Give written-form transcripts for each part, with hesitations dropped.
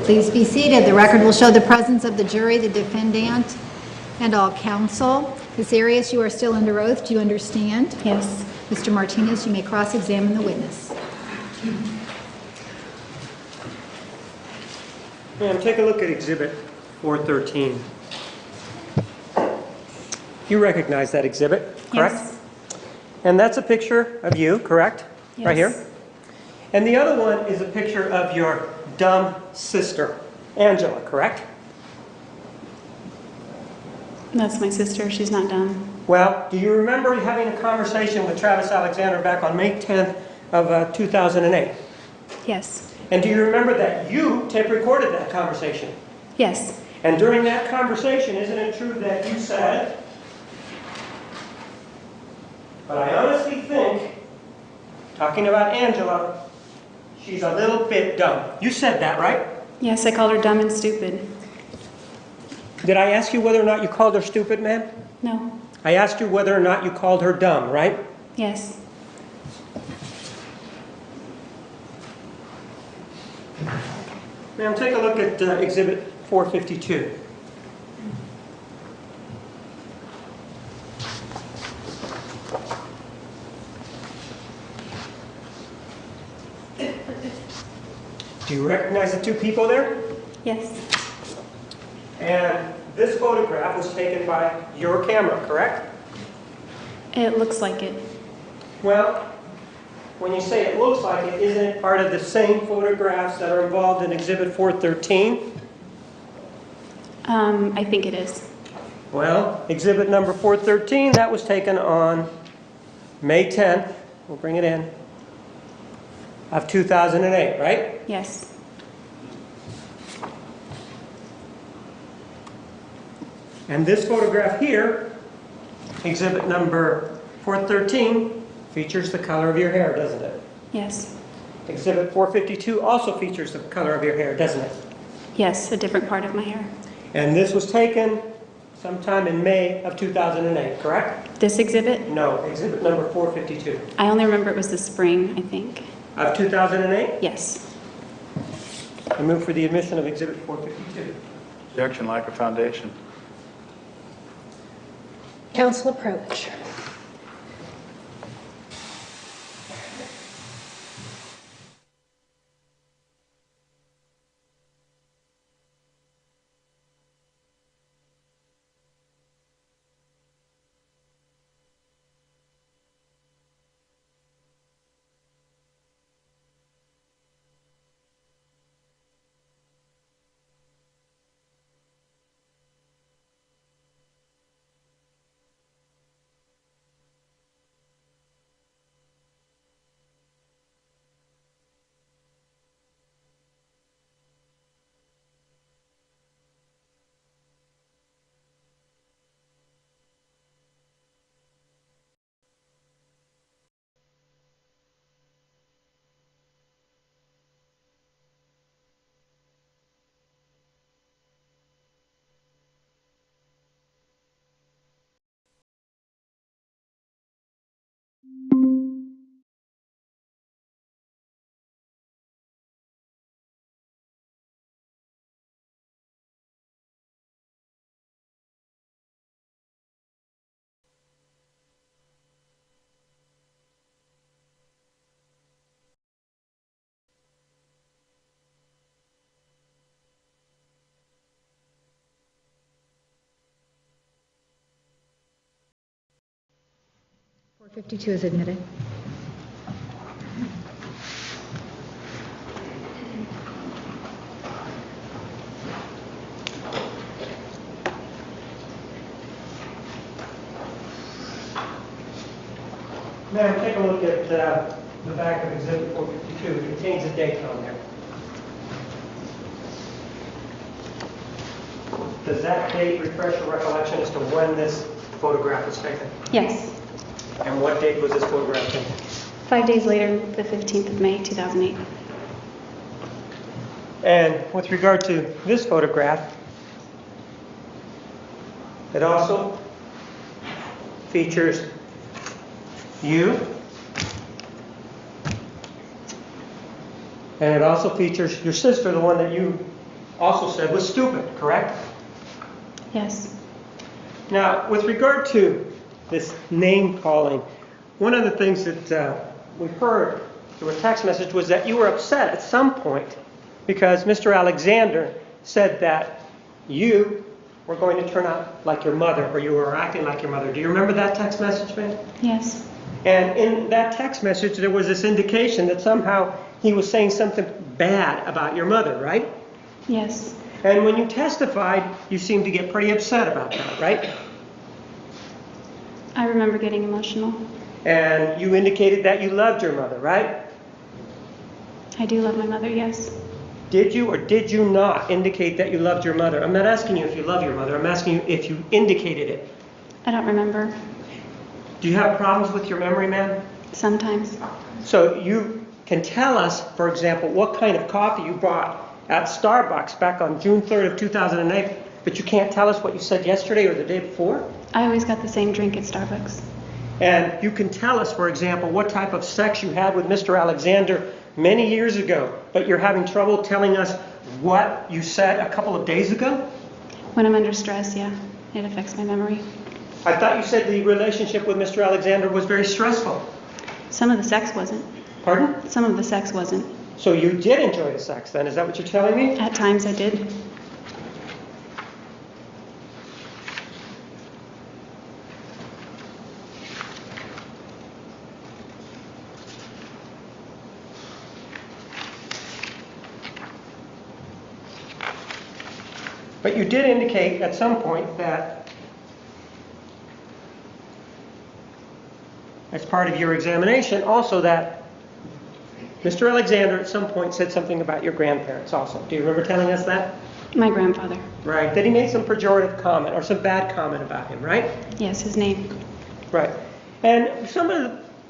Please be seated. The record will show the presence of the jury, the defendant, and all counsel. Ms. Arias, you are still under oath. Do you understand? Yes. Mr. Martinez, you may cross-examine the witness. Ma'am, take a look at Exhibit 413. You recognize that exhibit, correct? Yes. And that's a picture of you, correct? Yes. Right here. And the other one is a picture of your dumb sister, Angela, correct? That's my sister. She's not dumb. Well, do you remember having a conversation with Travis Alexander back on May 10th of 2008? Yes. And do you remember that you tape recorded that conversation? Yes. And during that conversation, isn't it true that you said, but I honestly think, talking about Angela, she's a little bit dumb. You said that, right? Yes, I called her dumb and stupid. Did I ask you whether or not you called her stupid, ma'am? No. I asked you whether or not you called her dumb, right? Yes. Ma'am, take a look at Exhibit 452. Do you recognize the two people there? Yes. And this photograph was taken by your camera, correct? It looks like it. Well, when you say it looks like it, isn't it part of the same photographs that are involved in Exhibit 413? I think it is. Well, Exhibit number 413, that was taken on May 10th, we'll bring it in, of 2008, right? Yes. And this photograph here, Exhibit number 413, features the color of your hair, doesn't it? Yes. Exhibit 452 also features the color of your hair, doesn't it? Yes, a different part of my hair. And this was taken sometime in May of 2008, correct? This exhibit? No, Exhibit number 452. I only remember it was the spring, I think. Of 2008? Yes. I move for the admission of Exhibit 452. Objection, lack of foundation. Counsel approach. Four 52 is admitted. Ma'am, take a look at the back of Exhibit 452. It contains a date on there. Does that date refresh your recollection as to when this photograph was taken? Yes. And what date was this photograph taken? 5 days later, the 15th of May, 2008. And with regard to this photograph, it also features you, and it also features your sister, the one that you also said was stupid, correct? Yes. Now, with regard to this name calling, one of the things that we heard through a text message was that you were upset at some point because Mr. Alexander said that you were going to turn out like your mother, or you were acting like your mother. Do you remember that text message, man? Yes. And in that text message, there was this indication that somehow he was saying something bad about your mother, right? Yes. And when you testified, you seemed to get pretty upset about that, right? I remember getting emotional. And you indicated that you loved your mother, right? I do love my mother, yes. Did you or did you not indicate that you loved your mother? I'm not asking you if you love your mother. I'm asking you if you indicated it. I don't remember. Do you have problems with your memory, man? Sometimes. So you can tell us, for example, what kind of coffee you bought at Starbucks back on June 3rd of 2008, but you can't tell us what you said yesterday or the day before? I always got the same drink at Starbucks. And you can tell us, for example, what type of sex you had with Mr. Alexander many years ago, but you're having trouble telling us what you said a couple of days ago? When I'm under stress, yeah, it affects my memory. I thought you said the relationship with Mr. Alexander was very stressful. Some of the sex wasn't. Pardon? Some of the sex wasn't. So you did enjoy the sex then, is that what you're telling me? At times I did. But you did indicate at some point that, as part of your examination, also that Mr. Alexander at some point said something about your grandparents also. Do you remember telling us that? My grandfather. Right. That he made some pejorative comment or some bad comment about him, right? Yes, his name. Right. And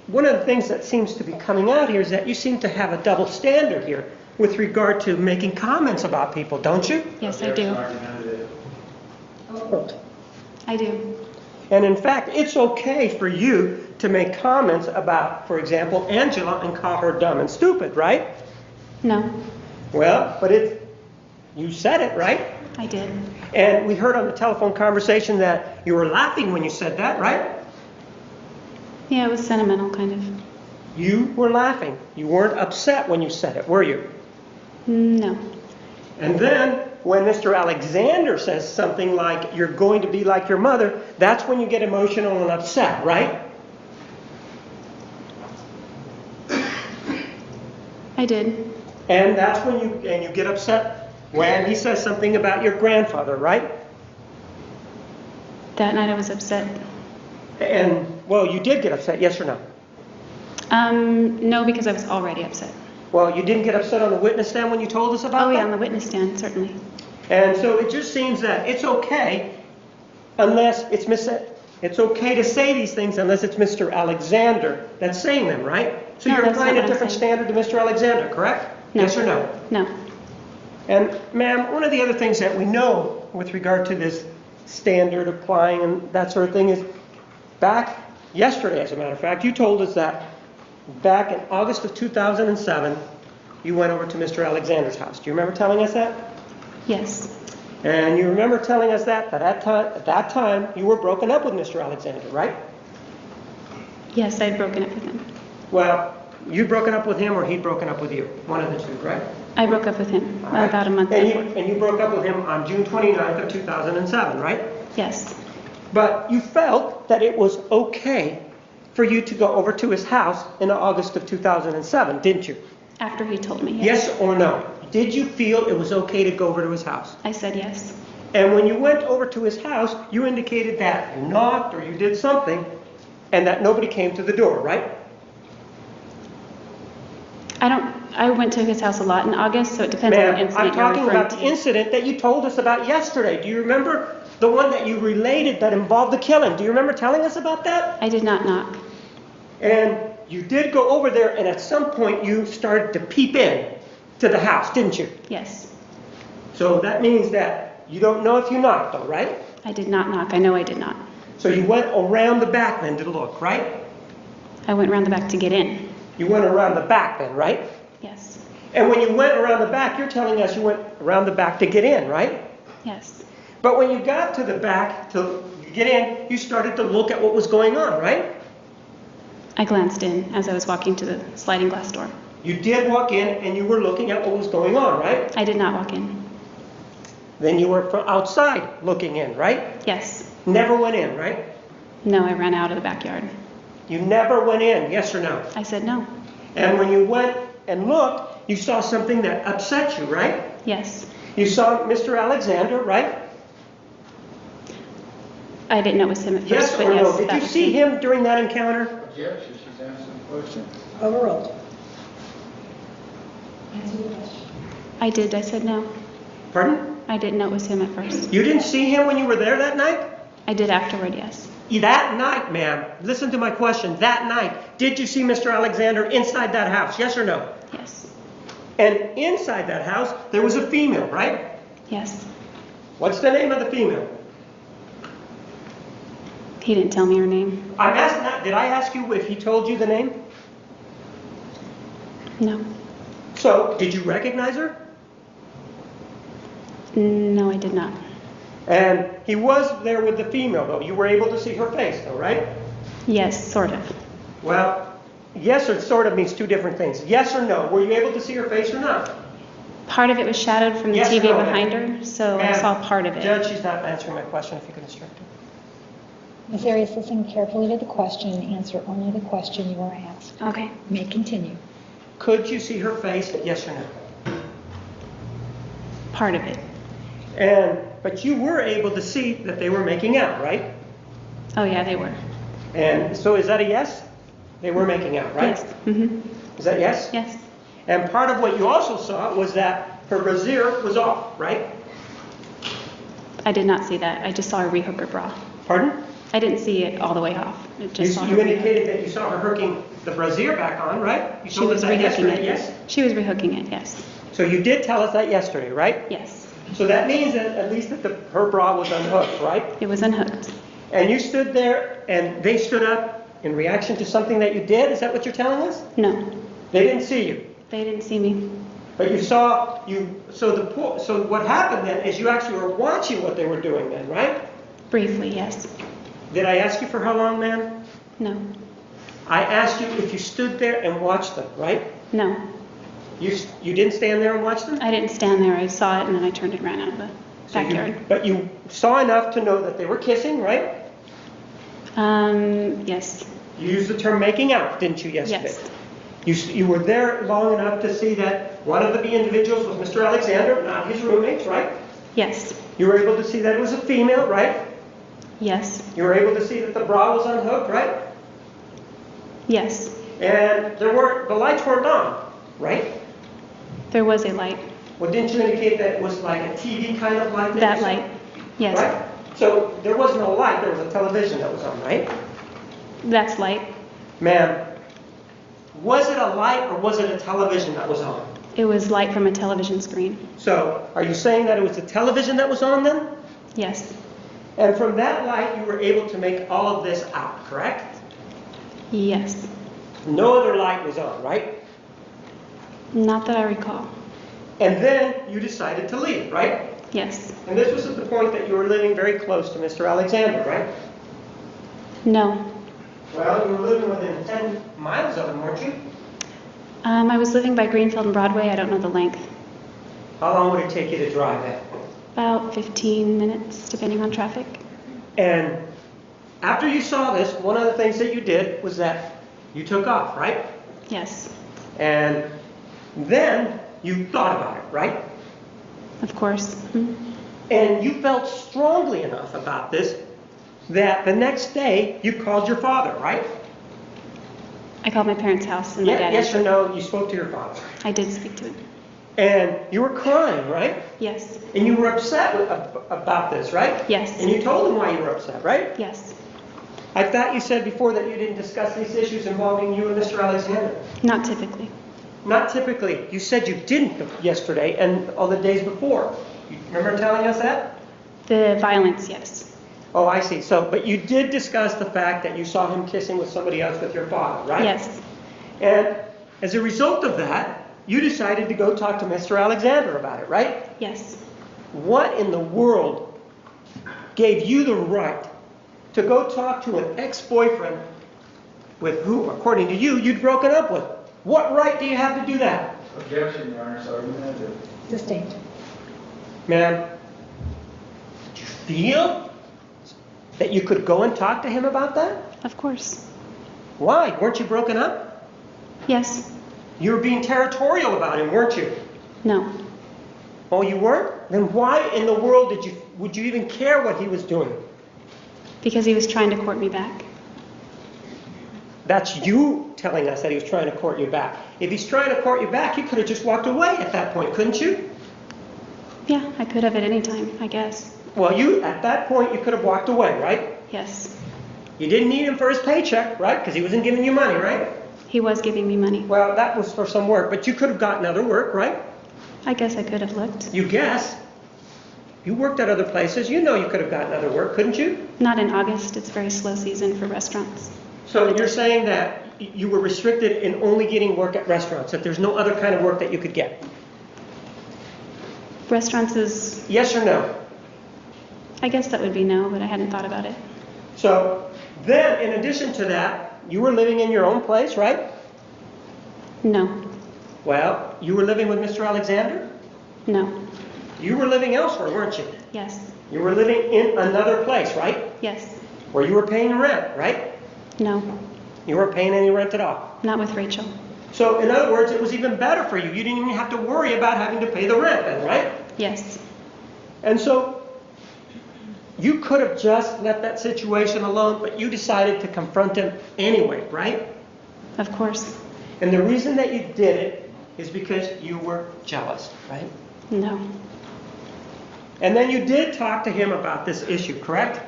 one of the things that seems to be coming out here is that you seem to have a double standard here with regard to making comments about people, don't you? Yes, I do. I do. And in fact, it's okay for you to make comments about, for example, Angela and call her dumb and stupid, right? No, Well, but you said it, right? I did. And we heard on the telephone conversation that you were laughing when you said that, right? Yeah, it was sentimental, kind of. You were laughing. You weren't upset when you said it, were you? No. And then when Mr. Alexander says something like, you're going to be like your mother, that's when you get emotional and upset, right? I did. And that's when you get upset when he says something about your grandfather, right? That night I was upset. And, well, you did get upset, yes or no? No, because I was already upset. Well, you didn't get upset on the witness stand when you told us about Oh, yeah, that? on the witness stand, certainly. And so it just seems that it's okay unless it's okay to say these things unless it's Mr. Alexander that's saying them, right? So No, you're that's not applying a what I'm different saying. standard to Mr. Alexander, correct? No. Yes or no? No. And ma'am, one of the other things that we know with regard to this standard applying and that sort of thing is back yesterday, as a matter of fact, you told us that back in August of 2007, you went over to Mr. Alexander's house. Do you remember telling us that? Yes. And you remember telling us that at that time you were broken up with Mr. Alexander, right? Yes, I'd broken up with him. Well, you'd broken up with him or he'd broken up with you. One of the two, right? I broke up with him All right. about a month and before. and you broke up with him on June 29th of 2007, right? Yes. But you felt that it was okay for you to go over to his house in August of 2007, didn't you? After he told me, yes. Yes or no? Did you feel it was okay to go over to his house? I said yes. And when you went over to his house, you indicated that you knocked or you did something and that nobody came to the door, right? I went to his house a lot in August, so it depends on the Ma'am, incident I'm you're talking referring about the to. incident that you told us about yesterday. Do you remember the one that you related that involved the killing? Do you remember telling us about that? I did not knock. And you did go over there, and at some point you started to peep in to the house, didn't you? Yes. So that means that you don't know if you knocked, though, right? I did not knock. I know I did not. So you went around the back then to look, right? I went around the back to get in. You went around the back then, right? Yes. And when you went around the back, you're telling us you went around the back to get in, right? Yes. But when you got to the back to get in, you started to look at what was going on, right? I glanced in as I was walking to the sliding glass door. You did walk in and you were looking at what was going on, right? I did not walk in. Then you were from outside looking in, right? Yes. Never went in, right? No, I ran out of the backyard. You never went in, yes or no? I said no. And when you went and looked, you saw something that upset you, right? Yes. You saw Mr. Alexander, right? I didn't know it was him at first, Yes but or yes. no? Did that you was see him during that encounter? Objection, she's answering the question. Overruled. I did. I said no. Pardon? I didn't know it was him at first. You didn't see him when you were there that night? I did afterward, yes. That night, ma'am, listen to my question. That night, did you see Mr. Alexander inside that house? Yes or no? Yes. And inside that house, there was a female, right? Yes. What's the name of the female? He didn't tell me her name. I'm asking that. Did I ask you if he told you the name? No. So, did you recognize her? No, I did not. And he was there with the female, though. You were able to see her face, though, right? Yes, sort of. Well, yes or sort of means two different things. Yes or no? Were you able to see her face or not? Part of it was shadowed from the Yes or TV no, behind ma'am? her, so I Ma'am, saw part of it. Judge, she's not answering my question. If you could instruct her. Ms. Arias, listen carefully to the question and answer only the question you are asked. Okay. You may continue. Could you see her face? Yes or no? Part of it. But you were able to see that they were making out, right? Oh, yeah, they were. And so is that a yes? They were making out, right? Yes. Mm-hmm. Is that yes? Yes. And part of what you also saw was that her brassiere was off, right? I did not see that. I just saw her rehook her bra. Pardon? I didn't see it all the way off. I just saw You her indicated that you saw her hooking the brassiere back on, right? You She told us was that rehooking yesterday, it. yes? She was rehooking it, yes. So you did tell us that yesterday, right? Yes. So that means that at least that her bra was unhooked, right? It was unhooked. And you stood there and they stood up in reaction to something that you did? Is that what you're telling us? No, They didn't see you. they didn't see me. But you saw, so what happened then is you actually were watching what they were doing then, right? Briefly, yes. Did I ask you for how long, ma'am? No. I asked you if you stood there and watched them, right? No. You didn't stand there and watch them? I didn't stand there. I saw it and then I turned and ran out of the backyard. But you saw enough to know that they were kissing, right? Yes. You used the term making out, didn't you, yesterday? Yes. You were there long enough to see that one of the individuals was Mr. Alexander, not his roommates, right? Yes. You were able to see that it was a female, right? Yes. You were able to see that the bra was unhooked, right? Yes. And the lights weren't on, right? There was a light. Well, didn't you indicate that it was like a TV kind of light? That you saw? light. Yes. Right? So there was no light, there was a television that was on, right? That's light. Ma'am, was it a light or was it a television that was on? It was light from a television screen. So, are you saying that it was the television that was on then? Yes. And from that light, you were able to make all of this out, correct? Yes. No other light was on, right? Not that I recall. And then you decided to leave, right? Yes. And this was at the point that you were living very close to Mr. Alexander, right? No. Well, you were living within 10 miles of him, weren't you? I was living by Greenfield and Broadway. I don't know the length. How long would it take you to drive that? About 15 minutes, depending on traffic. And after you saw this, one of the things that you did was that you took off, right? Yes. And then you thought about it, right? Of course. And you felt strongly enough about this that the next day you called your father, right? I called my parents' house and my dad Yes or answered. no, you spoke to your father. I did speak to him. And you were crying, right? Yes. And you were upset about this, right? Yes. And you told him why you were upset, right? Yes. I thought you said before that you didn't discuss these issues involving you and Mr. Alexander. Not typically. Not typically. You said you didn't yesterday and all the days before. You remember telling us that? The violence, yes. Oh, I see. So, but you did discuss the fact that you saw him kissing with somebody else with your father, right? Yes. And as a result of that, you decided to go talk to Mr. Alexander about it, right? Yes. What in the world gave you the right to go talk to an ex-boyfriend with who, according to you, you'd broken up with? What right do you have to do that? Objection, Your Honor, so argumentative. Sustained. Ma'am, did you feel that you could go and talk to him about that? Of course. Why? Weren't you broken up? Yes. You were being territorial about him, weren't you? No. Oh, you weren't? Then why in the world would you even care what he was doing? Because he was trying to court me back. That's you telling us that he was trying to court you back. If he's trying to court you back, you could have just walked away at that point, couldn't you? Yeah, I could have at any time, I guess. Well, at that point, you could have walked away, right? Yes. You didn't need him for his paycheck, right? Because he wasn't giving you money, right? He was giving me money. Well, that was for some work, but you could have gotten other work, right? I guess I could have looked. You guess. You worked at other places. You know you could have gotten other work, couldn't you? Not in August. It's very slow season for restaurants. So you're saying that you were restricted in only getting work at restaurants, that there's no other kind of work that you could get? Restaurants is, Yes or no? I guess that would be no, but I hadn't thought about it. So then, in addition to that, you were living in your own place, right? No. Well, you were living with Mr. Alexander? No. You were living elsewhere, weren't you? Yes. You were living in another place, right? Yes. Where you were paying rent, right? No. You weren't paying any rent at all. Not with Rachel. So, in other words, it was even better for you. You didn't even have to worry about having to pay the rent then, right? Yes. And so, you could have just left that situation alone, but you decided to confront him anyway, right? Of course. And the reason that you did it is because you were jealous, right? No. And then you did talk to him about this issue, correct?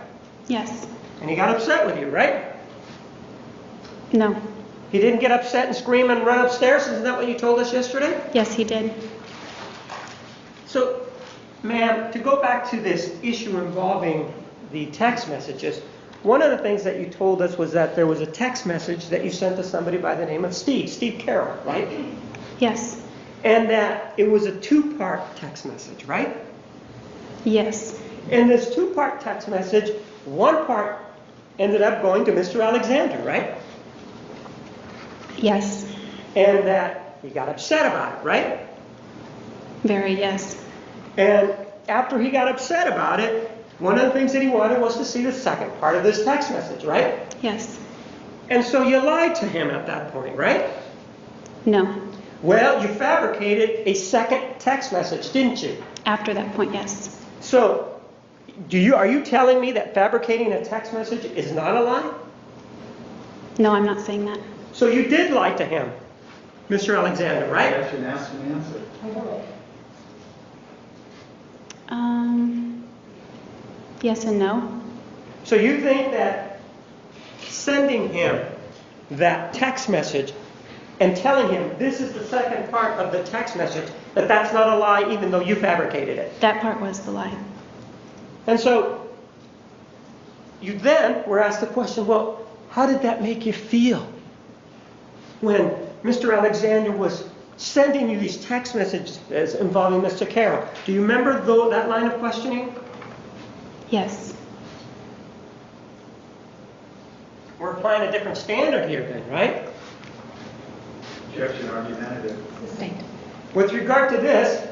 Yes. And he got upset with you, right? No. He didn't get upset and scream and run upstairs? Isn't that what you told us yesterday? Yes, he did. So, ma'am, to go back to this issue involving the text messages, one of the things that you told us was that there was a text message that you sent to somebody by the name of Steve Carroll, right? Yes. And that it was a two-part text message, right? Yes. In this two-part text message, one part ended up going to Mr. Alexander, right? Yes. And that he got upset about it, right? Very yes. And after he got upset about it, one of the things that he wanted was to see the second part of this text message, right? Yes. And so you lied to him at that point, right? No. Well, you fabricated a second text message, didn't you? After that point, yes. So, are you telling me that fabricating a text message is not a lie? No, I'm not saying that. So you did lie to him, Mr. Alexander, right? Objection, ask and answer. Yes and no. So you think that sending him that text message and telling him this is the second part of the text message, that that's not a lie even though you fabricated it? That part was the lie. And so you then were asked the question, well, how did that make you feel when Mr. Alexander was sending you these text messages involving Mr. Carroll? Do you remember that line of questioning? Yes. We're applying a different standard here then, right? Objection, argumentative. Sustained. With regard to this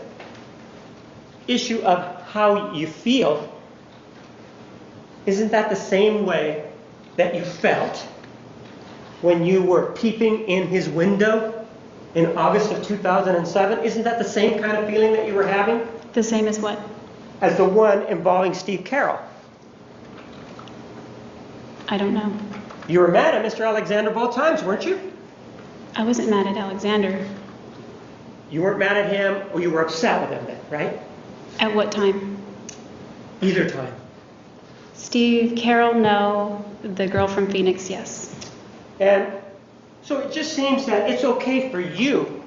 issue of how you feel, isn't that the same way that you felt when you were peeping in his window in August of 2007? Isn't that the same kind of feeling that you were having The same as what? as the one involving Steve Carroll? I don't know. You were mad at Mr. Alexander both times, weren't you? I wasn't mad at Alexander. You weren't mad at him, or you were upset with him then, right? At what time? Either time. Steve Carroll, no. The girl from Phoenix, yes. And so it just seems that it's okay for you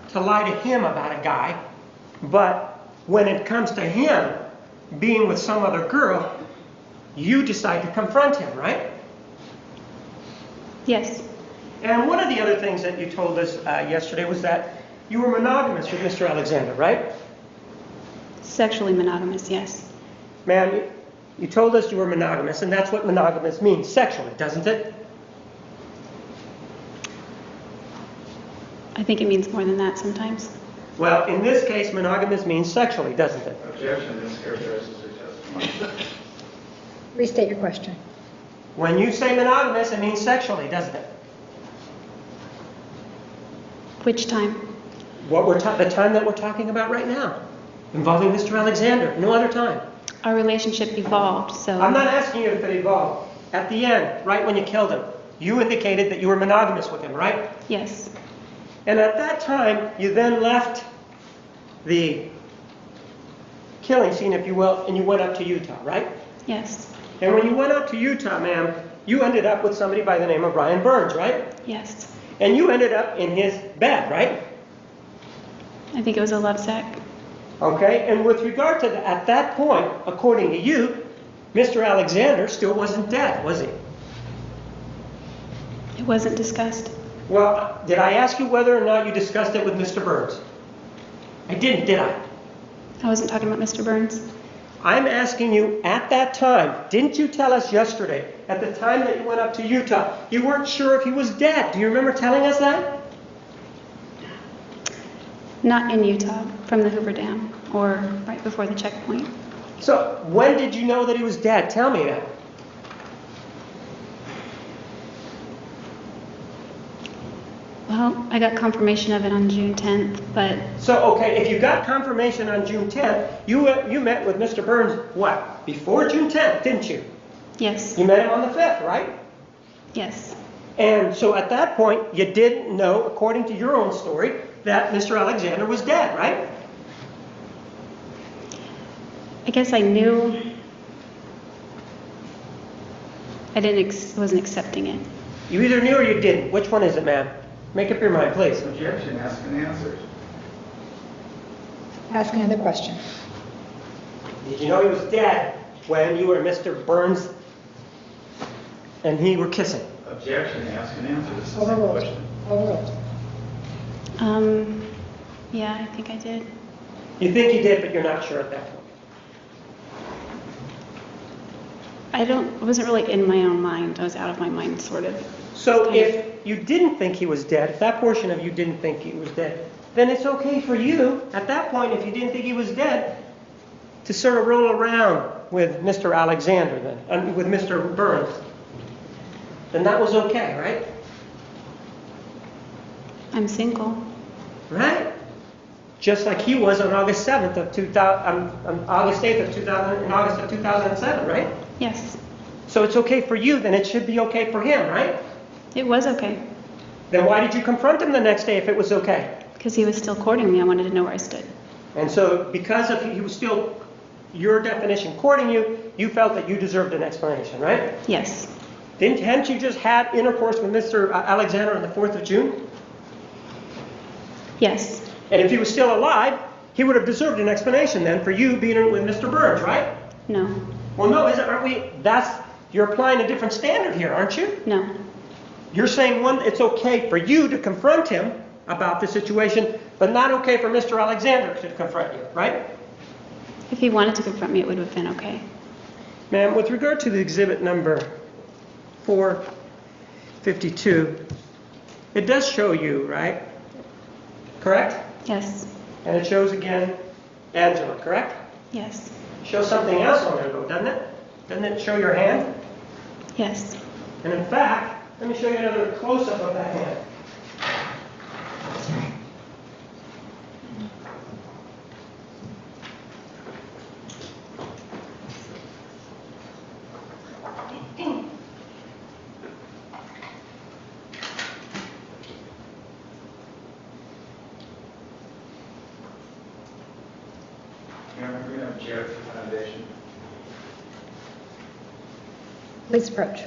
to lie to him about a guy, but when it comes to him being with some other girl, you decide to confront him, right? Yes. And one of the other things that you told us yesterday was that you were monogamous with Mr. Alexander, right? Sexually monogamous, yes. Ma'am, you told us you were monogamous, and that's what monogamous means, sexually, doesn't it? I think it means more than that sometimes. Well, in this case, monogamous means sexually, doesn't it? Objection, this characterizes her testimony. Restate your question. When you say monogamous, it means sexually, doesn't it? Which time? The time that we're talking about right now, involving Mr. Alexander, no other time. Our relationship evolved, so... I'm not asking you if it evolved. At the end, right when you killed him, you indicated that you were monogamous with him, right? Yes. And at that time, you then left the killing scene, if you will, and you went up to Utah, right? Yes. And when you went up to Utah, ma'am, you ended up with somebody by the name of Brian Burns, right? Yes. And you ended up in his bed, right? I think it was a love sack. Okay, and with regard to at that point, according to you, Mr. Alexander still wasn't dead, was he? It wasn't discussed. Well, did I ask you whether or not you discussed it with Mr. Burns? I didn't, did I? I wasn't talking about Mr. Burns. I'm asking you at that time, didn't you tell us yesterday, at the time that you went up to Utah, you weren't sure if he was dead? Do you remember telling us that? Not in Utah, from the Hoover Dam, or right before the checkpoint. So, when did you know that he was dead? Tell me that. Well, I got confirmation of it on June 10th, but So, okay, if you got confirmation on June 10th, you met with Mr. Burns, what, before June 10th, didn't you? yes. You met him on the 5th, right? Yes. And so at that point, you didn't know, according to your own story, that Mr. Alexander was dead, right? I guess I knew. Wasn't accepting it. You either knew or you didn't. Which one is it, ma'am? Make up your mind, please. Objection, ask and answer. Ask another question. Did you know he was dead when you were Mr. Burns and he were kissing? Objection, ask and answer. This is the same Overruled. question. Overruled. Yeah, I think I did. You think you did, but you're not sure at that point. I wasn't really in my own mind. I was out of my mind, sort of. So if you didn't think he was dead, if that portion of you didn't think he was dead, then it's okay for you, at that point, if you didn't think he was dead, to sort of roll around with Mr. Alexander then, and with Mr. Burns. Then that was okay, right? I'm single. Right? Just like he was on August 7th of 2000, on August 8th of 2000, in August of 2007, right? Yes. So it's okay for you, then it should be okay for him, right? It was okay. Then why did you confront him the next day if it was okay? Because he was still courting me. I wanted to know where I stood. And so because of he was still, your definition, courting you, you felt that you deserved an explanation, right? Yes. Hadn't you just had intercourse with Mr. Alexander on the 4th of June? Yes. And if he was still alive, he would have deserved an explanation then for you being with Mr. Burns, right? No. Well, no, aren't we? You're applying a different standard here, aren't you? No. You're saying, one, it's okay for you to confront him about the situation, but not okay for Mr. Alexander to confront you, right? If he wanted to confront me, it would have been okay. Ma'am, with regard to the exhibit number 452, it does show you, right? Correct? Yes. And it shows again Angela, correct? Yes. Shows something else on there though, doesn't it? Doesn't it show your hand? Yes. And in fact, let me show you another close-up of that hand. Ma'am, we're going to object to foundation. Please approach.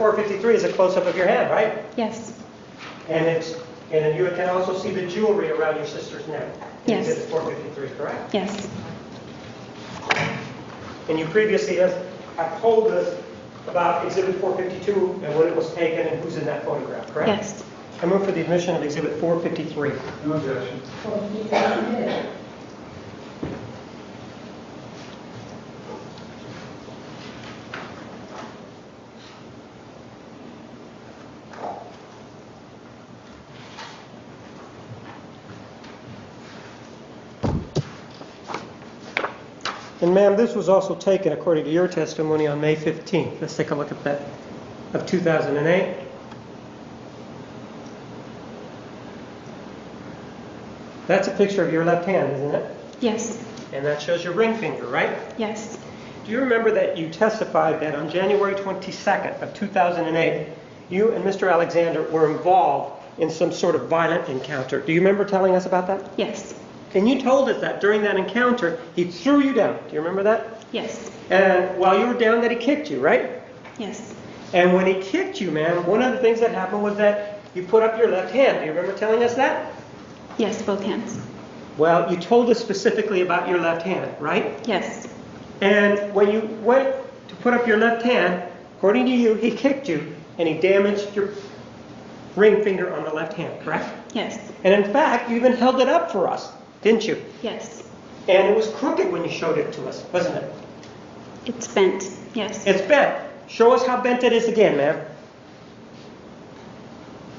453 is a close-up of your hand, right? Yes. And you can also see the jewelry around your sister's neck. in Yes. Exhibit 453, correct? Yes. And you previously have told us about Exhibit 452 and when it was taken and who's in that photograph, correct? Yes. I move for the admission of Exhibit 453. No objection. And ma'am, this was also taken, according to your testimony, on May 15th. Let's take a look at that, of 2008. That's a picture of your left hand, isn't it? Yes. And that shows your ring finger, right? Yes. Do you remember that you testified that on January 22nd of 2008, you and Mr. Alexander were involved in some sort of violent encounter? Do you remember telling us about that? Yes. And you told us that during that encounter, he threw you down. Do you remember that? Yes. And while you were down, that he kicked you, right? Yes. And when he kicked you, ma'am, one of the things that happened was that you put up your left hand. Do you remember telling us that? Yes, both hands. Well, you told us specifically about your left hand, right? Yes. And when you went to put up your left hand, according to you, he kicked you and he damaged your ring finger on the left hand, correct? Yes. And in fact, you even held it up for us, didn't you? Yes. And it was crooked when you showed it to us, wasn't it? It's bent. Yes. It's bent. Show us how bent it is again, ma'am.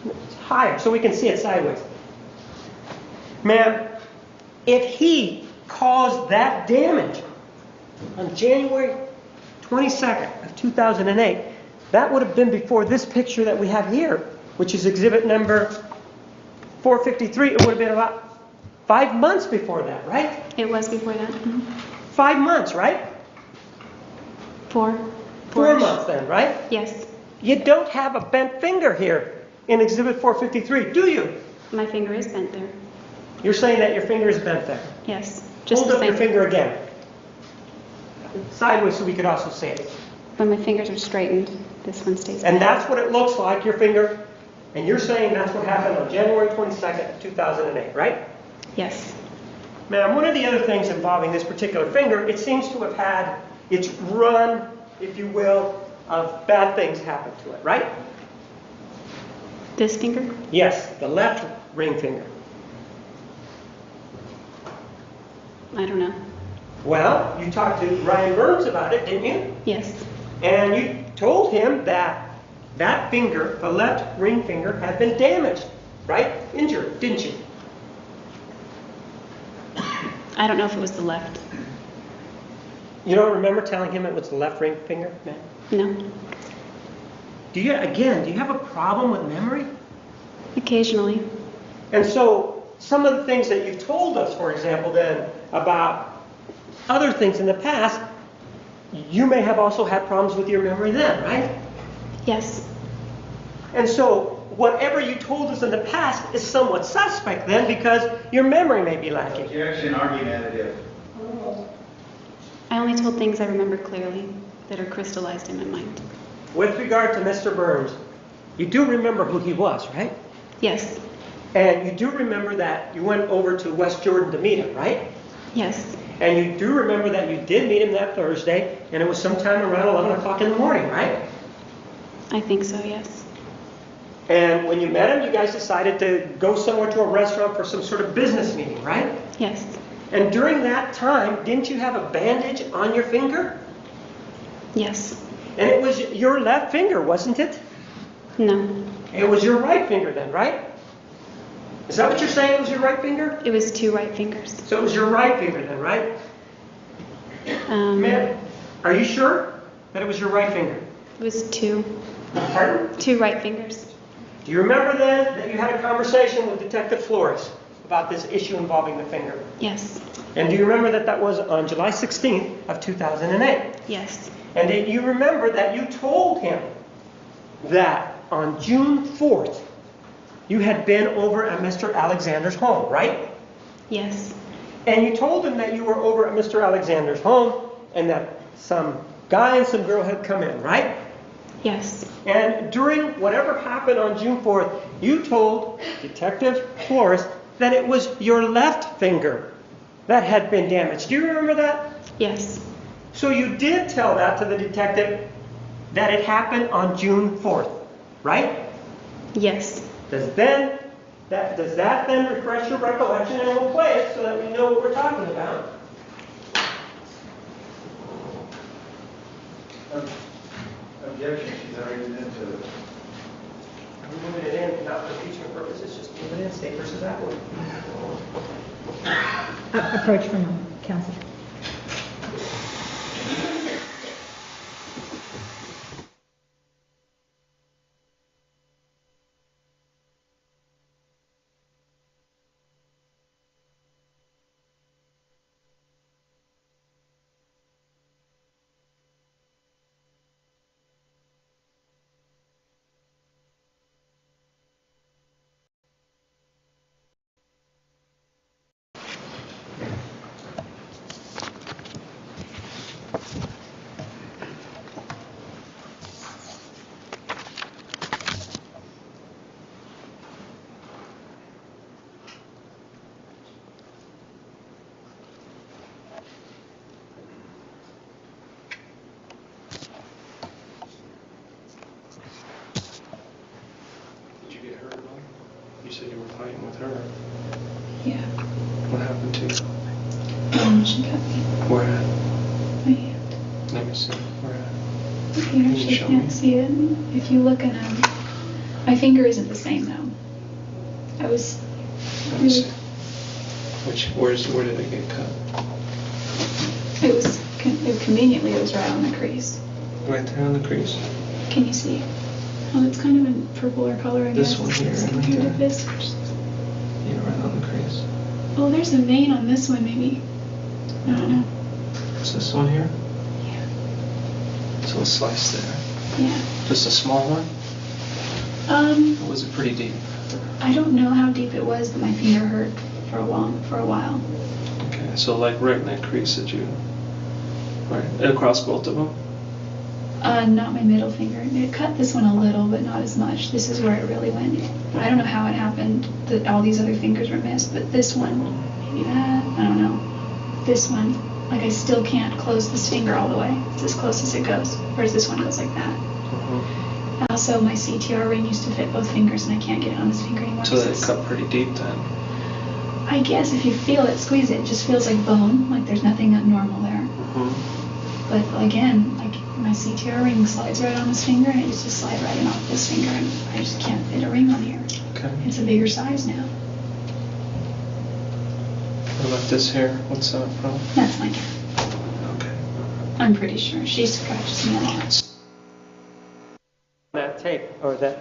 It's higher so we can see it sideways. Ma'am, if he caused that damage on January 22nd of 2008, that would have been before this picture that we have here, which is exhibit number 453. It would have been about 5 months before that, right? It was before that. 5 months, right? 4. 4 months then, right? Yes. You don't have a bent finger here in exhibit 453, do you? My finger is bent there. You're saying that your finger is bent there. Yes. Just Hold the up your same. finger again. Sideways so we could also see it. When my fingers are straightened, this one stays And bent. that's what it looks like, your finger. And you're saying that's what happened on January 22nd, 2008, right? Yes. Ma'am, one of the other things involving this particular finger, it seems to have had its run, if you will, of bad things happen to it, right? This finger? Yes, the left ring finger. I don't know. Well, you talked to Ryan Burns about it, didn't you? Yes. And you told him that that finger, the left ring finger, had been damaged, right? Injured, didn't you? I don't know if it was the left. You don't remember telling him it was the left ring finger, man? No. Do you have a problem with memory? Occasionally. And so, some of the things that you've told us, for example, then, about other things in the past, you may have also had problems with your memory then, right? Yes. And so, whatever you told us in the past is somewhat suspect then, because your memory may be lacking. Objection, argumentative. I only told things I remember clearly that are crystallized in my mind. With regard to Mr. Burns, you do remember who he was, right? Yes. And you do remember that you went over to West Jordan to meet him, right? Yes. And you do remember that you did meet him that Thursday, and it was sometime around 11 o'clock in the morning, right? I think so, yes. And when you met him, you guys decided to go somewhere to a restaurant for some sort of business meeting, right? Yes. And during that time, didn't you have a bandage on your finger? Yes. And it was your left finger, wasn't it? No. It was your right finger then, right? Is that what you're saying? It was your right finger? It was 2 right fingers. So it was your right finger then, right? Ma'am, are you sure that it was your right finger? It was 2. Pardon? 2 right fingers. Do you remember then that you had a conversation with Detective Flores about this issue involving the finger? Yes. And do you remember that that was on July 16th of 2008? Yes. And do you remember that you told him that on June 4th, you had been over at Mr. Alexander's home, right? Yes. And you told him that you were over at Mr. Alexander's home and that some guy and some girl had come in, right? Yes. And during whatever happened on June 4th, you told Detective Flores that it was your left finger that had been damaged. Do you remember that? Yes. So you did tell that to the detective that it happened on June 4th, right? Yes. Does that then refresh your recollection, and we'll play it so that we know what we're talking about? Objection, she's already been into it. I'm moving it in, not for impeachment purposes, just move it in, state versus Applewood. Approach from counsel. Did you get hurt at all? You said you were fighting with her. Yeah. What happened to you? She cut me. Where at? My hand. Let me see. Where at? You Can you actually show can't me? see it. If you look at my finger isn't the same though. I was Let me see. really, Where did it get cut? conveniently it was right on the crease. Right there on the crease? Can you see? Oh, it's kind of in purpler color, I This guess. one here, It's right compared to there. this. Yeah, right on the crease. Oh, there's a vein on this one, maybe. I don't know. Is this one here? Yeah. So a slice there. Yeah. Just a small one? Or was it pretty deep? I don't know how deep it was, but my finger hurt for a while. Okay, so like right in that crease that you... Right, across both of them? Not my middle finger. It cut this one a little, but not as much. This is where it really went. I don't know how it happened that all these other fingers were missed, but this one, maybe that, I don't know. This one, like I still can't close this finger all the way. It's as close as it goes. Whereas this one goes like that. Mm-hmm. Also, my CTR ring used to fit both fingers, and I can't get it on this finger anymore. So that cut pretty deep then? I guess if you feel it, squeeze it, it just feels like bone, like there's nothing abnormal there. Mm-hmm. But again, like my CTR ring slides right on this finger, and it used to slide right in off this finger, and I just can't fit a ring on here. Okay. It's a bigger size now. What about this here? What's that from? That's my cat. Okay. I'm pretty sure. She scratches me a lot. That tape, or that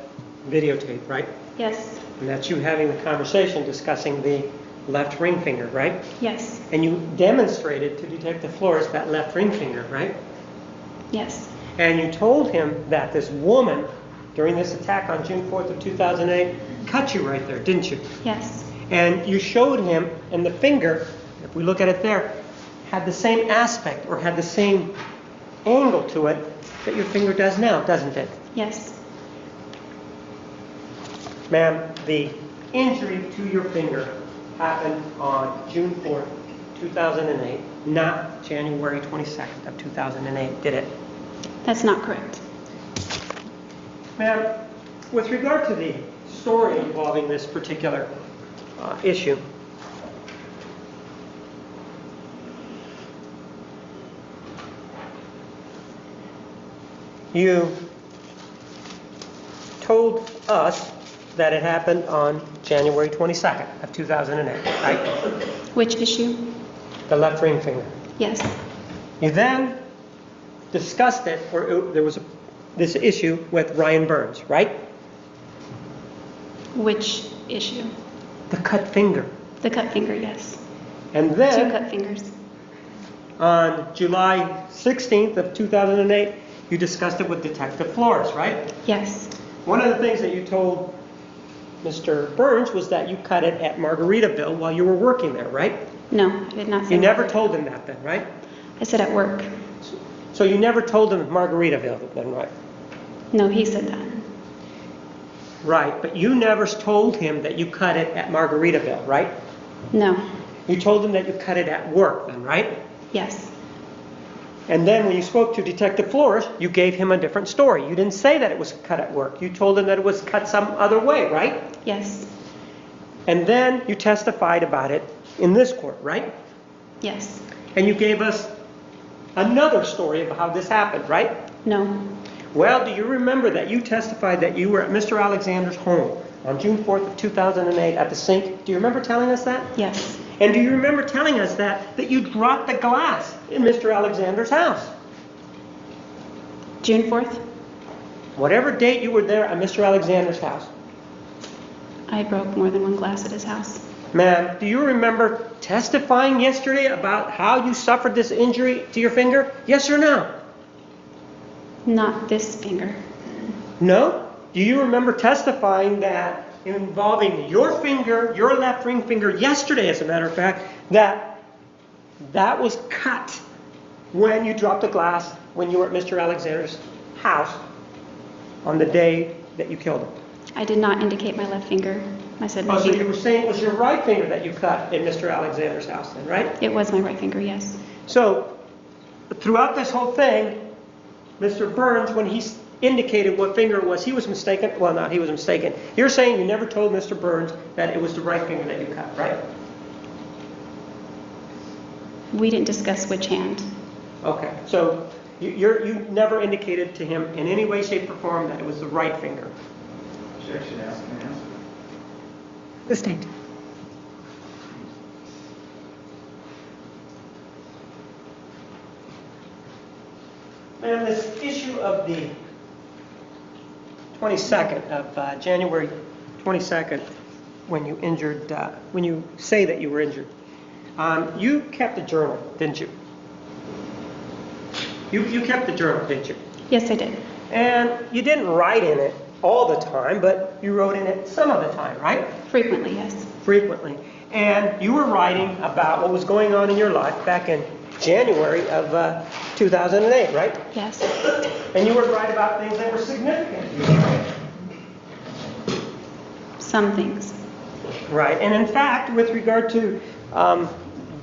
videotape, right? Yes. And that's you having the conversation discussing the left ring finger, right? Yes. And you demonstrated to Detective Flores that left ring finger, right? Yes. And you told him that this woman, during this attack on June 4th of 2008, cut you right there, didn't you? Yes. And you showed him, and the finger, if we look at it there, had the same aspect or had the same angle to it that your finger does now, doesn't it? Yes. Ma'am, the injury to your finger happened on June 4th, 2008, not January 22nd of 2008, did it? That's not correct. Ma'am, with regard to the story involving this particular issue, you told us that it happened on January 22nd of 2008, right? Which issue? The left ring finger. Yes. You then discussed it, or there was this issue with Ryan Burns, right? Which issue? The cut finger. The cut finger, yes. And 2 then cut fingers. on July 16th of 2008, you discussed it with Detective Flores, right? Yes. One of the things that you told Mr. Burns was that you cut it at Margaritaville while you were working there, right? No, I did not say You never that. told him that then, right? I said at work. So you never told him Margaritaville then, right? No, he said that. Right, but you never told him that you cut it at Margaritaville, right? No. You told him that you cut it at work then, right? Yes. And then when you spoke to Detective Flores, you gave him a different story. You didn't say that it was cut at work. You told him that it was cut some other way, right? Yes. And then you testified about it in this court, right? Yes. And you gave us another story of how this happened, right? No. Well, do you remember that you testified that you were at Mr. Alexander's home on June 4th of 2008 at the sink? Do you remember telling us that? Yes. And do you remember telling us that you dropped the glass in Mr. Alexander's house? June 4th, Whatever date you were there at Mr. Alexander's house. I broke more than one glass at his house. Ma'am, do you remember testifying yesterday about how you suffered this injury to your finger? Yes or no? Not this finger. No? Do you remember testifying that involving your finger, your left ring finger, yesterday, as a matter of fact, that was cut when you dropped the glass when you were at Mr. Alexander's house on the day that you killed him? I did not indicate my left finger. I said my Oh, so you finger. were saying it was your right finger that you cut in Mr. Alexander's house then, right? It was my right finger, yes. So, throughout this whole thing, Mr. Burns, when he indicated what finger it was, he was mistaken. Well, not he was mistaken. You're saying you never told Mr. Burns that it was the right finger that you cut, right? We didn't discuss which hand. Okay. So, you never indicated to him in any way, shape, or form that it was the right finger. Objection, ask and answer. Sustained. And this issue of the 22nd of January 22nd, when you say that you were injured, you kept a journal, didn't you? You kept the journal, didn't you? Yes, I did. And you didn't write in it all the time, but you wrote in it some of the time, right? Frequently, yes. Frequently. And you were writing about what was going on in your life back in January of 2008, right? Yes. And you would write about things that were significant to you, right? Some things. Right. And in fact, with regard to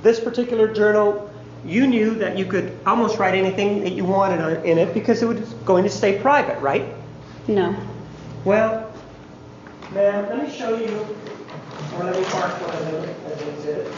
this particular journal, you knew that you could almost write anything that you wanted in it because it was going to stay private, right? No. Well, ma'am, let me show you, or let me mark one of them as an exhibit.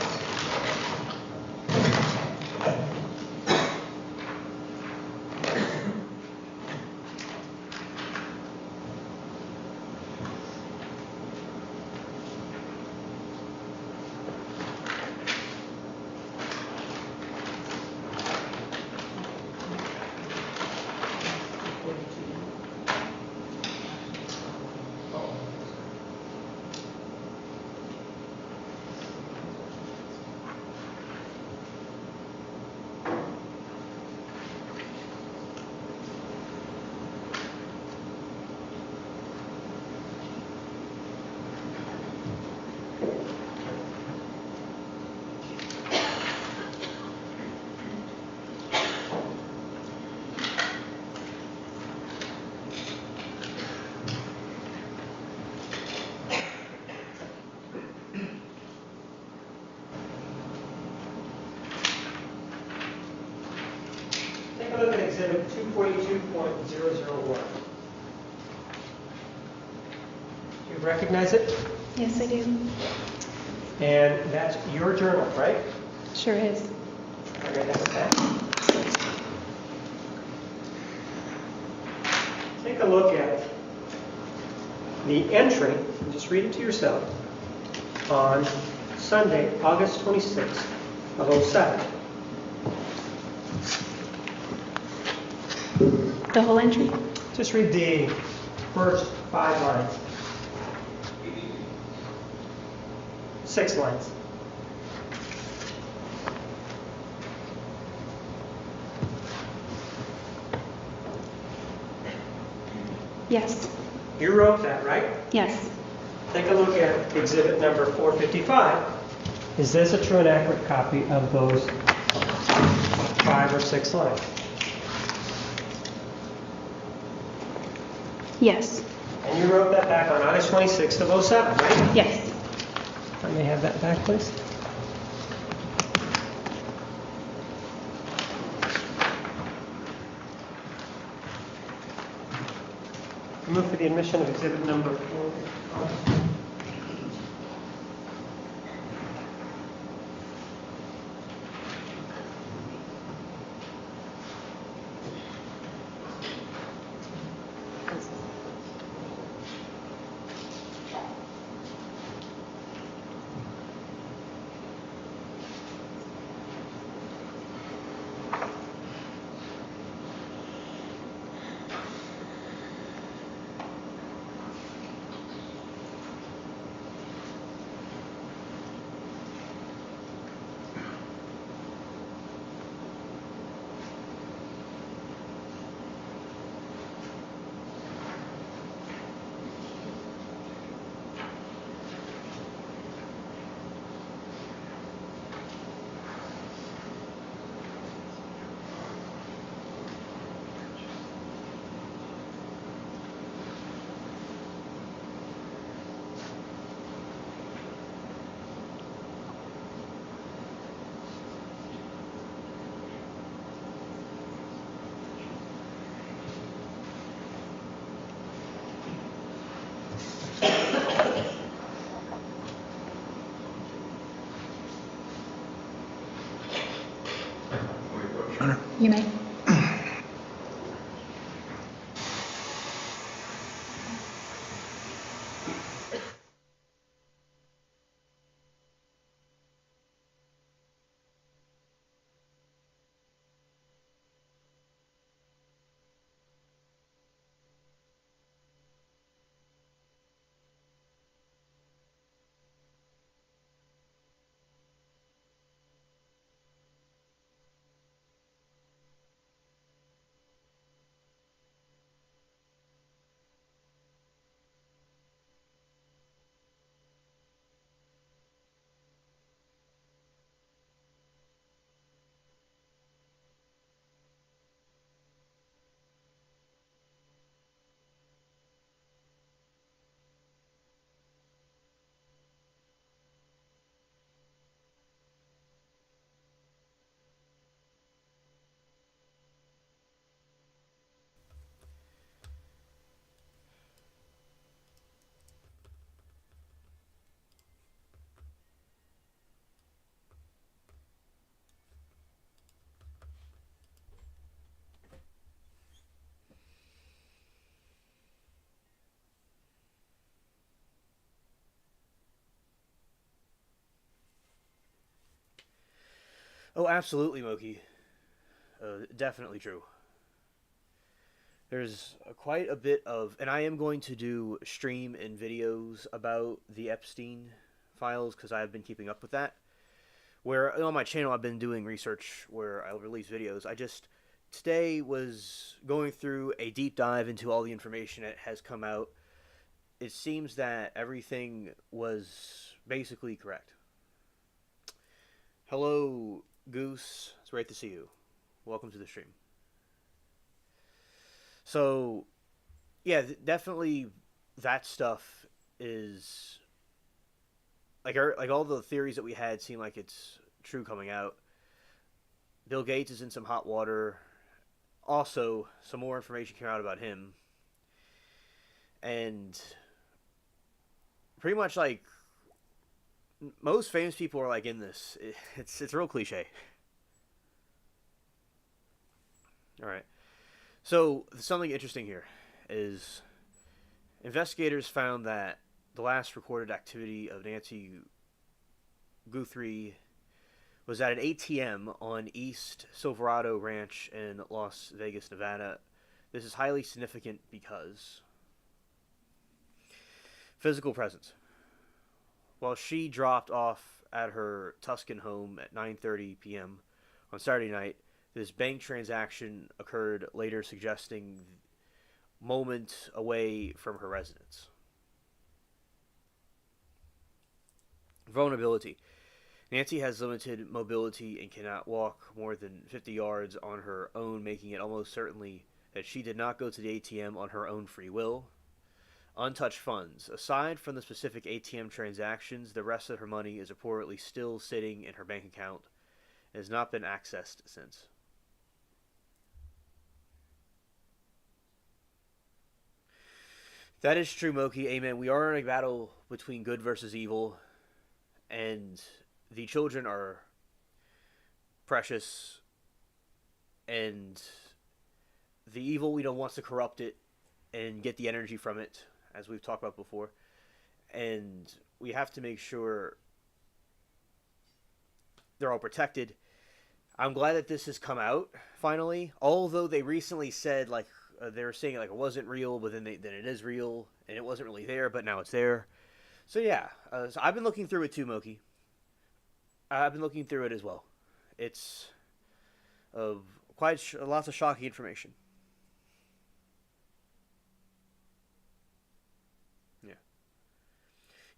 Take a look at exhibit 242.001. Do you recognize it? Yes, I do. And that's your journal, right? Sure is. Okay, that's that. Take a look at the entry, and just read it to yourself, on Sunday, August 26th of 07. The whole entry? Just read the first 5 lines. 6 lines. Yes. You wrote that, right? Yes. Take a look at exhibit number 455. Is this a true and accurate copy of those 5 or 6 lines? Yes. And you wrote that back on August 26th of '07, right? Yes. I may have that back, please. I move for the admission of exhibit number 4. You may. Oh, absolutely, Moki. Definitely true. There's quite a bit of, and I am going to do stream and videos about the Epstein files because I've been keeping up with that. Where on my channel I've been doing research where I'll release videos. I just today was going through a deep dive into all the information that has come out. It seems that everything was basically correct. Hello, Goose. It's great to see you. Welcome to the stream. So, yeah, definitely that stuff is like all the theories that we had seem like it's true coming out. Bill Gates is in some hot water. Also, some more information came out about him. And pretty much like most famous people are like in this. It's real cliche. All right. So, something interesting here is investigators found that the last recorded activity of Nancy Guthrie was at an ATM on East Silverado Ranch in Las Vegas, Nevada. This is highly significant because physical presence. While she dropped off at her Tuscan home at 9:30 p.m. on Saturday night, this bank transaction occurred later, suggesting moment away from her residence. Vulnerability. Nancy has limited mobility and cannot walk more than 50 yards on her own, making it almost certainly that she did not go to the ATM on her own free will. untouched funds. Aside from the specific ATM transactions, the rest of her money is reportedly still sitting in her bank account and has not been accessed since. That is true, Moki. Amen. We are in a battle between good versus evil, and the children are precious, and the evil, wants to corrupt it and get the energy from it, as we've talked about before. And we have to make sure they're all protected. I'm glad that this has come out finally, although they recently said they were saying it wasn't real, but then it is real, and it wasn't really there, but now it's there. So yeah, so I've been looking through it too, Moki. I've been looking through it as well. It's quite lots of shocking information.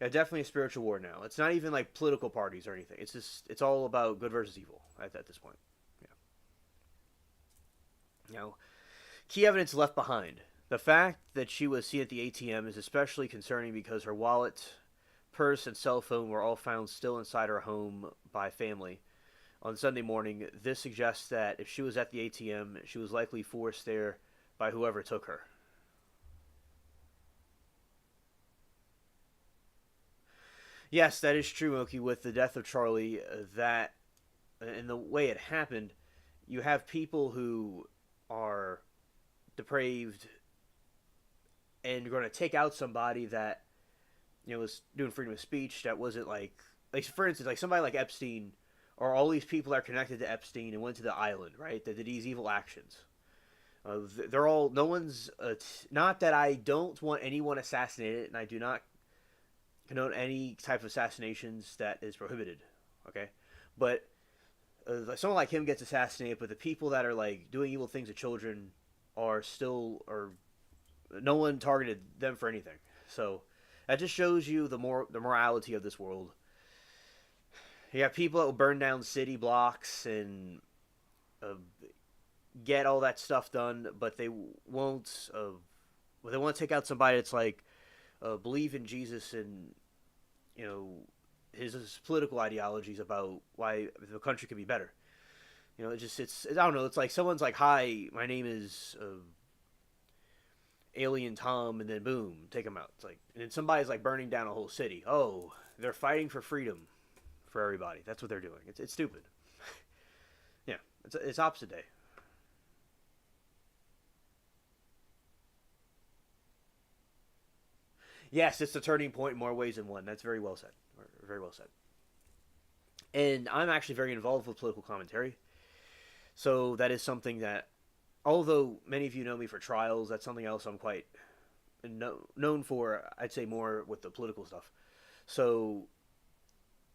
Yeah, definitely a spiritual war now. It's not even like political parties or anything. It's all about good versus evil at this point. Yeah. Now, key evidence left behind. The fact that she was seen at the ATM is especially concerning because her wallet, purse, and cell phone were all found still inside her home by family on Sunday morning. This suggests that if she was at the ATM, she was likely forced there by whoever took her. Yes, that is true, Moki. With the death of Charlie, that and the way it happened, you have people who are depraved and you're going to take out somebody that was doing freedom of speech. That wasn't like for instance, like somebody like Epstein, or all these people that are connected to Epstein and went to the island, right? That did these evil actions. They're all, no one's not that I don't want anyone assassinated, and I do not condone any type of assassinations that is prohibited, okay? But someone like him gets assassinated, but the people that are doing evil things to children are still, or no one targeted them for anything. So that just shows you the morality of this world. You have people that will burn down city blocks and get all that stuff done, but they won't. They want to take out somebody that's believe in Jesus and his political ideologies about why the country could be better. It's I don't know. It's like someone's like, "Hi, my name is Alien Tom," and then boom, take him out. It's like, and then somebody's burning down a whole city. Oh, they're fighting for freedom for everybody. That's what they're doing. It's stupid. Yeah, it's opposite day. Yes, it's a turning point in more ways than one. That's very well said. Very well said. And I'm actually very involved with political commentary. So that is something that, although many of you know me for trials, that's something else I'm quite known for, I'd say, more with the political stuff. So,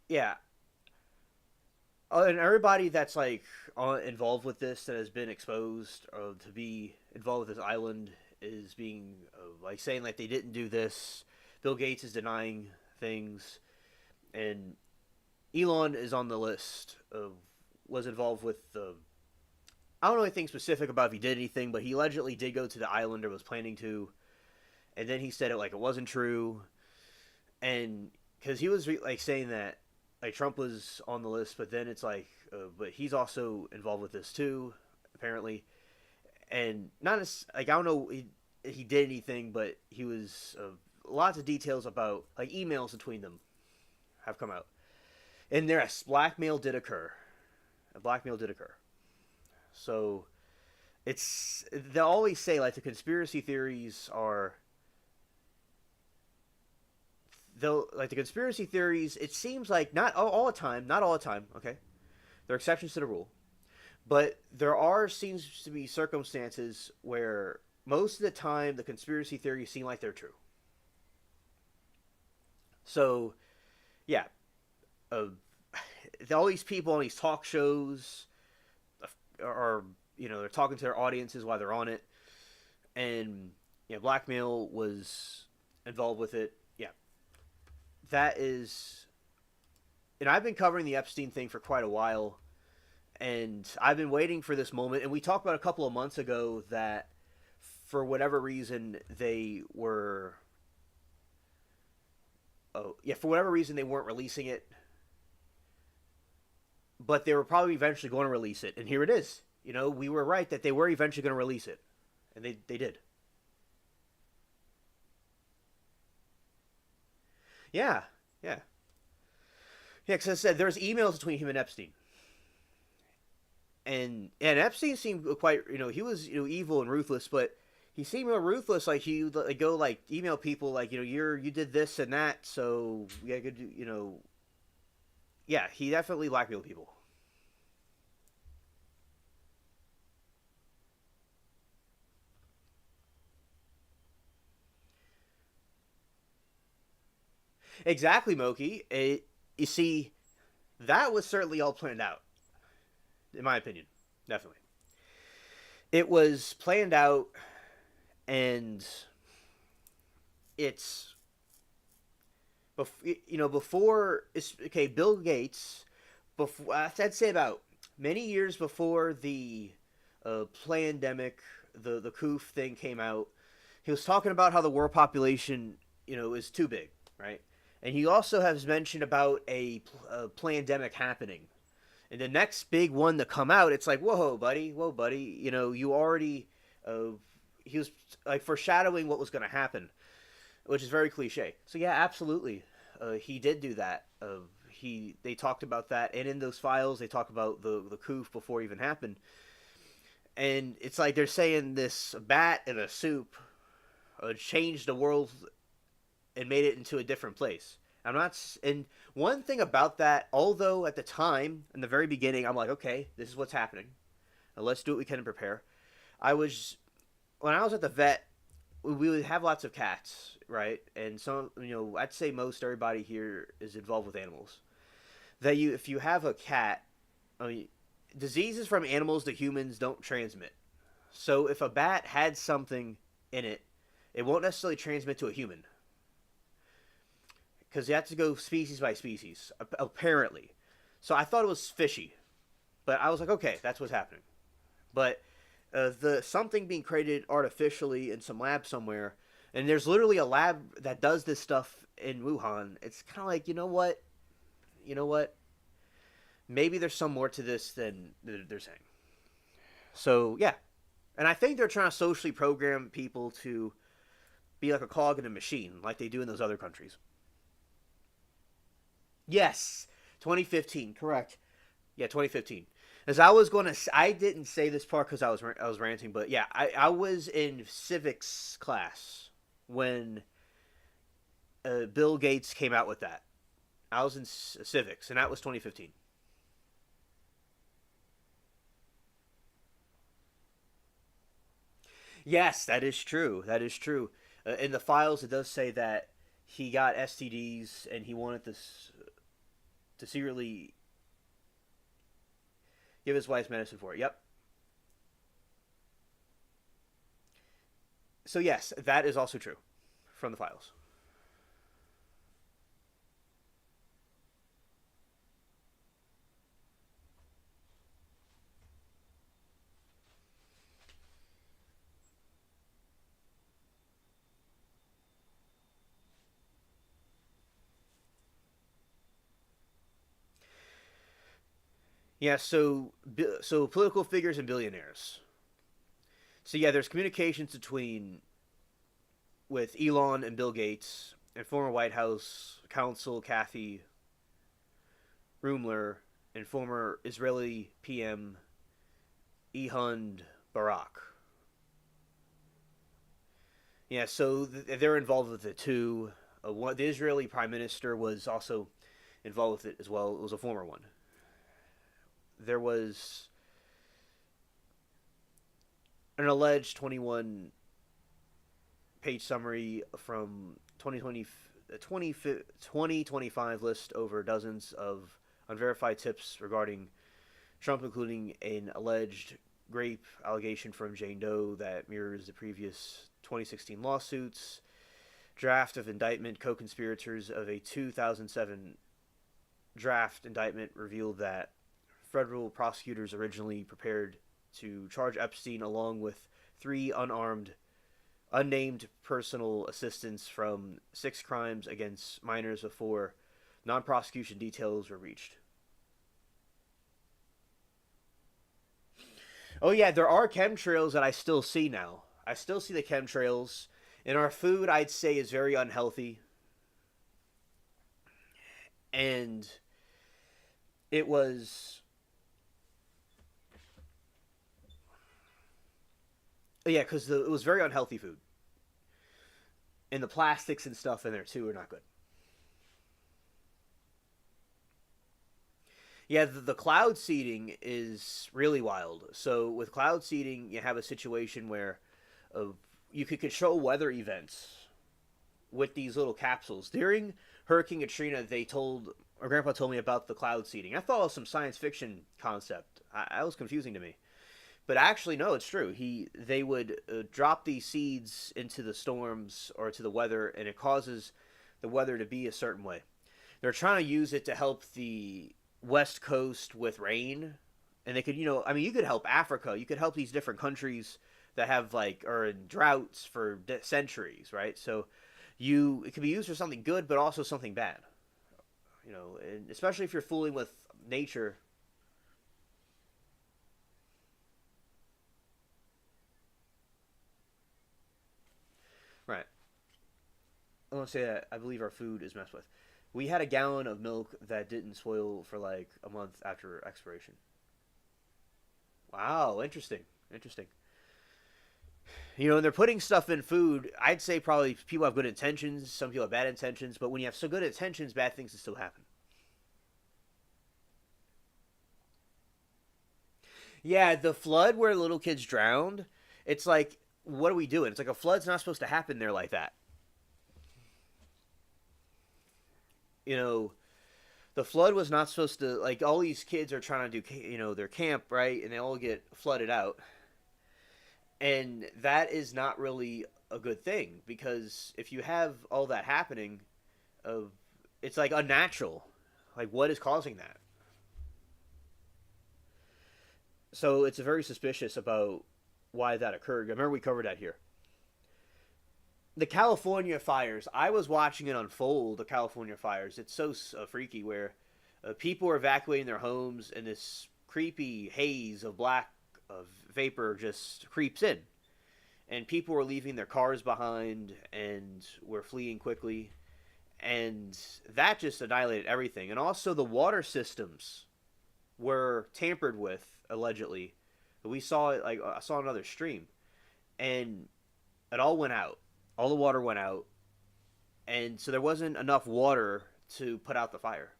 yeah. And everybody that's involved with this, that has been exposed to be involved with this island, is being saying they didn't do this. Bill Gates is denying things, and Elon is on the list of was involved with I don't know anything specific about if he did anything, but he allegedly did go to the island or was planning to, and then he said it it wasn't true, and because he was saying that Trump was on the list, but then it's but he's also involved with this too, apparently. And not as I don't know he did anything, but he was lots of details about emails between them have come out, and blackmail did occur. Blackmail did occur. So they always say the conspiracy theories are the conspiracy theories. It seems not all the time, okay, there are exceptions to the rule. But seems to be circumstances where most of the time the conspiracy theories seem like they're true. So, yeah, all these people on these talk shows are they're talking to their audiences while they're on it, and blackmail was involved with it. Yeah, that is, and I've been covering the Epstein thing for quite a while. And I've been waiting for this moment. And we talked about a couple of months ago that for whatever reason they were yeah, for whatever reason they weren't releasing it, but they were probably eventually going to release it, and here it is. You know, we were right that they were eventually going to release it, and they did. Yeah, yeah, yeah. Because I said there's emails between him and Epstein, and Epstein seemed quite, you know, he was, you know, evil and ruthless, but he seemed real ruthless. Like he would like, go like email people like, you know, you did this and that, so yeah, good, you know, yeah, he definitely blackmailed people. Exactly, Moki. You see, that was certainly all planned out, in my opinion. Definitely, it was planned out, and it's you know, before it's okay. Bill Gates, before I'd say about many years before the pandemic, the coof thing came out, he was talking about how the world population, you know, is too big, right? And he also has mentioned about a pandemic happening. And the next big one to come out, it's like, whoa, buddy, you know, you already, he was like foreshadowing what was going to happen, which is very cliche. So yeah, absolutely, he did do that. They talked about that, and in those files, they talk about the coup before it even happened. And it's like they're saying this bat in a soup changed the world and made it into a different place. I'm not. And one thing about that, although at the time, in the very beginning, I'm like, okay, this is what's happening. Now let's do what we can to prepare. When I was at the vet, we would have lots of cats, right? And some, you know, I'd say most everybody here is involved with animals. If you have a cat, I mean, diseases from animals to humans don't transmit. So if a bat had something in it, it won't necessarily transmit to a human. Because you have to go species by species, apparently. So I thought it was fishy. But I was like, okay, that's what's happening. But the something being created artificially in some lab somewhere, and there's literally a lab that does this stuff in Wuhan. It's kind of like, you know what? Maybe there's some more to this than they're saying. So yeah, and I think they're trying to socially program people to be like a cog in a machine, like they do in those other countries. Yes, 2015, correct. Yeah, 2015. As I didn't say this part because I was ranting, but yeah, I was in civics class when Bill Gates came out with that. I was in civics, and that was 2015. Yes, that is true. That is true. In the files, it does say that he got STDs and he wanted this to secretly give his wife's medicine for it. Yep. So yes, that is also true from the files. Yeah, so political figures and billionaires. So yeah, there's communications between with Elon and Bill Gates and former White House counsel Kathy Rumler and former Israeli PM Ehud Barak. Yeah, so they're involved with it too. The Israeli Prime Minister was also involved with it as well. It was a former one. There was an alleged 21 page summary from 2025 list over dozens of unverified tips regarding Trump, including an alleged rape allegation from Jane Doe that mirrors the previous 2016 lawsuits, draft of indictment. Co-conspirators of a 2007 draft indictment revealed that federal prosecutors originally prepared to charge Epstein along with three unnamed personal assistance from 6 crimes against minors before non-prosecution details were reached. Oh yeah, there are chemtrails that I still see now. I still see the chemtrails. And our food, I'd say, is very unhealthy. And it was... Yeah, because it was very unhealthy food. And the plastics and stuff in there, too, are not good. Yeah, the cloud seeding is really wild. So with cloud seeding, you have a situation where you could control weather events with these little capsules. During Hurricane Katrina, our grandpa told me about the cloud seeding. I thought it was some science fiction concept. That was confusing to me. But actually, no, it's true. They would drop these seeds into the storms or to the weather, and it causes the weather to be a certain way. They're trying to use it to help the West Coast with rain, and they could, you could help Africa. You could help these different countries that have are in droughts for centuries, right? So it can be used for something good, but also something bad. And especially if you're fooling with nature. Right. I want to say that I believe our food is messed with. We had a gallon of milk that didn't spoil for a month after expiration. Wow, interesting. Interesting. And they're putting stuff in food. I'd say probably people have good intentions. Some people have bad intentions. But when you have so good intentions, bad things can still happen. Yeah, the flood where little kids drowned, it's like, what are we doing? It's like a flood's not supposed to happen there like that. The flood was not supposed to, all these kids are trying to do, their camp, right? And they all get flooded out. And that is not really a good thing, because if you have all that happening, it's unnatural. What is causing that? So it's very suspicious about why that occurred. I remember we covered that here. The California fires, I was watching it unfold, the California fires. It's so freaky where people are evacuating their homes and this creepy haze of black vapor just creeps in. And people were leaving their cars behind and were fleeing quickly. And that just annihilated everything. And also the water systems were tampered with, allegedly. We saw it, I saw another stream. And it all went out. All the water went out. And so there wasn't enough water to put out the fire.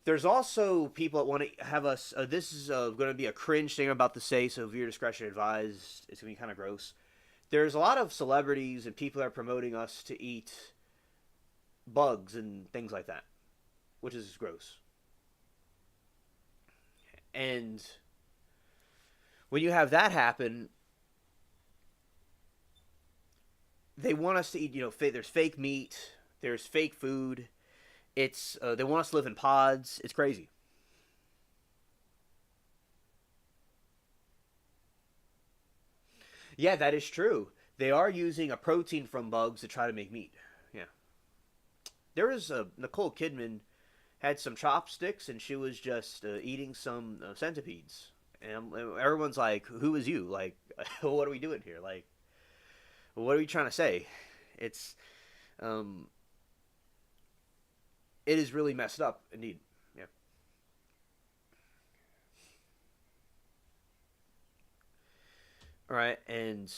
There's also people that want to have us... this is going to be a cringe thing I'm about to say, so viewer discretion advised. It's going to be kind of gross. There's a lot of celebrities and people that are promoting us to eat bugs and things like that, which is gross. And when you have that happen, they want us to eat, there's fake meat, there's fake food. They want us to live in pods. It's crazy. Yeah, that is true. They are using a protein from bugs to try to make meat. Yeah. There was Nicole Kidman had some chopsticks and she was just eating some centipedes. And everyone's like, who is you? What are we doing here? What are we trying to say? It's... it is really messed up, indeed. Yeah. All right, and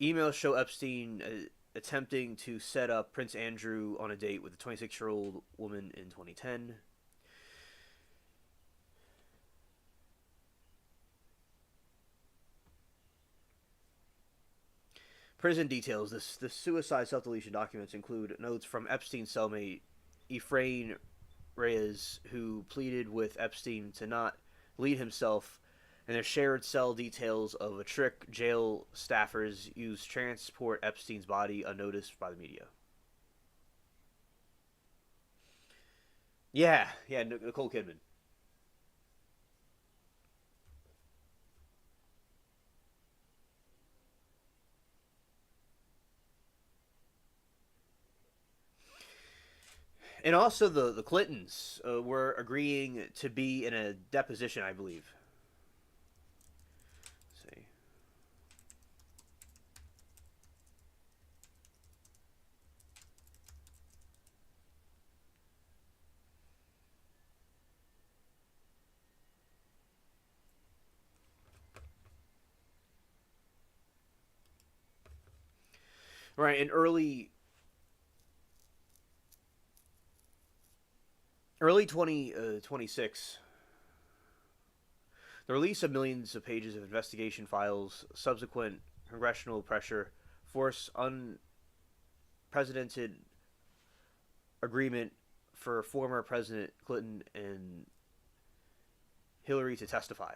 emails show Epstein attempting to set up Prince Andrew on a date with a 26-year-old woman in 2010. Prison details. The suicide self-deletion documents include notes from Epstein's cellmate Ephraim Arias, who pleaded with Epstein to not lead himself, and their shared cell details of a trick jail staffers used to transport Epstein's body unnoticed by the media. Yeah, Nicole Kidman. And also the Clintons were agreeing to be in a deposition, I believe. Let's see. Right, in early 2026, the release of millions of pages of investigation files, subsequent congressional pressure, forced unprecedented agreement for former President Clinton and Hillary to testify.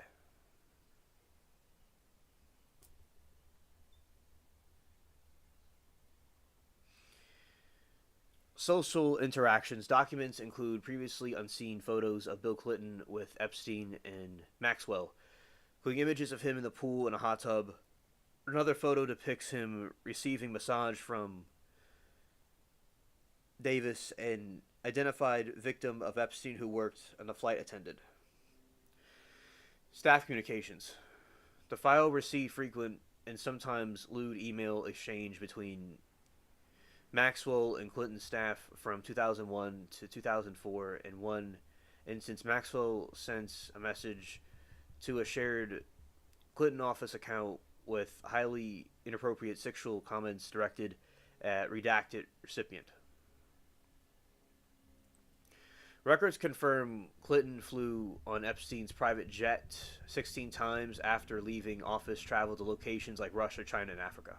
Social interactions documents include previously unseen photos of Bill Clinton with Epstein and Maxwell, including images of him in the pool in a hot tub. Another photo depicts him receiving massage from Davis, an identified victim of Epstein who worked on the flight attendant. Staff communications. The file received frequent and sometimes lewd email exchange between Maxwell and Clinton staff from 2001 to 2004. In one instance, Maxwell sent a message to a shared Clinton office account with highly inappropriate sexual comments directed at redacted recipient. Records confirm Clinton flew on Epstein's private jet 16 times after leaving office, travel to locations like Russia, China, and Africa.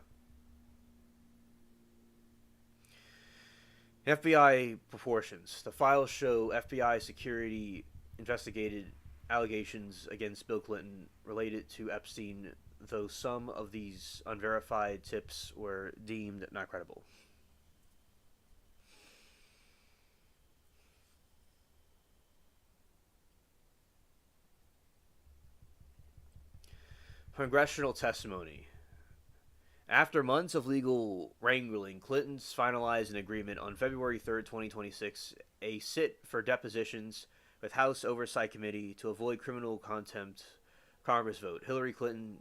FBI proportions. The files show FBI security investigated allegations against Bill Clinton related to Epstein, though some of these unverified tips were deemed not credible. Congressional testimony. After months of legal wrangling, Clinton's finalized an agreement on February 3rd, 2026, a sit for depositions with House Oversight Committee to avoid criminal contempt Congress vote. Hillary Clinton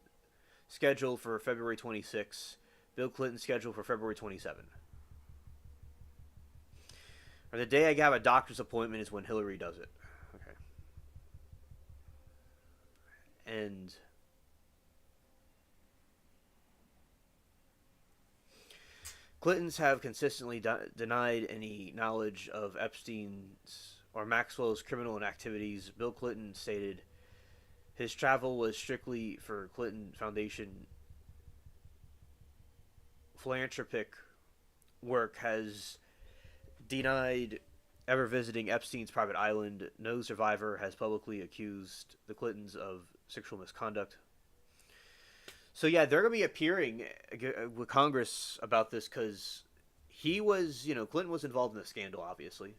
scheduled for February 26, Bill Clinton scheduled for February 27. Or the day I have a doctor's appointment is when Hillary does it. Okay. And Clintons have consistently denied any knowledge of Epstein's or Maxwell's criminal activities. Bill Clinton stated his travel was strictly for Clinton Foundation philanthropic work, has denied ever visiting Epstein's private island. No survivor has publicly accused the Clintons of sexual misconduct. So yeah, they're going to be appearing with Congress about this because he was, Clinton was involved in the scandal, obviously,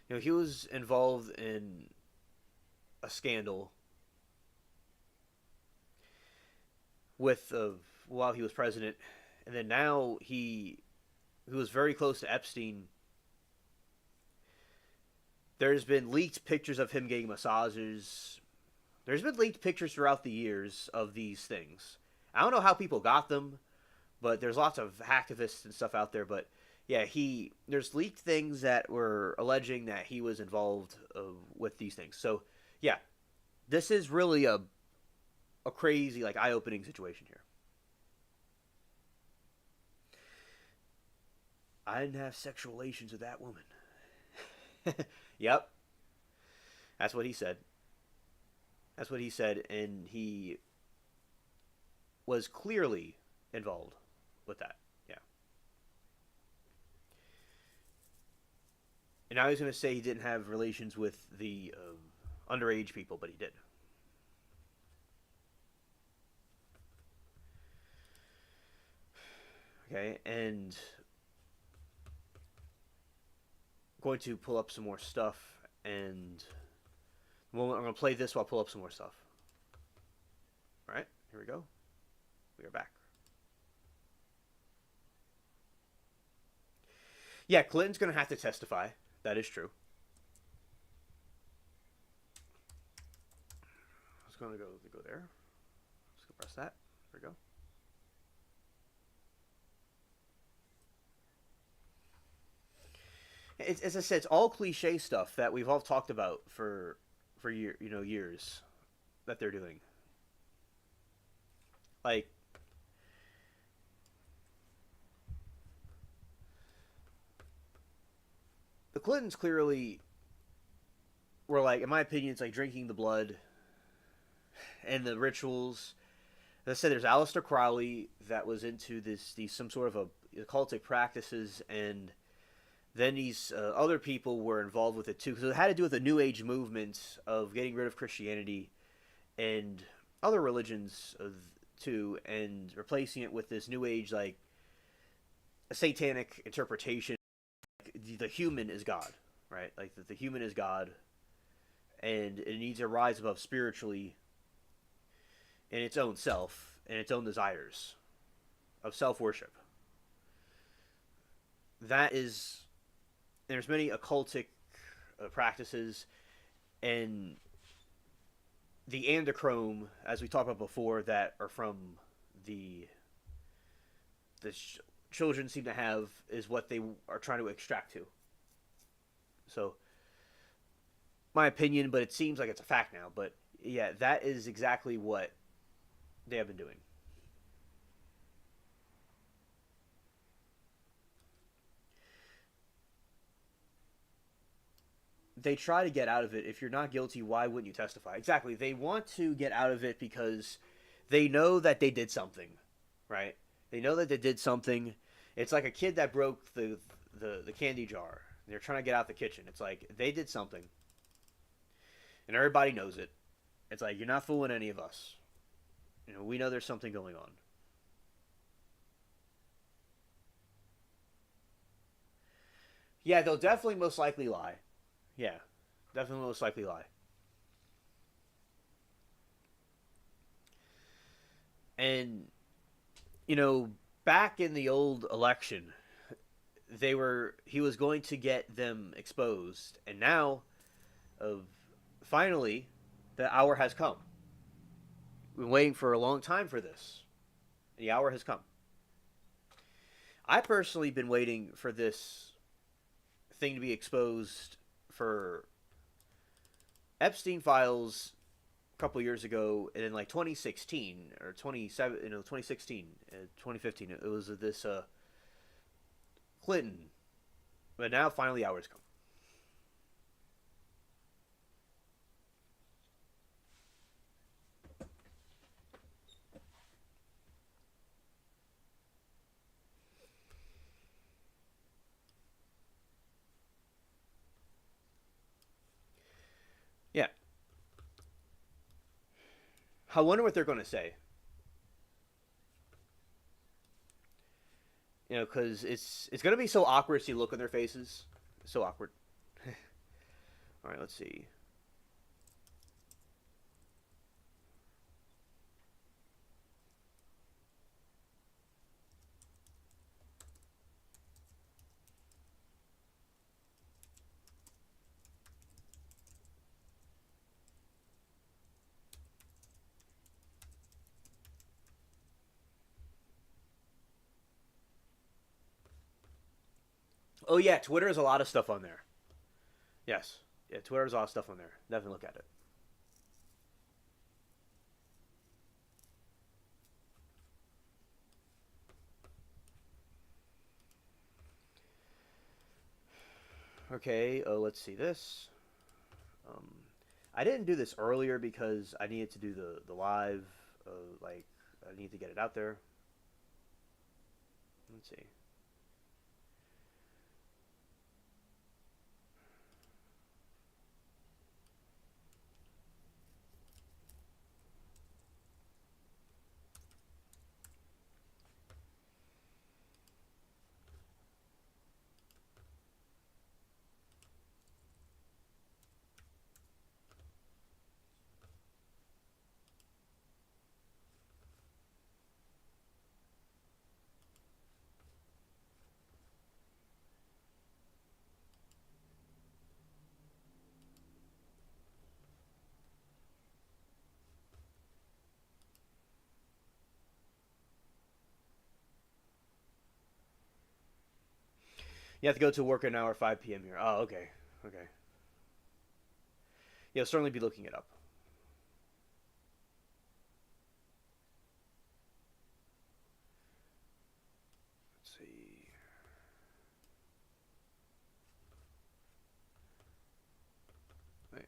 he was involved in a scandal with while he was president, and then now he was very close to Epstein. There's been leaked pictures of him getting massages. There's been leaked pictures throughout the years of these things. I don't know how people got them, but there's lots of hacktivists and stuff out there. But yeah, there's leaked things that were alleging that he was involved with these things. So yeah, this is really a crazy, eye-opening situation here. I didn't have sexual relations with that woman. Yep. That's what he said. And he was clearly involved with that. Yeah. And now he's going to say he didn't have relations with the underage people, but he did. Okay, and going to pull up some more stuff, and I'm going to play this while I pull up some more stuff. All right, here we go. We are back. Yeah, Clinton's going to have to testify. That is true. I was going to go there. Let's go press that. There we go. As I said, it's all cliche stuff that we've all talked about for years that they're doing. Like, the Clintons clearly were like, in my opinion, it's like drinking the blood and the rituals. As I said, there's Aleister Crowley that was into these some sort of occultic practices, and then these other people were involved with it too, because it had to do with the New Age movement of getting rid of Christianity and other religions too, and replacing it with this New Age, like, a satanic interpretation. Like, the human is God, right? Like, the human is God, and it needs to rise above spiritually in its own self and its own desires of self-worship. That is, there's many occultic practices, and the androchrome, as we talked about before, that are from the children seem to have, is what they are trying to extract to. So, my opinion, but it seems like it's a fact now. But yeah, that is exactly what they have been doing. They try to get out of it. If you're not guilty, why wouldn't you testify? Exactly. They want to get out of it because they know that they did something, right? They know that they did something. It's like a kid that broke the candy jar. They're trying to get out the kitchen. It's like they did something, and everybody knows it. It's like, you're not fooling any of us. You know, we know there's something going on. Yeah, they'll definitely most likely lie. Yeah, definitely most likely lie. And, you know, back in the old election, he was going to get them exposed, and now, finally, the hour has come. We've been waiting for a long time for this. The hour has come. I personally been waiting for this thing to be exposed for Epstein files a couple years ago, and in like 2016 or 2016, 2015, it was this Clinton. But now finally the hour's come. Yeah. I wonder what they're going to say. You know, because it's going to be so awkward to see look on their faces. So awkward. All right, let's see. Oh yeah, Twitter has a lot of stuff on there. Yes. Yeah, Twitter has a lot of stuff on there. Definitely look at it. Okay, let's see this. Um, I didn't do this earlier because I needed to do the live. Like, I need to get it out there. Let's see. You have to go to work at an hour 5 p.m. here. Oh, okay. Okay. Yeah, I'll certainly be looking it up. Let's see. Wait.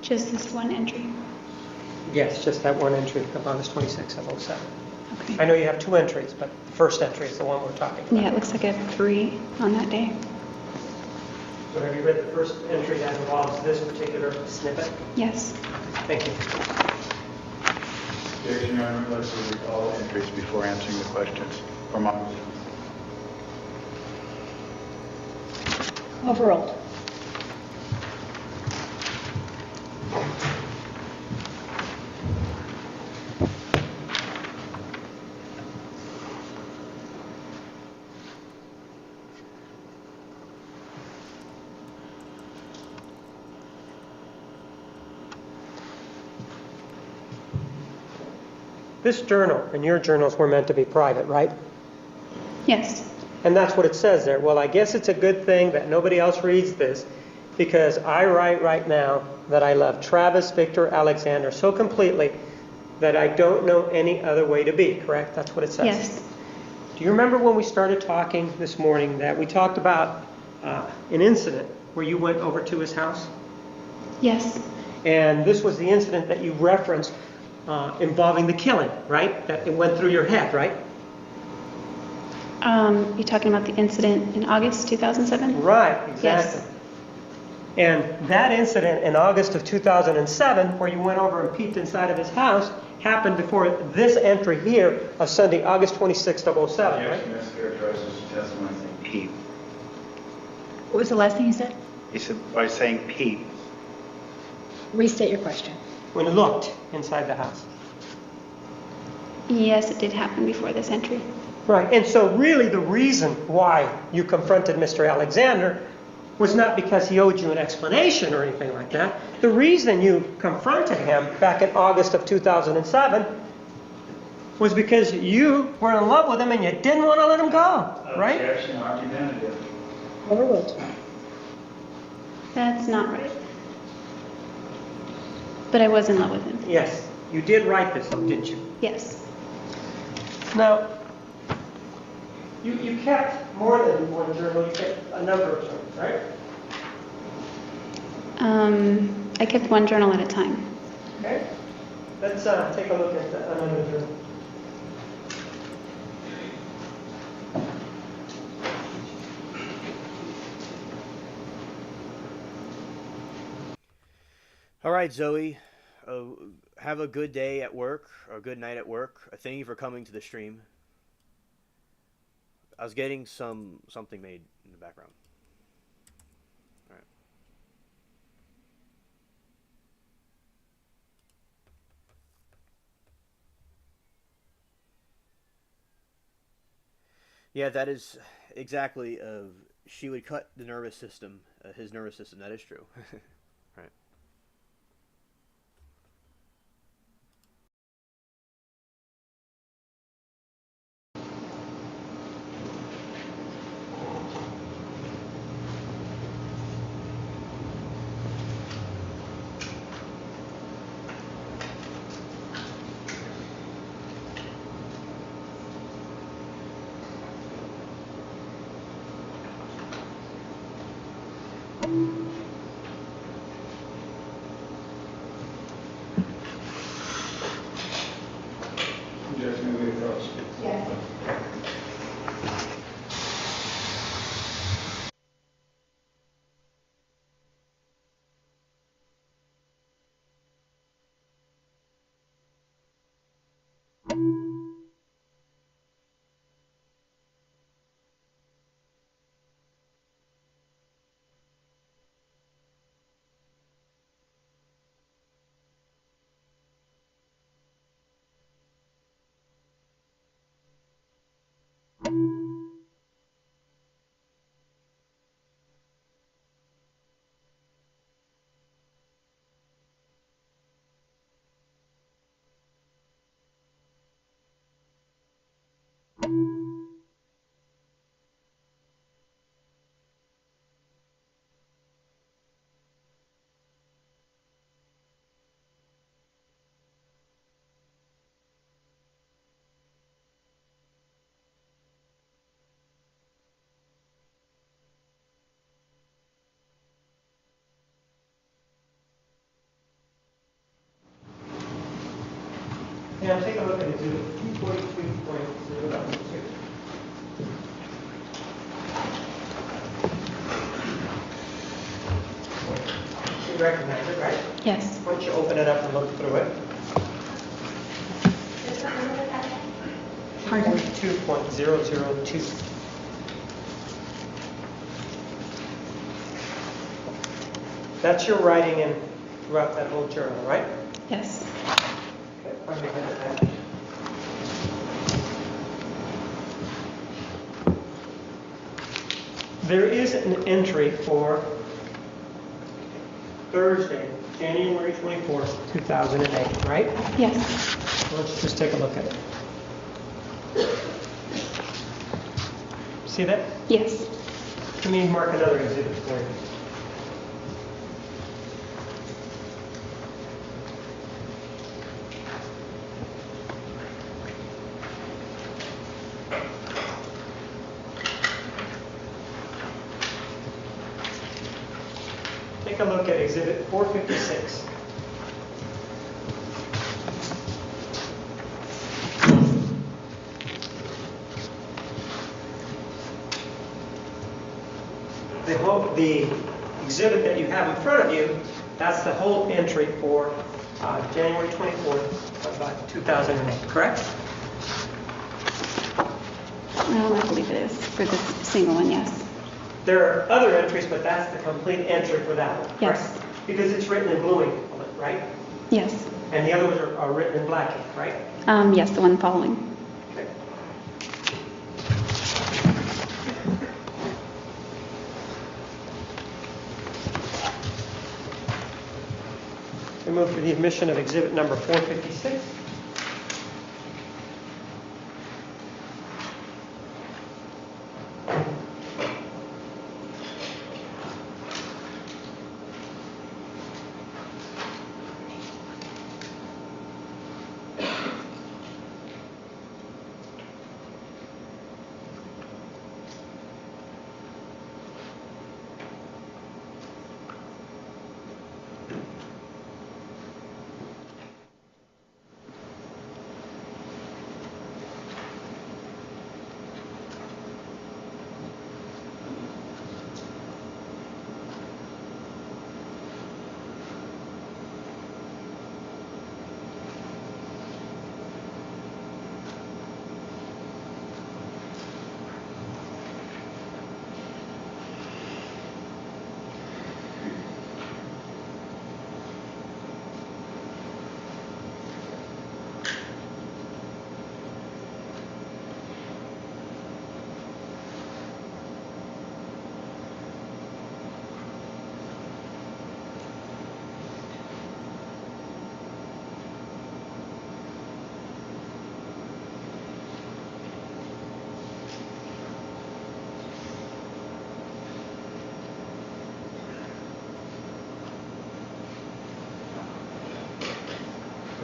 Just this one entry. Yes, just that one entry of August 26th of '07. Okay. I know you have two entries, but the first entry is the one we're talking about. Yeah, it looks like I have 3 on that day. So have you read the first entry that involves this particular snippet? Yes. Thank you. Objection, Your Honor. Let's read all entries before answering the questions. From August. Overruled. This journal and your journals were meant to be private, right? Yes. And that's what it says there. Well, I guess it's a good thing that nobody else reads this, because I write right now that I love Travis Victor Alexander so completely that I don't know any other way to be, correct? That's what it says. Yes. Do you remember when we started talking this morning that we talked about an incident where you went over to his house? Yes. And this was the incident that you referenced involving the killing, right? That it went through your head, right? You're talking about the incident in August 2007? Right, exactly. Yes. And that incident in August of 2007, where you went over and peeked inside of his house, happened before this entry here of Sunday, August 26th of '07, right? Objection, mischaracterizes the testimony saying Pete. What was the last thing you said? He said, by saying Pete. Restate your question. When you looked inside the house. Yes, it did happen before this entry. Right, and so really the reason why you confronted Mr. Alexander was not because he owed you an explanation or anything like that. The reason you confronted him back in August of 2007 was because you were in love with him and you didn't want to let him go, right? Objection, argumentative. Overruled. That's not right. But I was in love with him. Yes, you did write this, didn't you? Yes. Now, you kept more than one journal, you kept a number of journals, right? I kept one journal at a time. Okay. Let's take a look at another journal. All right, Zoe. have a good day at work or a good night at work. Thank you for coming to the stream. I was getting something made in the background. All right. Yeah, that is exactly. She would cut the nervous system, his nervous system. That is true. Right. You guys move it across. Now take a look at Exhibit 242.02. You recognize it, right? Yes. Why don't you open it up and look through it? Pardon? 2.002. That's your writing in throughout that whole journal, right? Yes. Okay, let me get it back. There is an entry for Thursday, January 24th, 2008, right? Yes. Let's just take a look at it. See that? Yes. Let me mark another exhibit for you. Take a look at Exhibit 456. The exhibit that you have in front of you, that's the whole entry for January 24th of 2008, correct? I believe it is for this single one, yes. There are other entries, but that's the complete entry for that one, Yes. correct? Because it's written in blue ink, right? Yes. And the other ones are written in black ink, right? Yes, the one following. Okay. We move to the admission of exhibit number 456.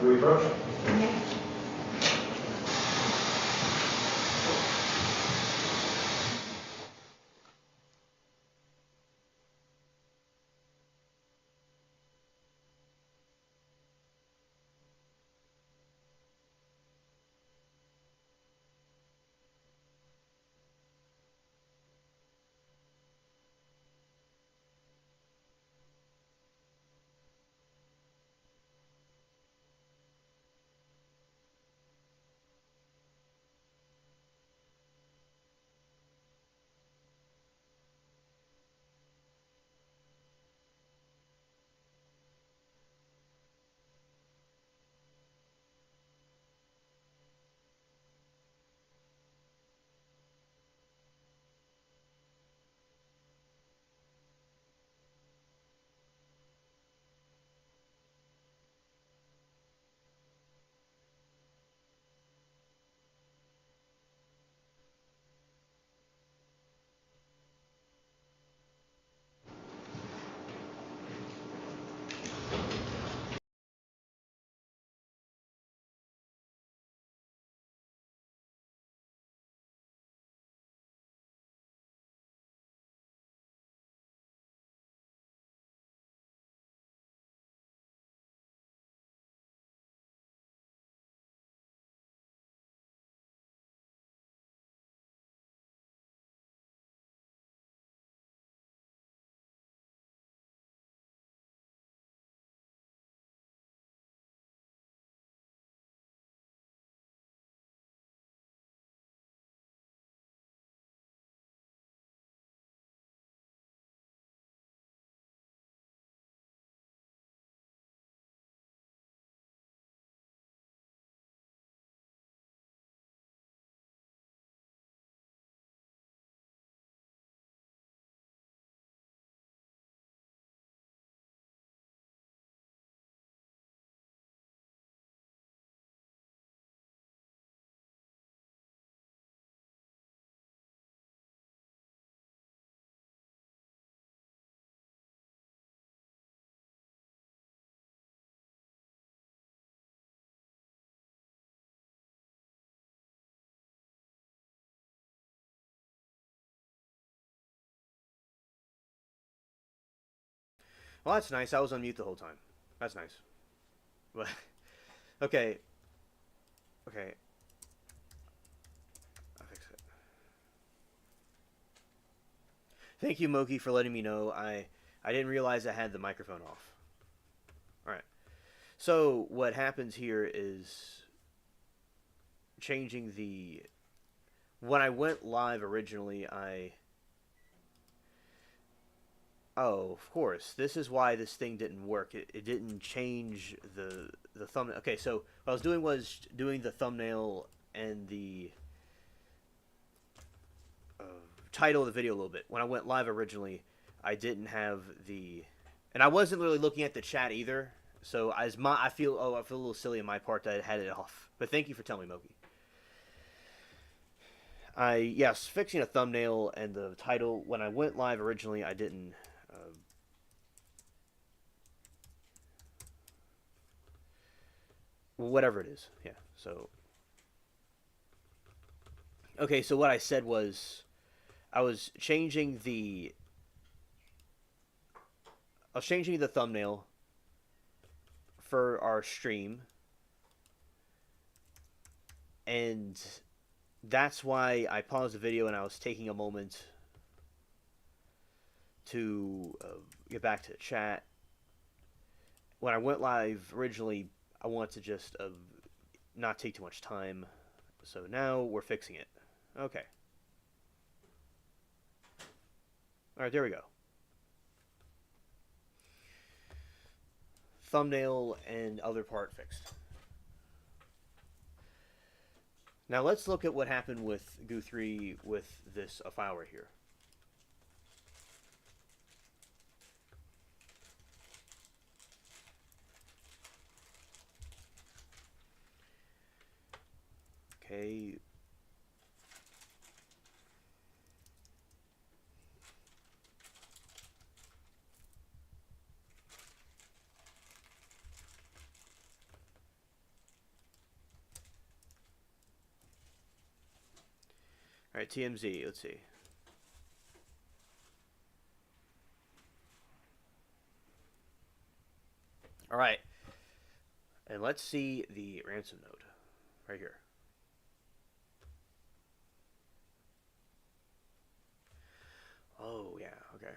Do we approach? Well, that's nice. I was on mute the whole time. That's nice. But okay, okay. I'll fix it. Thank you, Moki, for letting me know. I didn't realize I had the microphone off. All right. So what happens here is changing the. When I went live originally, Oh, of course. This is why this thing didn't work. It didn't change the thumbnail. Okay, so what I was doing doing the thumbnail and the title of the video a little bit. When I went live originally, I didn't have the, and I wasn't really looking at the chat either. So I feel a little silly on my part that I had it off. But thank you for telling me, Moki. Yes, fixing a thumbnail and the title. When I went live originally, I didn't. Whatever it is, yeah. So, okay. So what I said was, I was changing the thumbnail for our stream, and that's why I paused the video and I was taking a moment to get back to the chat. When I went live originally, I wanted to just not take too much time, so now we're fixing it. Okay. All right, there we go. Thumbnail and other part fixed. Now let's look at what happened with Guthrie with this file right here. Okay. All right, TMZ. Let's see. All right, and let's see the ransom note right here. Oh yeah. Okay.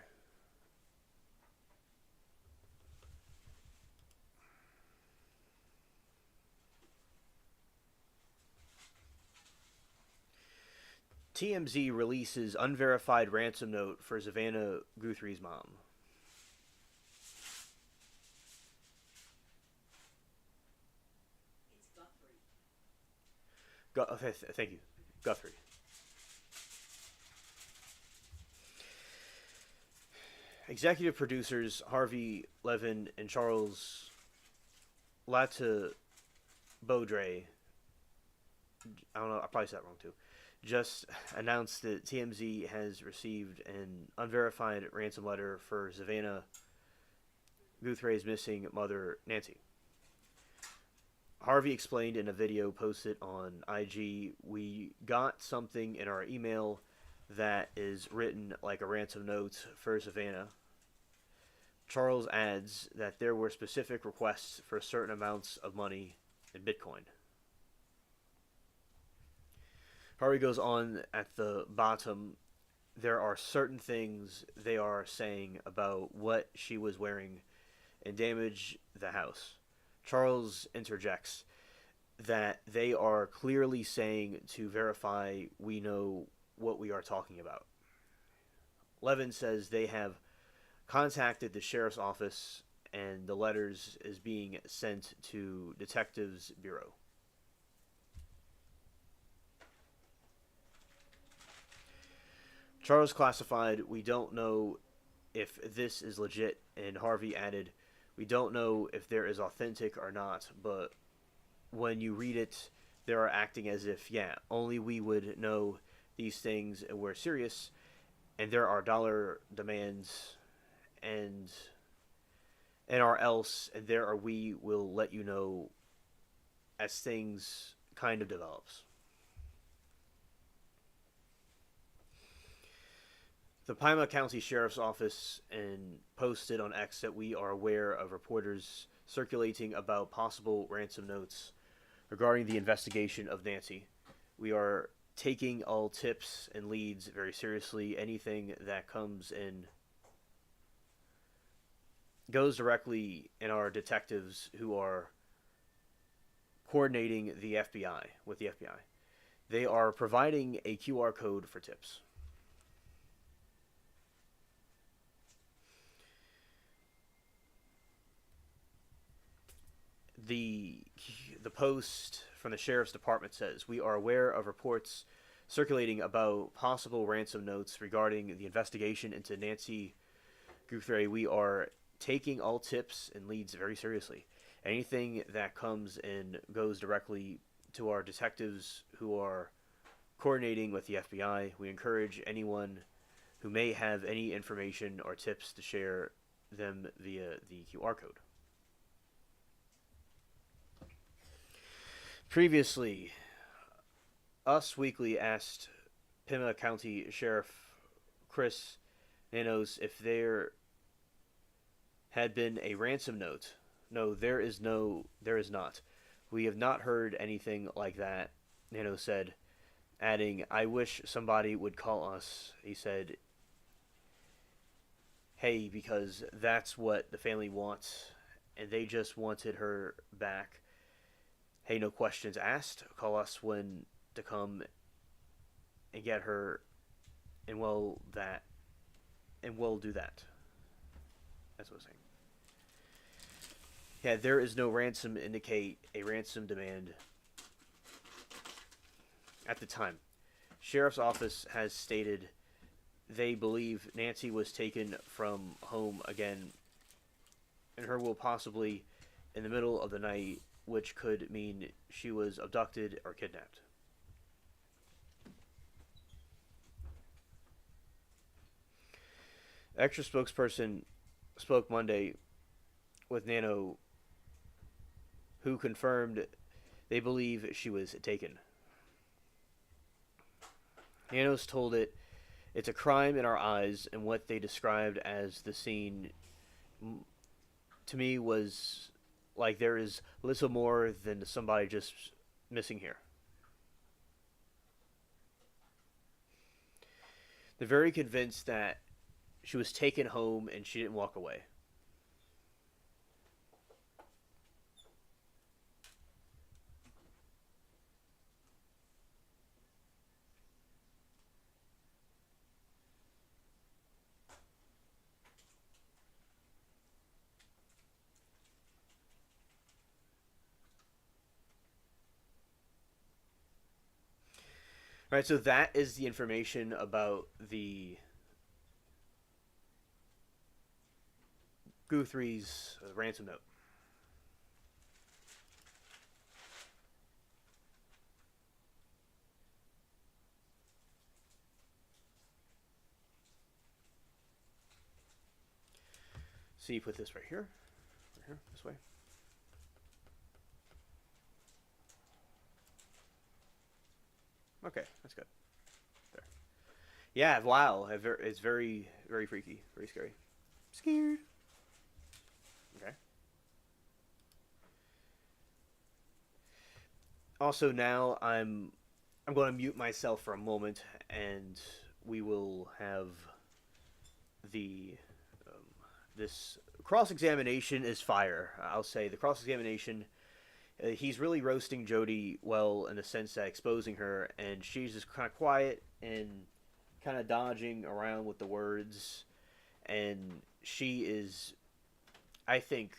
TMZ releases unverified ransom note for Savannah Guthrie's mom. It's Guthrie. Okay, thank you, Guthrie. Executive producers Harvey Levin and Charles Latabaudre, I don't know, I probably said that wrong too, just announced that TMZ has received an unverified ransom letter for Savannah Guthrie's missing mother, Nancy. Harvey explained in a video posted on IG, "We got something in our email that is written like a ransom note for Savannah." Charles adds that there were specific requests for certain amounts of money in Bitcoin. Harvey goes on at the bottom, "There are certain things they are saying about what she was wearing and damage the house." Charles interjects that they are clearly saying to verify we know what we are talking about. Levin says they have contacted the sheriff's office and the letters is being sent to Detectives Bureau. Charles classified, "We don't know if this is legit," and Harvey added, "We don't know if there is authentic or not, but when you read it, they are acting as if, yeah, only we would know these things and we're serious, and there are dollar demands and or else, and there are we will let you know as things kind of develops." The Pima County Sheriff's Office and posted on X that we are aware of reporters circulating about possible ransom notes regarding the investigation of Nancy. We are taking all tips and leads very seriously. Anything that comes in goes directly in our detectives who are coordinating the FBI with the FBI. They are providing a QR code for tips. The post from the sheriff's department says, "We are aware of reports circulating about possible ransom notes regarding the investigation into Nancy Guthrie. We are taking all tips and leads very seriously. Anything that comes in goes directly to our detectives who are coordinating with the FBI. We encourage anyone who may have any information or tips to share them via the QR code." Previously, Us Weekly asked Pima County Sheriff Chris Nanos if there had been a ransom note. No, there is not. We have not heard anything like that, Nanos said, adding, "I wish somebody would call us." He said, "Hey, because that's what the family wants, and they just wanted her back. Hey, no questions asked. Call us when to come and get her, and we'll do that." That's what I'm saying. Yeah, there is no ransom indicate a ransom demand at the time. Sheriff's office has stated they believe Nancy was taken from home again, and her will possibly in the middle of the night, which could mean she was abducted or kidnapped. Extra spokesperson spoke Monday with Nano, who confirmed they believe she was taken. Janos told it, it's a crime in our eyes, and what they described as the scene to me was like there is little more than somebody just missing here. They're very convinced that she was taken home and she didn't walk away. Right, so that is the information about the Guthrie's ransom note. So you put this right here, this way. Okay, that's good. There. Yeah, wow. It's very, very freaky. Very scary. Scared. Okay. Also, now I'm going to mute myself for a moment, and we will have the this cross-examination is fire. I'll say the cross-examination. He's really roasting Jodi well in the sense that exposing her, and she's just kind of quiet and kind of dodging around with the words, and she is, I think,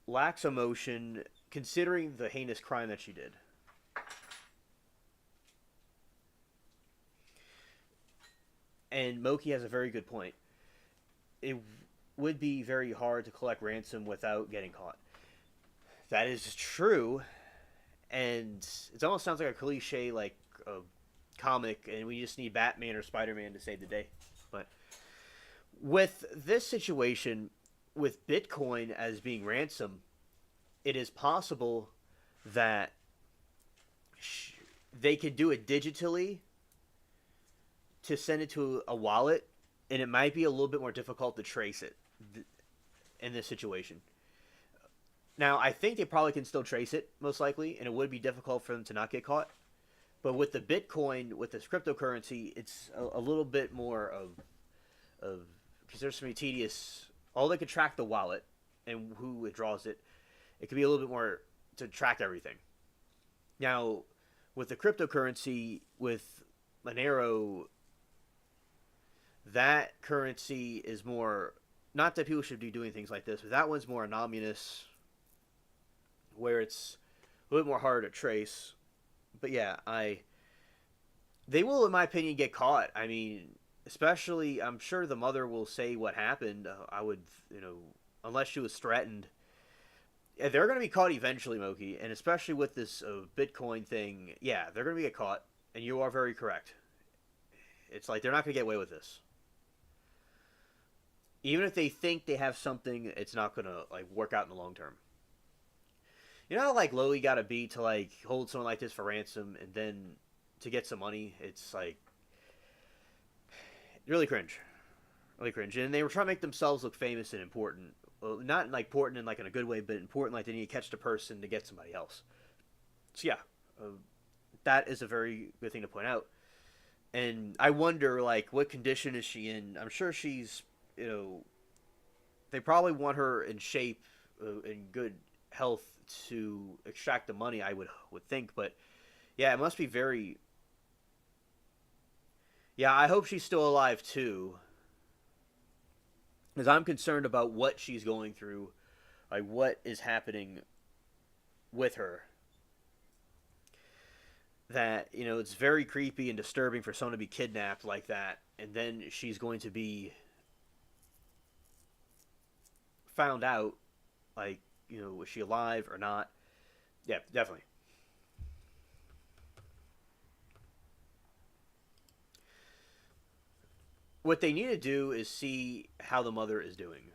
lacks emotion considering the heinous crime that she did. And Moki has a very good point. It would be very hard to collect ransom without getting caught. That is true, and it almost sounds like a cliche, like a comic, and we just need Batman or Spider-Man to save the day. But with this situation, with Bitcoin as being ransom, it is possible that they could do it digitally to send it to a wallet, and it might be a little bit more difficult to trace it in this situation. Now, I think they probably can still trace it, most likely, and it would be difficult for them to not get caught. But with the Bitcoin, with this cryptocurrency, it's a little bit more of because there's so many tedious. All they could track the wallet and who withdraws it. It could be a little bit more to track everything. Now, with the cryptocurrency, with Monero, that currency is more. Not that people should be doing things like this, but that one's more anonymous, where it's a little bit more hard to trace. But yeah, they will, in my opinion, get caught. I mean, especially, I'm sure the mother will say what happened. I would, unless she was threatened. Yeah, they're going to be caught eventually, Moki. And especially with this Bitcoin thing, yeah, they're going to get caught. And you are very correct. It's like they're not going to get away with this. Even if they think they have something, it's not going to work out in the long term. You know how low you gotta be to hold someone like this for ransom and then to get some money? It's really cringe. Really cringe. And they were trying to make themselves look famous and important. Well, not important in in a good way, but important they need to catch the person to get somebody else. So yeah, that is a very good thing to point out. And I wonder what condition is she in? I'm sure she's they probably want her in shape, in good health to extract the money, I would think. But yeah, it must be very. Yeah, I hope she's still alive too, because I'm concerned about what she's going through, what is happening with her. That it's very creepy and disturbing for someone to be kidnapped like that, and then she's going to be found out, was she alive or not? Yeah, definitely. What they need to do is see how the mother is doing.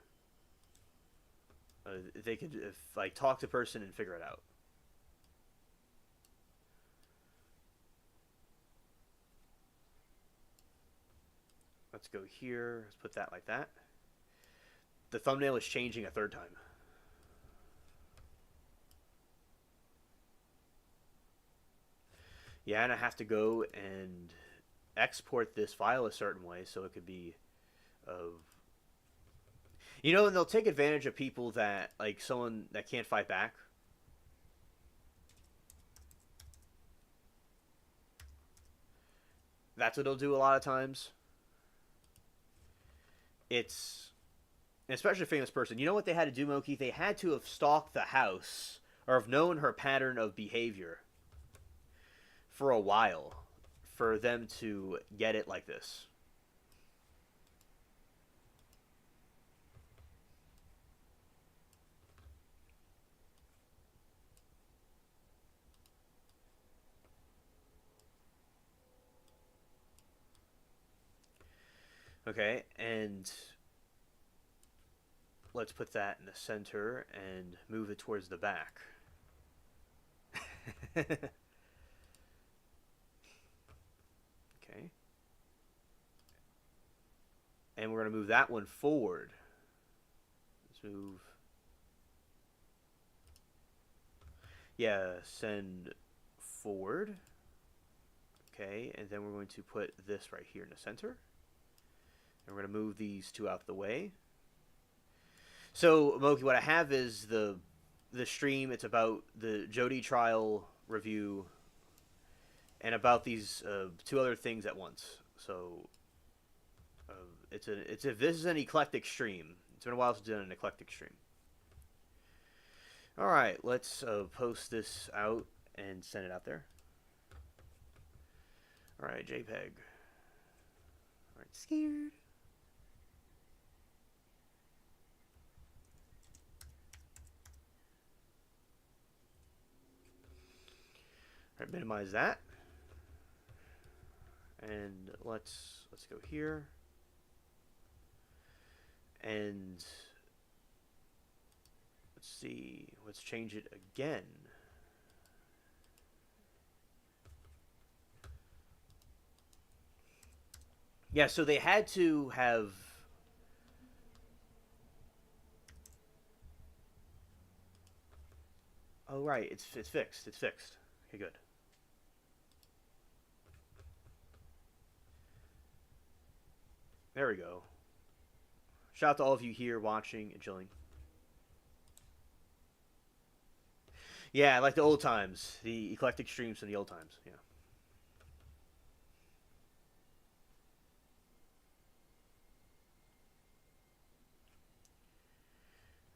They could talk to the person and figure it out. let's go here. Let's put that like that. The thumbnail is changing a third time. Yeah, and I have to go and export this file a certain way so it could be of... You know, and they'll take advantage of people that, like, someone that can't fight back. That's what they'll do a lot of times. It's... Especially a famous person. You know what they had to do, Moki? They had to have stalked the house or have known her pattern of behavior for a while for them to get it like this. Okay, and let's put that in the center and move it towards the back. Okay. And we're going to move that one forward. Let's move. Yeah, send forward. Okay, and then we're going to put this right here in the center. And we're going to move these two out of the way. So, Moki, what I have is the stream. It's about the Jodi trial review and about these two other things at once. So, this is an eclectic stream. It's been a while since I've done an eclectic stream. All right, let's post this out and send it out there. All right, JPEG. All right, scared. All right, minimize that. And let's go here. And let's see, let's change it again. Yeah, so they had to have... Oh, right, it's fixed. It's fixed. Okay, good. There we go. Shout out to all of you here watching and chilling. Yeah, like the old times. The eclectic streams from the old times. Yeah.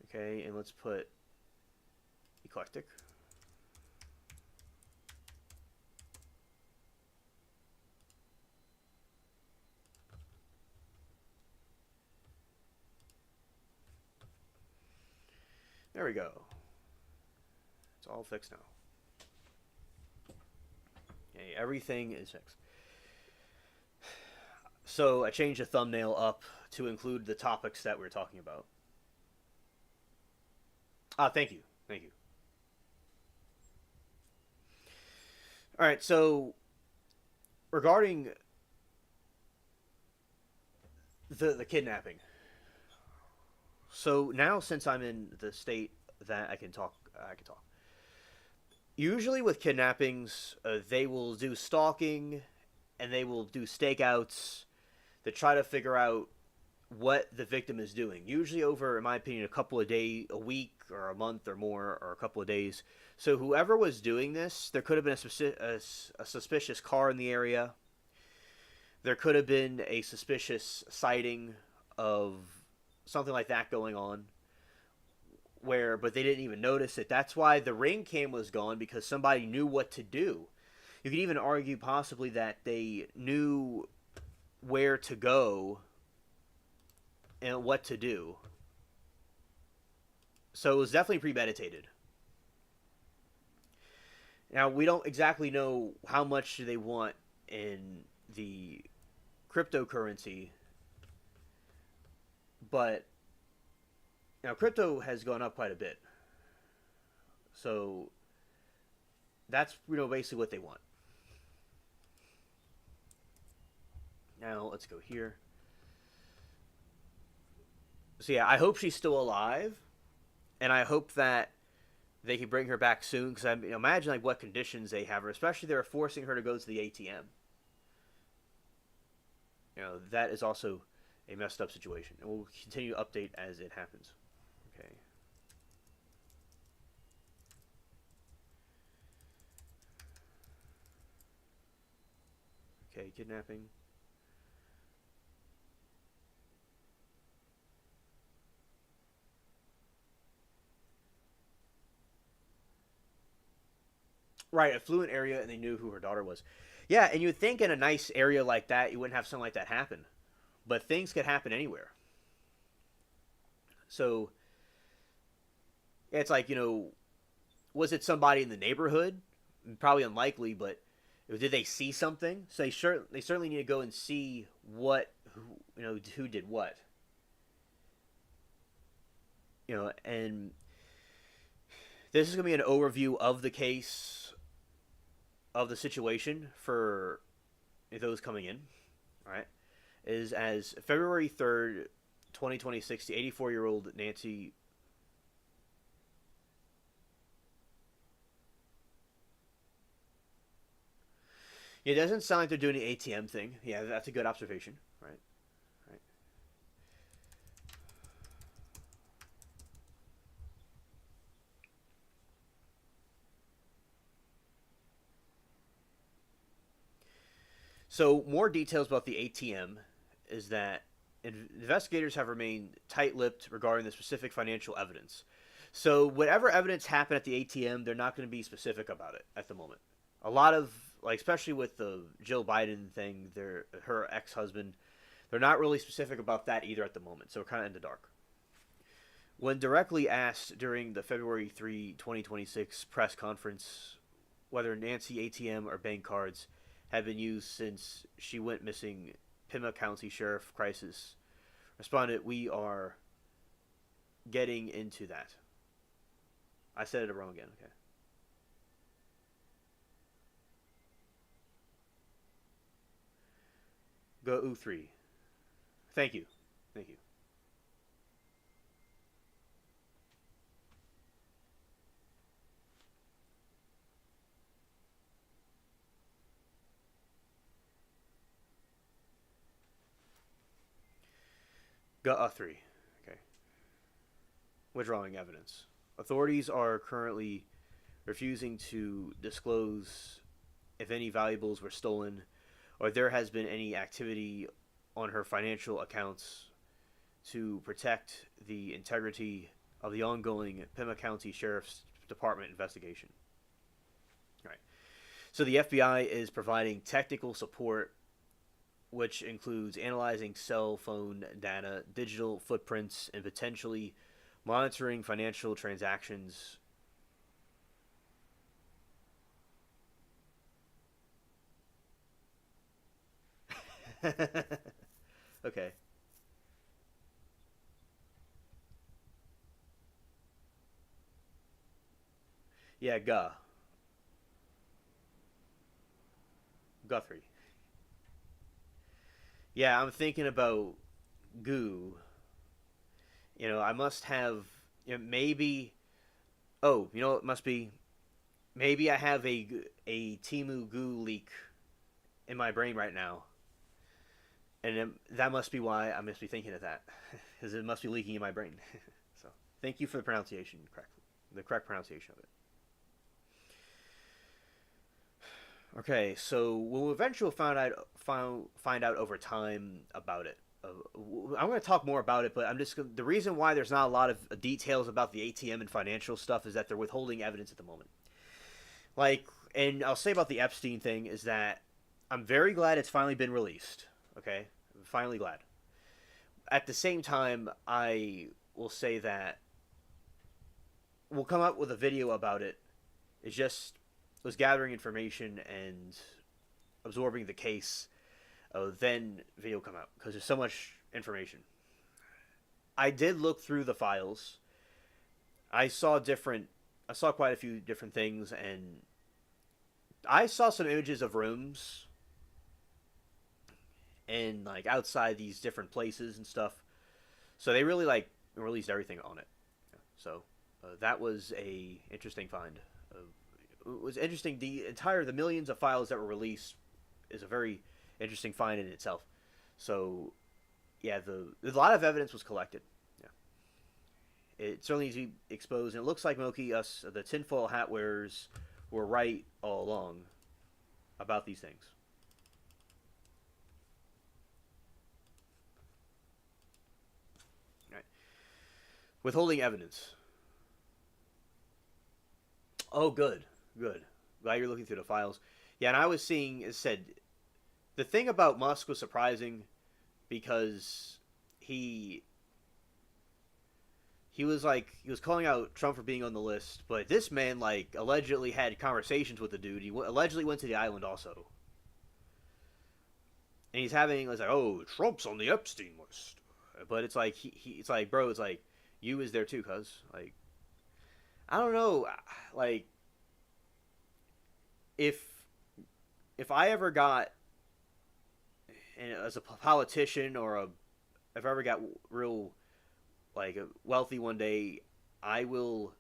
Okay, and let's put eclectic. There we go. It's all fixed now. Okay, everything is fixed. So I changed the thumbnail up to include the topics that we're talking about. Ah, thank you. Thank you. All right, so regarding the kidnapping. So now, since I'm in the state that I can talk. Usually with kidnappings, they will do stalking, and they will do stakeouts to try to figure out what the victim is doing. Usually over, in my opinion, a couple of days, a week, or a month, or more, or a couple of days. So whoever was doing this, there could have been a suspicious car in the area. There could have been a suspicious sighting of something like that going on, but they didn't even notice it. That's why the ring cam was gone, because somebody knew what to do. You could even argue possibly that they knew where to go and what to do. So it was definitely premeditated. Now, we don't exactly know how much do they want in the cryptocurrency, but now crypto has gone up quite a bit. So that's, basically what they want. Now let's go here. So yeah, I hope she's still alive, and I hope that they can bring her back soon. Because imagine like what conditions they have her, especially they're forcing her to go to the ATM. That is also a messed up situation, and we'll continue to update as it happens. Okay. Okay, kidnapping. Right, affluent area, and they knew who her daughter was. Yeah, and you would think in a nice area like that, you wouldn't have something like that happen. But things could happen anywhere. So, it's like, was it somebody in the neighborhood? Probably unlikely, but did they see something? So they certainly need to go and see who did what. And this is going to be an overview of the case, of the situation for those coming in. All right, is as February 3rd, 2026, the 84-year-old Nancy. It doesn't sound like they're doing the ATM thing. Yeah, that's a good observation. Right. Right. So, more details about the ATM is that investigators have remained tight-lipped regarding the specific financial evidence. So, whatever evidence happened at the ATM, they're not going to be specific about it at the moment. A lot of, especially with the Jill Biden thing, her ex-husband, they're not really specific about that either at the moment. So, we're kind of in the dark. When directly asked during the February 3, 2026 press conference whether Nancy ATM or bank cards had been used since she went missing, Pima County Sheriff Crisis responded, "We are getting into that." I said it wrong again. Okay. Guthrie. Thank you. Thank you. Guthrie. Okay. Withdrawing evidence. Authorities are currently refusing to disclose if any valuables were stolen or there has been any activity on her financial accounts to protect the integrity of the ongoing Pima County Sheriff's Department investigation. All right. So the FBI is providing technical support, which includes analyzing cell phone data, digital footprints, and potentially monitoring financial transactions. Okay. Yeah, Guthrie. Yeah, I'm thinking about goo. I must have maybe. Oh, it must be. Maybe I have a Timu goo leak in my brain right now, and that must be why I must be thinking of that, because it must be leaking in my brain. So, thank you for the pronunciation, the correct pronunciation of it. Okay, so we'll eventually find out over time about it. I'm going to talk more about it, but the reason why there's not a lot of details about the ATM and financial stuff is that they're withholding evidence at the moment. And I'll say about the Epstein thing is that I'm very glad it's finally been released. Okay, I'm finally glad. At the same time, I will say that we'll come up with a video about it. It's just was gathering information and absorbing the case. Then video come out because there's so much information. I did look through the files. I saw quite a few different things, and I saw some images of rooms and outside these different places and stuff. So they really like released everything on it. So that was a interesting find. It was interesting. The millions of files that were released is a very interesting find in itself. So yeah, a lot of evidence was collected. Yeah. It certainly needs to be exposed, and it looks like Moki, us, the tinfoil hat wearers, were right all along about these things. Right. Withholding evidence. Oh, good. Glad you're looking through the files. Yeah, and I was seeing, it said, the thing about Musk was surprising because he was calling out Trump for being on the list, but this man like allegedly had conversations with the dude. He allegedly went to the island also, and he's having like, oh, Trump's on the Epstein list, but it's like it's like, bro, it's like you was there too, cuz like I don't know, like if I ever got, and as a politician or if I ever got real like wealthy one day, I will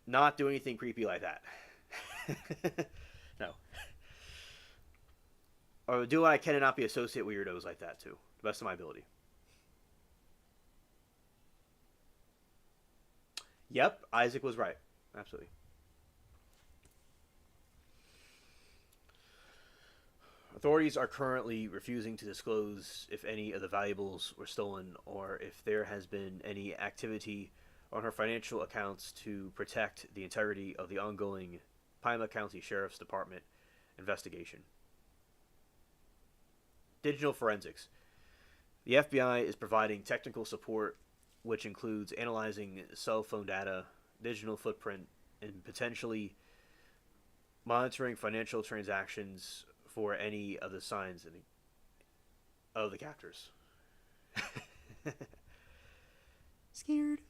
not do anything creepy like that. No. Or do what I can and not be associated with weirdos like that too, to the best of my ability. Yep, Isaac was right. Absolutely. Authorities are currently refusing to disclose if any of the valuables were stolen or if there has been any activity on her financial accounts to protect the integrity of the ongoing Pima County Sheriff's Department investigation. Digital forensics. The FBI is providing technical support, which includes analyzing cell phone data, digital footprint, and potentially monitoring financial transactions for any of the signs of the captors. Scared.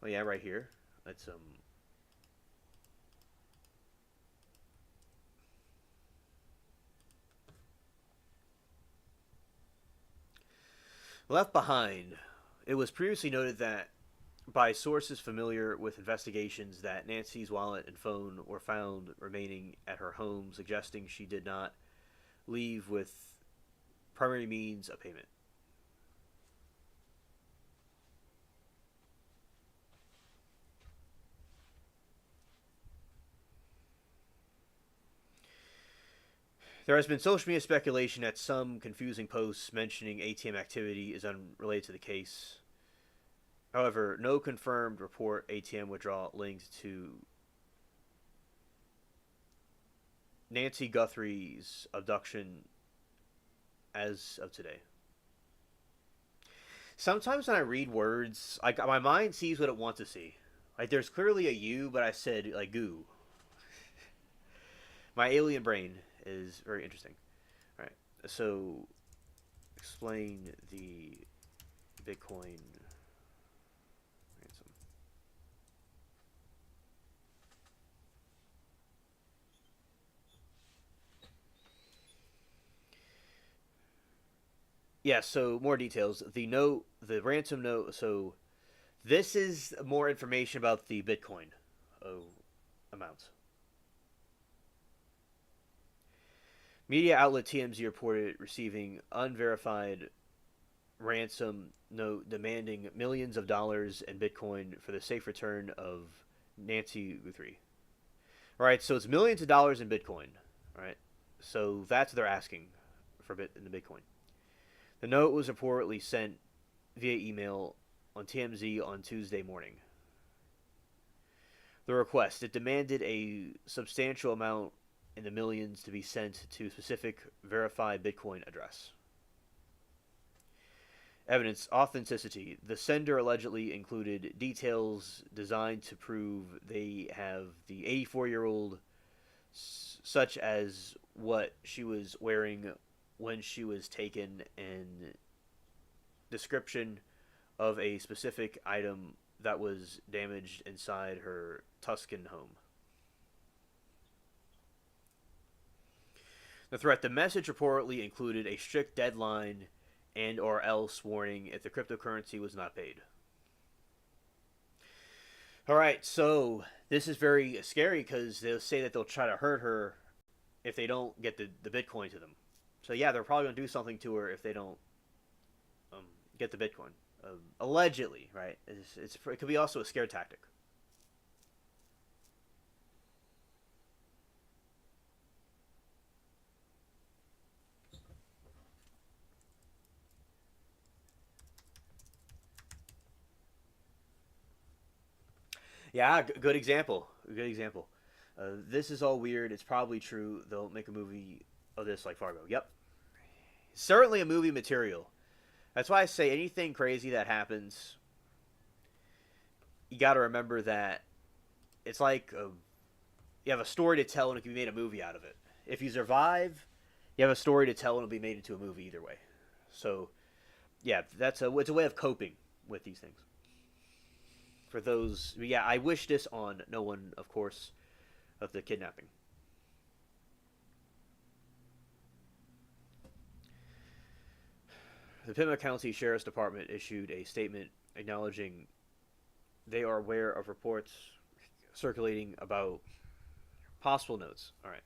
Oh yeah, right here. Let's left behind. It was previously noted that by sources familiar with investigations that Nancy's wallet and phone were found remaining at her home, suggesting she did not leave with primary means of payment. There has been social media speculation that some confusing posts mentioning ATM activity is unrelated to the case. However, no confirmed report ATM withdrawal linked to Nancy Guthrie's abduction as of today. Sometimes when I read words, my mind sees what it wants to see. Like there's clearly a U, but I said like goo. My alien brain is very interesting. All right, so explain the Bitcoin ransom. Yeah, so more details. The note, the ransom note. So this is more information about the Bitcoin amounts. Media outlet TMZ reported receiving unverified ransom note demanding millions of dollars in Bitcoin for the safe return of Nancy Guthrie. All right, so it's millions of dollars in Bitcoin. All right, so that's what they're asking for in the Bitcoin. The note was reportedly sent via email on TMZ on Tuesday morning. The request, it demanded a substantial amount in the millions to be sent to a specific verified Bitcoin address. Evidence authenticity. The sender allegedly included details designed to prove they have the 84-year-old, such as what she was wearing when she was taken and description of a specific item that was damaged inside her Tuscan home. The threat, the message reportedly included a strict deadline and or else warning if the cryptocurrency was not paid. All right, so this is very scary because they'll say that they'll try to hurt her if they don't get the Bitcoin to them. So yeah, they're probably going to do something to her if they don't get the Bitcoin. Allegedly, right? It could be also a scare tactic. Yeah, good example. Good example. This is all weird. It's probably true. They'll make a movie of this like Fargo. Yep. Certainly a movie material. That's why I say anything crazy that happens, you got to remember that it's like you have a story to tell and it can be made a movie out of it. If you survive, you have a story to tell and it'll be made into a movie either way. So, yeah, it's a way of coping with these things. For those, yeah, I wish this on no one, of course, of the kidnapping. The Pima County Sheriff's Department issued a statement acknowledging they are aware of reports circulating about possible notes. All right.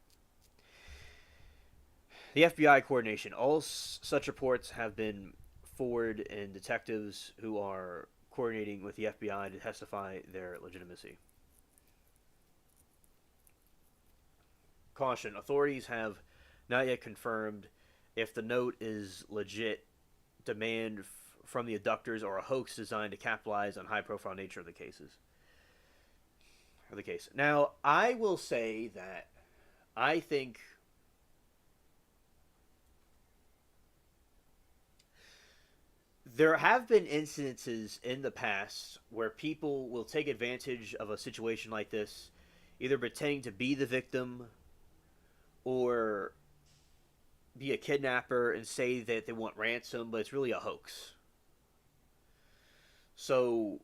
The FBI coordination. All such reports have been forwarded, and detectives who are coordinating with the FBI to testify their legitimacy. Caution. Authorities have not yet confirmed if the note is legit demand from the abductors or a hoax designed to capitalize on high-profile nature of the cases. Or the case. Now, I will say that I think there have been incidences in the past where people will take advantage of a situation like this, either pretending to be the victim or be a kidnapper and say that they want ransom, but it's really a hoax. So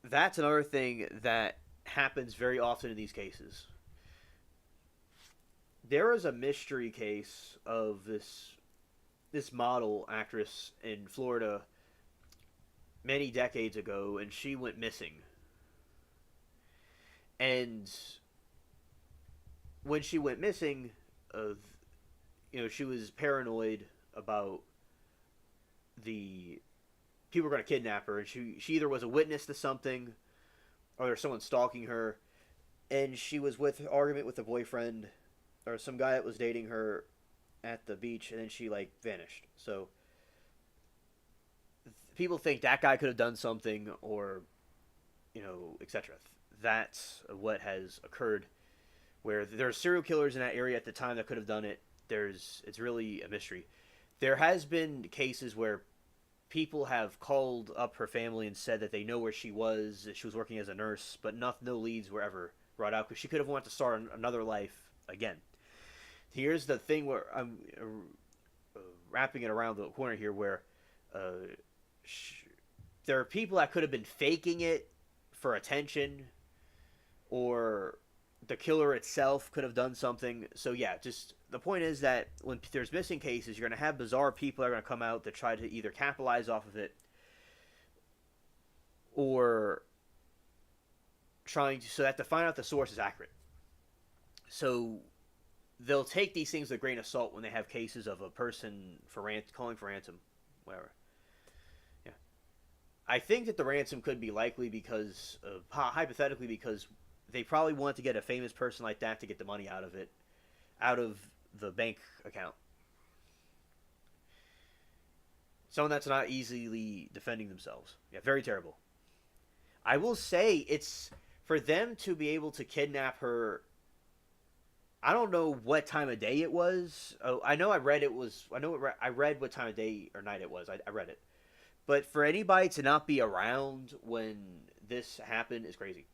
that's another thing that happens very often in these cases. There is a mystery case of this model actress in Florida many decades ago, and she went missing. And when she went missing, she was paranoid about the people were going to kidnap her, and she either was a witness to something or there's someone stalking her, and she was argument with a boyfriend or some guy that was dating her at the beach, and then she vanished. So people think that guy could have done something, or etc. That's what has occurred, where there are serial killers in that area at the time that could have done it. It's really a mystery. There has been cases where people have called up her family and said that they know where she was, that she was working as a nurse, but no leads were ever brought out because she could have wanted to start another life again. Here's the thing where I'm wrapping it around the corner here, where there are people that could have been faking it for attention, or the killer itself could have done something. So yeah, just the point is that when there's missing cases, you're going to have bizarre people that are going to come out to try to either capitalize off of it or so that to find out the source is accurate. So they'll take these things with a grain of salt when they have cases of a person calling for ransom, whatever. Yeah, I think that the ransom could be likely because, hypothetically, because they probably want to get a famous person like that to get the money out of the bank account. Someone that's not easily defending themselves. Yeah, very terrible. I will say it's for them to be able to kidnap her. I don't know what time of day it was. Oh, I know I read it was. I read what time of day or night it was. I read it. But for anybody to not be around when this happened is crazy.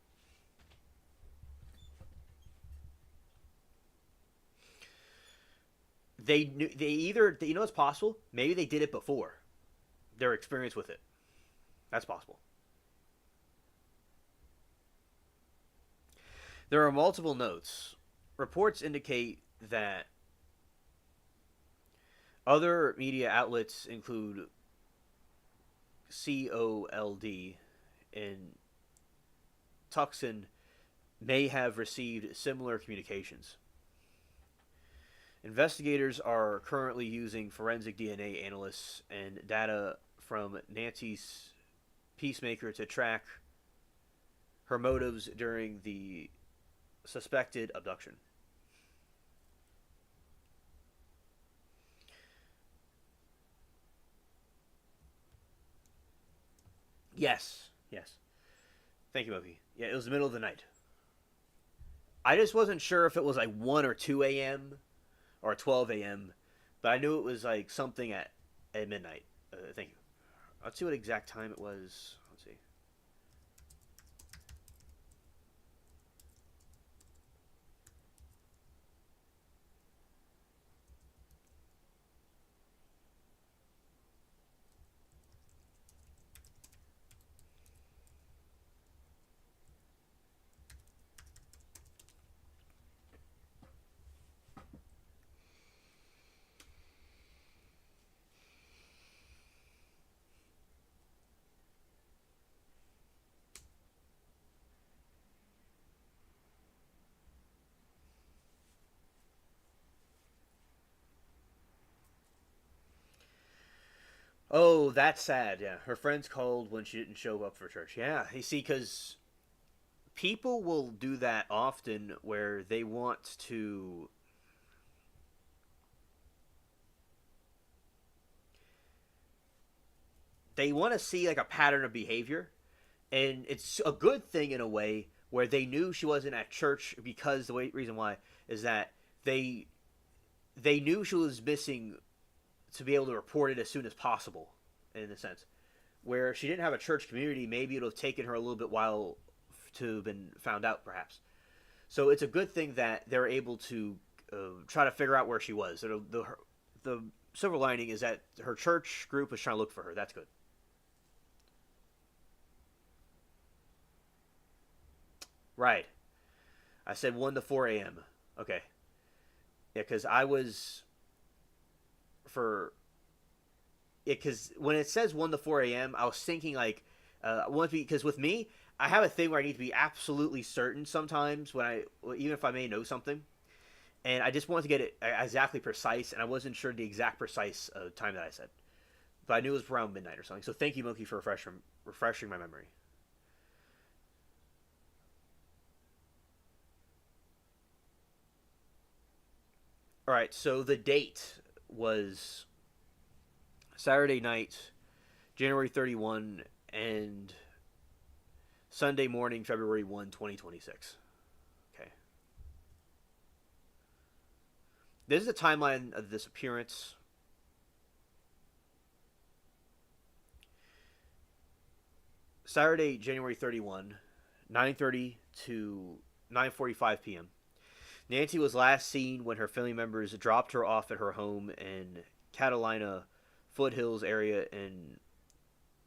They either, it's possible, maybe they did it before. Their experience with it. That's possible. There are multiple notes. Reports indicate that Other media outlets include COLD and Tucson may have received similar communications. Investigators are currently using forensic DNA analysts and data from Nancy's Peacemaker to track her motives during the suspected abduction. Yes, yes. Thank you, Moki. Yeah, it was the middle of the night. I just wasn't sure if it was like 1 or 2 a.m. or 12 a.m., but I knew it was like something at midnight. Thank you. Let's see what exact time it was. Let's see. Oh, that's sad. Yeah, her friends called when she didn't show up for church. Yeah, you see, because people will do that often, where they want to see like a pattern of behavior, and it's a good thing in a way where they knew she wasn't at church because reason why is that they they knew she was missing to be able to report it as soon as possible, in a sense. Where she didn't have a church community, maybe it would have taken her a little bit while to have been found out, perhaps. So it's a good thing that they're able to try to figure out where she was. So the silver lining is that her church group was trying to look for her. That's good. Right. I said 1 to 4 a.m. Okay. Yeah, because I was for because when it says 1 to 4 a.m., I was thinking like I want to be because with me, I have a thing where I need to be absolutely certain sometimes even if I may know something, and I just wanted to get it exactly precise, and I wasn't sure the exact precise time that I said, but I knew it was around midnight or something. So thank you, Moki, for refreshing my memory. All right, so the date was Saturday night, January 31, and Sunday morning, February 1, 2026. Okay. This is the timeline of this appearance. Saturday, January 31, 9:30 to 9:45 p.m. Nancy was last seen when her family members dropped her off at her home in Catalina Foothills area in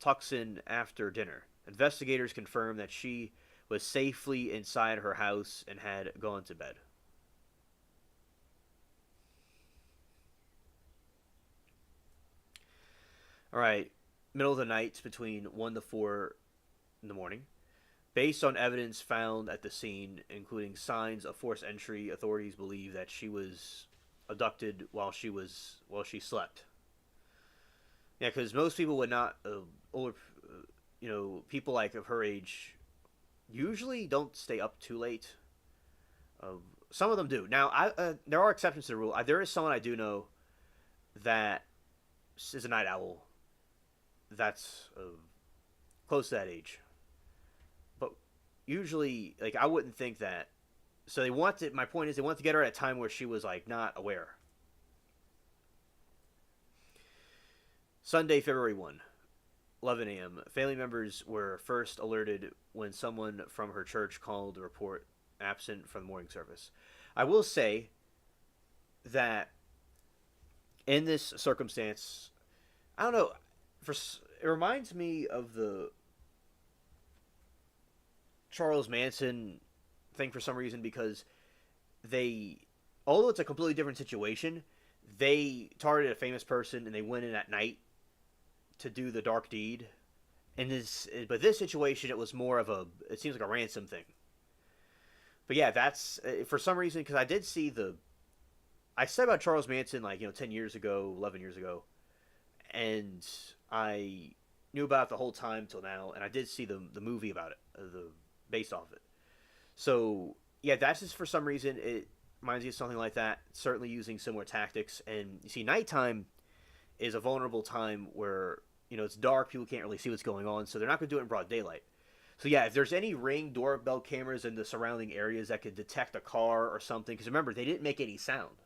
Tucson after dinner. Investigators confirmed that she was safely inside her house and had gone to bed. All right, middle of the night between 1 to 4 in the morning. Based on evidence found at the scene, including signs of forced entry, authorities believe that she was abducted while she slept. Yeah, because most people would not, older, people like of her age, usually don't stay up too late. Some of them do. Now, there are exceptions to the rule. There is someone I do know that is a night owl. That's close to that age. But usually, like, I wouldn't think that. So my point is, they want to get her at a time where she was, like, not aware. Sunday, February 1, 11 a.m. Family members were first alerted when someone from her church called to report absent from the morning service. I will say that in this circumstance, I don't know, it reminds me of the Charles Manson thing for some reason, because although it's a completely different situation, they targeted a famous person and they went in at night to do the dark deed. But this situation, it was more of it seems like a ransom thing. But yeah, that's for some reason, because I did see I said about Charles Manson 10 years ago, 11 years ago, and I knew about it the whole time till now, and I did see the movie about it, based off it. So yeah, that's just for some reason it reminds me of something like that. Certainly using similar tactics, and you see, nighttime is a vulnerable time where it's dark, people can't really see what's going on, so they're not going to do it in broad daylight. So yeah, if there's any Ring doorbell cameras in the surrounding areas that could detect a car or something, because remember, they didn't make any sound.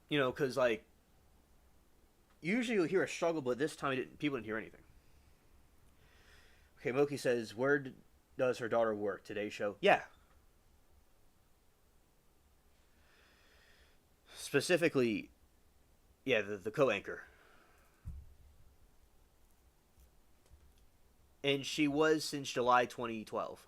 Because usually you'll hear a struggle, but this time people didn't hear anything. Okay, Moki says, where does her daughter work? Today's show? Yeah. Specifically, yeah, the co-anchor. And she was since July 2012.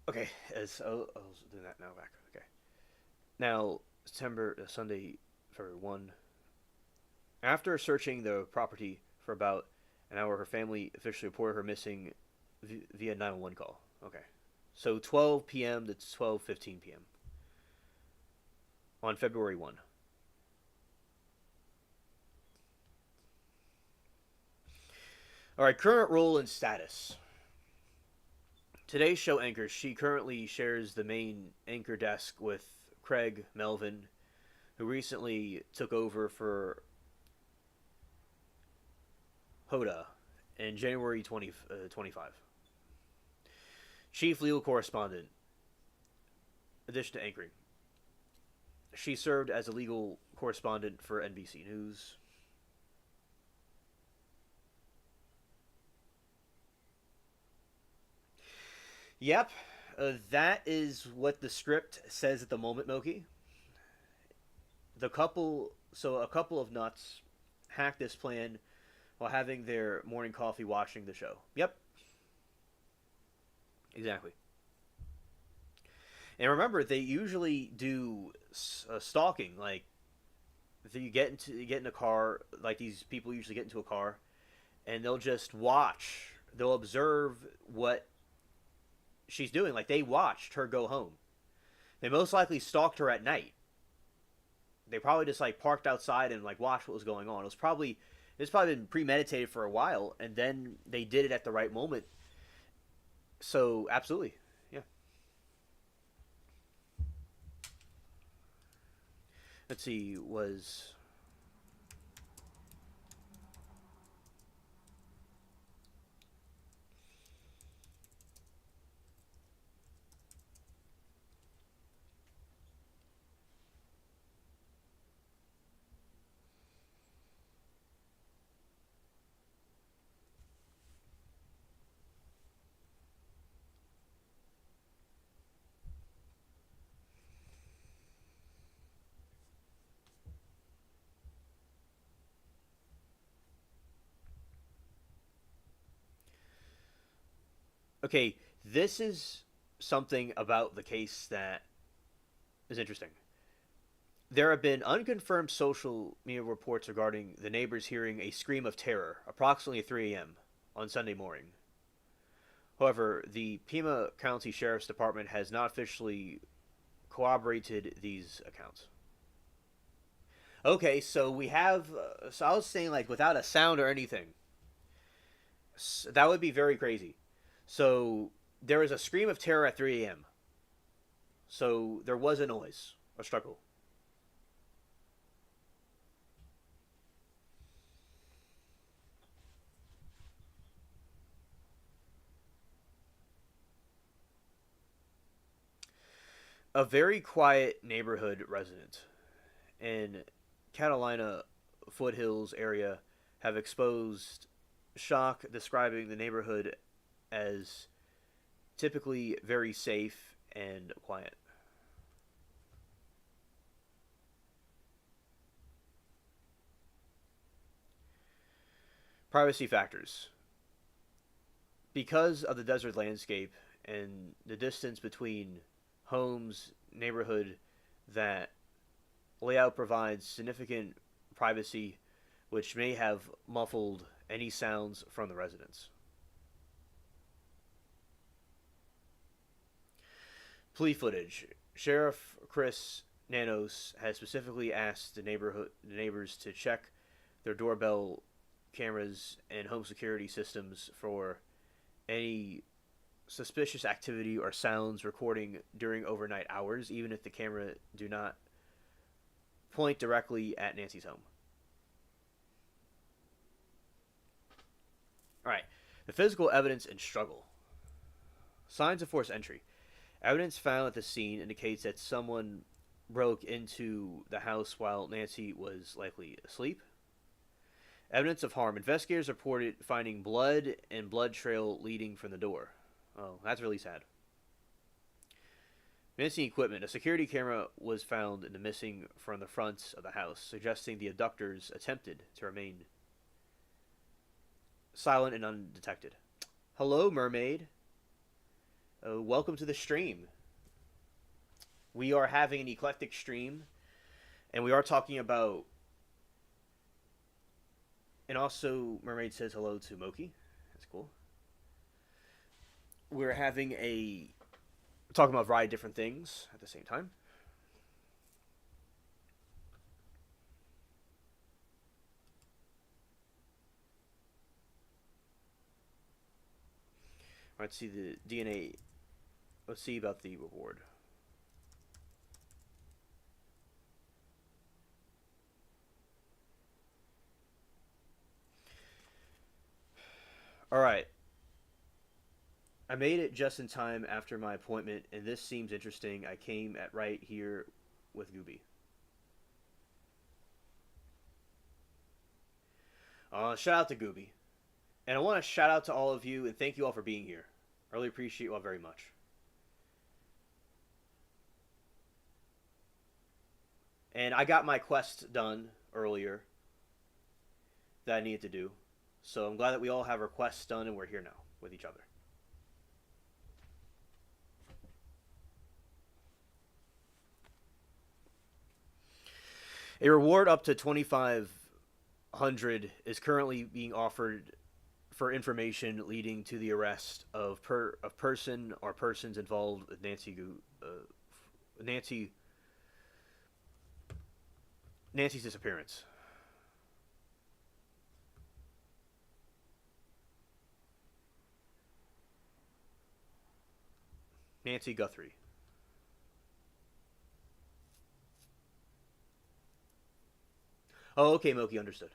Okay, I was doing that now back. Okay. Now, Sunday, February 1. After searching the property for about an hour, her family officially reported her missing via 911 call. Okay. So 12 p.m. to 12:15 p.m. on February 1. All right, current role and status. Today's show anchor, she currently shares the main anchor desk with Craig Melvin, who recently took over for Hoda in January 2025. Chief legal correspondent, addition to anchoring. She served as a legal correspondent for NBC News. Yep, that is what the script says at the moment, Moki. A couple of nuts hacked this plan while having their morning coffee watching the show. Yep. Exactly. And remember, they usually do stalking. Like, if you get in a car, like these people usually get into a car, and they'll just watch. They'll observe what she's doing. Like, they watched her go home. They most likely stalked her at night. They probably just parked outside and watched what was going on. It's probably been premeditated for a while, and then they did it at the right moment. So absolutely, yeah. Let's see, was okay. This is something about the case that is interesting. There have been unconfirmed social media reports regarding the neighbors hearing a scream of terror approximately 3 a.m. on Sunday morning. However, the Pima County Sheriff's Department has not officially corroborated these accounts. Okay, so we have. So I was saying, without a sound or anything, that would be very crazy. So there was a scream of terror at 3 a.m. So there was a noise. a struggle. A very quiet neighborhood resident in Catalina foothills area have exposed shock describing the neighborhood as typically very safe and quiet. Privacy factors. Because of the desert landscape and the distance between homes, neighborhood, that layout provides significant privacy, which may have muffled any sounds from the residents. Plea footage. Sheriff Chris Nanos has specifically asked the neighbors to check their doorbell cameras and home security systems for any suspicious activity or sounds recording during overnight hours, even if the camera do not point directly at Nancy's home. Alright, the physical evidence and struggle. Signs of forced entry. Evidence found at the scene indicates that someone broke into the house while Nancy was likely asleep. Evidence of harm. Investigators reported finding blood and blood trail leading from the door. Oh, that's really sad. Missing equipment. A security camera was found in the missing from the front of the house, suggesting the abductors attempted to remain silent and undetected. Hello, mermaid. Welcome to the stream. We are having an eclectic stream, and we are talking about... And also, Mermaid says hello to Moki. That's cool. We're having talking about a variety of different things at the same time. Let's see the DNA. Let's see about the reward. Alright. I made it just in time after my appointment, and this seems interesting. I came at right here with Gooby. Shout out to Gooby. And I want to shout out to all of you and thank you all for being here. I really appreciate you all very much. And I got my quest done earlier that I needed to do. So I'm glad that we all have our quests done and we're here now with each other. A reward up to 2,500 is currently being offered for information leading to the arrest of person or persons involved with Nancy's disappearance. Nancy Guthrie. Oh, okay, Moki, understood.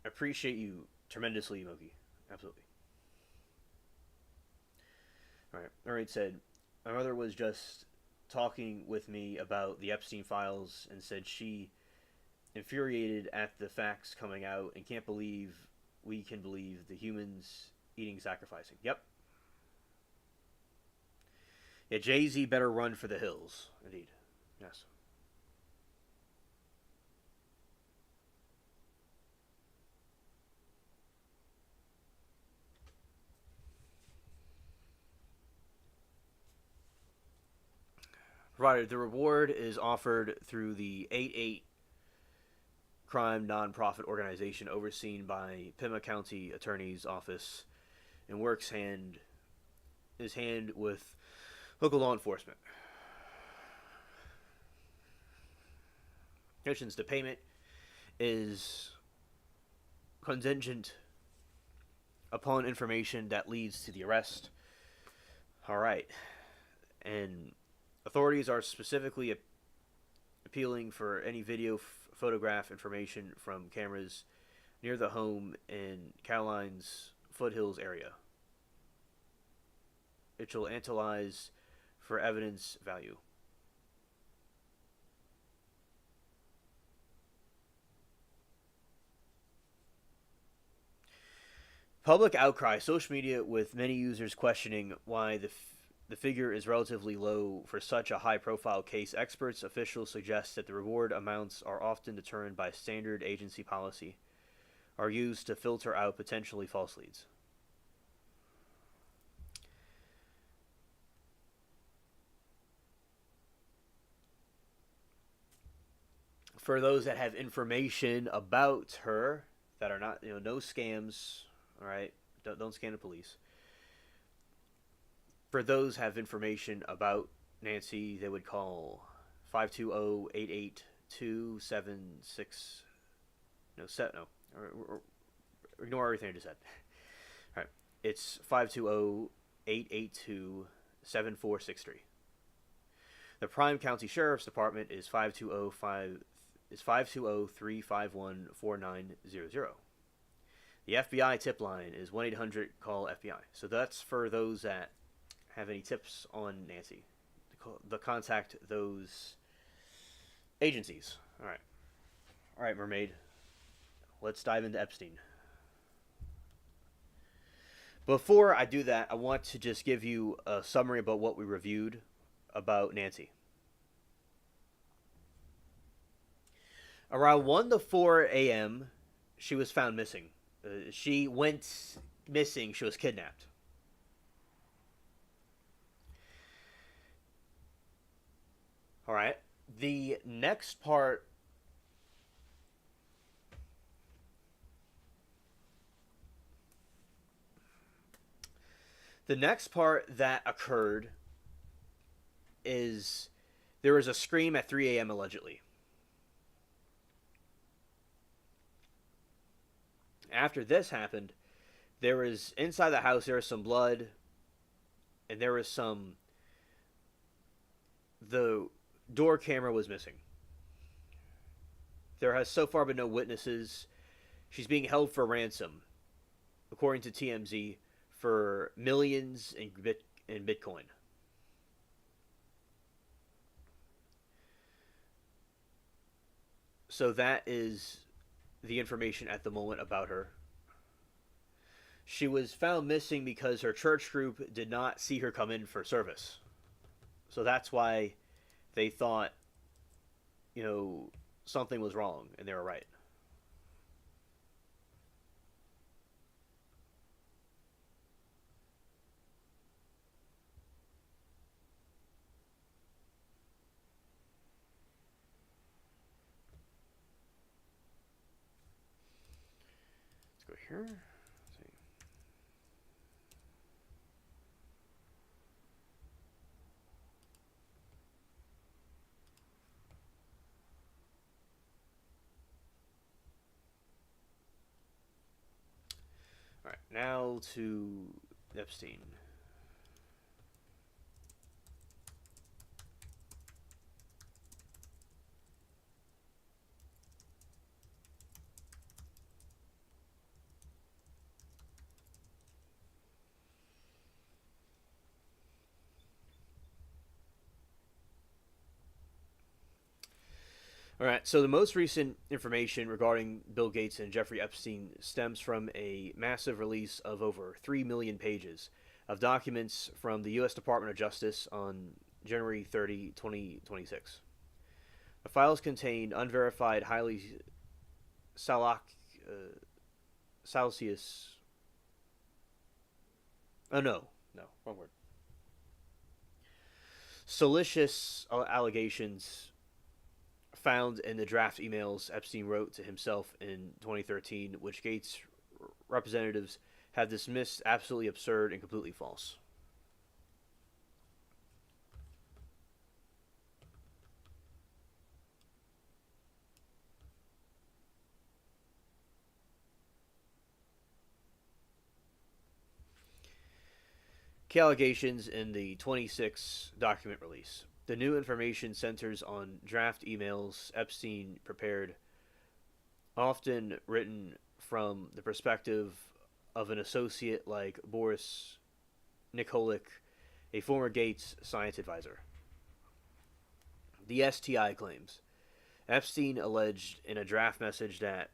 I appreciate you tremendously, Moki. Absolutely. Alright, said, my mother was just talking with me about the Epstein files and said she infuriated at the facts coming out and can't believe we can believe the humans eating sacrificing. Yep. Yeah, Jay-Z better run for the hills. Indeed. Yes. Provided the reward is offered through the 8-8 crime nonprofit organization overseen by Pima County Attorney's Office and works hand with local law enforcement. Conditions: the payment is contingent upon information that leads to the arrest. All right. And authorities are specifically appealing for any video photograph information from cameras near the home in Caroline's Foothills area. It shall analyze for evidence value. Public outcry. Social media with many users questioning why the figure is relatively low for such a high-profile case. Experts, officials suggest that the reward amounts are often determined by standard agency policy, are used to filter out potentially false leads. For those that have information about her that are not, no scams, all right, don't scam the police. For those have information about Nancy, they would call 520-882-76. No. Ignore everything I just said. All right. It's 520-882-7463. The Prime County Sheriff's Department is 520-351-4900. The FBI tip line is 1-800-CALL-FBI. So that's for those that have any tips on Nancy. The contact those agencies. All right, Mermaid. Let's dive into Epstein. Before I do that, I want to just give you a summary about what we reviewed about Nancy. Around 1 to 4 a.m., she was found missing. She went missing. She was kidnapped. All right. The next part that occurred is there was a scream at 3 a.m. allegedly. After this happened, there was inside the house, there was some blood, and there was the door camera was missing. There has so far been no witnesses. She's being held for ransom, according to TMZ, for millions in Bitcoin. So that is the information at the moment about her. She was found missing because her church group did not see her come in for service. So that's why they thought, something was wrong, and they were right. Let's go here. Let's see. All right, now to Epstein. All right, so the most recent information regarding Bill Gates and Jeffrey Epstein stems from a massive release of over 3 million pages of documents from the U.S. Department of Justice on January 30, 2026. The files contain unverified, highly salacious... Oh, no, wrong word. Salacious allegations found in the draft emails Epstein wrote to himself in 2013, which Gates representatives have dismissed absolutely absurd and completely false. Key allegations in the 26 document release. The new information centers on draft emails Epstein prepared, often written from the perspective of an associate like Boris Nikolic, a former Gates science advisor. The STI claims. Epstein alleged in a draft message that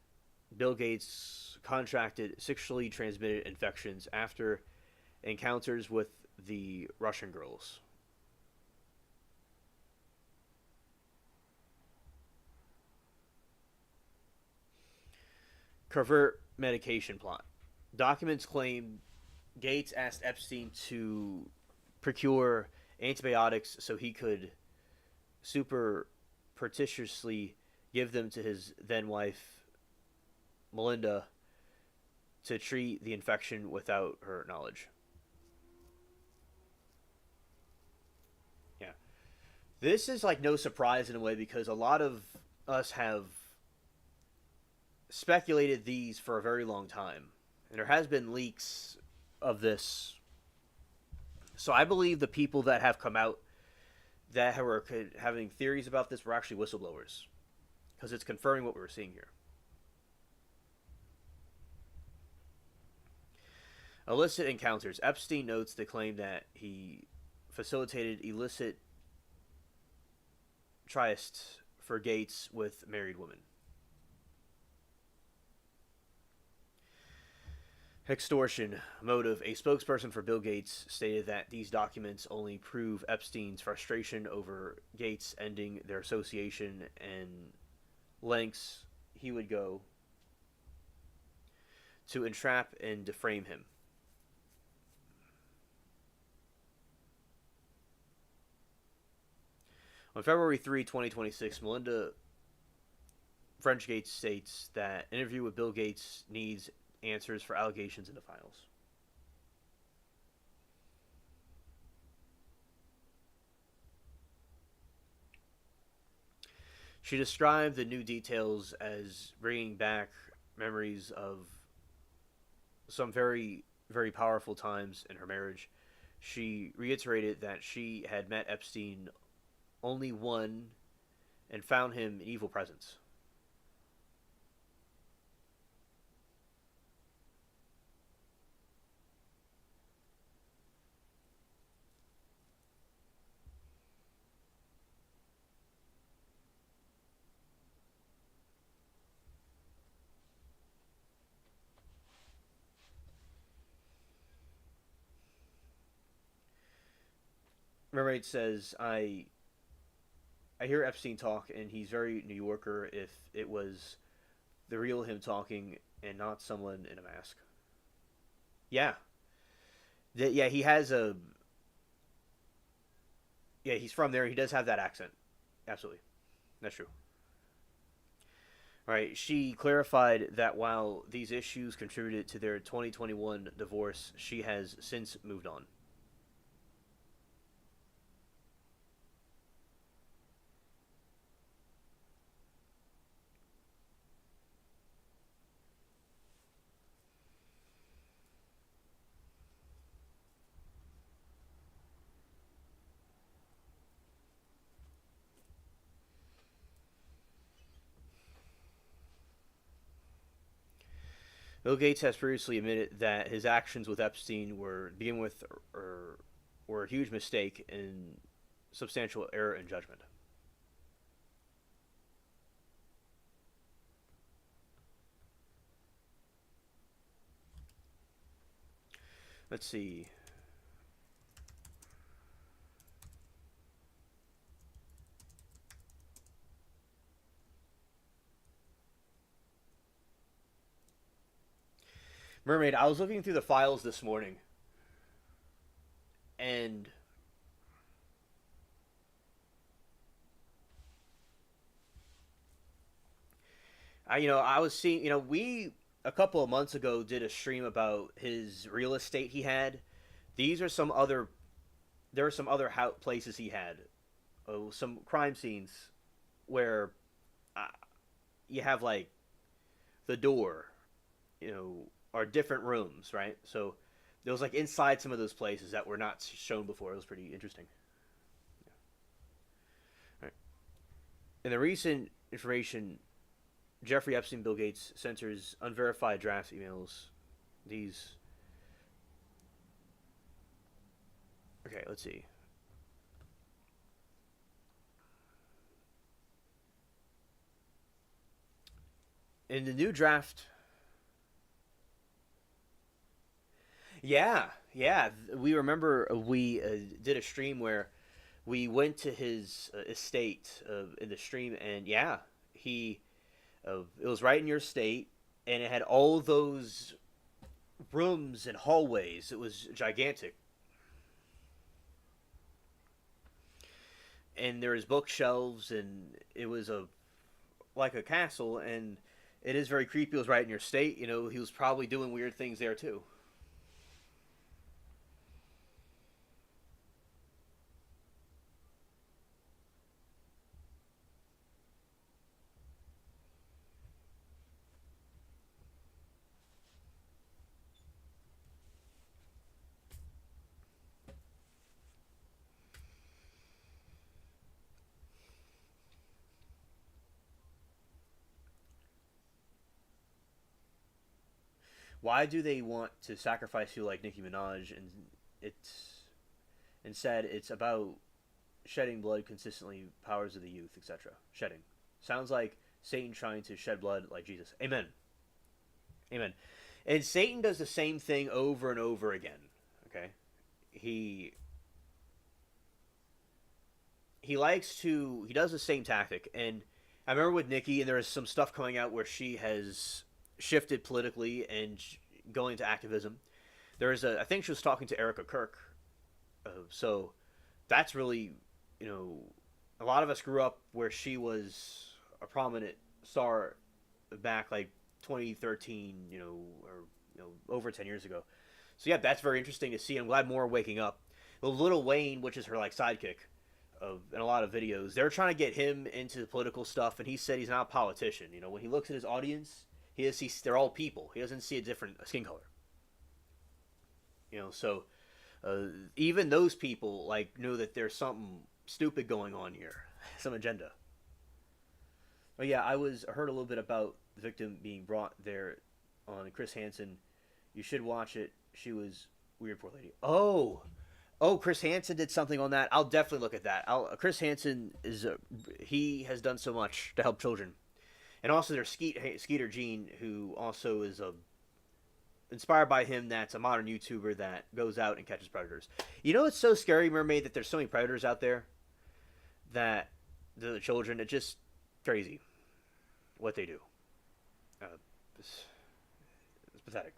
Bill Gates contracted sexually transmitted infections after encounters with the Russian girls. Covert medication plot. Documents claim Gates asked Epstein to procure antibiotics so he could surreptitiously give them to his then wife, Melinda, to treat the infection without her knowledge. Yeah. This is like no surprise in a way because a lot of us have speculated these for a very long time. And there has been leaks of this. So I believe the people that have come out that were having theories about this were actually whistleblowers. Because it's confirming what we were seeing here. Illicit encounters. Epstein notes the claim that he facilitated illicit trysts for Gates with married women. Extortion motive. A spokesperson for Bill Gates stated that these documents only prove Epstein's frustration over Gates ending their association and lengths he would go to entrap and defame him. On February 3, 2026, Melinda French Gates states that an interview with Bill Gates needs answers for allegations in the files. She described the new details as bringing back memories of some very, very powerful times in her marriage. She reiterated that she had met Epstein only one and found him an evil presence. Mermaid says, I hear Epstein talk, and he's very New Yorker if it was the real him talking and not someone in a mask. Yeah. Yeah, he has a... Yeah, he's from there. He does have that accent. Absolutely. That's true. All right, she clarified that while these issues contributed to their 2021 divorce, she has since moved on. Bill Gates has previously admitted that his actions with Epstein were, to begin with, were a huge mistake and substantial error in judgment. Let's see. Mermaid, I was looking through the files this morning, and I was seeing, we a couple of months ago did a stream about his real estate he had. These are some other, there are some other places he had, some crime scenes where you have like the door, are different rooms, right? So it was like inside some of those places that were not shown before. It was pretty interesting. Yeah. All right. In the recent information, Jeffrey Epstein, Bill Gates censors unverified draft emails. These. Okay, let's see. In the new draft. Yeah. We remember we did a stream where we went to his estate in the stream, and yeah, it was right in your state, and it had all those rooms and hallways. It was gigantic, and there was bookshelves, and it was like a castle, and it is very creepy. It was right in your state. You know, he was probably doing weird things there too. Why do they want to sacrifice you like Nicki Minaj? And it's instead it's about shedding blood consistently, powers of the youth, etc. Shedding sounds like Satan trying to shed blood like Jesus. Amen. Amen. And Satan does the same thing over and over again. Okay, he he does the same tactic. And I remember with Nicki, and there was some stuff coming out where she has shifted politically and going to activism. I think she was talking to Erica Kirk. So that's really, a lot of us grew up where she was a prominent star back like 2013, or over 10 years ago. So yeah, that's very interesting to see. I'm glad more are waking up. Lil Wayne, which is her like sidekick in a lot of videos, they're trying to get him into political stuff, and he said he's not a politician. When he looks at his audience, they're all people. He doesn't see a different skin color. So even those people know that there's something stupid going on here, some agenda. But yeah, I heard a little bit about the victim being brought there on Chris Hansen. You should watch it. She was weird, poor lady. Oh, Chris Hansen did something on that. I'll definitely look at that. Chris Hansen he has done so much to help children. And also there's Skeeter Jean, who also is inspired by him. That's a modern YouTuber that goes out and catches predators. It's so scary, Mermaid, that there's so many predators out there that the children, it's just crazy what they do. It's pathetic.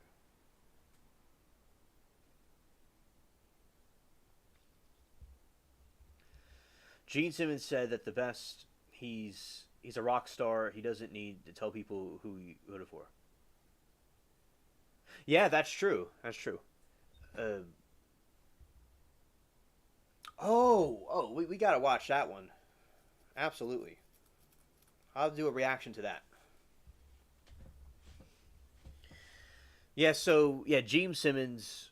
Gene Simmons said that the best, he's a rock star. He doesn't need to tell people who he voted for. Yeah, that's true. That's true. We gotta watch that one. Absolutely. I'll do a reaction to that. Yeah, so, Gene Simmons.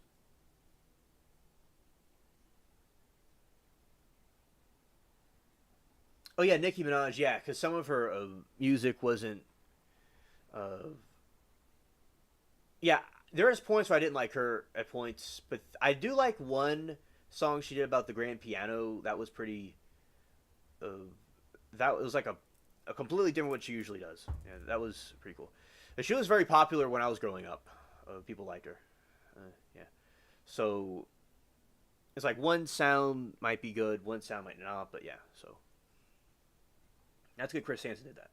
Oh, yeah, Nicki Minaj, yeah, because some of her music wasn't. Yeah, there was points where I didn't like her at points, but I do like one song she did about the grand piano. That was pretty. That was like a completely different what she usually does. Yeah, that was pretty cool. And she was very popular when I was growing up. People liked her. Yeah. So it's like one sound might be good, one sound might not, but yeah, so. That's good Chris Hansen did that.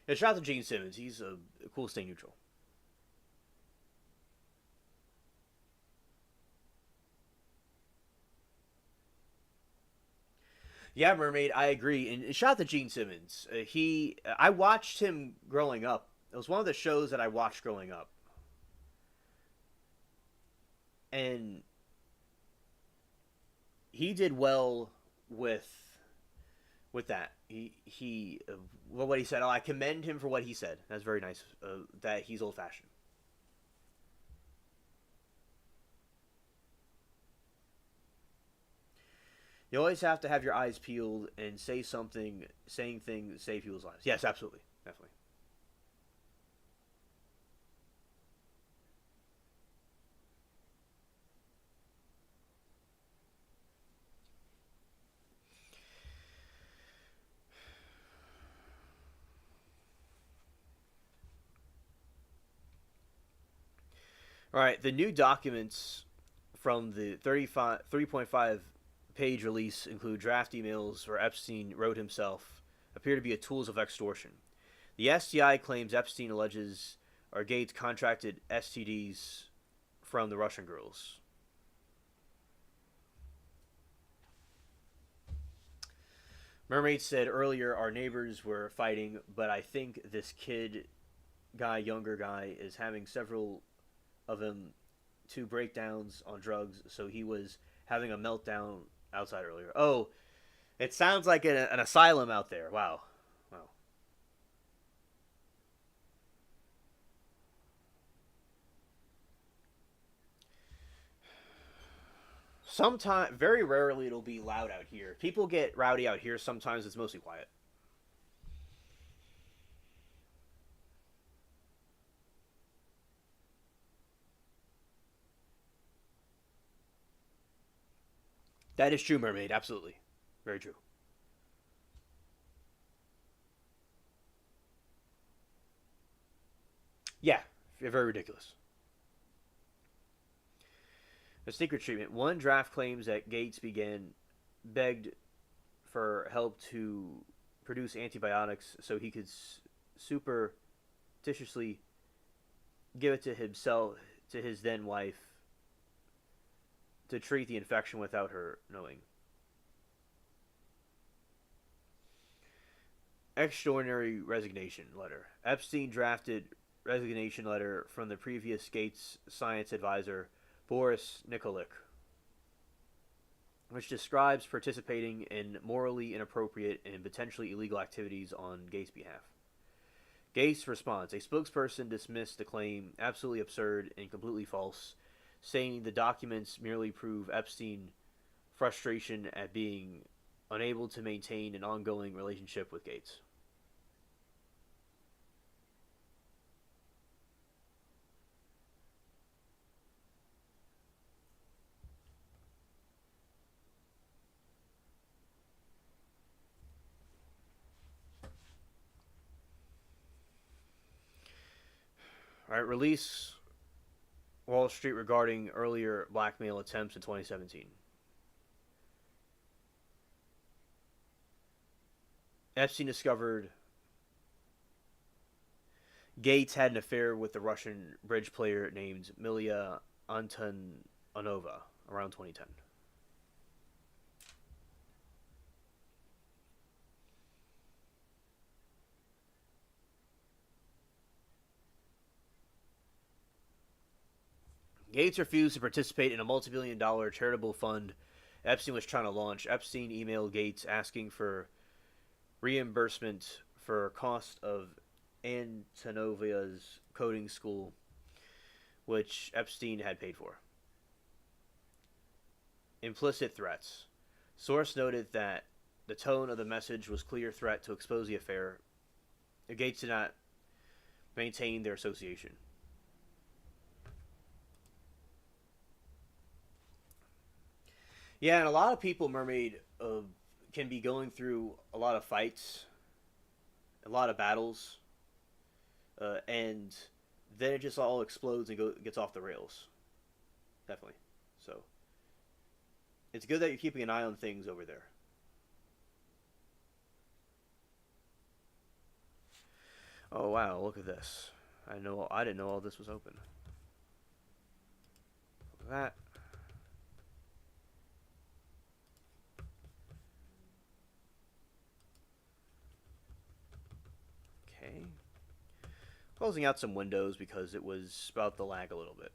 Yeah, shout out to Gene Simmons. He's cool to stay neutral. Yeah, Mermaid, I agree. And shout out to Gene Simmons. I watched him growing up. It was one of the shows that I watched growing up. And he did well with that. What he said. I commend him for what he said. That's very nice. That he's old fashioned. You always have to have your eyes peeled and say something, saying things that save people's lives. Yes, absolutely. Definitely. All right, the new documents from the 3.5 page release include draft emails where Epstein wrote himself appear to be tools of extortion. The STI claims Epstein alleges or Gates contracted STDs from the Russian girls. Mermaid said earlier our neighbors were fighting, but I think this younger guy, is having several of them 2 breakdowns on drugs, so he was having a meltdown outside earlier. Oh, it sounds like an asylum out there. Wow. Wow. Sometimes, very rarely, it'll be loud out here. People get rowdy out here. Sometimes it's mostly quiet. That is true, Mermaid. Absolutely. Very true. Yeah, very ridiculous. The secret treatment. One draft claims that Gates begged for help to produce antibiotics so he could superstitiously give it to himself, to his then wife, to treat the infection without her knowing. Extraordinary resignation letter. Epstein drafted resignation letter from the previous Gates science advisor, Boris Nikolic, which describes participating in morally inappropriate and potentially illegal activities on Gates' behalf. Gates responds, a spokesperson dismissed the claim absolutely absurd and completely false, saying the documents merely prove Epstein's frustration at being unable to maintain an ongoing relationship with Gates. All right, release Wall Street regarding earlier blackmail attempts in 2017. Epstein discovered Gates had an affair with the Russian bridge player named Milia Antonova around 2010. Gates refused to participate in a multi-billion-dollar charitable fund Epstein was trying to launch. Epstein emailed Gates asking for reimbursement for cost of Antonova's coding school, which Epstein had paid for. Implicit threats. Source noted that the tone of the message was clear threat to expose the affair. Gates did not maintain their association. Yeah, and a lot of people, Mermaid, can be going through a lot of fights, a lot of battles, and then it just all explodes and gets off the rails. Definitely. So, it's good that you're keeping an eye on things over there. Oh wow, look at this. I didn't know all this was open. Look at that. Okay. Closing out some windows because it was about to lag a little bit.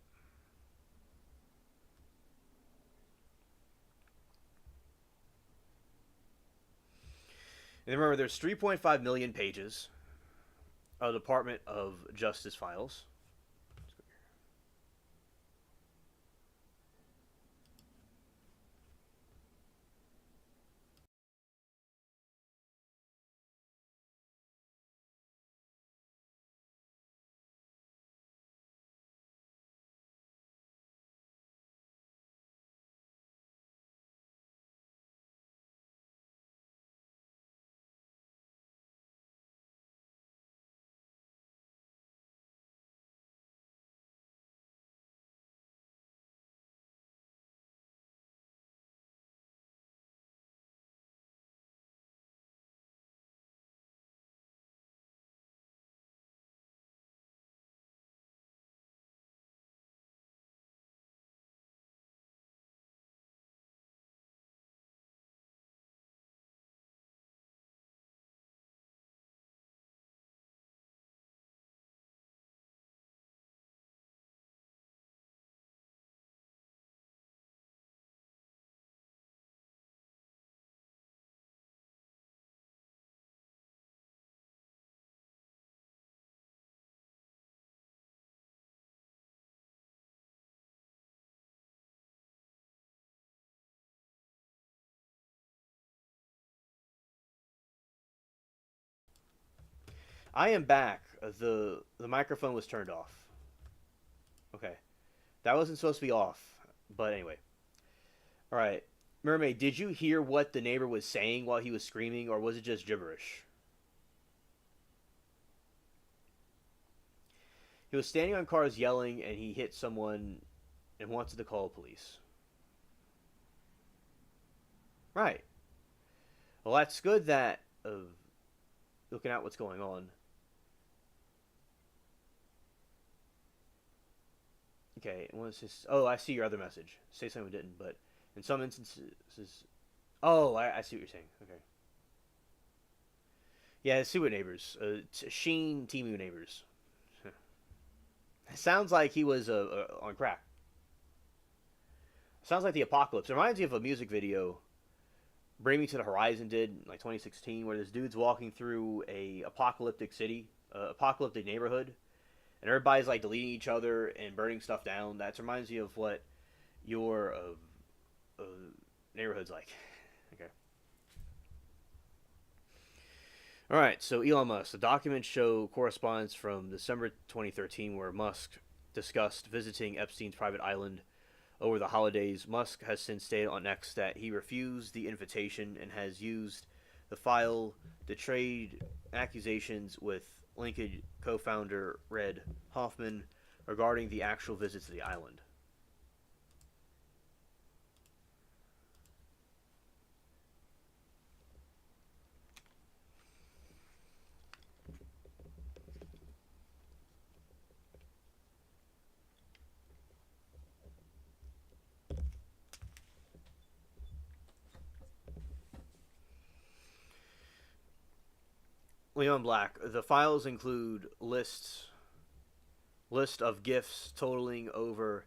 And remember, there's 3.5 million pages of Department of Justice files. I am back. The microphone was turned off. Okay. That wasn't supposed to be off. But anyway. Alright. Mermaid, did you hear what the neighbor was saying while he was screaming, or was it just gibberish? He was standing on cars yelling, and he hit someone and wanted to call police. Right. Well, that's good that looking at what's going on. Okay, what's this? Oh, I see your other message. Say something we didn't, but in some instances... Oh, I see what you're saying. Okay. Yeah, Suet neighbors. Sheen Timu neighbors. It sounds like he was on crack. Sounds like the apocalypse. It reminds me of a music video Bring Me to the Horizon did in like 2016, where this dude's walking through a apocalyptic city, apocalyptic neighborhood, and everybody's like deleting each other and burning stuff down. That reminds me of what your neighborhood's like. Okay. All right, so Elon Musk. The documents show correspondence from December 2013 where Musk discussed visiting Epstein's private island over the holidays. Musk has since stated on X that he refused the invitation and has used the file to trade accusations with Linkage co-founder Reid Hoffman regarding the actual visit to the island. Leon Black. The files include list of gifts totaling over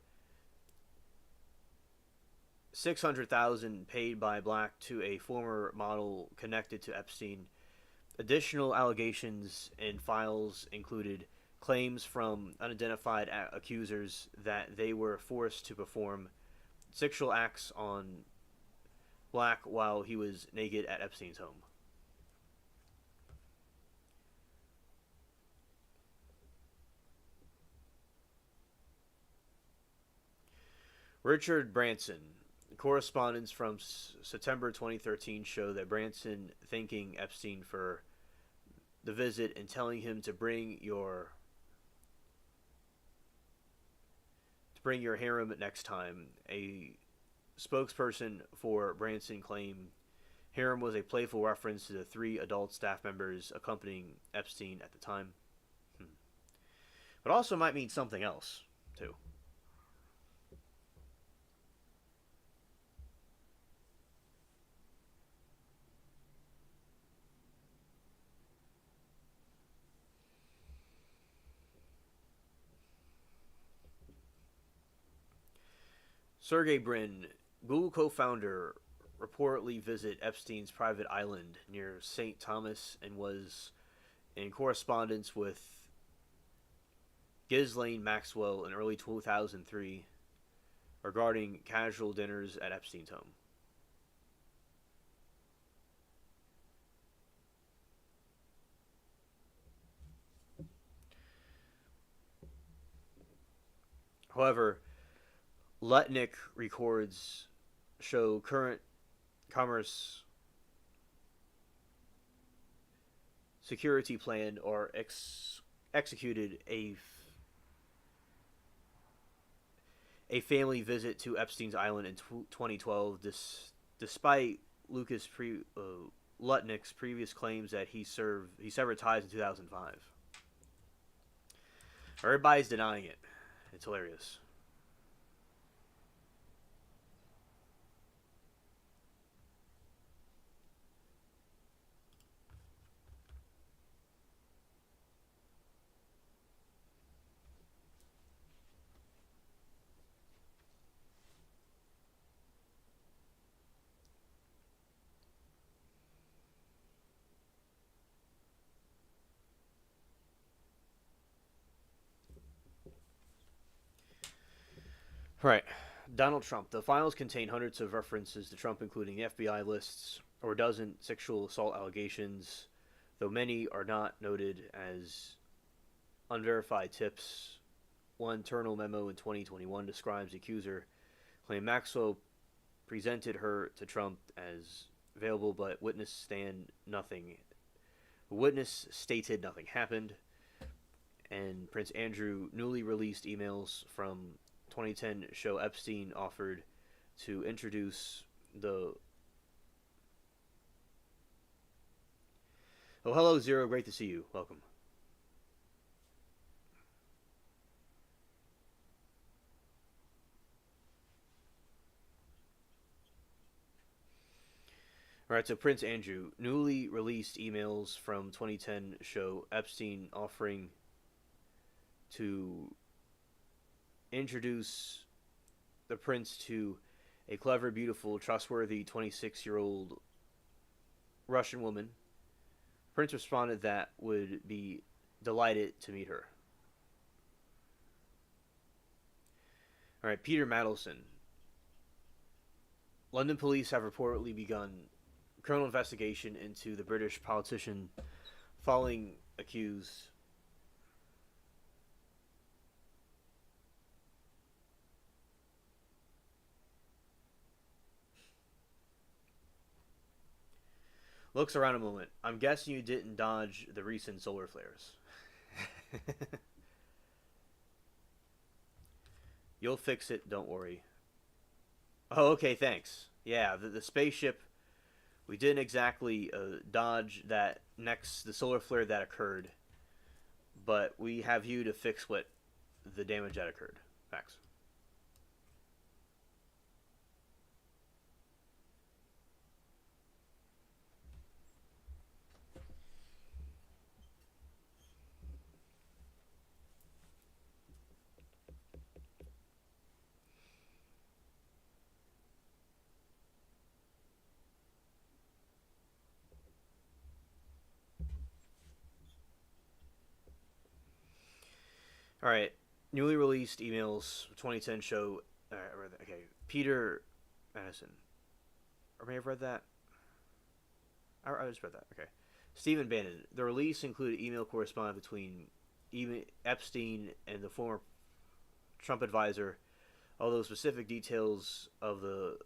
$600,000 paid by Black to a former model connected to Epstein. Additional allegations in files included claims from unidentified accusers that they were forced to perform sexual acts on Black while he was naked at Epstein's home. Richard Branson. Correspondence from September 2013 show that Branson thanking Epstein for the visit and telling him to bring your harem next time. A spokesperson for Branson claimed harem was a playful reference to the 3 adult staff members accompanying Epstein at the time. But also might mean something else, too. Sergey Brin, Google co-founder, reportedly visited Epstein's private island near St. Thomas and was in correspondence with Ghislaine Maxwell in early 2003 regarding casual dinners at Epstein's home. However, Lutnick records show current commerce security plan or executed a family visit to Epstein's island in 2012 despite Lutnick's previous claims that he severed ties in 2005. Everybody's denying it. It's hilarious. Right. Donald Trump. The files contain hundreds of references to Trump, including FBI lists, over a dozen sexual assault allegations, though many are not noted as unverified tips. One internal memo in 2021 describes the accuser claimed Maxwell presented her to Trump as available, but witness stated nothing happened. And Prince Andrew newly released emails from 2010 show Epstein offered to introduce the... Oh, hello, Zero. Great to see you. Welcome. Alright, so Prince Andrew. Newly released emails from 2010 show Epstein offering to introduce the prince to a clever, beautiful, trustworthy 26-year-old Russian woman. Prince responded that would be delighted to meet her. Alright, Peter Mandelson. London police have reportedly begun criminal investigation into the British politician falling accused looks around a moment. I'm guessing you didn't dodge the recent solar flares. You'll fix it, don't worry. Oh, okay, thanks. Yeah, the spaceship, we didn't exactly dodge the solar flare that occurred, but we have you to fix the damage that occurred. Thanks. All right, newly released emails, 2010 show. Okay, Peter Madison. Or may I have read that? I just read that. Okay, Stephen Bannon. The release included email correspondence between Epstein and the former Trump advisor, although specific details of the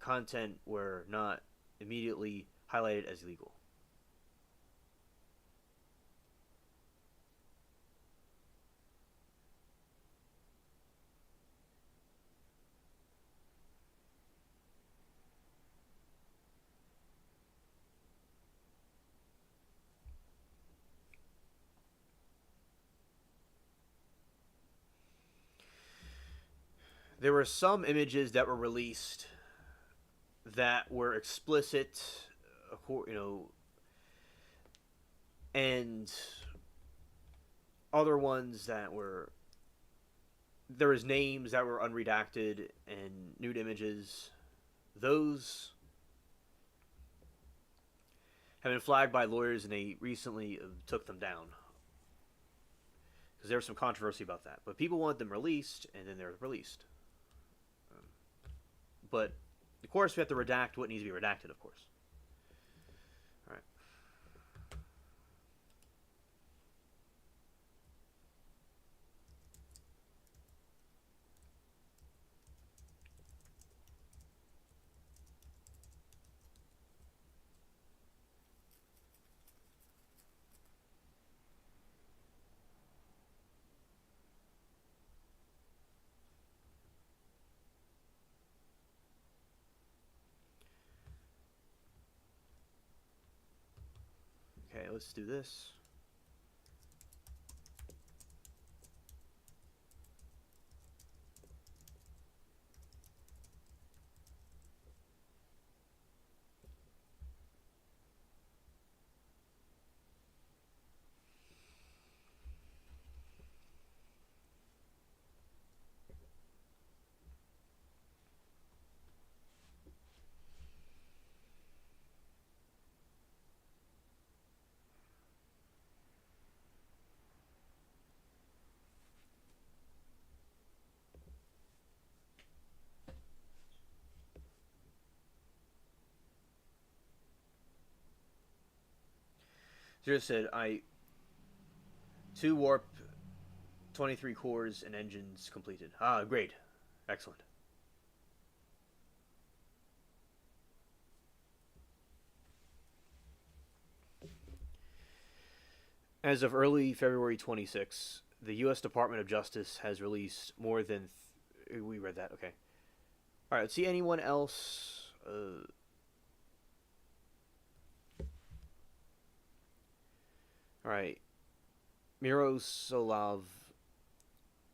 content were not immediately highlighted as illegal. There were some images that were released that were explicit, and other ones that were... There was names that were unredacted and nude images. Those have been flagged by lawyers, and they recently took them down. Because there was some controversy about that. But people want them released, and then they're released. But, of course, we have to redact what needs to be redacted, of course. All right. Okay, let's do this. Zero said, I 2 warp, 23 cores and engines completed. Ah, great. Excellent. As of early February 26, the U.S. Department of Justice has released more than... we read that, okay. Alright, let's see anyone else... Alright. Miroslav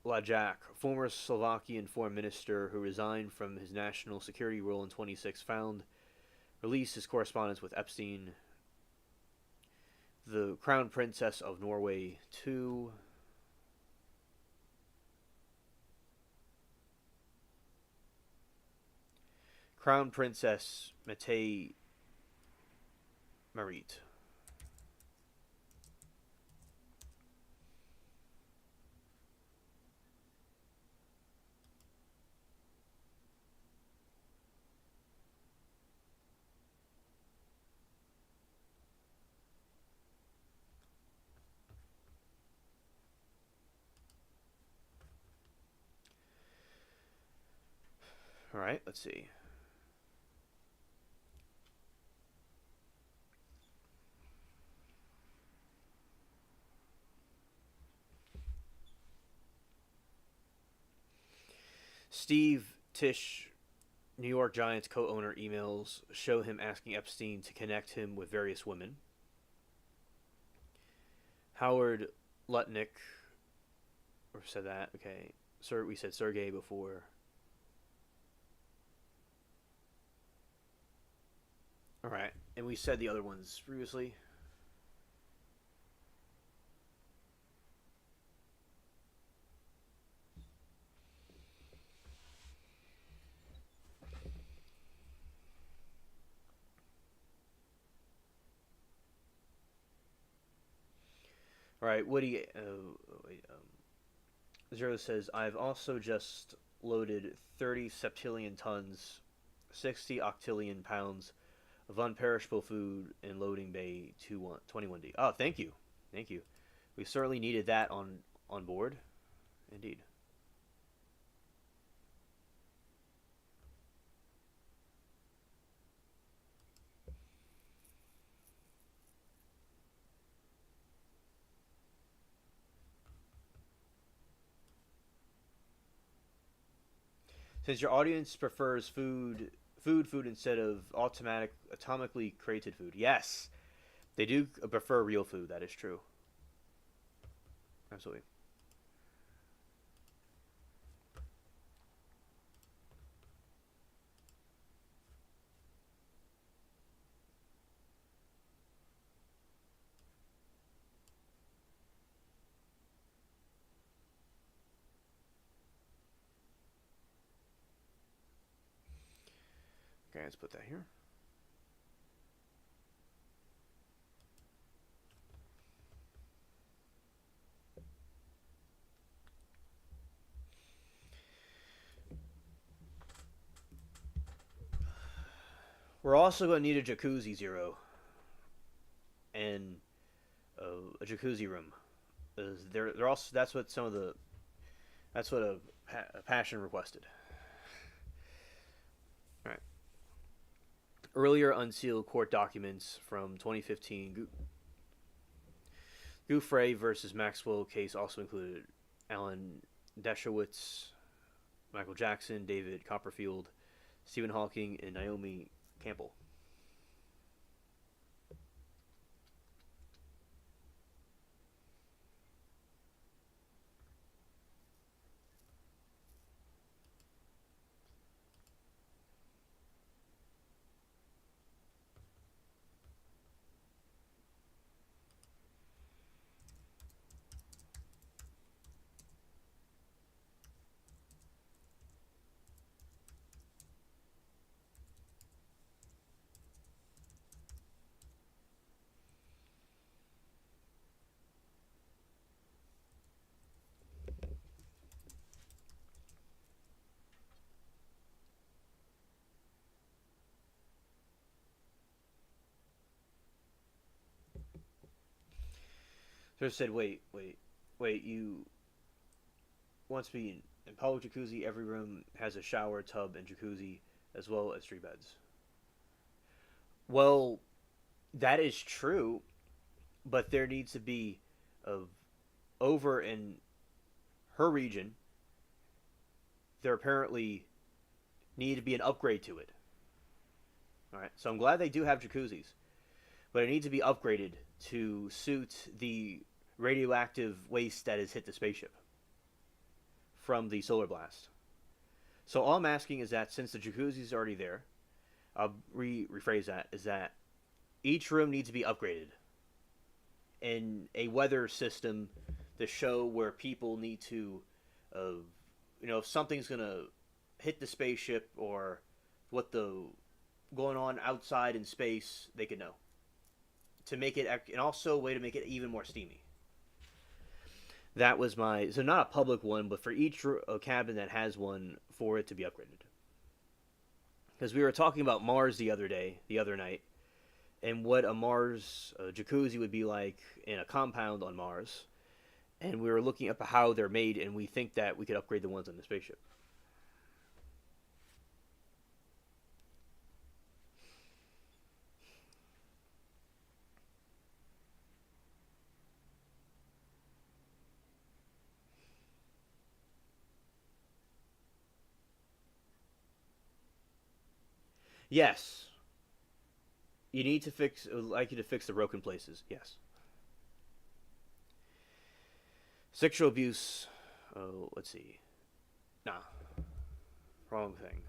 Lajak, former Slovakian foreign minister who resigned from his national security role in 26, released his correspondence with Epstein, the Crown Princess of Norway, too. Crown Princess Mette Marit. All right, let's see. Steve Tisch, New York Giants co-owner, emails show him asking Epstein to connect him with various women. Howard Lutnick, or said that, okay. Sir, we said Sergey before. Alright, and we said the other ones previously. Alright, Woody, Zero says, I've also just loaded 30 septillion tons, 60 octillion pounds of unperishable food in loading bay 21D. Oh, thank you. Thank you. We certainly needed that on board. Indeed. Since your audience prefers food instead of atomically created food. Yes, they do prefer real food. That is true. Absolutely. Okay, let's put that here. We're also going to need a jacuzzi, Zero, and a jacuzzi room. They're also that's what a passion requested. All right. Earlier unsealed court documents from 2015. Guthrie versus Maxwell case also included Alan Dershowitz, Michael Jackson, David Copperfield, Stephen Hawking, and Naomi Campbell. So I said, wait, you wants to be in public jacuzzi, every room has a shower, tub, and jacuzzi, as well as 3 beds. Well, that is true, but there needs to be a, over in her region, there apparently need to be an upgrade to it. All right, so I'm glad they do have jacuzzis, but it needs to be upgraded to suit the radioactive waste that has hit the spaceship from the solar blast. So all I'm asking is that since the jacuzzi is already there, I'll rephrase that, is that each room needs to be upgraded in a weather system to show where people need to, if something's going to hit the spaceship or what the going on outside in space, they could know. To make it, and also a way to make it even more steamy. That was so not a public one, but for each cabin that has one, for it to be upgraded. Because we were talking about Mars the other night, and what a Mars jacuzzi would be like in a compound on Mars. And we were looking up how they're made, and we think that we could upgrade the ones on the spaceship. Yes. You need to fix, I'd like you to fix the broken places. Yes. Sexual abuse. Oh, let's see. Nah. Wrong thing.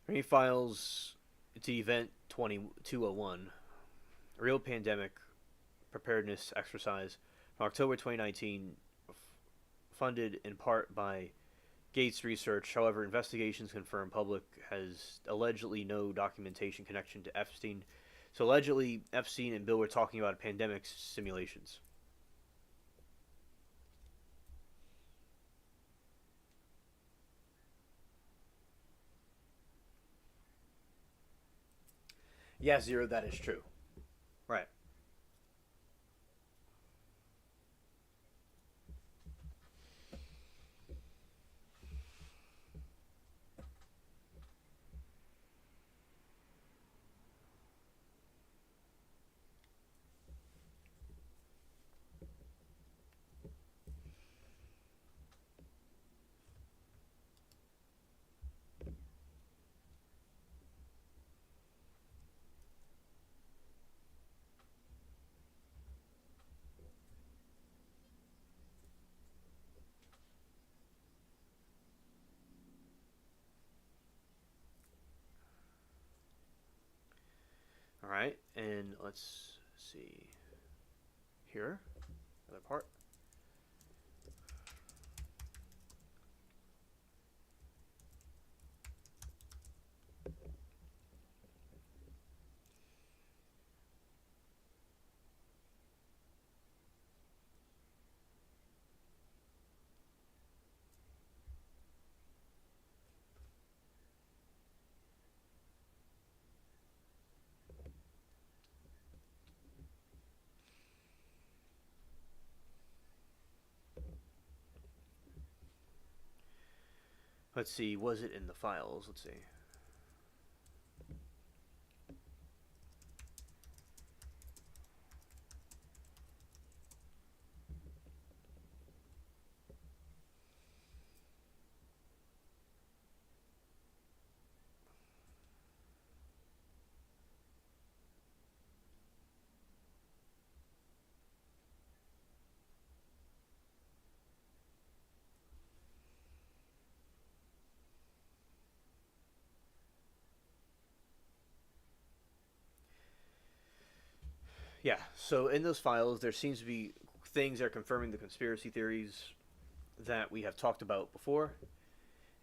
Any files to Event 2201, Real Pandemic Preparedness Exercise from October 2019, funded in part by Gates Research. However, investigations confirm public has allegedly no documentation connection to Epstein. So allegedly, Epstein and Bill were talking about pandemic simulations. Yes, Zero, that is true. Right. All right, and let's see here, other part. Let's see, was it in the files? Let's see. Yeah, so in those files, there seems to be things that are confirming the conspiracy theories that we have talked about before,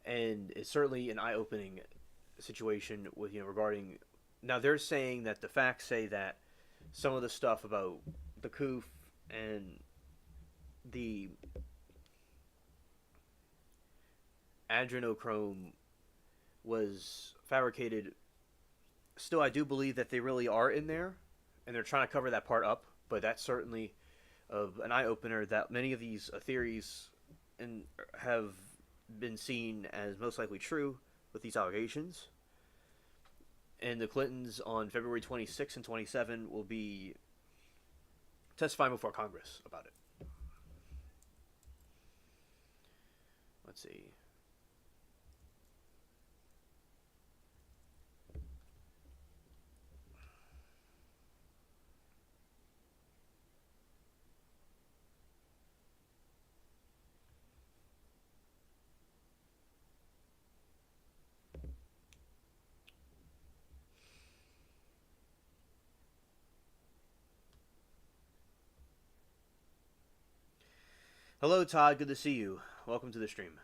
and it's certainly an eye-opening situation with regarding. Now they're saying that the facts say that some of the stuff about the coup and the adrenochrome was fabricated. Still, I do believe that they really are in there, and they're trying to cover that part up. But that's certainly an eye opener that many of these theories have been seen as most likely true with these allegations. And the Clintons on February 26 and 27 will be testifying before Congress about it. Let's see. Hello, Todd. Good to see you. Welcome to the stream.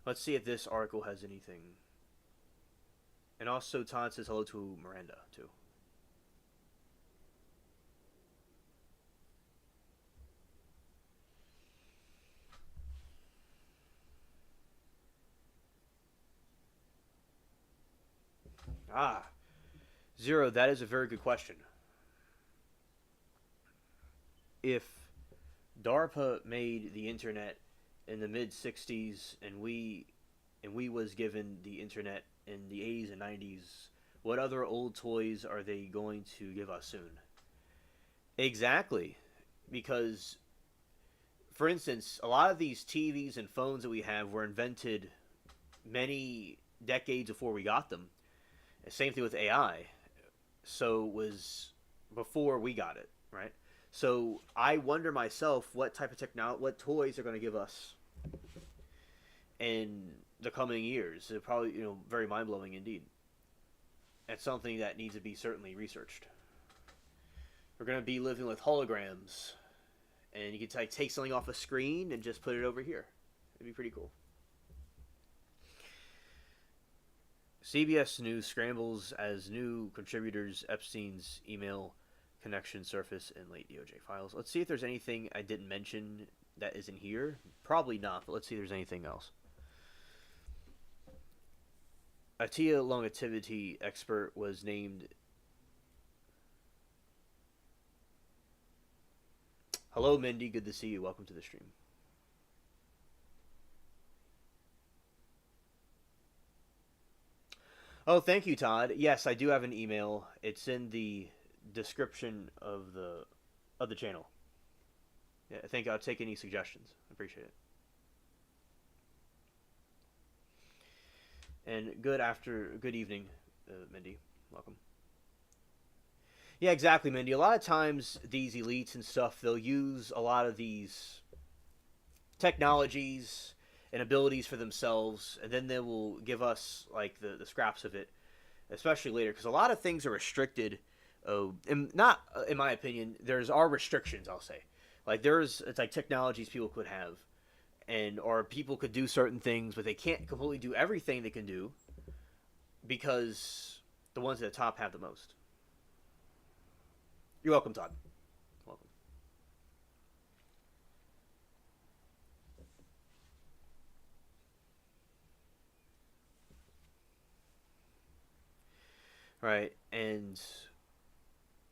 Let's see if this article has anything. And also, Todd says hello to Miranda, too. Ah, Zero, that is a very good question. If DARPA made the internet in the mid 60s and we was given the internet in the 80s and 90s, what other old toys are they going to give us soon? Exactly. Because for instance, a lot of these TVs and phones that we have were invented many decades before we got them. Same thing with AI. So it was before we got it, right? So I wonder myself what type of technology, what toys are going to give us in the coming years. It's probably, very mind-blowing indeed. It's something that needs to be certainly researched. We're going to be living with holograms, and you can take something off a screen and just put it over here. It'd be pretty cool. CBS News scrambles as new contributors Epstein's email connection surface in late DOJ files. Let's see if there's anything I didn't mention that isn't here. Probably not, but let's see if there's anything else. A TIA longevity expert was named. Hello, Mindy. Good to see you. Welcome to the stream. Oh, thank you, Todd. Yes, I do have an email. It's in the description of the channel. Yeah, I think I'll take any suggestions. I appreciate it. And good evening, Mindy. Welcome. Yeah, exactly, Mindy. A lot of times these elites and stuff, they'll use a lot of these technologies and abilities for themselves, and then they will give us like the scraps of it, especially later, because a lot of things are restricted. And not, in my opinion, are restrictions. I'll say, like it's like technologies people could have, or people could do certain things, but they can't completely do everything they can do, because the ones at the top have the most. You're welcome, Todd. Welcome. Right, and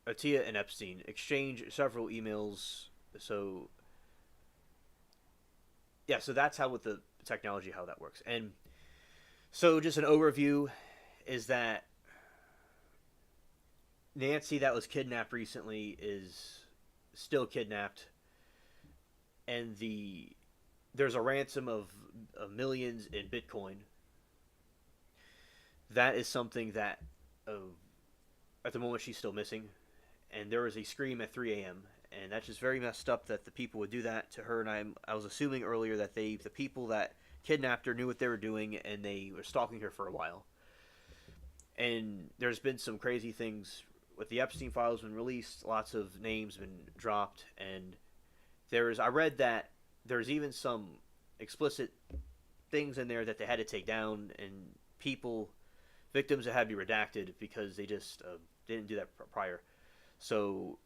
Atia and Epstein exchange several emails. So, yeah, so that's how with the technology, how that works. And so just an overview is that Nancy that was kidnapped recently is still kidnapped. And there's a ransom of millions in Bitcoin. That is something that at the moment she's still missing, and there was a scream at 3 a.m. and that's just very messed up that the people would do that to her. And I was assuming earlier that the people that kidnapped her knew what they were doing, and they were stalking her for a while. And there's been some crazy things with the Epstein files been released. Lots of names been dropped, and I read that there's even some explicit things in there that they had to take down, and victims that had to be redacted because they just didn't do that prior. So,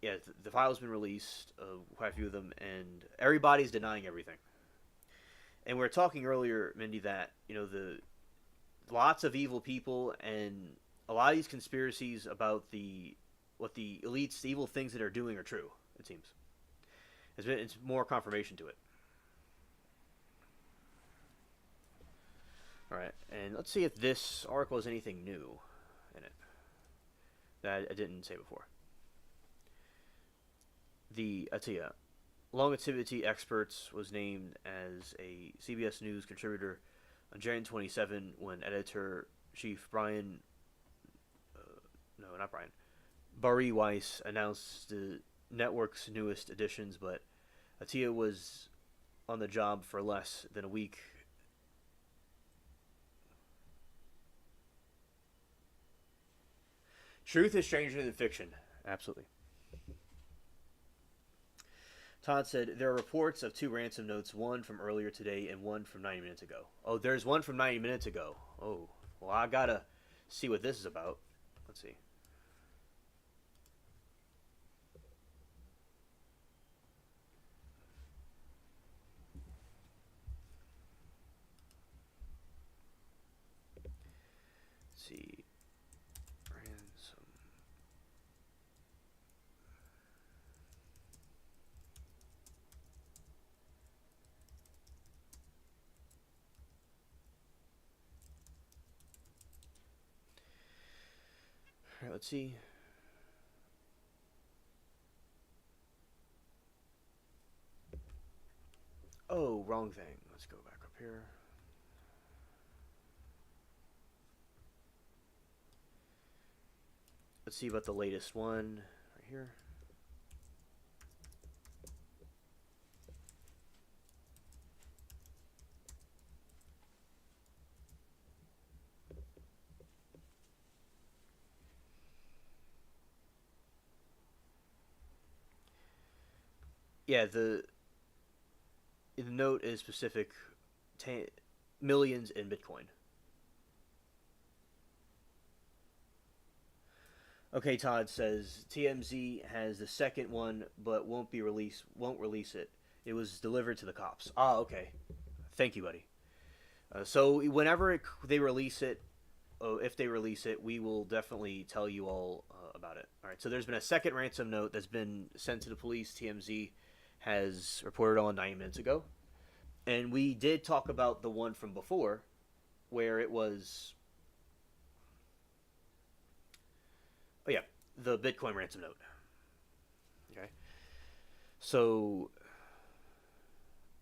yeah, the file's been released, quite a few of them, and everybody's denying everything. And we were talking earlier, Mindy, that lots of evil people and a lot of these conspiracies about what the elites, the evil things that they're doing are true. It seems it's more confirmation to it. All right, and let's see if this article has anything new in it that I didn't say before. The Atia longevity experts was named as a CBS News contributor on January 27 when editor-chief Barry Weiss announced the network's newest additions, but Atia was on the job for less than a week. Truth is stranger than fiction. Absolutely. Todd said, there are reports of 2 ransom notes, one from earlier today and one from 90 minutes ago. Oh, there's one from 90 minutes ago. Oh, well, I gotta see what this is about. Let's see. Let's see. Ransom. All right, let's see. Oh, wrong thing. Let's go back up here. Let's see about the latest one right here. Yeah, the note is specific, millions in Bitcoin. Okay, Todd says TMZ has the second one, but won't release it. It was delivered to the cops. Ah, okay. Thank you, buddy. So whenever they release it, if they release it, we will definitely tell you all about it. All right. So there's been a second ransom note that's been sent to the police. TMZ has reported on 9 minutes ago, and we did talk about the one from before, where it was. Oh yeah, the Bitcoin ransom note. Okay. So,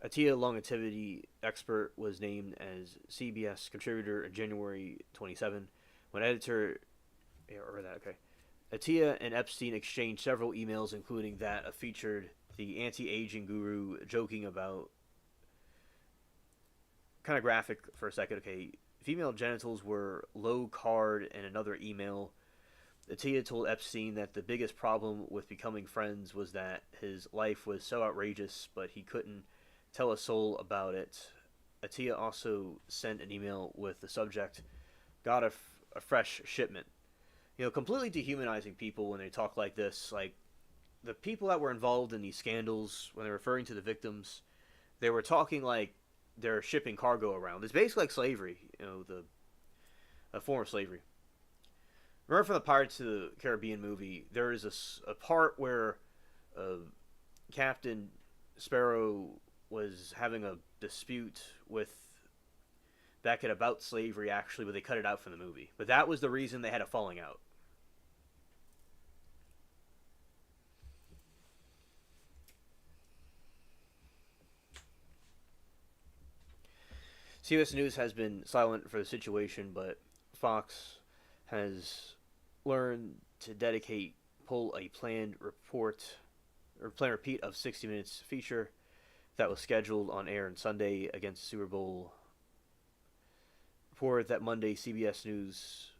Atia longevity expert was named as CBS contributor on January 27 when editor. Yeah, or that. Okay. Atia and Epstein exchanged several emails, including that featured the anti-aging guru joking about. Kind of graphic for a second. Okay, female genitals were low card in another email. Atia told Epstein that the biggest problem with becoming friends was that his life was so outrageous, but he couldn't tell a soul about it. Atia also sent an email with the subject, got a fresh shipment. Completely dehumanizing people when they talk like this. Like, the people that were involved in these scandals, when they're referring to the victims, they were talking like they're shipping cargo around. It's basically like slavery, a form of slavery. Remember from the Pirates of the Caribbean movie, there is a part where Captain Sparrow was having a dispute with Beckett about slavery, actually, but they cut it out from the movie. But that was the reason they had a falling out. CBS News has been silent for the situation, but Fox has learned to dedicate pull a planned repeat of 60 Minutes feature that was scheduled on air on Sunday against the Super Bowl. Reported that Monday CBS News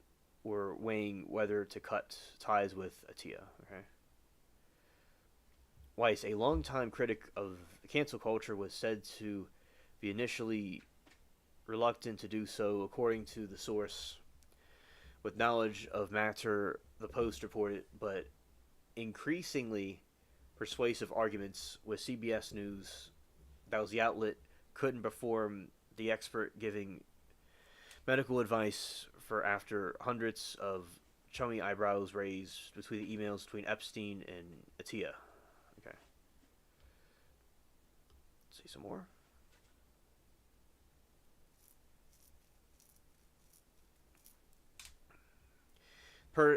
were weighing whether to cut ties with Atia. Okay. Weiss, a longtime critic of cancel culture, was said to be initially reluctant to do so, according to the source. With knowledge of matter, the Post reported, but increasingly persuasive arguments with CBS News, that was the outlet, couldn't perform the expert giving medical advice for after hundreds of chummy eyebrows raised between the emails between Epstein and Atia. Okay. Let's see some more.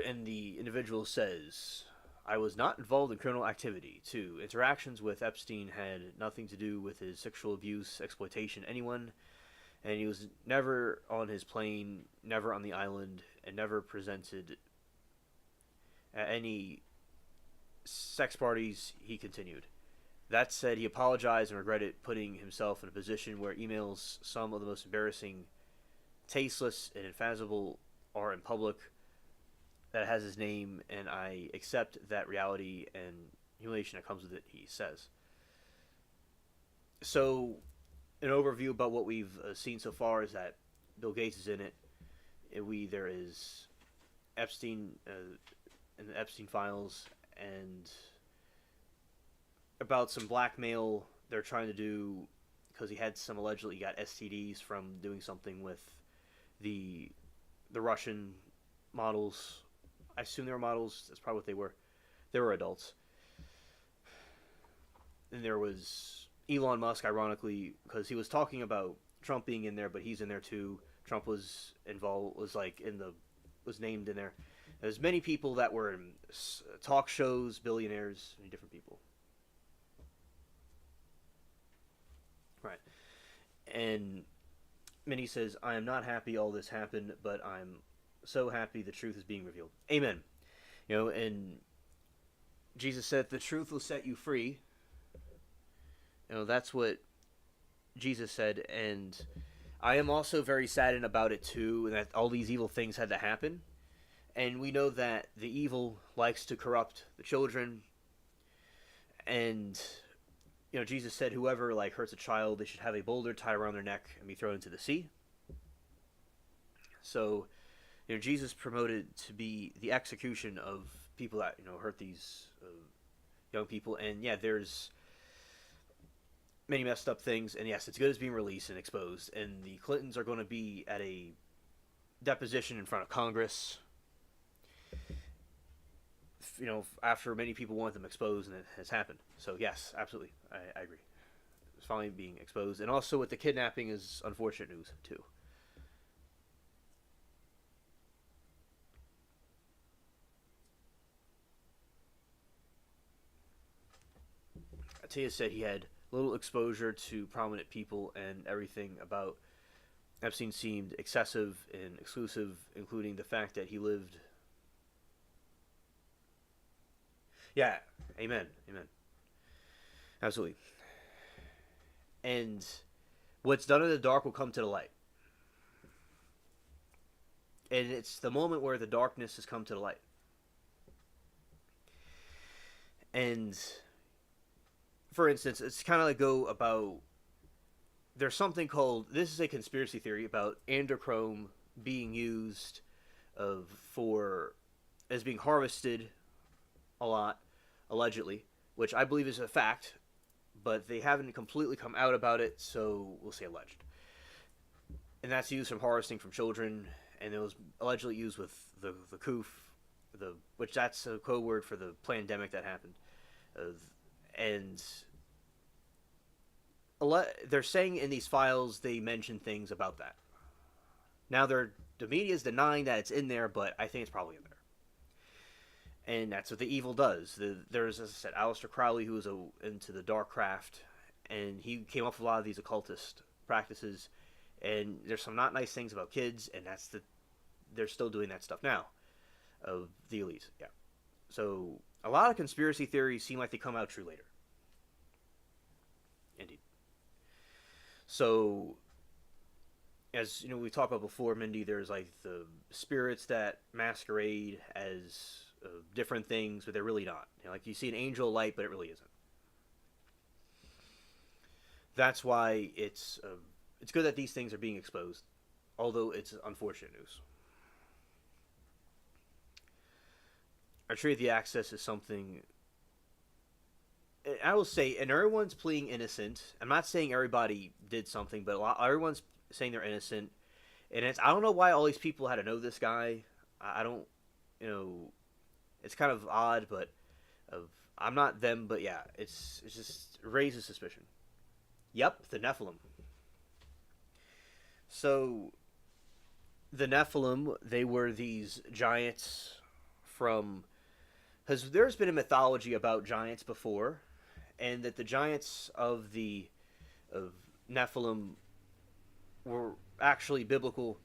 And the individual says, I was not involved in criminal activity. 2. Interactions with Epstein had nothing to do with his sexual abuse, exploitation, anyone, and he was never on his plane, never on the island, and never presented at any sex parties, he continued. That said, he apologized and regretted putting himself in a position where emails, some of the most embarrassing, tasteless, and infathomable, are in public, that has his name, and I accept that reality and humiliation that comes with it, he says. So, an overview about what we've seen so far is that Bill Gates is in it. There is Epstein in the Epstein files, and about some blackmail they're trying to do because he had some allegedly got STDs from doing something with the Russian models. I assume they were models. That's probably what they were. They were adults. And there was Elon Musk, ironically, because he was talking about Trump being in there, but he's in there too. Trump was involved, was named in there. There's many people that were in talk shows, billionaires, many different people. Right. And Minnie says, I am not happy all this happened, but I'm so happy the truth is being revealed. Amen. And Jesus said, the truth will set you free. That's what Jesus said, and I am also very saddened about it too, and that all these evil things had to happen. And we know that the evil likes to corrupt the children, and Jesus said whoever hurts a child, they should have a boulder tied around their neck and be thrown into the sea. So Jesus promoted to be the execution of people that hurt these young people, and there's many messed up things, and yes, it's good as being released and exposed, and the Clintons are going to be at a deposition in front of Congress, after many people want them exposed, and it has happened. So yes, absolutely, I agree. It's finally being exposed, and also with the kidnapping is unfortunate news too. Atia said he had little exposure to prominent people, and everything about Epstein seemed excessive and exclusive, including the fact that he lived. Yeah, amen. Absolutely. And what's done in the dark will come to the light. And it's the moment where the darkness has come to the light. And for instance, it's kind of there's something called, this is a conspiracy theory about adrenochrome being used as being harvested a lot, allegedly, which I believe is a fact, but they haven't completely come out about it, so we'll say alleged. And that's used from harvesting from children, and it was allegedly used with the COOF, which that's a code word for the pandemic that happened. And they're saying in these files they mention things about that. Now the media is denying that it's in there, but I think it's probably in there. And that's what the evil does. There's, as I said, Aleister Crowley, who was into the dark craft, and he came up with a lot of these occultist practices. And there's some not nice things about kids, and they're still doing that stuff now, of the elites. Yeah. So a lot of conspiracy theories seem like they come out true later. Indeed. So, as you know, we talked about before, Mindy, there's like the spirits that masquerade as different things, but they're really not. You know, like you see an angel of light, but it really isn't. That's why it's good that these things are being exposed, although it's unfortunate news. Our tree of the access is something. I will say, and everyone's pleading innocent. I'm not saying everybody did something, but everyone's saying they're innocent. And I don't know why all these people had to know this guy. I don't, you know, it's kind of odd, but I'm not them, but yeah, it's just raises suspicion. Yep, the Nephilim. So, the Nephilim, they were these giants from. Because there's been a mythology about giants before, and that the giants of Nephilim were actually biblical.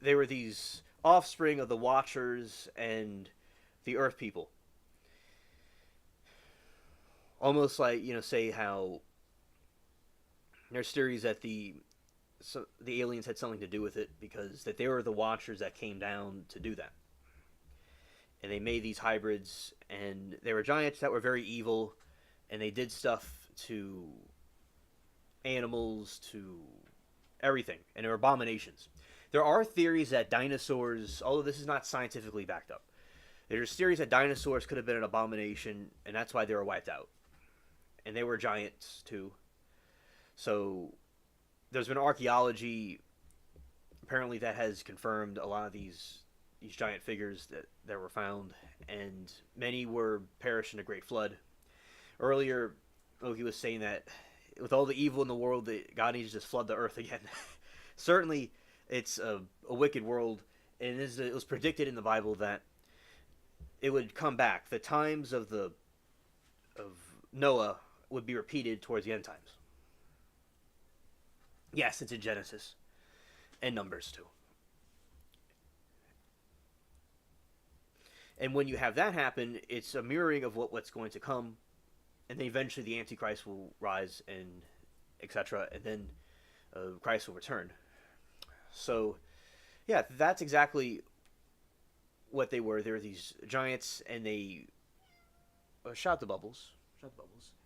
They were these offspring of the Watchers and the Earth people. Almost like, you know, say how there's theories that the aliens had something to do with it, because that they were the Watchers that came down to do that. And they made these hybrids, and they were giants that were very evil, and they did stuff to animals, to everything, and they were abominations. There are theories that dinosaurs, although this is not scientifically backed up, there's theories that dinosaurs could have been an abomination, and that's why they were wiped out. And they were giants, too. So, there's been archaeology, apparently, that has confirmed a lot of these giant figures that were found, and many were perished in a great flood. Earlier, Loki was saying that with all the evil in the world, that God needs to just flood the earth again. Certainly, it's a wicked world, and it was predicted in the Bible that it would come back. The times of Noah would be repeated towards the end times. Yes, it's in Genesis, and Numbers too. And when you have that happen, it's a mirroring of what's going to come, and then eventually the Antichrist will rise, and etc., and then Christ will return. So, yeah, that's exactly what they were. They were these giants, and they shot the bubbles,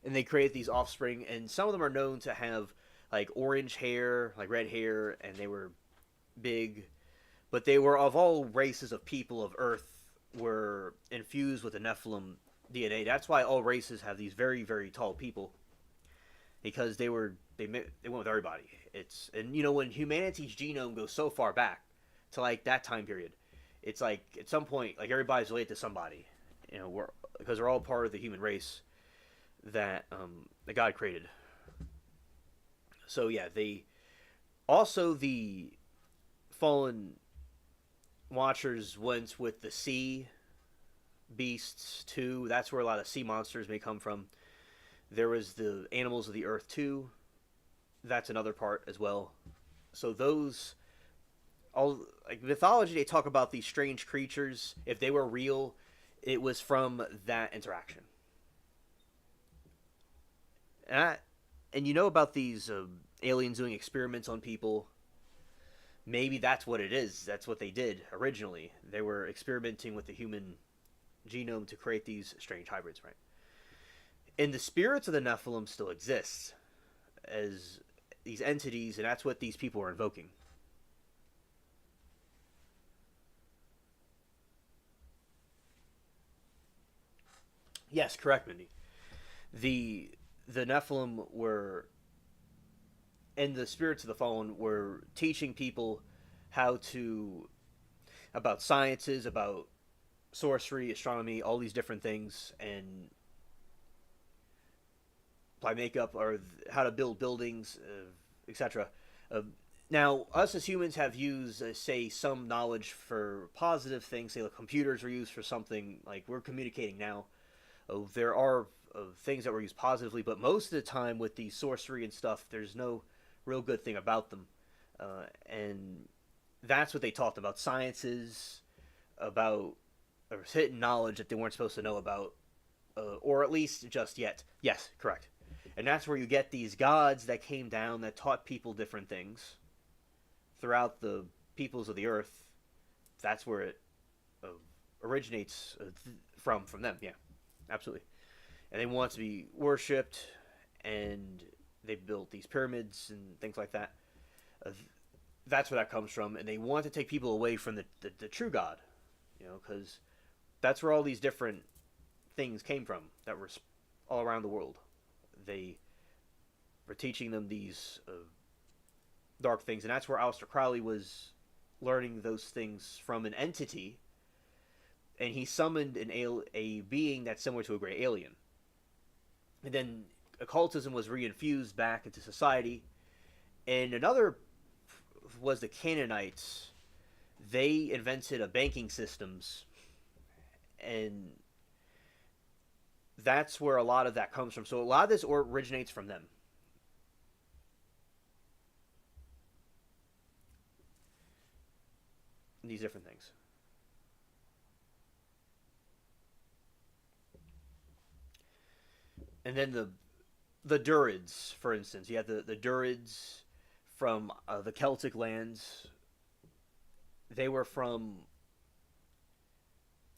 and they created these offspring, and some of them are known to have like orange hair, like red hair, and they were big, but they were of all races of people of Earth were infused with the Nephilim DNA. That's why all races have these very, very tall people, because they went with everybody. And you know, when humanity's genome goes so far back to like that time period, it's like at some point like everybody's related to somebody, you know, because they're all part of the human race that God created. So yeah, the fallen Watchers went with the sea beasts too. That's where a lot of sea monsters may come from. There was the animals of the earth too. That's another part as well. So those, all like mythology, they talk about these strange creatures. If they were real, it was from that interaction. And you know about these aliens doing experiments on people. Maybe that's what it is. That's what they did originally. They were experimenting with the human genome to create these strange hybrids, right? And the spirits of the Nephilim still exist as these entities, and that's what these people are invoking. Yes, correct, Mindy. The Nephilim were, and the spirits of the fallen were teaching people about sciences, about sorcery, astronomy, all these different things, and apply makeup, or how to build buildings, etc. Now, us as humans have used, say, some knowledge for positive things. Say, like computers are used for something, like we're communicating now. There are things that were used positively, but most of the time with the sorcery and stuff, there's no real good thing about them. And that's what they taught them about sciences, about or hidden knowledge that they weren't supposed to know about, or at least just yet. Yes, correct. And that's where you get these gods that came down that taught people different things throughout the peoples of the earth. That's where it originates from them. Yeah, absolutely. And they want to be worshipped, and they built these pyramids and things like that. That's where that comes from, and they want to take people away from the true God, because that's where all these different things came from that were all around the world. They were teaching them these dark things, and that's where Aleister Crowley was learning those things from an entity, and he summoned a being that's similar to a gray alien. And then occultism was reinfused back into society, and another was the Canaanites. They invented a banking systems, and that's where a lot of that comes from. So a lot of this originates from them. These different things. And then the Druids, for instance. You have the Druids from the Celtic lands. They were from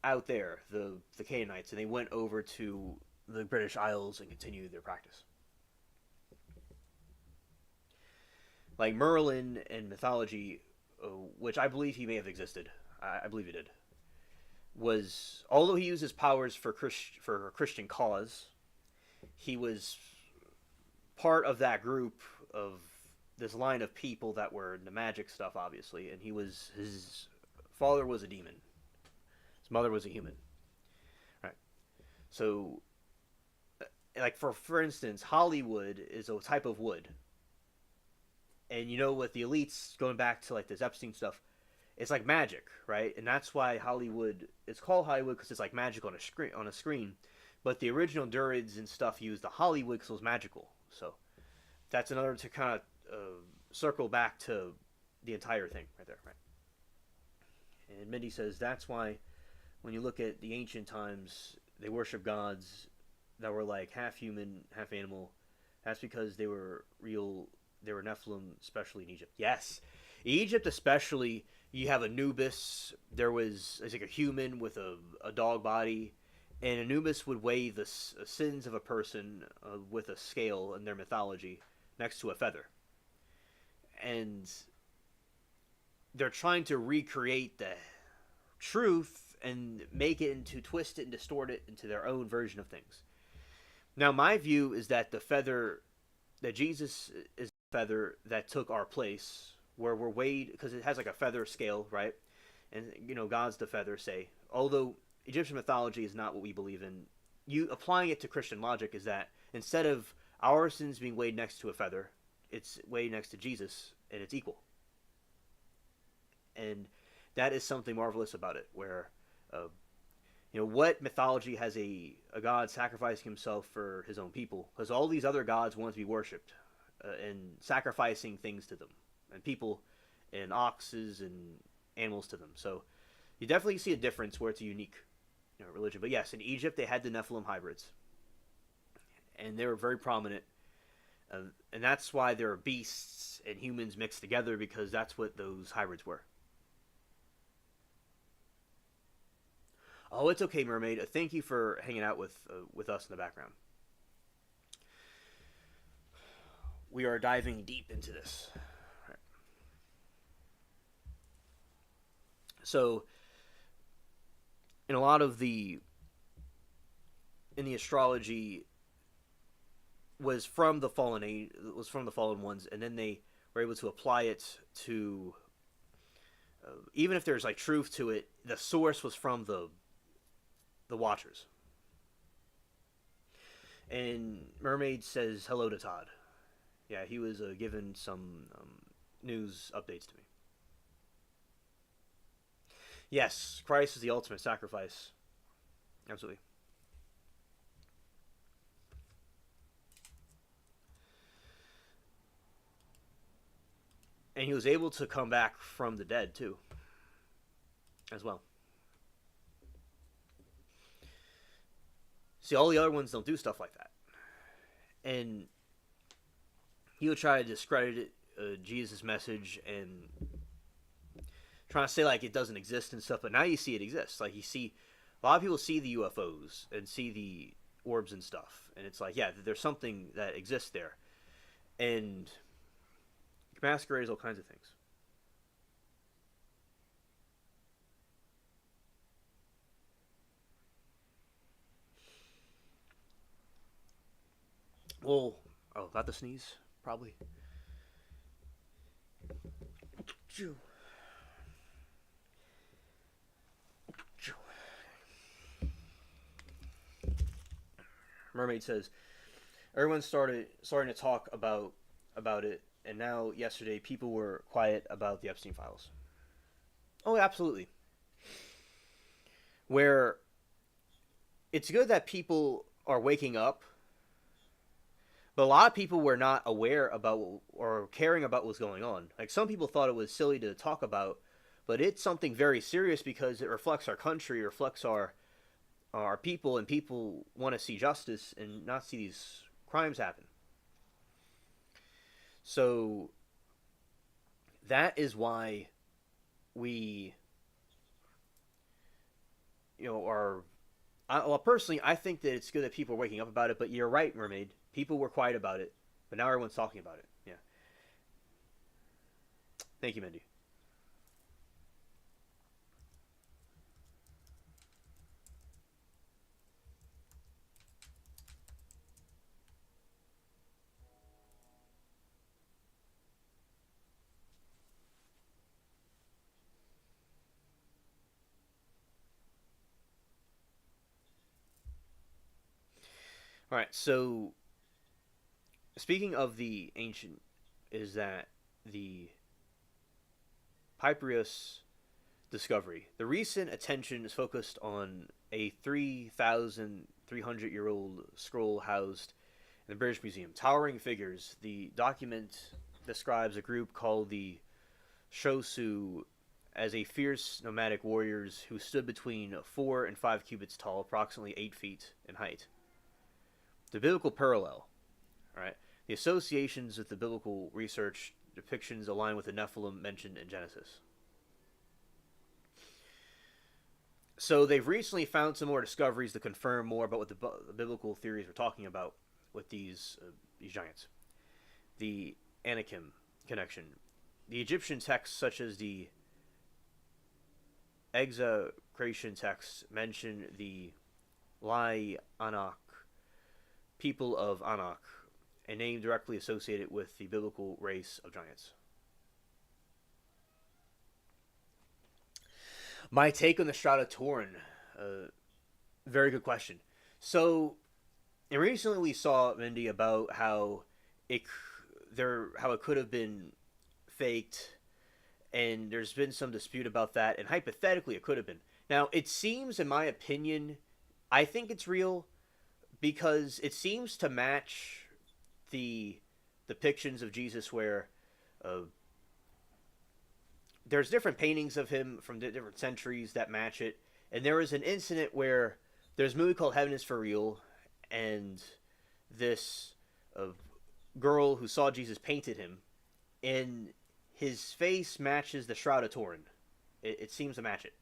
out there, the Canaanites, and they went over to the British Isles and continued their practice. Like Merlin in mythology, which I believe he may have existed, I believe he did, was, although he used his powers for a Christian cause, he was part of that group of this line of people that were into magic stuff, obviously, and his father was a demon. His mother was a human. Right. So, like, for instance, Hollywood is a type of wood. And with the elites, going back to, like, this Epstein stuff, it's like magic, right? And that's why Hollywood, it's called Hollywood because it's like magic on a screen. But the original Druids and stuff used the Hollywood because it was magical. So that's another to kind of circle back to the entire thing right there, right? And Mindy says that's why when you look at the ancient times, they worship gods that were like half human, half animal. That's because they were real. They were Nephilim, especially in Egypt. Yes, Egypt especially. You have Anubis. It's like a human with a dog body. And Anubis would weigh the sins of a person with a scale in their mythology next to a feather. And they're trying to recreate the truth and twist it and distort it into their own version of things. Now, my view is that that Jesus is the feather that took our place, where we're weighed, because it has like a feather scale, right? And, God's the feather, say. Although Egyptian mythology is not what we believe in. You applying it to Christian logic is that instead of our sins being weighed next to a feather, it's weighed next to Jesus, and it's equal. And that is something marvelous about it, where, what mythology has a god sacrificing himself for his own people? Because all these other gods want to be worshipped, and sacrificing things to them, and people, and oxes, and animals to them. So you definitely see a difference where it's a unique religion. But yes, in Egypt they had the Nephilim hybrids, and they were very prominent, and that's why there are beasts and humans mixed together, because that's what those hybrids were. Oh, it's okay, Mermaid. Thank you for hanging out with us in the background. We are diving deep into this. Right. So, in a lot of in the astrology was from the fallen ones, and then they were able to apply it to even if there's like truth to it, the source was from the Watchers. And Mermaid says hello to Todd. Yeah, he was given some news updates to me. Yes, Christ is the ultimate sacrifice. Absolutely. And he was able to come back from the dead, too. As well. See, all the other ones don't do stuff like that. And he would try to discredit Jesus' message and trying to say like it doesn't exist and stuff. But now you see it exists. Like you see, a lot of people see the UFOs and see the orbs and stuff, and it's like, yeah, there's something that exists there, and masquerades all kinds of things. Well, oh, not the sneeze, probably. Mermaid says, everyone's starting to talk about it, and now yesterday people were quiet about the Epstein files. Oh, absolutely. Where it's good that people are waking up, but a lot of people were not aware about or caring about what's going on. Like some people thought it was silly to talk about, but it's something very serious because it reflects our country, reflects our people, and people want to see justice and not see these crimes happen. So that is why we, are. Well, personally, I think that it's good that people are waking up about it. But you're right, Mermaid. People were quiet about it, but now everyone's talking about it. Yeah. Thank you, Mindy. All right, so speaking of the ancient, is that the Papyrus discovery. The recent attention is focused on a 3,300-year-old scroll housed in the British Museum. Towering figures. The document describes a group called the Shosu as a fierce nomadic warriors who stood between 4 and 5 cubits tall, approximately 8 feet in height. The biblical parallel, right? The associations with the biblical research depictions align with the Nephilim mentioned in Genesis. So they've recently found some more discoveries to confirm more about what the biblical theories were talking about with these giants. The Anakim connection. The Egyptian texts, such as the execration texts, mention the Lai Anak, people of Anak, a name directly associated with the biblical race of giants. My take on the Shroud of Turin, very good question. So, and recently we saw, Mindy, about how it could have been faked, and there's been some dispute about that, and hypothetically it could have been. Now, it seems, in my opinion, I think it's real, because it seems to match the depictions of Jesus where there's different paintings of him from different centuries that match it. And there was an incident where there's a movie called Heaven is for Real, and this girl who saw Jesus painted him, and his face matches the Shroud of Turin. It seems to match it.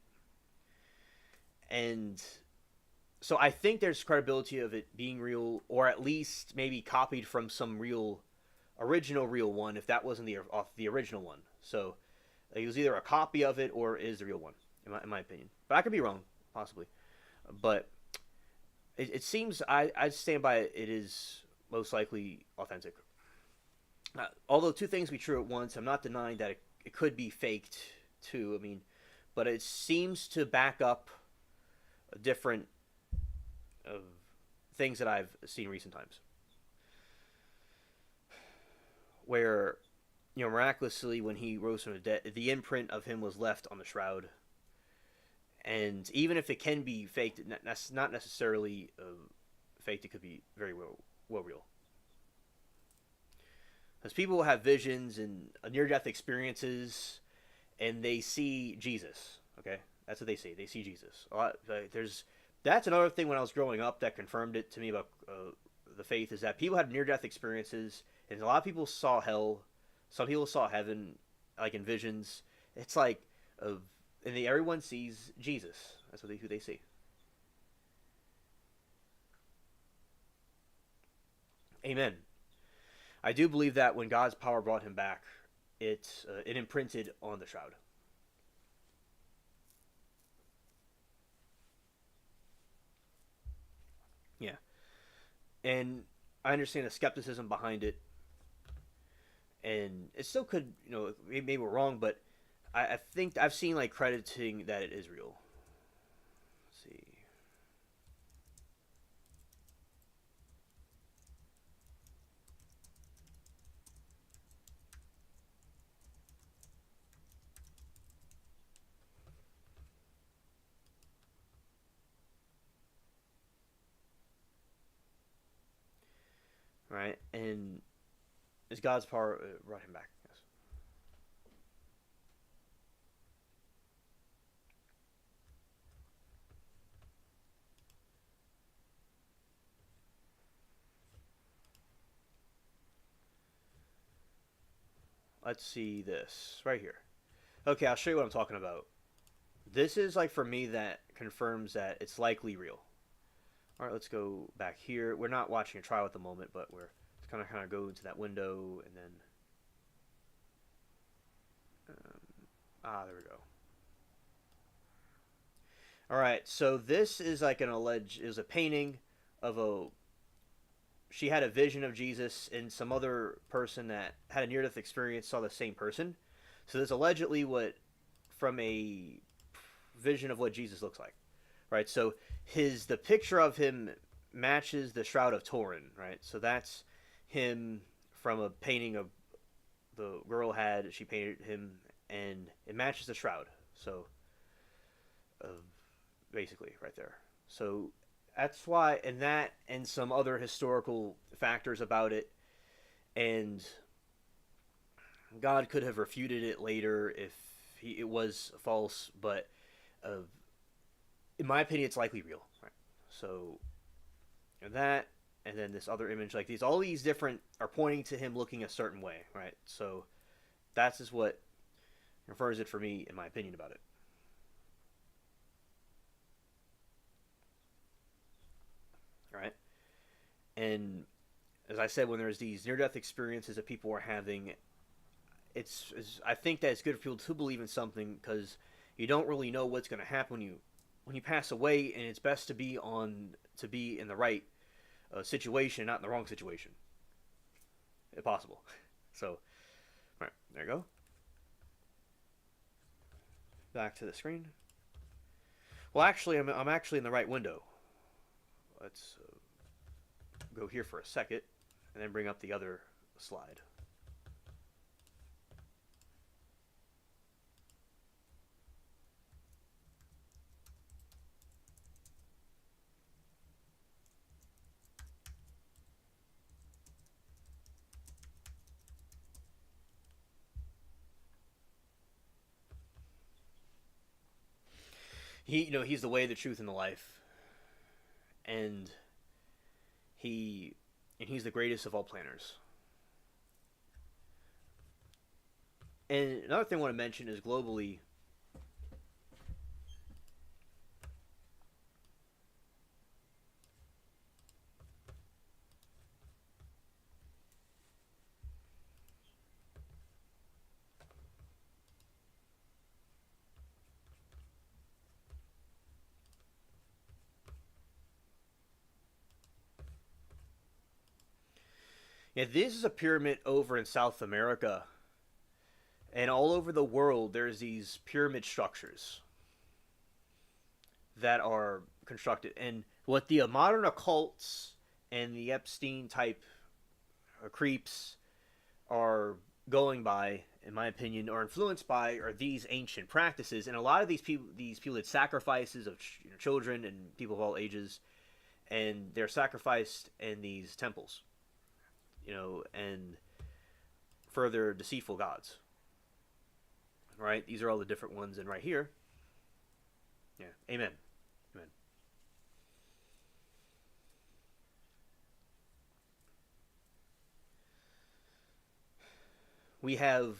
And so I think there's credibility of it being real, or at least maybe copied from some original real one, if that wasn't the original one. So it was either a copy of it or is the real one, in my opinion. But I could be wrong, possibly. But it seems, I stand by it, it is most likely authentic. Although two things be true at once, I'm not denying that it could be faked too. I mean, but it seems to back up different things that I've seen recent times, where, miraculously when he rose from the dead, the imprint of him was left on the shroud. And even if it can be faked, that's not necessarily faked. It could be very well real. Because people will have visions and near-death experiences, and they see Jesus. Okay, that's what they see. They see Jesus. There's that's another thing when I was growing up that confirmed it to me about the faith, is that people had near-death experiences, and a lot of people saw hell. Some people saw heaven, like in visions. It's like, everyone sees Jesus. That's who they see. Amen. I do believe that when God's power brought him back, it imprinted on the shroud. Yeah. And I understand the skepticism behind it. And it still could, maybe we're wrong, but I think I've seen like crediting that it is real. Let's see. Right? And is God's power brought him back? Yes. Let's see this right here. Okay, I'll show you what I'm talking about. This is like for me that confirms that it's likely real. All right, let's go back here. We're not watching a trial at the moment, but we're kind of go into that window and then. There we go. All right, so this is like it was a painting of she had a vision of Jesus, and some other person that had a near-death experience saw the same person. So this allegedly from a vision of what Jesus looks like, right? So the picture of him matches the Shroud of Turin, right? So that's him from a painting of the girl had. She painted him, and it matches the shroud. So basically, right there. So that's why, and that, and some other historical factors about it, and God could have refuted it later if it was false, but in my opinion, it's likely real. Right? So that, and then this other image, like all these different are pointing to him looking a certain way, right? So that's just what confirms it for me, in my opinion, about it. Right? And as I said, when there's these near-death experiences that people are having, I think that it's good for people to believe in something, because you don't really know what's going to happen when you pass away, and it's best to be in the right situation, not in the wrong situation, if possible. So, all right, there you go. Back to the screen. Well, actually, I'm actually in the right window. Let's go here for a second, and then bring up the other slide. He's the way, the truth, and the life, and he's the greatest of all planners. And another thing I want to mention is globally, this is a pyramid over in South America. And all over the world, there's these pyramid structures that are constructed. And what the modern occults and the Epstein type creeps are going by, in my opinion, or influenced by, are these ancient practices. And a lot of these people did sacrifices of children and people of all ages, and they're sacrificed in these temples, and further deceitful gods. Right? These are all the different ones, and right here, yeah, amen. Amen. we have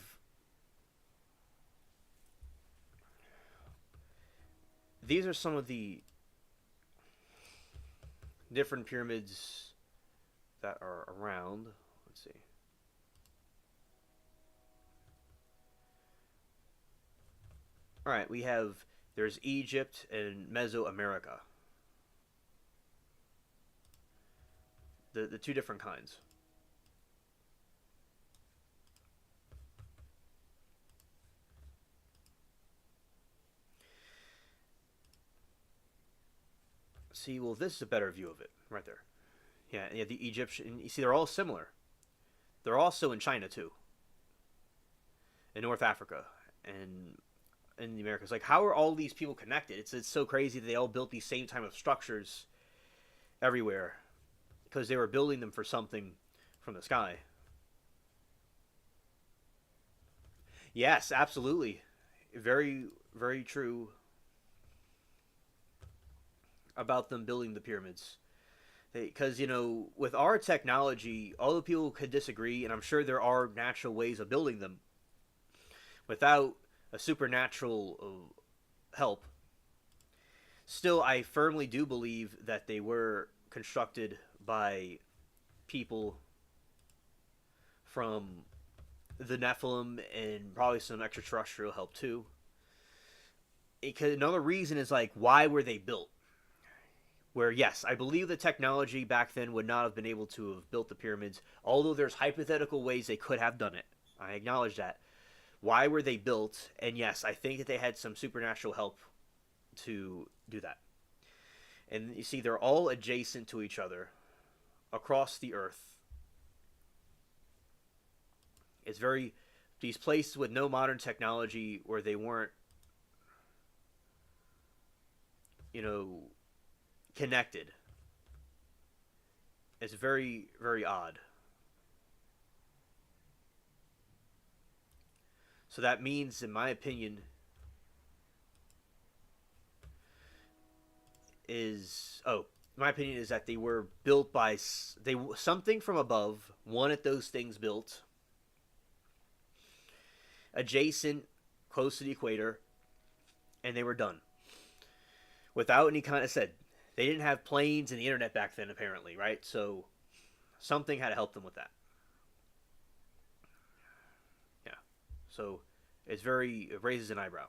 these are some of the different pyramids that are around. Let's see. All right, there's Egypt and Mesoamerica. The two different kinds. See, well, this is a better view of it, right there. Yeah, the Egyptian, you see, they're all similar. They're also in China, too. In North Africa, and in the Americas. Like, how are all these people connected? It's so crazy that they all built these same type of structures everywhere. Because they were building them for something from the sky. Yes, absolutely. Very, very true about them building the pyramids. Because, you know, with our technology, all the people could disagree, and I'm sure there are natural ways of building them without a supernatural help. Still, I firmly do believe that they were constructed by people from the Nephilim and probably some extraterrestrial help too. Another reason is like, why were they built? Where, yes, I believe the technology back then would not have been able to have built the pyramids, although there's hypothetical ways they could have done it. I acknowledge that. Why were they built? And yes, I think that they had some supernatural help to do that. And you see, they're all adjacent to each other across the earth. It's these places with no modern technology where they weren't, you know, connected. It's very, very odd. So that means, in my opinion, my opinion is that they were built by something from above wanted those things built adjacent, close to the equator, and they were done without any kind of they didn't have planes and the internet back then, apparently, right? So something had to help them with that. Yeah. So it raises an eyebrow.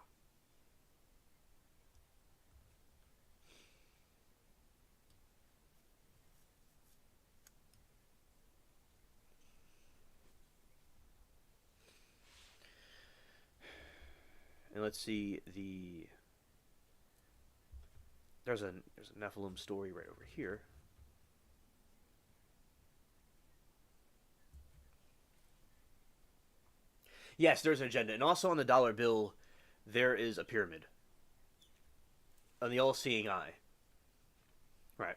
And let's see there's a Nephilim story right over here. Yes, there's an agenda. And also on the dollar bill, there is a pyramid. On the all-seeing eye. Right.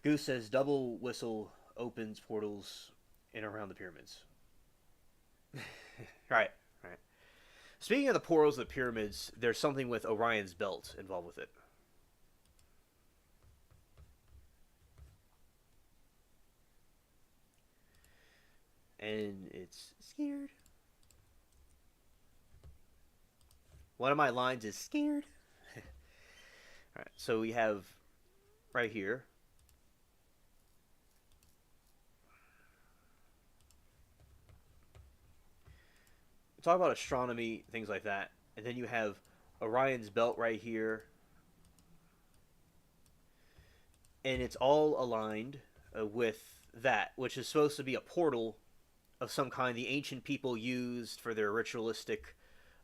Goose says double whistle opens portals in around the pyramids. Right. Speaking of the portals of the pyramids, there's something with Orion's belt involved with it. And it's scared. One of my lines is scared. Alright, so we have right here. Talk about astronomy, things like that. And then you have Orion's belt right here. And it's all aligned with that, which is supposed to be a portal of some kind the ancient people used for their ritualistic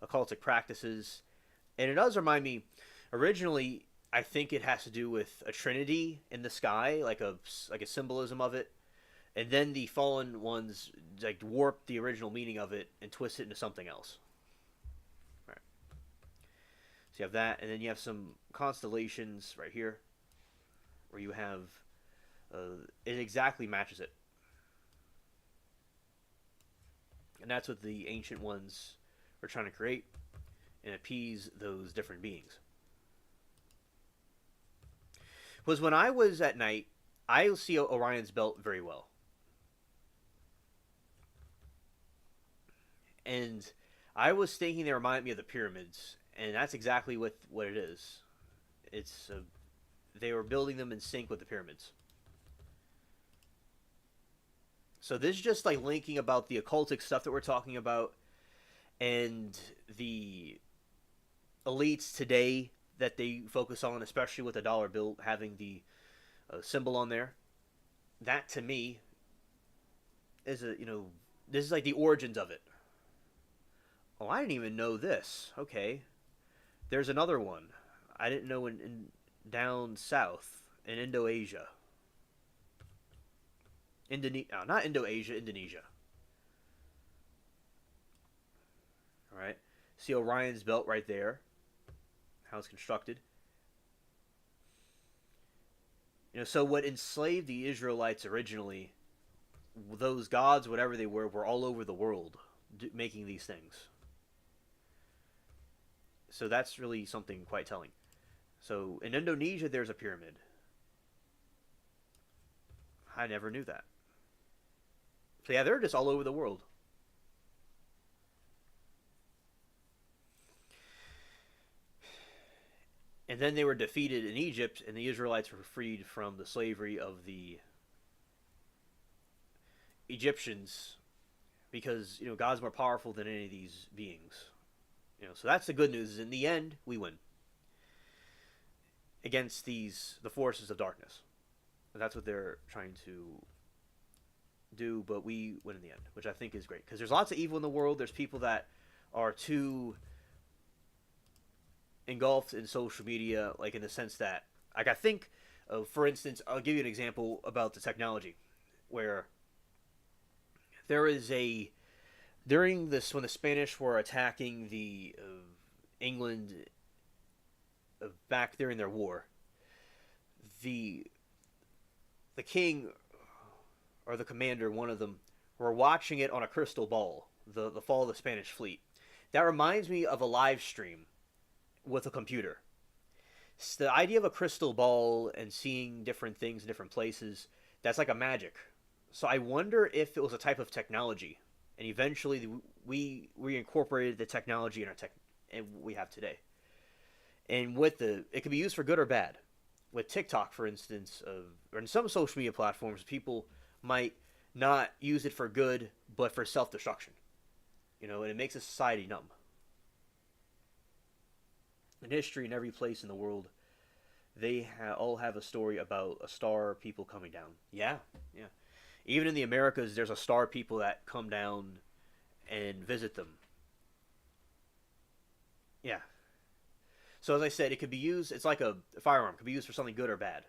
occultic practices. And it does remind me, originally, I think it has to do with a trinity in the sky, like a symbolism of it. And then the fallen ones like warp the original meaning of it and twist it into something else. All right. So you have that, and then you have some constellations right here, where you have it exactly matches it, and that's what the ancient ones were trying to create and appease those different beings. Because when I was at night, I see Orion's belt very well. And I was thinking they remind me of the pyramids, and that's exactly what it is. It's they were building them in sync with the pyramids. So this is just like linking about the occultic stuff that we're talking about, and the elites today that they focus on, especially with the dollar bill having the symbol on there. That to me is this is like the origins of it. Oh, I didn't even know this. Okay, there's another one I didn't know in down south in Indonesia. Not Indonesia, Indonesia. All right, see Orion's belt right there. How it's constructed. So what enslaved the Israelites originally, those gods, whatever they were all over the world making these things. So that's really something quite telling. So in Indonesia, there's a pyramid. I never knew that. So yeah, they're just all over the world. And then they were defeated in Egypt, and the Israelites were freed from the slavery of the Egyptians, because God's more powerful than any of these beings. So that's the good news. Is in the end, we win against the forces of darkness. That's what they're trying to do, but we win in the end, which I think is great, because there's lots of evil in the world. There's people that are too engulfed in social media, like in the sense that, like, I think, for instance, I'll give you an example about the technology, where there is during this, when the Spanish were attacking the England back during their war, the king or the commander, one of them, were watching it on a crystal ball, the fall of the Spanish fleet. That reminds me of a live stream with a computer. It's the idea of a crystal ball and seeing different things in different places, that's like a magic. So I wonder if it was a type of technology, and eventually we incorporated the technology in our and we have today. And it can be used for good or bad. With TikTok, for instance, or in some social media platforms, people might not use it for good, but for self-destruction. And it makes a society numb. In history, in every place in the world, they all have a story about a star people coming down. Yeah. Even in the Americas, there's a star people that come down and visit them. Yeah. So as I said, it could be used, it's like a firearm, it could be used for something good or bad.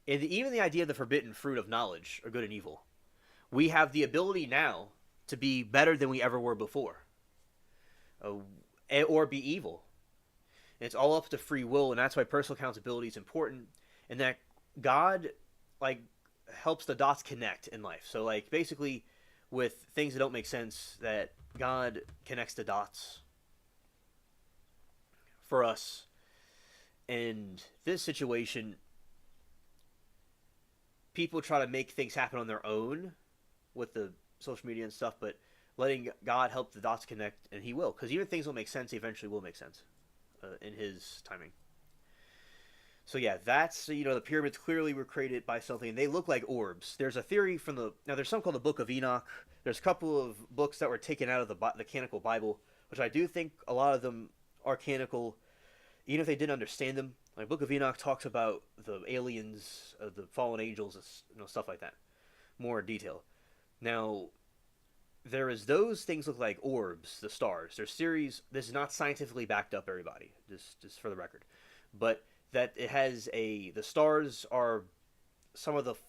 And even the idea of the forbidden fruit of knowledge, or good and evil. We have the ability now to be better than we ever were before. Or be evil. And it's all up to free will, and that's why personal accountability is important, and that God, helps the dots connect in life. So, basically, with things that don't make sense, that God connects the dots for us. And this situation, people try to make things happen on their own with the social media and stuff, but letting God help the dots connect, and He will, because even things don't make sense, they eventually will make sense in His timing. So yeah, that's, the pyramids clearly were created by something. They look like orbs. There's a theory now there's something called the Book of Enoch. There's a couple of books that were taken out of the canonical Bible, which I do think a lot of them are canonical, even if they didn't understand them. Like Book of Enoch talks about the aliens, the fallen angels, stuff like that, more in detail. Now, there is those things look like orbs, the stars. There's theories. This is not scientifically backed up, everybody, just for the record, but that it has the stars are some of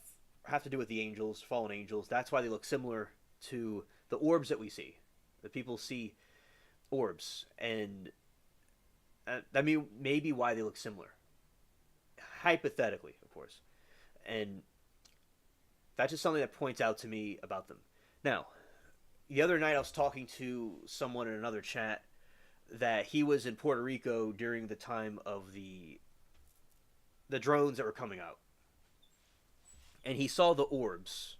have to do with the angels, fallen angels. That's why they look similar to the orbs that we see. The people see orbs, and maybe why they look similar. Hypothetically, of course. And that's just something that points out to me about them. Now, the other night I was talking to someone in another chat that he was in Puerto Rico during the time of the drones that were coming out. And he saw the orbs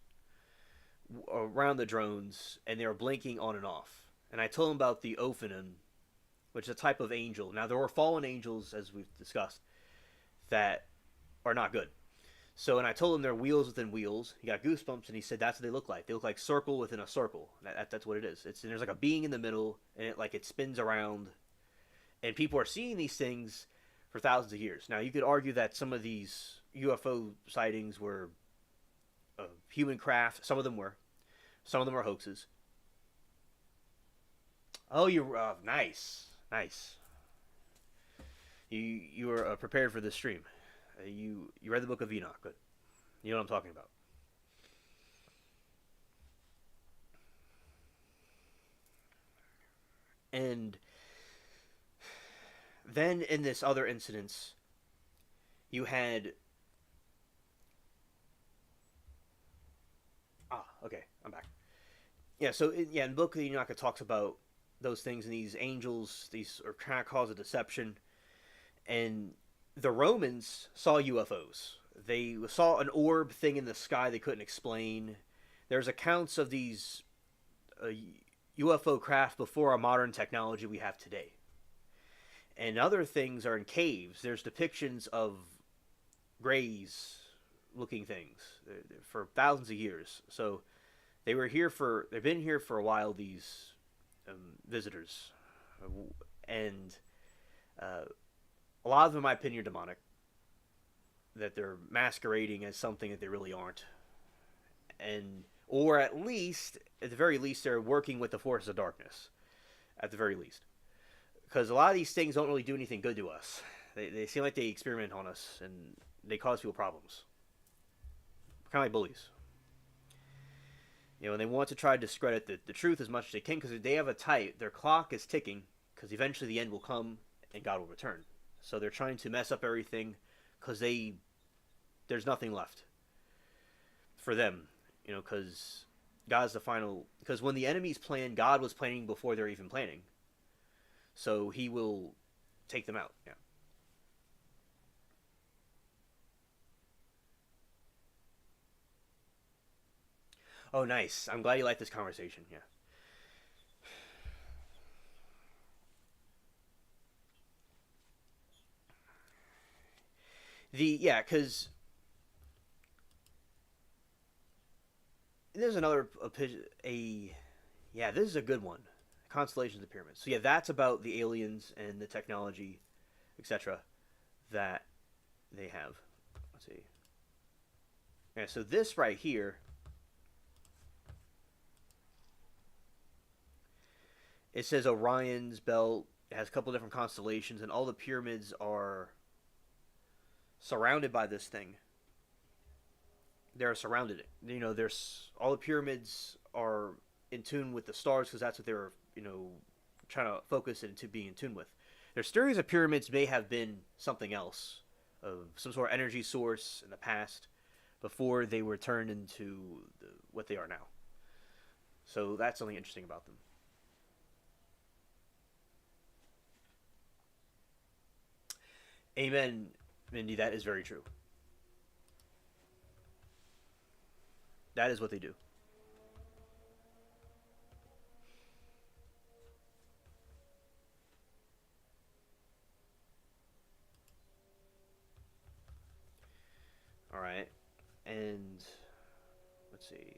around the drones, and they were blinking on and off. and I told him about the Ophanim, which is a type of angel. Now, there are fallen angels, as we've discussed, that are not good. So, and I told him they're wheels within wheels. He got goosebumps, and he said that's what they look like. They look like circle within a circle. That's what it is. And there's like a being in the middle, and it spins around. And people are seeing these things for thousands of years. Now, you could argue that some of these UFO sightings were human craft. Some of them were. Some of them are hoaxes. Oh, you're nice. You were prepared for this stream. You read the Book of Enoch. Good. You know what I'm talking about. And then in this other incident, you had... okay, I'm back. Yeah, so in the Book of Enoch, it talks about those things, and these angels, these are trying to cause a deception. And the Romans saw UFOs. They saw an orb thing in the sky they couldn't explain. There's accounts of these UFO craft before our modern technology we have today. And other things are in caves. There's depictions of grays-looking things for thousands of years. So they've been here for a while, these visitors. And a lot of them, in my opinion, are demonic. That they're masquerading as something that they really aren't. Or at the very least, they're working with the forces of darkness. At the very least. Because a lot of these things don't really do anything good to us. They seem like they experiment on us, and they cause people problems. Kind of like bullies. And they want to try to discredit the truth as much as they can, because they have their clock is ticking, because eventually the end will come, and God will return. So they're trying to mess up everything, because there's nothing left for them. Because God's the final... Because when the enemies plan, God was planning before they're even planning. So he will take them out. Yeah. Oh, nice. I'm glad you like this conversation. Yeah. Because there's another this is a good one. Constellations of the Pyramids. So that's about the aliens and the technology, etc. that they have. Let's see. Yeah, so this right here, it says Orion's belt. It has a couple different constellations, and all the pyramids are surrounded by this thing. They're surrounded. There's all the pyramids are in tune with the stars, because that's what they were, trying to focus into being in tune with. There's theories of pyramids may have been something else, of some sort of energy source in the past, before they were turned into what they are now. So that's something interesting about them. Amen, Mindy. That is very true. That is what they do. All right, and let's see.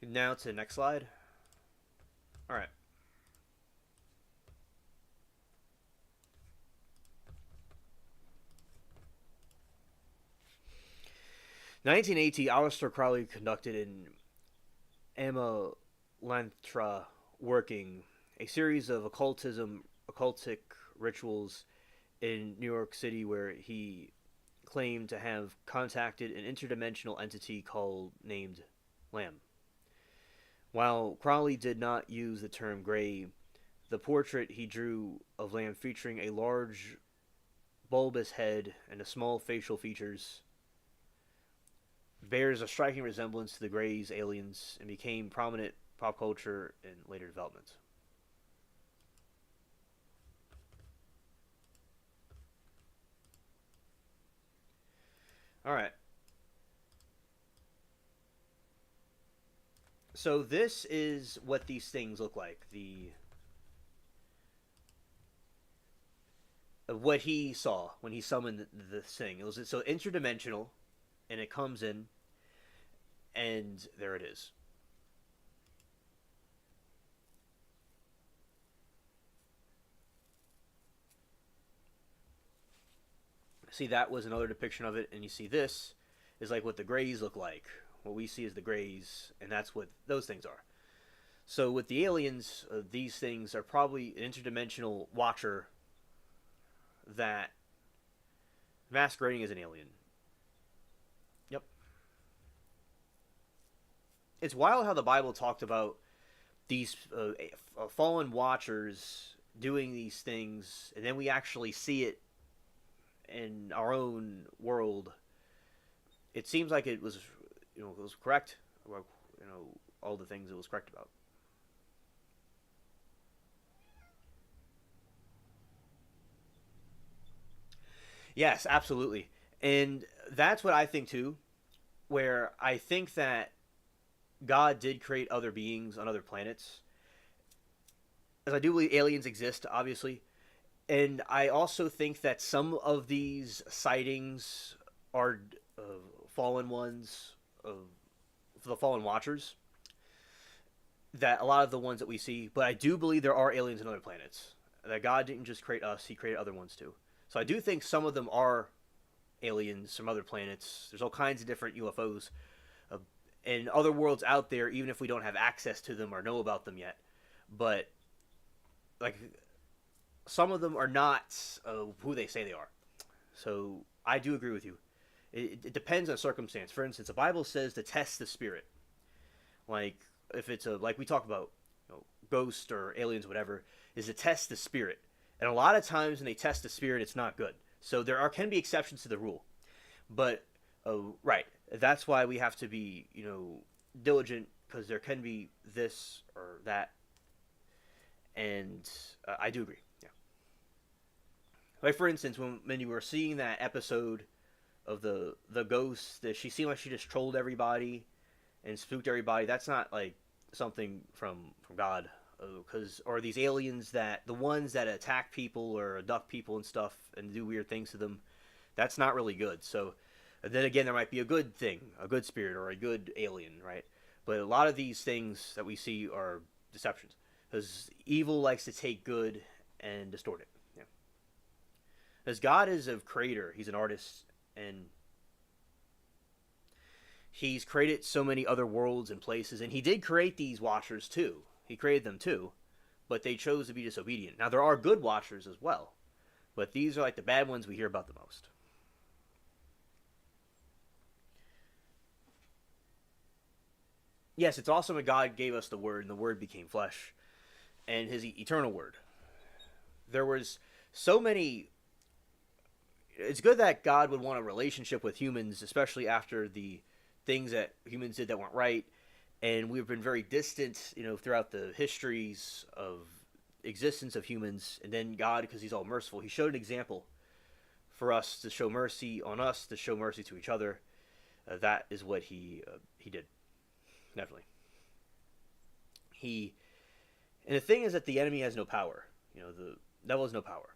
Now to the next slide. All right. 1980, Aleister Crowley conducted an Amalanthra working, a series of occultic rituals in New York City, where he claimed to have contacted an interdimensional entity named Lamb. While Crowley did not use the term Grey, the portrait he drew of Lamb featuring a large bulbous head and a small facial features, bears a striking resemblance to the Greys aliens and became prominent pop culture in later developments. All right. So this is what these things look like. What he saw when he summoned this thing. It was so interdimensional, and it comes in, and there it is. See, that was another depiction of it, and you see this is like what the Greys look like. What we see is the Greys, and that's what those things are. So with the aliens, these things are probably an interdimensional watcher that masquerading as an alien. Yep. It's wild how the Bible talked about these fallen watchers doing these things, and then we actually see it in our own world. It seems like it was, it was correct. All the things it was correct about. Yes, absolutely. And that's what I think too, where I think that God did create other beings on other planets. As I do believe aliens exist, obviously. And I also think that some of these sightings are fallen ones, for the fallen watchers. That a lot of the ones that we see, but I do believe there are aliens on other planets. That God didn't just create us, he created other ones too. So I do think some of them are aliens from other planets. There's all kinds of different UFOs and other worlds out there, even if we don't have access to them or know about them yet. But like some of them are not who they say they are. So I do agree with you. It depends on circumstance. For instance, the Bible says to test the spirit. Like if it's like we talk about, ghosts or aliens, whatever, is to test the spirit. And a lot of times when they test the spirit, it's not good. So can be exceptions to the rule. But, right, that's why we have to be, diligent, because there can be this or that. And I do agree, yeah. Like, for instance, when you were seeing that episode of the ghost, that she seemed like she just trolled everybody and spooked everybody, that's not, like, something from God. Or these aliens the ones that attack people or abduct people and stuff and do weird things to them, that's not really good. So then again, there might be a good thing, a good spirit or a good alien, right? But a lot of these things that we see are deceptions, because evil likes to take good and distort it. Yeah. Because God is a creator, he's an artist, and he's created so many other worlds and places, and he did create these watchers too. He created them too, but they chose to be disobedient. Now, there are good watchers as well, but these are like the bad ones we hear about the most. Yes, it's awesome that God gave us the Word, and the Word became flesh, and his eternal Word. There was so many... It's good that God would want a relationship with humans, especially after the things that humans did that weren't right. And we've been very distant, throughout the histories of existence of humans. And then God, because he's all merciful, he showed an example for us to show mercy on us, to show mercy to each other. That is what he did. Definitely. And the thing is that the enemy has no power. The devil has no power.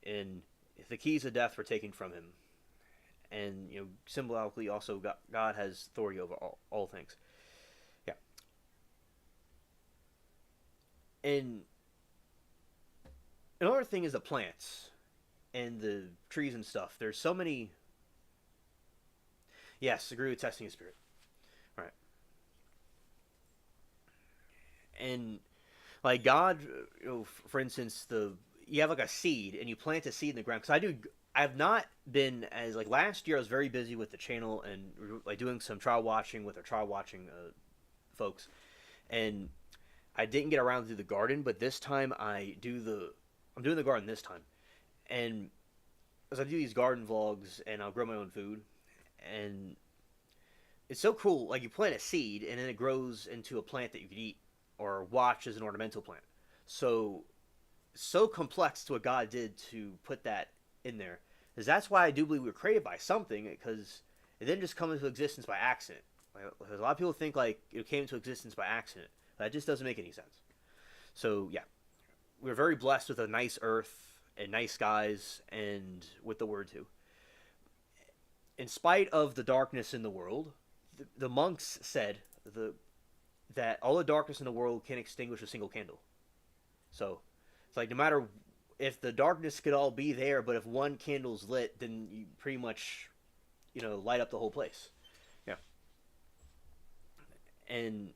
And if the keys of death were taken from him, and, symbolically also God has authority over all things. Yeah. And another thing is the plants and the trees and stuff. There's so many... Yes, agree with testing the spirit. All right. And, like, God, for instance, you have, like, a seed, and you plant a seed in the ground. Because I have not been as, like, last year I was very busy with the channel and, like, doing some trial watching with our trial watching folks. And I didn't get around to do the garden, but this time I'm doing the garden this time. And as I do these garden vlogs and I'll grow my own food, and it's so cool. Like you plant a seed and then it grows into a plant that you could eat or watch as an ornamental plant. So complex to what God did to put that in there. Because that's why I do believe we were created by something, because it didn't just come into existence by accident. Because a lot of people think like it came into existence by accident. That just doesn't make any sense. So yeah, we're very blessed with a nice earth and nice skies, and with the Word too. In spite of the darkness in the world, the monks said that all the darkness in the world can extinguish a single candle. So it's like no matter if the darkness could all be there, but if one candle's lit, then you pretty much, light up the whole place. Yeah. And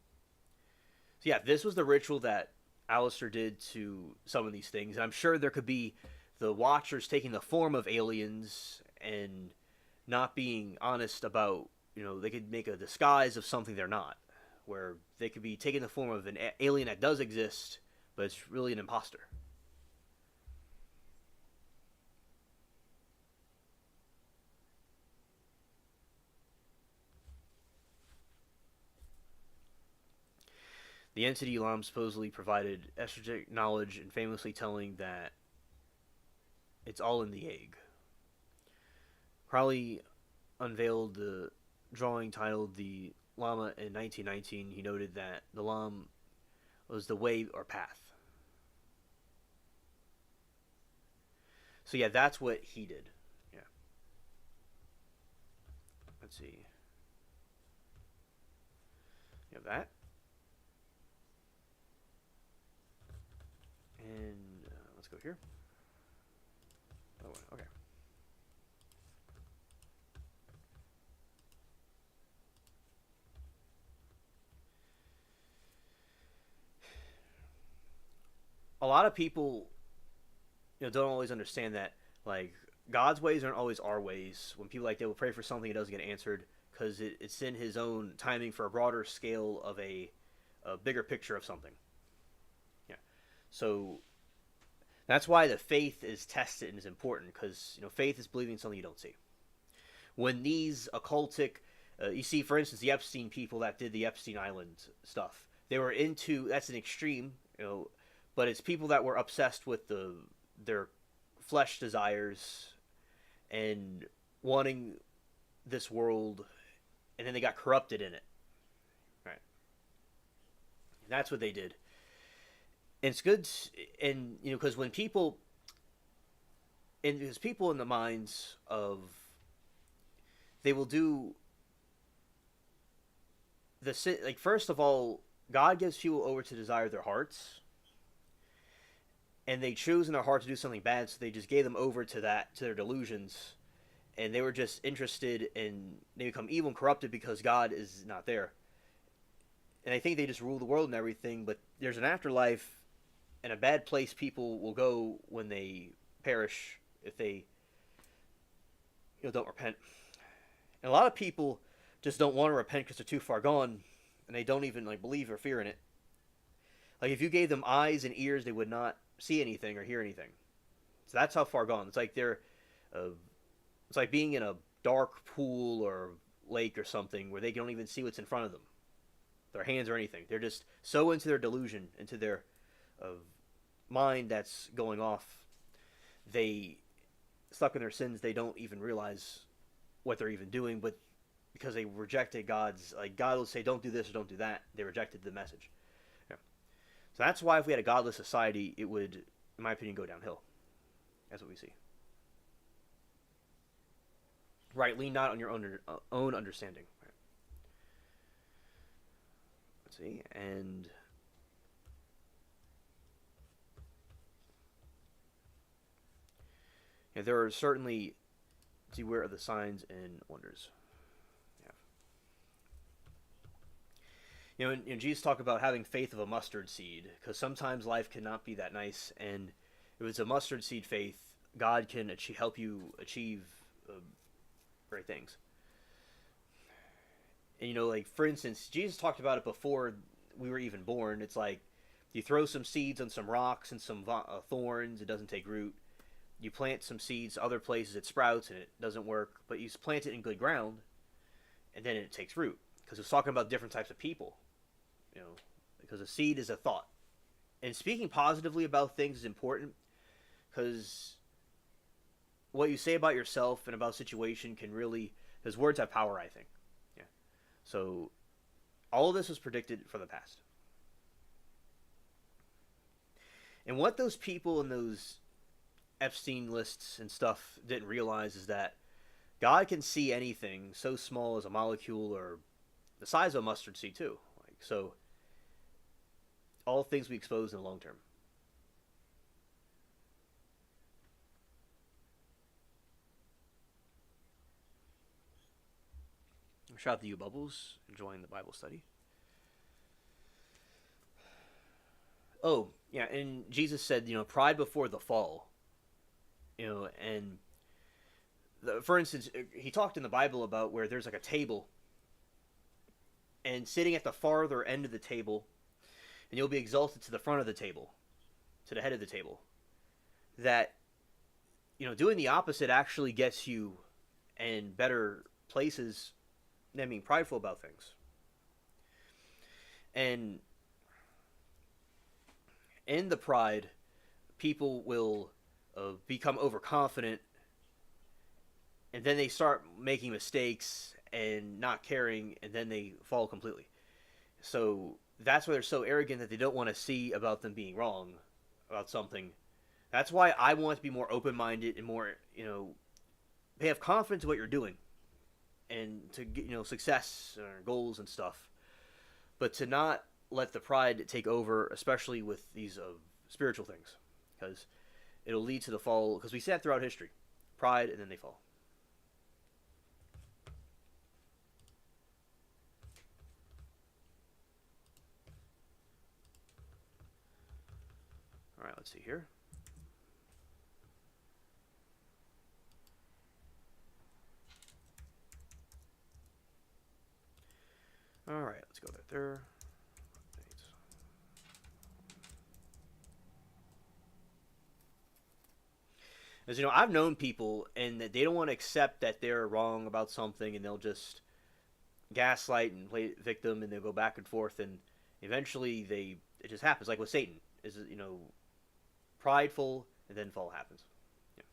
so yeah, this was the ritual that Alistair did to some of these things. And I'm sure there could be the Watchers taking the form of aliens and not being honest about, they could make a disguise of something they're not, where they could be taking the form of an alien that does exist, but it's really an imposter. The entity Elam supposedly provided esoteric knowledge and famously telling that it's all in the egg. Crowley unveiled the drawing titled The Lama in 1919. He noted that the Lam was the way or path. So yeah, that's what he did. Yeah. Let's see. You have that. And let's go here. Oh, okay. A lot of people, don't always understand that. Like God's ways aren't always our ways. When people they will pray for something, it doesn't get answered because it's in His own timing for a broader scale of a bigger picture of something. So that's why the faith is tested and is important, because faith is believing something you don't see. When these occultic, you see, for instance, the Epstein people that did the Epstein Island stuff, they were that's an extreme, but it's people that were obsessed with their flesh desires and wanting this world, and then they got corrupted in it. Right? And that's what they did. And it's good, and because when people, and there's people in the minds of, they will do the sin. Like first of all, God gives people over to desire their hearts, and they choose in their heart to do something bad, so they just gave them over to their delusions, and they were just interested in, they become evil and corrupted because God is not there, and I think they just rule the world and everything. But there's an afterlife. And a bad place people will go when they perish if they don't repent. And a lot of people just don't want to repent because they're too far gone, and they don't even believe or fear in it. Like if you gave them eyes and ears, they would not see anything or hear anything. So that's how far gone. It's like it's like being in a dark pool or lake or something where they don't even see what's in front of them, their hands or anything. They're just so into their delusion, into their mind that's going off, they stuck in their sins, they don't even realize what they're even doing, but because they rejected God's, God will say don't do this or don't do that, they rejected the message. Yeah. So that's why if we had a godless society, it would, in my opinion, go downhill. That's what we see. Right, lean not on your own understanding. Right. Let's see, and there are certainly, beware of the signs and wonders. Yeah. And Jesus talked about having faith of a mustard seed, because sometimes life cannot be that nice, and if it's a mustard seed faith, God can help you achieve great things. And for instance, Jesus talked about it before we were even born. It's like you throw some seeds on some rocks and some thorns, it doesn't take root. you plant some seeds other places, it sprouts and it doesn't work, but you plant it in good ground and then it takes root, because it's talking about different types of people, because a seed is a thought, and speaking positively about things is important, because what you say about yourself and about situation can really, because words have power, I think. Yeah. So all of this was predicted for the past. And what those people in those Epstein lists and stuff didn't realize is that God can see anything so small as a molecule or the size of a mustard seed too. So all things we expose in the long term. Shout out to you, Bubbles, enjoying the Bible study. Oh, yeah, and Jesus said, pride before the fall. And for instance, he talked in the Bible about where there's like a table, and sitting at the farther end of the table, and you'll be exalted to the front of the table, to the head of the table. That, doing the opposite actually gets you in better places than being prideful about things. And in the pride, people will become overconfident, and then they start making mistakes and not caring, and then they fall completely. So that's why they're so arrogant that they don't want to see about them being wrong about something. That's why I want to be more open-minded and more, they have confidence in what you're doing, and to get, success or goals and stuff. But to not let the pride take over, especially with these spiritual things, because it'll lead to the fall, because we see that throughout history. Pride, and then they fall. All right, let's see here. All right, let's go there. As I've known people, and that they don't want to accept that they're wrong about something, and they'll just gaslight and play victim, and they'll go back and forth, and eventually it just happens. Like with Satan, is prideful, and then fall happens. Yeah.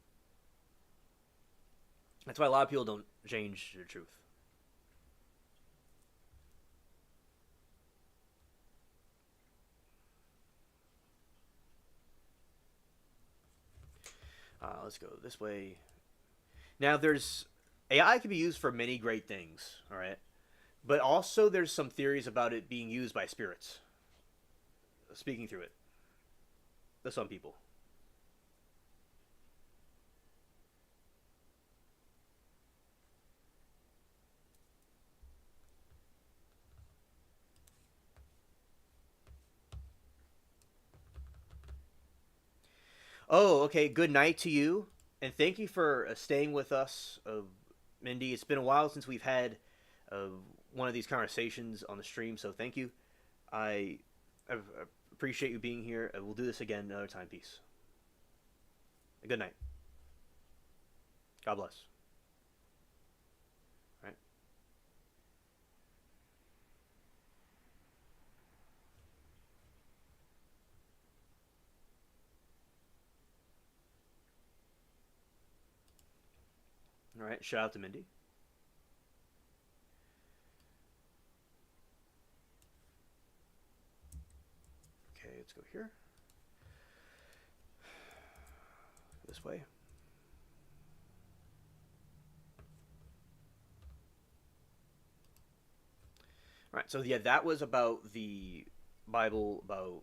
That's why a lot of people don't change their truth. Let's go this way. Now, AI can be used for many great things, all right? But also there's some theories about it being used by spirits, speaking through it, to some people. Oh, okay. Good night to you, and thank you for staying with us, Mindy. It's been a while since we've had uh, one of these conversations on the stream, so thank you. I appreciate you being here. We'll do this again another time. Peace. Good night. God bless. All right. All right. Shout out to Mindy. Okay, let's go here. This way. All right, so yeah, that was about the Bible, about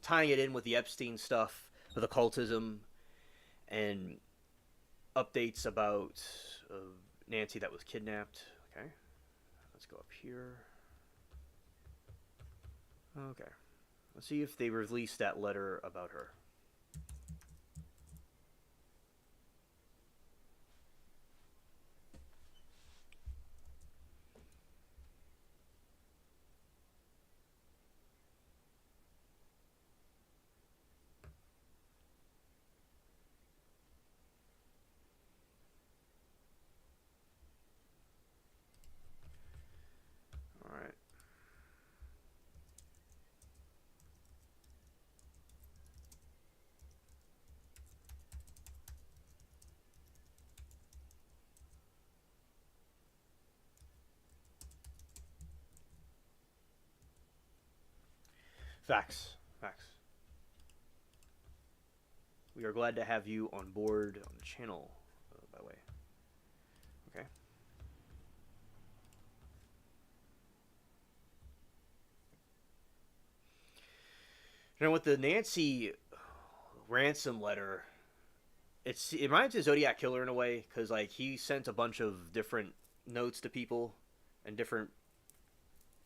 tying it in with the Epstein stuff, with occultism, and updates about Nancy that was kidnapped. Okay, let's go up here. Okay, let's see if they released that letter about her. Facts. Facts. We are glad to have you on board on the channel, by the way. Okay. Now with the Nancy ransom letter, it reminds me of Zodiac Killer in a way, because like he sent a bunch of different notes to people and different,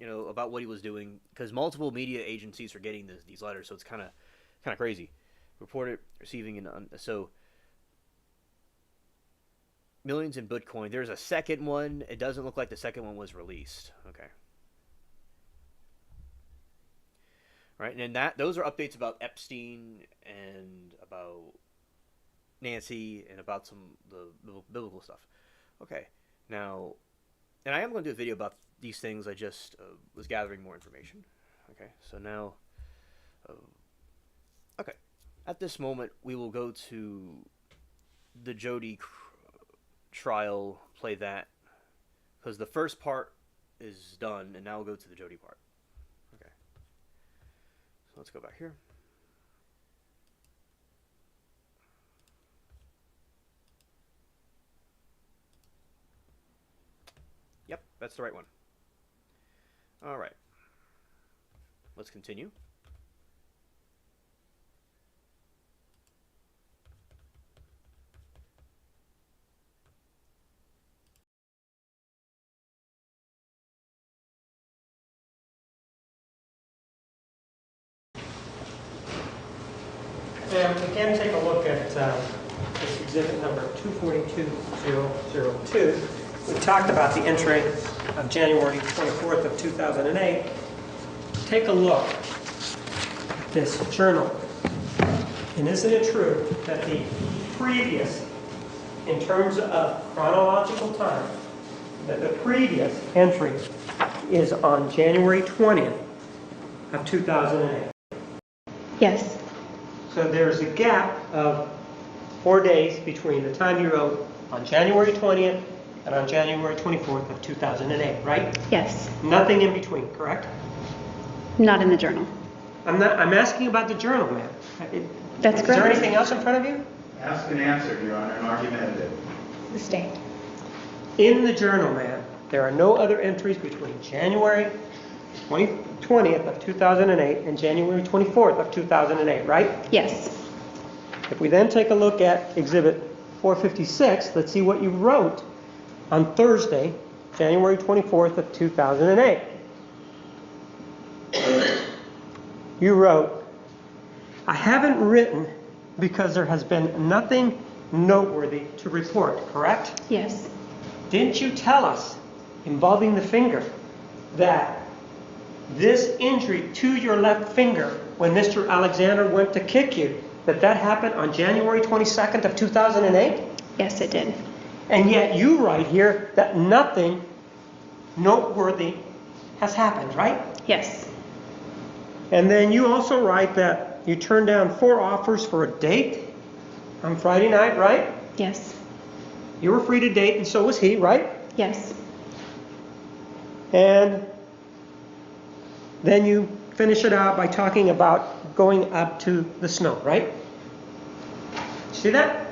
about what he was doing, because multiple media agencies are getting these letters, so it's kind of crazy. Reported receiving so millions in Bitcoin. There's a second one. It doesn't look like the second one was released. Okay. Right, and then those are updates about Epstein and about Nancy and about some the biblical stuff. Okay, now, and I am going to do a video about these things. I just was gathering more information. Okay, so now, okay, at this moment we will go to the Jodi trial, play that, because the first part is done, and now we'll go to the Jodi part. Okay, so let's go back here. Yep, that's the right one. All right. Let's continue. And again, take a look at this exhibit number 242002. We talked about the entry of January 24th of 2008. Take a look at this journal. And isn't it true that the previous, in terms of chronological time, that the previous entry is on January 20th of 2008? Yes. So there's a gap of 4 days between the time you wrote on January 20th and on January 24th of 2008, right? Yes. Nothing in between, correct? Not in the journal. I'm asking about the journal, ma'am. That's Is there correct. anything else in front of you? Ask and answer, Your Honor, and argumentative. Sustained. In the journal, ma'am, there are no other entries between January 20th of 2008 and January 24th of 2008, right? Yes. If we then take a look at Exhibit 456, let's see what you wrote on Thursday, January 24th of 2008. You wrote, I haven't written because there has been nothing noteworthy to report, correct? Yes. Didn't you tell us, involving the finger, that this injury to your left finger, when Mr. Alexander went to kick you, that happened on January 22nd of 2008? Yes, it did. And yet you write here that nothing noteworthy has happened, right? Yes. And then you also write that you turned down 4 offers for a date on Friday night, right? Yes. You were free to date, and so was he, right? Yes. And then you finish it out by talking about going up to the snow, right? See that?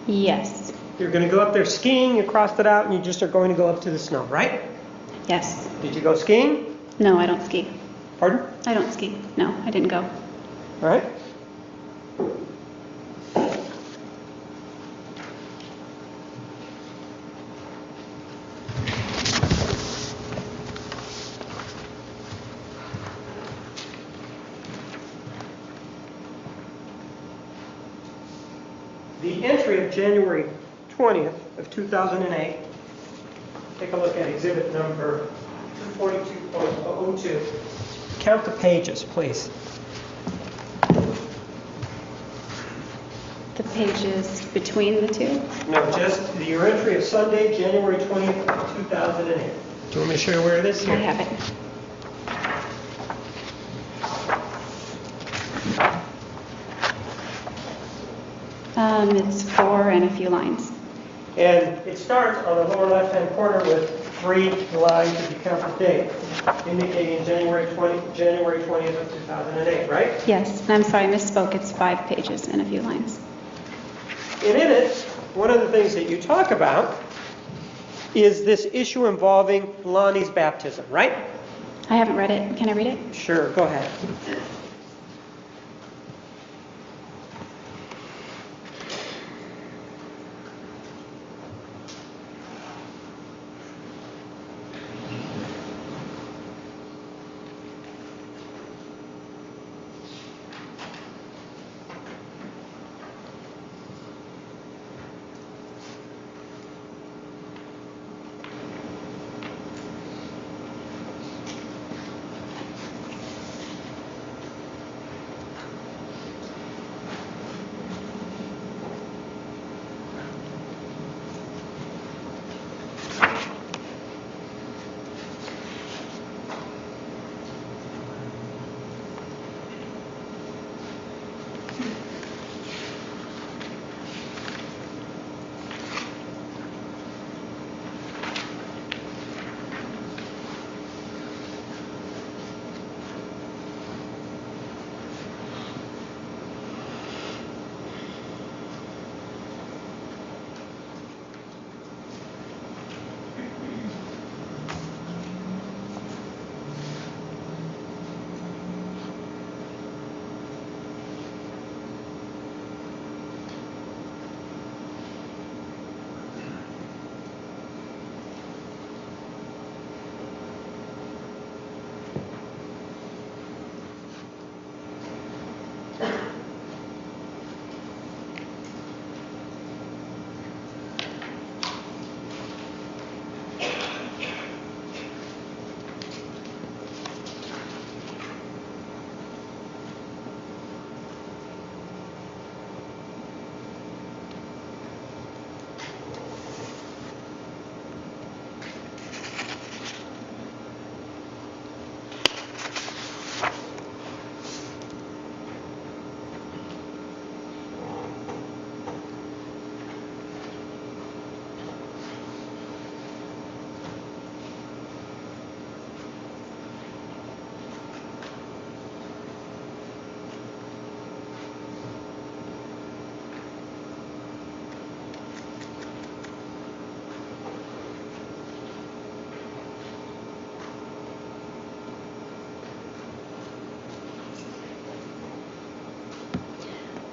Yes. You're going to go up there skiing, you crossed it out, and you just are going to go up to the snow, right? Yes. Did you go skiing? No, I don't ski. Pardon? I don't ski. No, I didn't go. All right. The entry of January 20th of 2008, take a look at exhibit number 242.002. Count the pages, please. The pages between the two? No, just your entry of Sunday, January 20th of 2008. Do you want me to show you where it is? I have it. It's 4 and a few lines. And it starts on the lower left-hand corner with 3 lines of December date, indicating January 20th of 2008, right? Yes, and I'm sorry, I misspoke. It's 5 pages and a few lines. And in it, one of the things that you talk about is this issue involving Lonnie's baptism, right? I haven't read it. Can I read it? Sure, go ahead.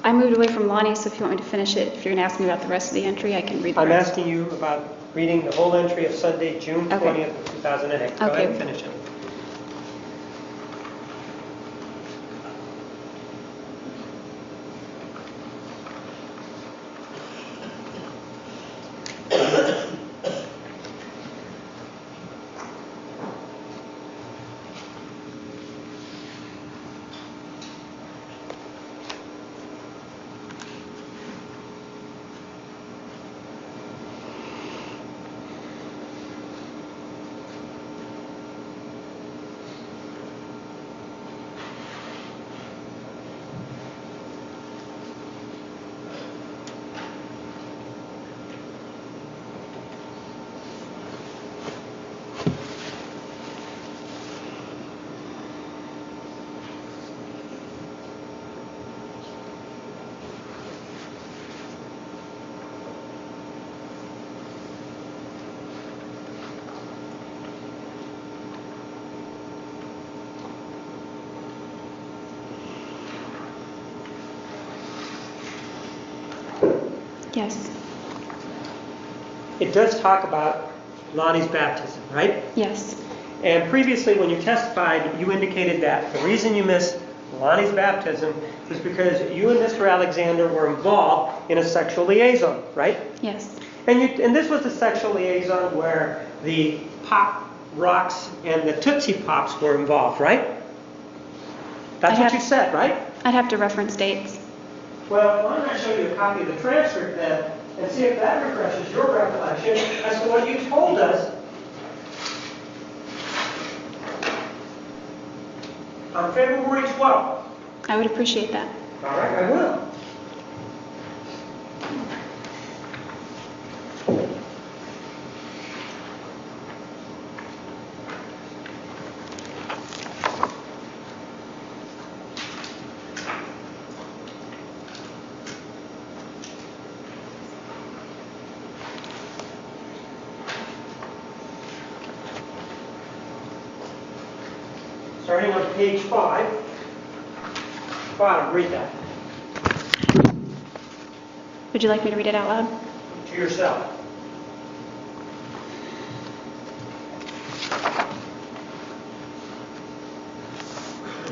I moved away from Lonnie, so if you want me to finish it, if you're going to ask me about the rest of the entry, I can read the I'm rest. asking you about reading the whole entry of Sunday, June 20th of 2008. Go ahead and finish it. Yes. It does talk about Lonnie's baptism, right? Yes. And previously, when you testified, you indicated that the reason you missed Lonnie's baptism was because you and Mr. Alexander were involved in a sexual liaison, right? Yes. And this was a sexual liaison where the Pop Rocks and the Tootsie Pops were involved, right? That's what you said, right? I'd have to reference dates. Well, why don't I show you a copy of the transcript then, and see if that refreshes your recollection as to what you told us on February 12th. I would appreciate that. All right, I will. starting on page 5. Bottom, read that Would you like me to read it out loud? to yourself.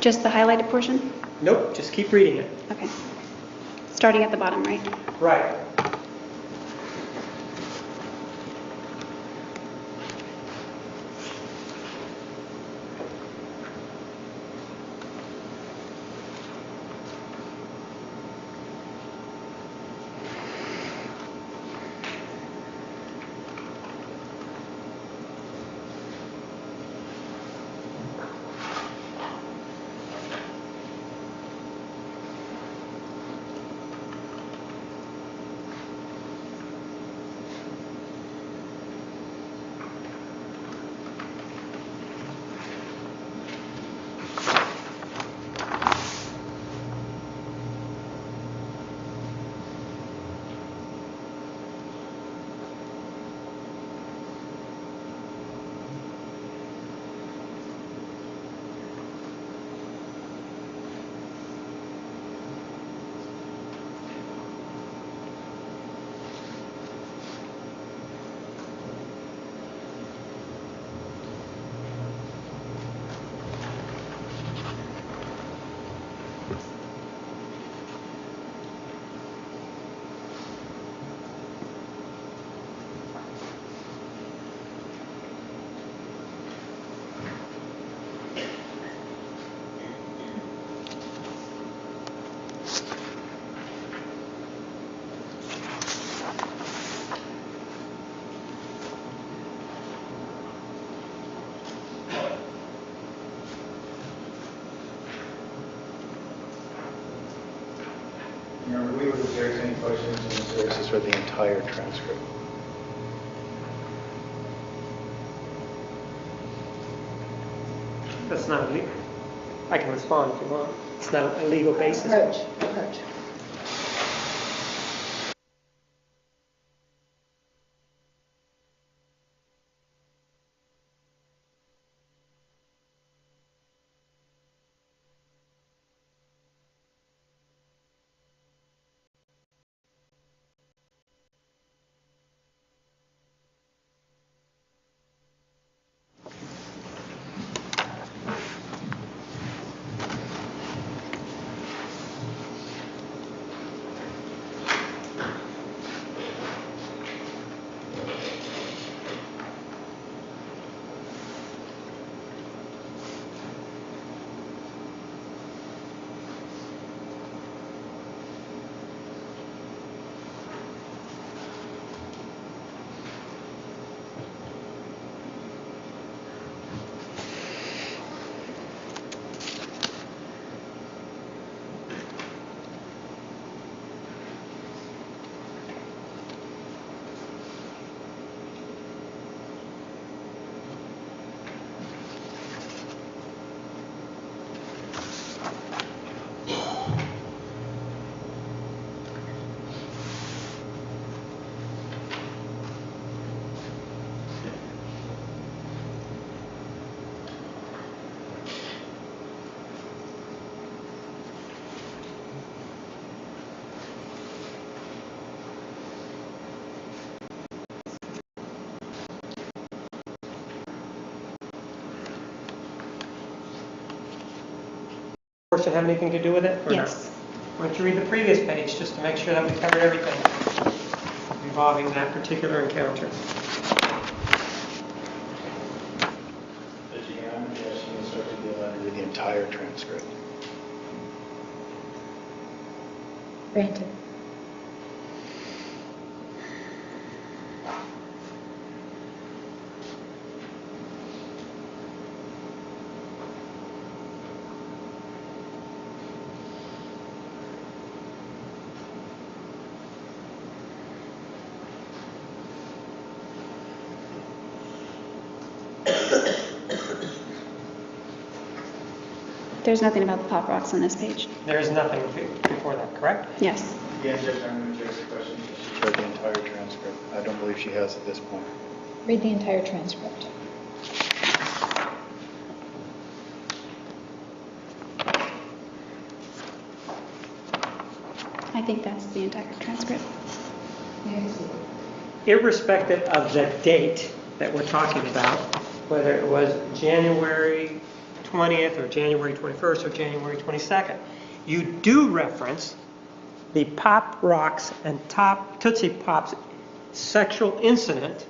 Just the highlighted portion? Nope, just keep reading it. Okay. Starting at the bottom, right? Right. Remember, we would if there's any questions in the services for the entire transcript. That's not illegal. I can respond if you want. It's not a legal basis. Approach. Portion have anything to do with it? Or Yes. not? Why don't you read the previous page just to make sure that we covered everything involving that particular encounter? I'm suggesting you start to be allowed to read the entire transcript. Granted. There's nothing about the pop rocks on this page. There is nothing before that, correct? Yes. Again, Judge, I'm going to address the question. She's read the entire transcript. I don't believe she has at this point. Read the entire transcript. I think that's the entire transcript. Irrespective of the date that we're talking about, whether it was January 20th or January 21st or January 22nd, you do reference the Pop Rocks and Tootsie Pops sexual incident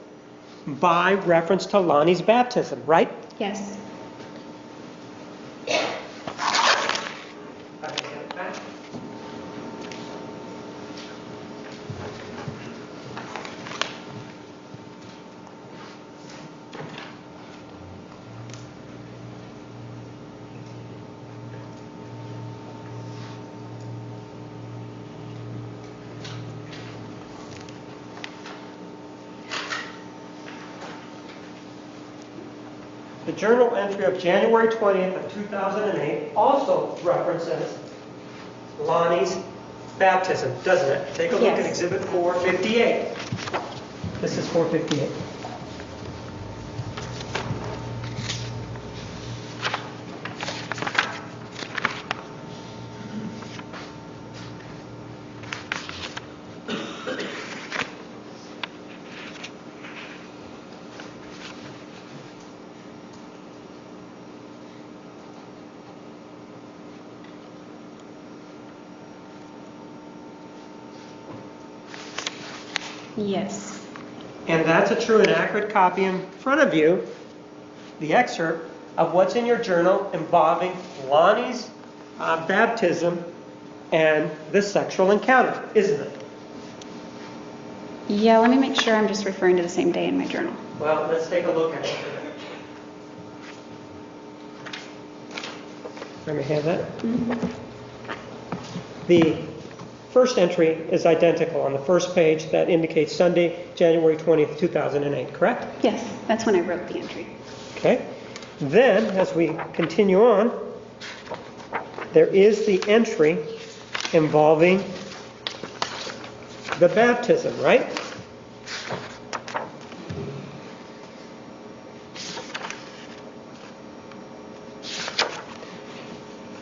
by reference to Lonnie's baptism, right? Yes. The journal entry of January 20th of 2008 also references Lonnie's baptism, doesn't it? Take a look at Yes. Exhibit 458. This is 458. Yes. And that's a true and accurate copy in front of you, the excerpt of what's in your journal involving Lonnie's baptism and the sexual encounter, isn't it? Yeah, let me make sure I'm just referring to the same day in my journal. Well, let's take a look at it. Let me have that. The first entry is identical on the first page. That indicates Sunday, January 20th, 2008, correct? Yes, that's when I wrote the entry. Okay. Then, as we continue on, there is the entry involving the baptism, right?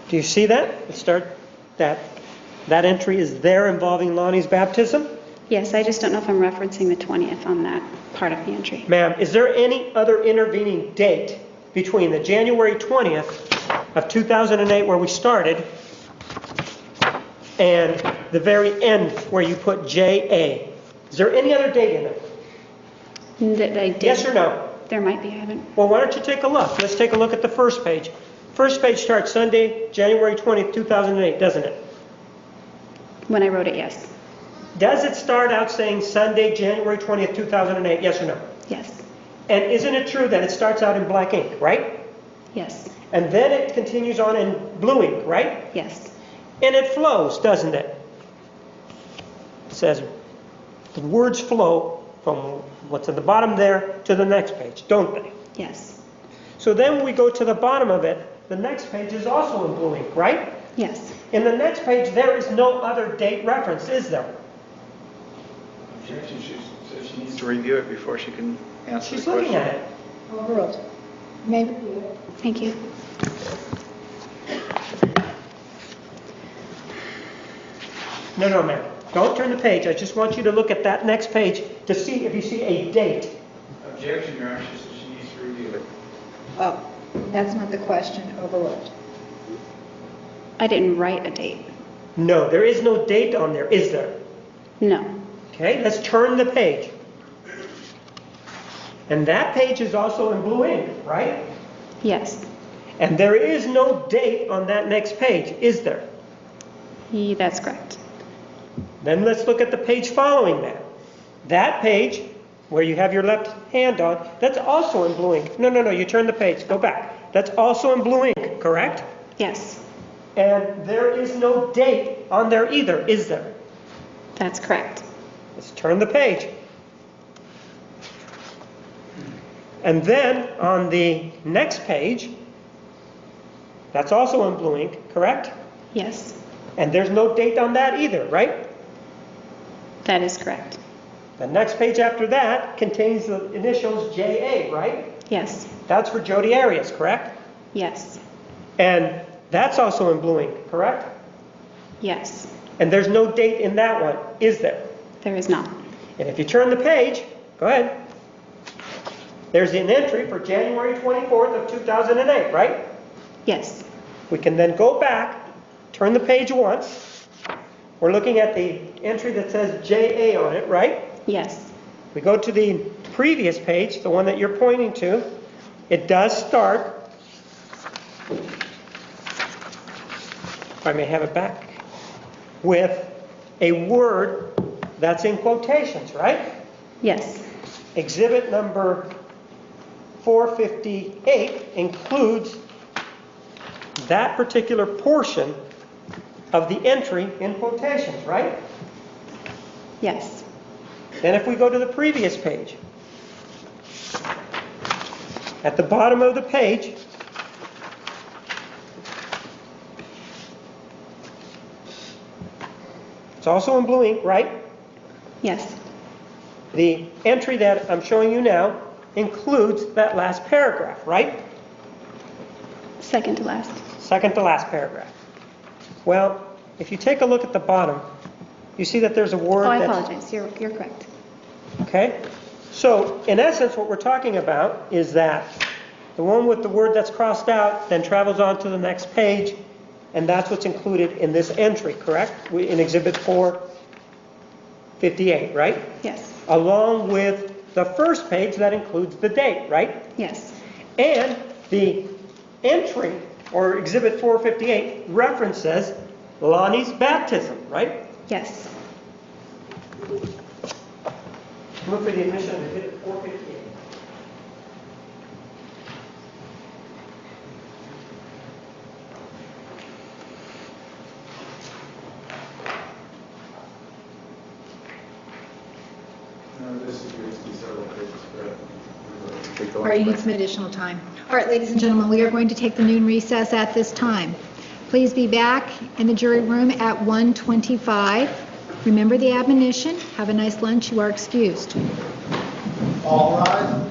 Do you see that? Let's start that. That entry is there involving Lonnie's baptism. Yes, I just don't know if I'm referencing the 20th on that part of the entry. Ma'am, is there any other intervening date between the January 20th of 2008 where we started and the very end where you put JA? Is there any other date in it? That I did. Yes or no? There might be, I haven't. Well, why don't you take a look? Let's take a look at the first page. First page starts Sunday, January 20th, 2008, doesn't it? When I wrote it, yes. Does it start out saying Sunday, January 20th, 2008, yes or no? Yes. And isn't it true that it starts out in black ink, right? Yes. And then it continues on in blue ink, right? Yes. And it flows, doesn't it? It says the words flow from what's at the bottom there to the next page, don't they? Yes. So then when we go to the bottom of it, the next page is also in blue ink, right? Yes. In the next page, there is no other date reference, is there? Objection, she says she needs to review it before she can answer She's the question. looking at it. Overruled. Maybe. Thank you. No, ma'am. Don't turn the page. I just want you to look at that next page to see if you see a date. Objection, Your Honor, she says she needs to review it. Oh, that's not the question. Overruled. I didn't write a date. No, there is no date on there, is there? No. Okay, let's turn the page. And that page is also in blue ink, right? Yes. And there is no date on that next page, is there? That's correct. Then let's look at the page following that. That page, where you have your left hand on, that's also in blue ink. No, you turn the page. Go back. That's also in blue ink, correct? Yes. And there is no date on there either, is there? That's correct. Let's turn the page. And then on the next page, that's also in blue ink, correct? Yes. And there's no date on that either, right? That is correct. The next page after that contains the initials JA, right? Yes. That's for Jodi Arias, correct? Yes. And that's also in blue ink, correct? Yes. And there's no date in that one, is there? There is not. And if you turn the page, go ahead. There's an entry for January 24th of 2008, right? Yes. We can then go back, turn the page once. We're looking at the entry that says JA on it, right? Yes. We go to the previous page, the one that you're pointing to. It does start, if I may have it back, with a word that's in quotations, right? Yes. Exhibit number 458 includes that particular portion of the entry in quotations, right? Yes. Then if we go to the previous page, at the bottom of the page, it's also in blue ink, right? Yes. The entry that I'm showing you now includes that last paragraph, right? Second to last. Second to last paragraph. Well, if you take a look at the bottom, you see that there's a word Oh, I that's... apologize. You're correct. Okay? So, in essence, what we're talking about is that the one with the word that's crossed out then travels on to the next page, and that's what's included in this entry, correct? In Exhibit 458, right? Yes. Along with the first page that includes the date, right? Yes. And the entry, or Exhibit 458, references Lonnie's baptism, right? Yes. Move for the admission of Exhibit 458. No, this appears to be several pages, but take the All right, you one. need some additional time. All right, ladies and gentlemen, we are going to take the noon recess at this time. Please be back in the jury room at 1:25. Remember the admonition. Have a nice lunch. You are excused. All rise.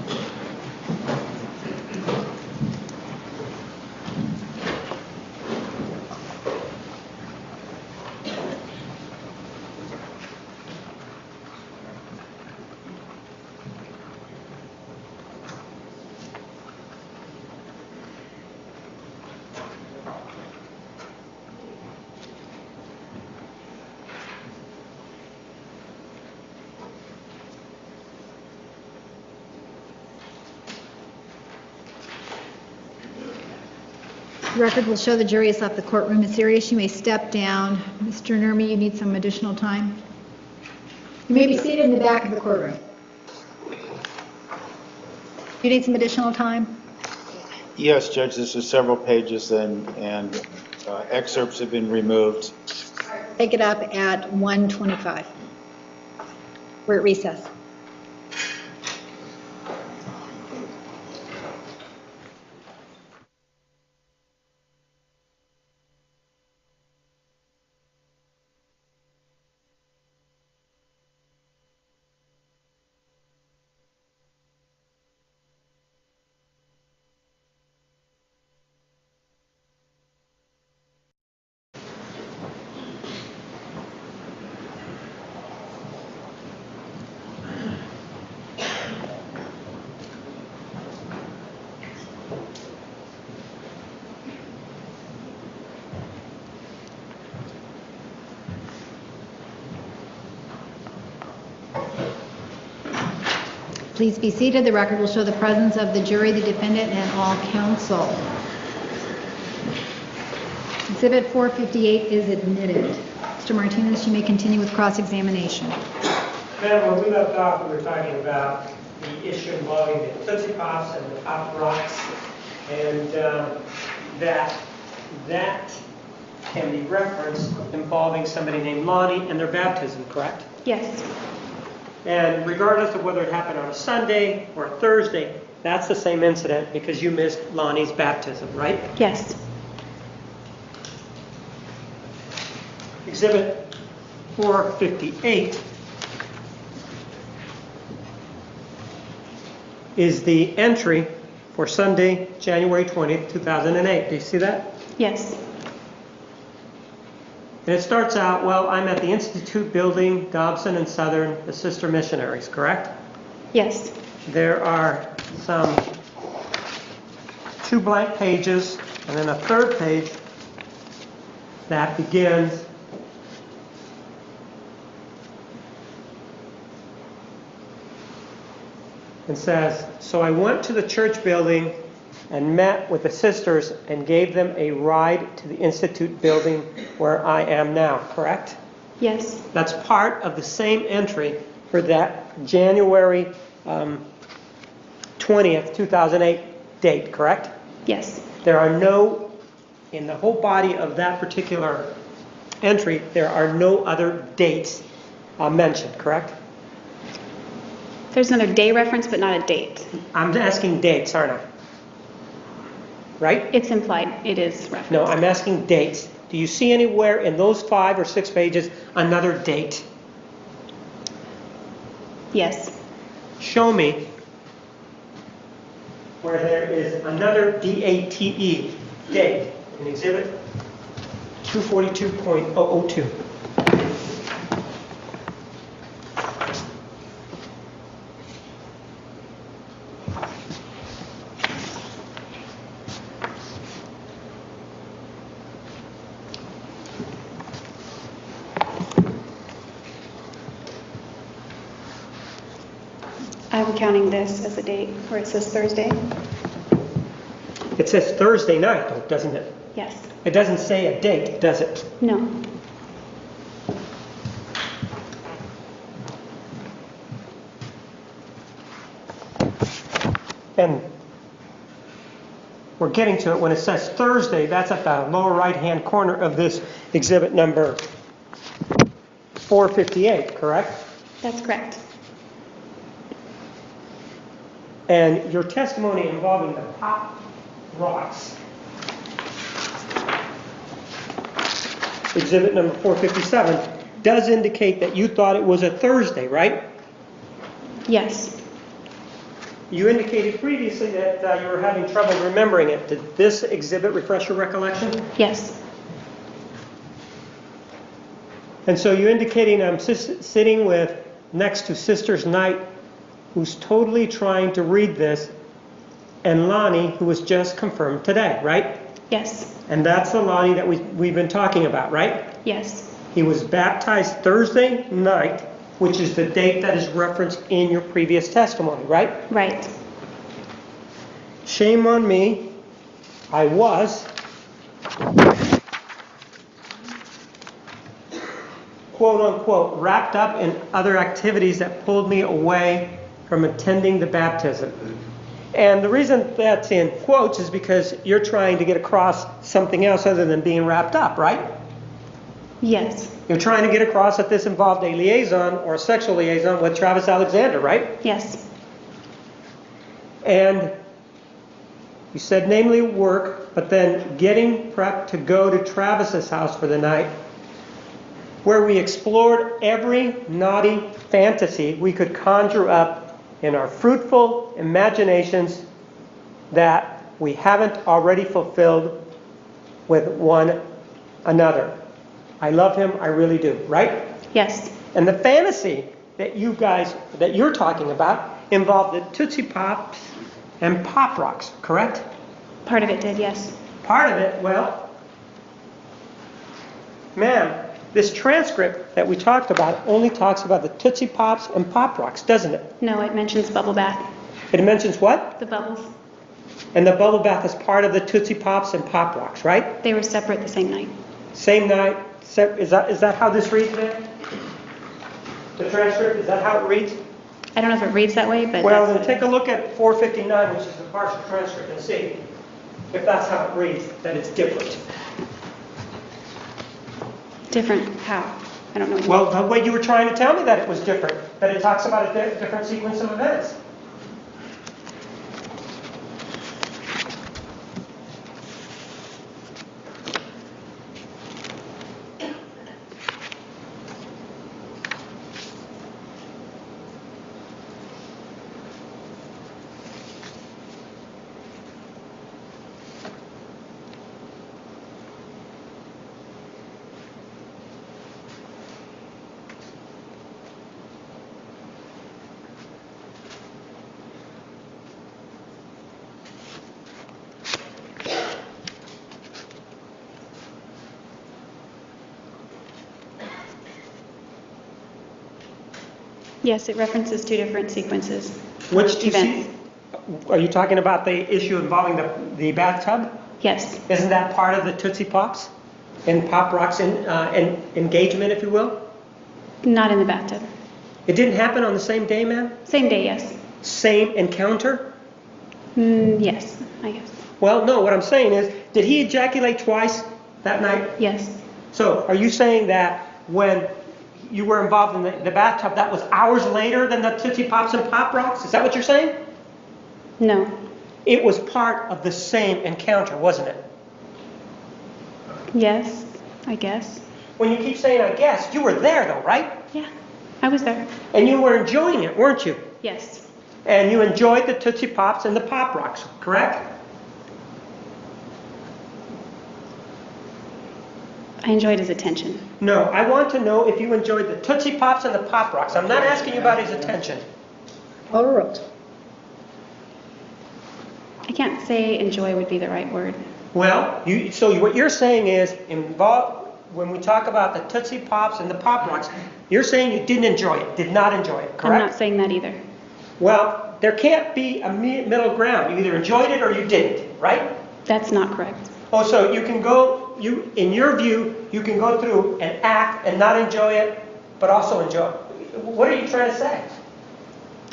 The record will show the jury has left the courtroom. Ms. Arias, you may step down. Mr. Nurmi, you need some additional time. You may be seated in the back of the courtroom. You need some additional time? Yes, Judge, this is several pages and excerpts have been removed. Take it up at 1:25. We're at recess. Please be seated. The record will show the presence of the jury, the defendant, and all counsel. Exhibit 458 is admitted. Mr. Martinez, you may continue with cross-examination. Madam, when we left off, we were talking about the issue involving the Tootsie Pops and the Pop Rocks, and that can be referenced involving somebody named Lonnie and their baptism, correct? Yes. And regardless of whether it happened on a Sunday or a Thursday, that's the same incident because you missed Lonnie's baptism, right? Yes. Exhibit 458 is the entry for Sunday, January 20th, 2008. Do you see that? Yes. And it starts out, well, I'm at the Institute building, Dobson and Southern, the sister missionaries, correct? Yes. There are some 2 blank pages and then a 3rd page that begins and says, so I went to the church building and met with the sisters and gave them a ride to the Institute building where I am now, correct? Yes. That's part of the same entry for that January 20th, 2008 date, correct? Yes. There are no, in the whole body of that particular entry, there are no other dates mentioned, correct? There's another day reference, but not a date. I'm asking dates, aren't I? Right? It's implied. It is referenced. No, I'm asking dates. Do you see anywhere in those 5 or 6 pages another date? Yes. Show me where there is another DATE date in Exhibit 242.002. I'm counting this as a date where it says Thursday. It says Thursday night, though, doesn't it? Yes. It doesn't say a date, does it? No. And we're getting to it when it says Thursday. That's at the lower right-hand corner of this exhibit number 458, correct? That's correct. And your testimony involving the pop rocks, exhibit number 457, does indicate that you thought it was a Thursday, right? Yes. You indicated previously that you were having trouble remembering it. Did this exhibit refresh your recollection? Yes. And so you indicating I'm sitting with next to Sisters Knight, who's totally trying to read this, and Lonnie, who was just confirmed today, right? Yes. And that's the Lonnie that we've been talking about, right? Yes. He was baptized Thursday night, which is the date that is referenced in your previous testimony, right? Right. Shame on me. I was, quote unquote, wrapped up in other activities that pulled me away from attending the baptism. And the reason that's in quotes is because you're trying to get across something else other than being wrapped up, right? Yes. You're trying to get across that this involved a liaison or a sexual liaison with Travis Alexander, right? Yes. And you said namely work, but then getting prepped to go to Travis's house for the night, where we explored every naughty fantasy we could conjure up in our fruitful imaginations that we haven't already fulfilled with one another. I love him, I really do, right? Yes. And the fantasy that you're talking about involved the Tootsie Pops and Pop Rocks, correct? Part of it did, yes. Part of it, well, ma'am, this transcript that we talked about only talks about the Tootsie Pops and Pop Rocks, doesn't it? No, it mentions bubble bath. It mentions what? The bubbles. And the bubble bath is part of the Tootsie Pops and Pop Rocks, right? They were separate the same night. Same night. Is that how this reads, ma'am? The transcript, is that how it reads? I don't know if it reads that way, but Well, that's then what take it a look at 459, which is the partial transcript, and see if that's how it reads, that it's different. is. Different how? I don't know. Well, the way you were trying to tell me that it was different, that it talks about a different sequence of events. Yes, it references two different sequences. Which two events. Are you talking about the issue involving the bathtub? Yes, Isn't that part of the Tootsie Pops and Pop Rocks engagement, if you will? not in the bathtub. It didn't happen on the same day, ma'am? Same day, yes. Same encounter? Yes, I guess. Well, no, what I'm saying is, did he ejaculate twice that night? Yes, So are you saying that when you were involved in the bathtub, that was hours later than the Tootsie Pops and Pop Rocks? Is that what you're saying? no, It was part of the same encounter, wasn't it? yes, I guess. When you keep saying I guess, you were there though, right? Yeah, I was there. And you were enjoying it, weren't you? Yes, And you enjoyed the Tootsie Pops and the Pop Rocks, correct? I enjoyed his attention. No, I want to know if you enjoyed the Tootsie Pops and the Pop Rocks. I'm not asking you about his attention. Overruled. I can't say enjoy would be the right word. Well, so what you're saying is, when we talk about the Tootsie Pops and the Pop Rocks, you're saying you didn't enjoy it, did not enjoy it, correct? I'm not saying that either. Well, there can't be a middle ground. You either enjoyed it or you didn't, right? That's not correct. Oh, so you can go, in your view, you can go through an act and not enjoy it, but also enjoy it. What are you trying to say?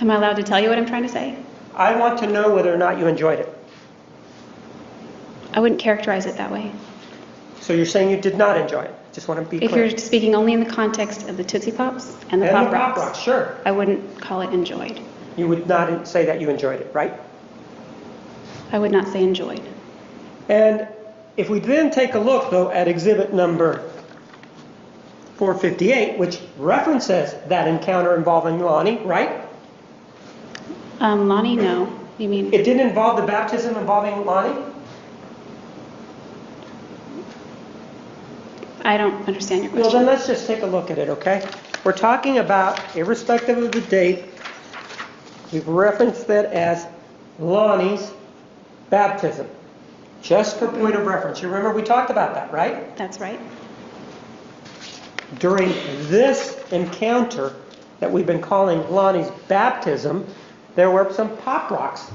Am I allowed to tell you what I'm trying to say? I want to know whether or not you enjoyed it. I wouldn't characterize it that way. So you're saying you did not enjoy it. Just want to be If clear. you're speaking only in the context of the Tootsie Pops and the Pop Rocks, sure. I wouldn't call it enjoyed. You would not say that you enjoyed it, right? I would not say enjoyed. And if we then take a look, though, at exhibit number 458, which references that encounter involving Lonnie, right? Lonnie, no. You mean? It didn't involve the baptism involving Lonnie? I don't understand your Well, question. then let's just take a look at it, okay? We're talking about, irrespective of the date, we've referenced it as Lonnie's baptism. Just for point of reference. You remember we talked about that, right? That's right. During this encounter that we've been calling Lonnie's baptism, there were some Pop Rocks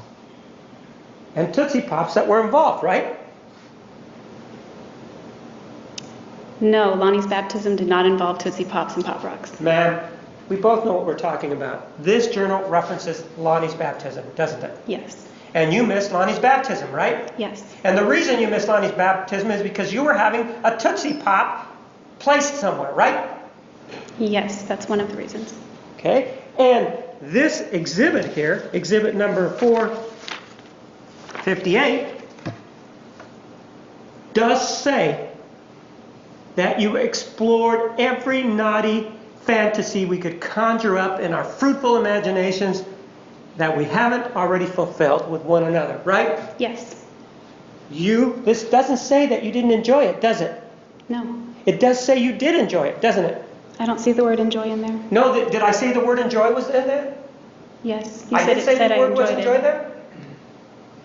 and Tootsie Pops that were involved, right? No, Lonnie's baptism did not involve Tootsie Pops and Pop Rocks. Ma'am, we both know what we're talking about. This journal references Lonnie's baptism, doesn't it? Yes. And you missed Lonnie's baptism, right? Yes. And the reason you missed Lonnie's baptism is because you were having a Tootsie Pop placed somewhere, right? Yes, that's one of the reasons. Okay? And this exhibit here, exhibit number 458, does say that you explored every naughty fantasy we could conjure up in our fruitful imaginations that we haven't already fulfilled with one another, right? Yes. This doesn't say that you didn't enjoy it, does it? No. It does say you did enjoy it, doesn't it? I don't see the word enjoy in there. No, did I say the word enjoy was in there? Yes. You I said did it say said the I word was enjoyed enjoy it. there?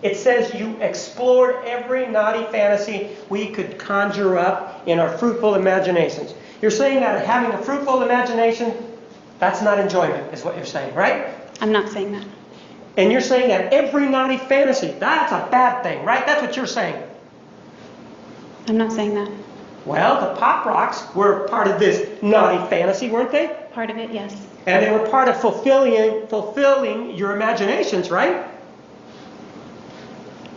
It says you explored every naughty fantasy we could conjure up in our fruitful imaginations. You're saying that having a fruitful imagination, that's not enjoyment, is what you're saying, right? I'm not saying that. And you're saying that every naughty fantasy, that's a bad thing, right? That's what you're saying. I'm not saying that. Well, the Pop Rocks were part of this naughty fantasy, weren't they? Part of it, yes. And they were part of fulfilling your imaginations, right?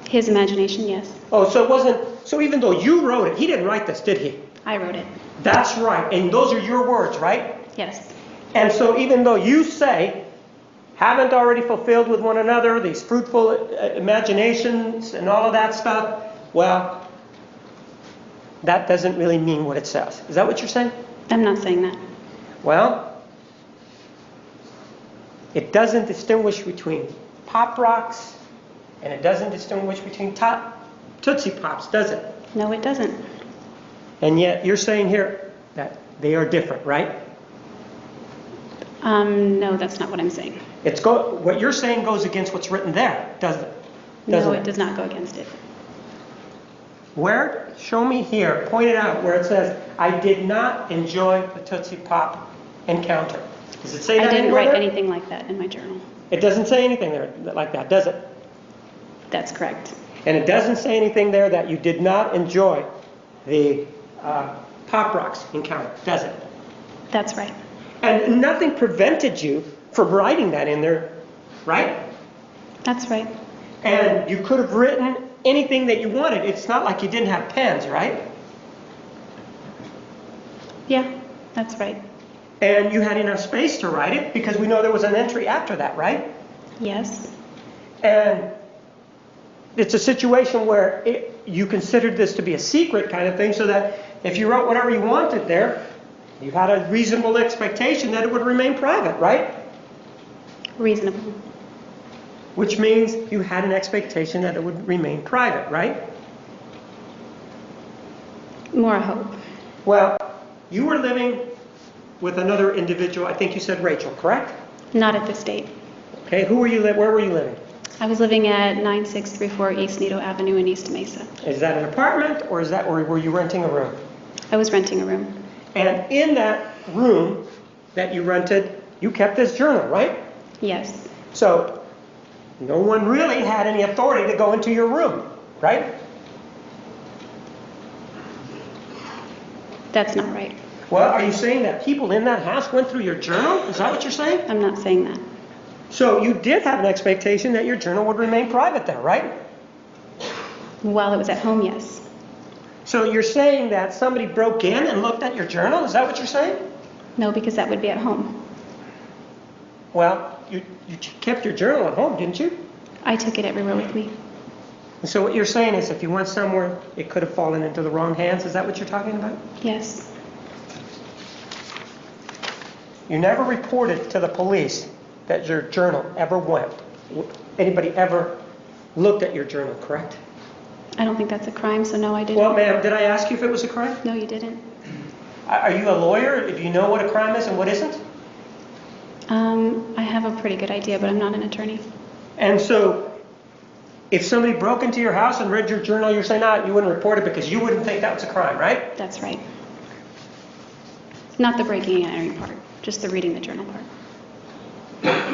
His imagination, yes. Oh, so it wasn't, so even though you wrote it, he didn't write this, did he? I wrote it. That's right. And those are your words, right? Yes. And so even though you say, haven't already fulfilled with one another these fruitful imaginations and all of that stuff, well, that doesn't really mean what it says. Is that what you're saying? I'm not saying that. Well, it doesn't distinguish between Pop Rocks and it doesn't distinguish between Tootsie Pops, does it? No, it doesn't. And yet you're saying here that they are different, right? No, that's not what I'm saying. What you're saying goes against what's written there, doesn't it? No, it does not go against it. Where? Show me here. Point it out where it says, I did not enjoy the Tootsie Pop encounter. Does it say I that didn't anywhere write there? anything like that in my journal. It doesn't say anything there like that, does it? That's correct. And it doesn't say anything there that you did not enjoy the Pop Rocks encounter, does it? That's right. And nothing prevented you from writing that in there, right? That's right. And you could have written anything that you wanted. It's not like you didn't have pens, right? Yeah, that's right. And you had enough space to write it because we know there was an entry after that, right? Yes. And it's a situation where you considered this to be a secret kind of thing, so that if you wrote whatever you wanted there, you had a reasonable expectation that it would remain private, right? Reasonable. Which means you had an expectation that it would remain private, right? More hope. Well, you were living with another individual, I think you said Rachel, correct? Not at this date. Okay, where were you living? I was living at 9634 East Nido Avenue in East Mesa. Is that an apartment, or were you renting a room? I was renting a room. And in that room that you rented, you kept this journal, right? Yes. So no one really had any authority to go into your room, right? That's not right. Well, are you saying that people in that house went through your journal? Is that what you're saying? I'm not saying that. So you did have an expectation that your journal would remain private there, right? While it was at home, yes. So you're saying that somebody broke in and looked at your journal? Is that what you're saying? No, because that would be at home. Well, you kept your journal at home, didn't you? I took it everywhere with me. And so what you're saying is if you went somewhere, it could have fallen into the wrong hands. Is that what you're talking about? Yes. You never reported to the police that your journal ever went. Anybody ever looked at your journal, correct? I don't think that's a crime, so no, I didn't. Well, ma'am, did I ask you if it was a crime? No, you didn't. Are you a lawyer? Do you know what a crime is and what isn't? I have a pretty good idea, but I'm not an attorney. And so, if somebody broke into your house and read your journal, you're saying, you wouldn't report it because you wouldn't think that was a crime, right? That's right. Not the breaking and entering part, just the reading the journal part.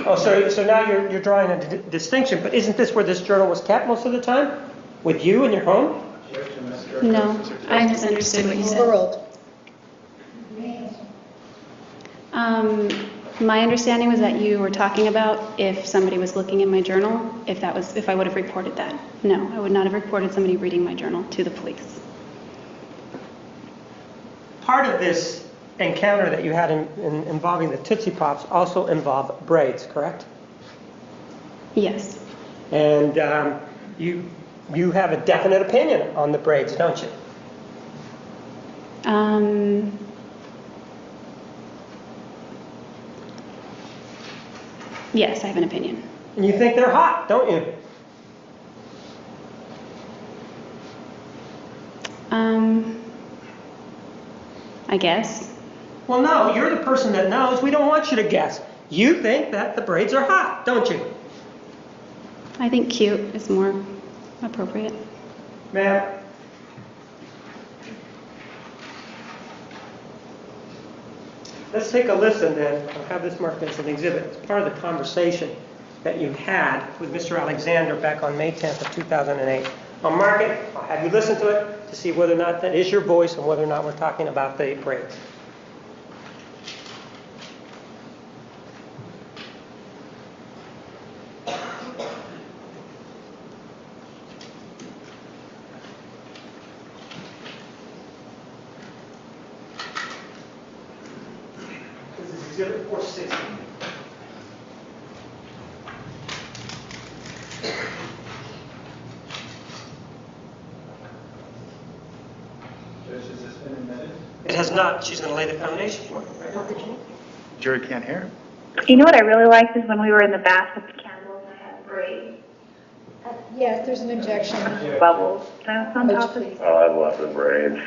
Oh, so now you're drawing a distinction, but isn't this where this journal was kept most of the time? With you in your home? No, I misunderstood what you said. Overruled. My understanding was that you were talking about if somebody was looking in my journal, if I would have reported that. No, I would not have reported somebody reading my journal to the police. Part of this encounter that you had involving the Tootsie Pops also involved braids, correct? Yes. And you have a definite opinion on the braids, don't you? Yes, I have an opinion. And you think they're hot, don't you? I guess. Well, no, you're the person that knows. We don't want you to guess. You think that the braids are hot, don't you? I think cute is more appropriate. Ma'am? Let's take a listen then. I'll have this marked as an exhibit. It's part of the conversation that you had with Mr. Alexander back on May 10th of 2008. I'll mark it. I'll have you listen to it to see whether or not that is your voice and whether or not we're talking about the braids. This is exhibit 460. Has this been admitted? It has not. She's going to lay the foundation for it right now. Jury can't hear? You know what I really liked is when we were in the bath with the candles and I had braids, Yes, there's an objection. bubbles that's on top of Please. it. Oh, I love the braids.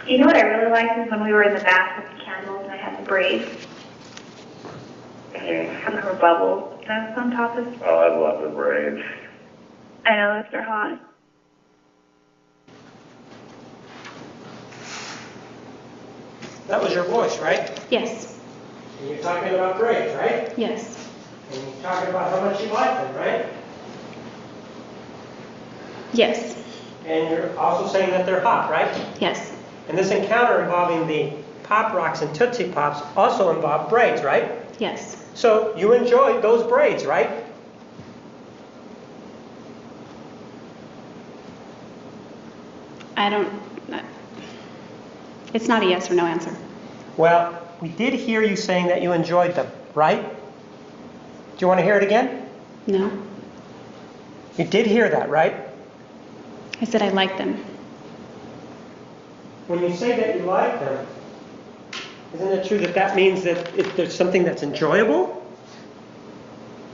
You know what I really liked is when we were in the bath with the candles and I had the braids. Some of her bubbles. And I was on top of. Oh, I love the braids. I know, those are hot. That was your voice, right? Yes. And you're talking about braids, right? Yes. And you're talking about how much you like them, right? Yes. And you're also saying that they're hot, right? Yes. And this encounter involving the Pop Rocks and Tootsie Pops also involved braids, right? Yes. So you enjoyed those braids, right? I don't. It's not a yes or no answer. Well, we did hear you saying that you enjoyed them, right? Do you want to hear it again? No. You did hear that, right? I said I like them. When you say that you like them, isn't it true that that means that there's something that's enjoyable?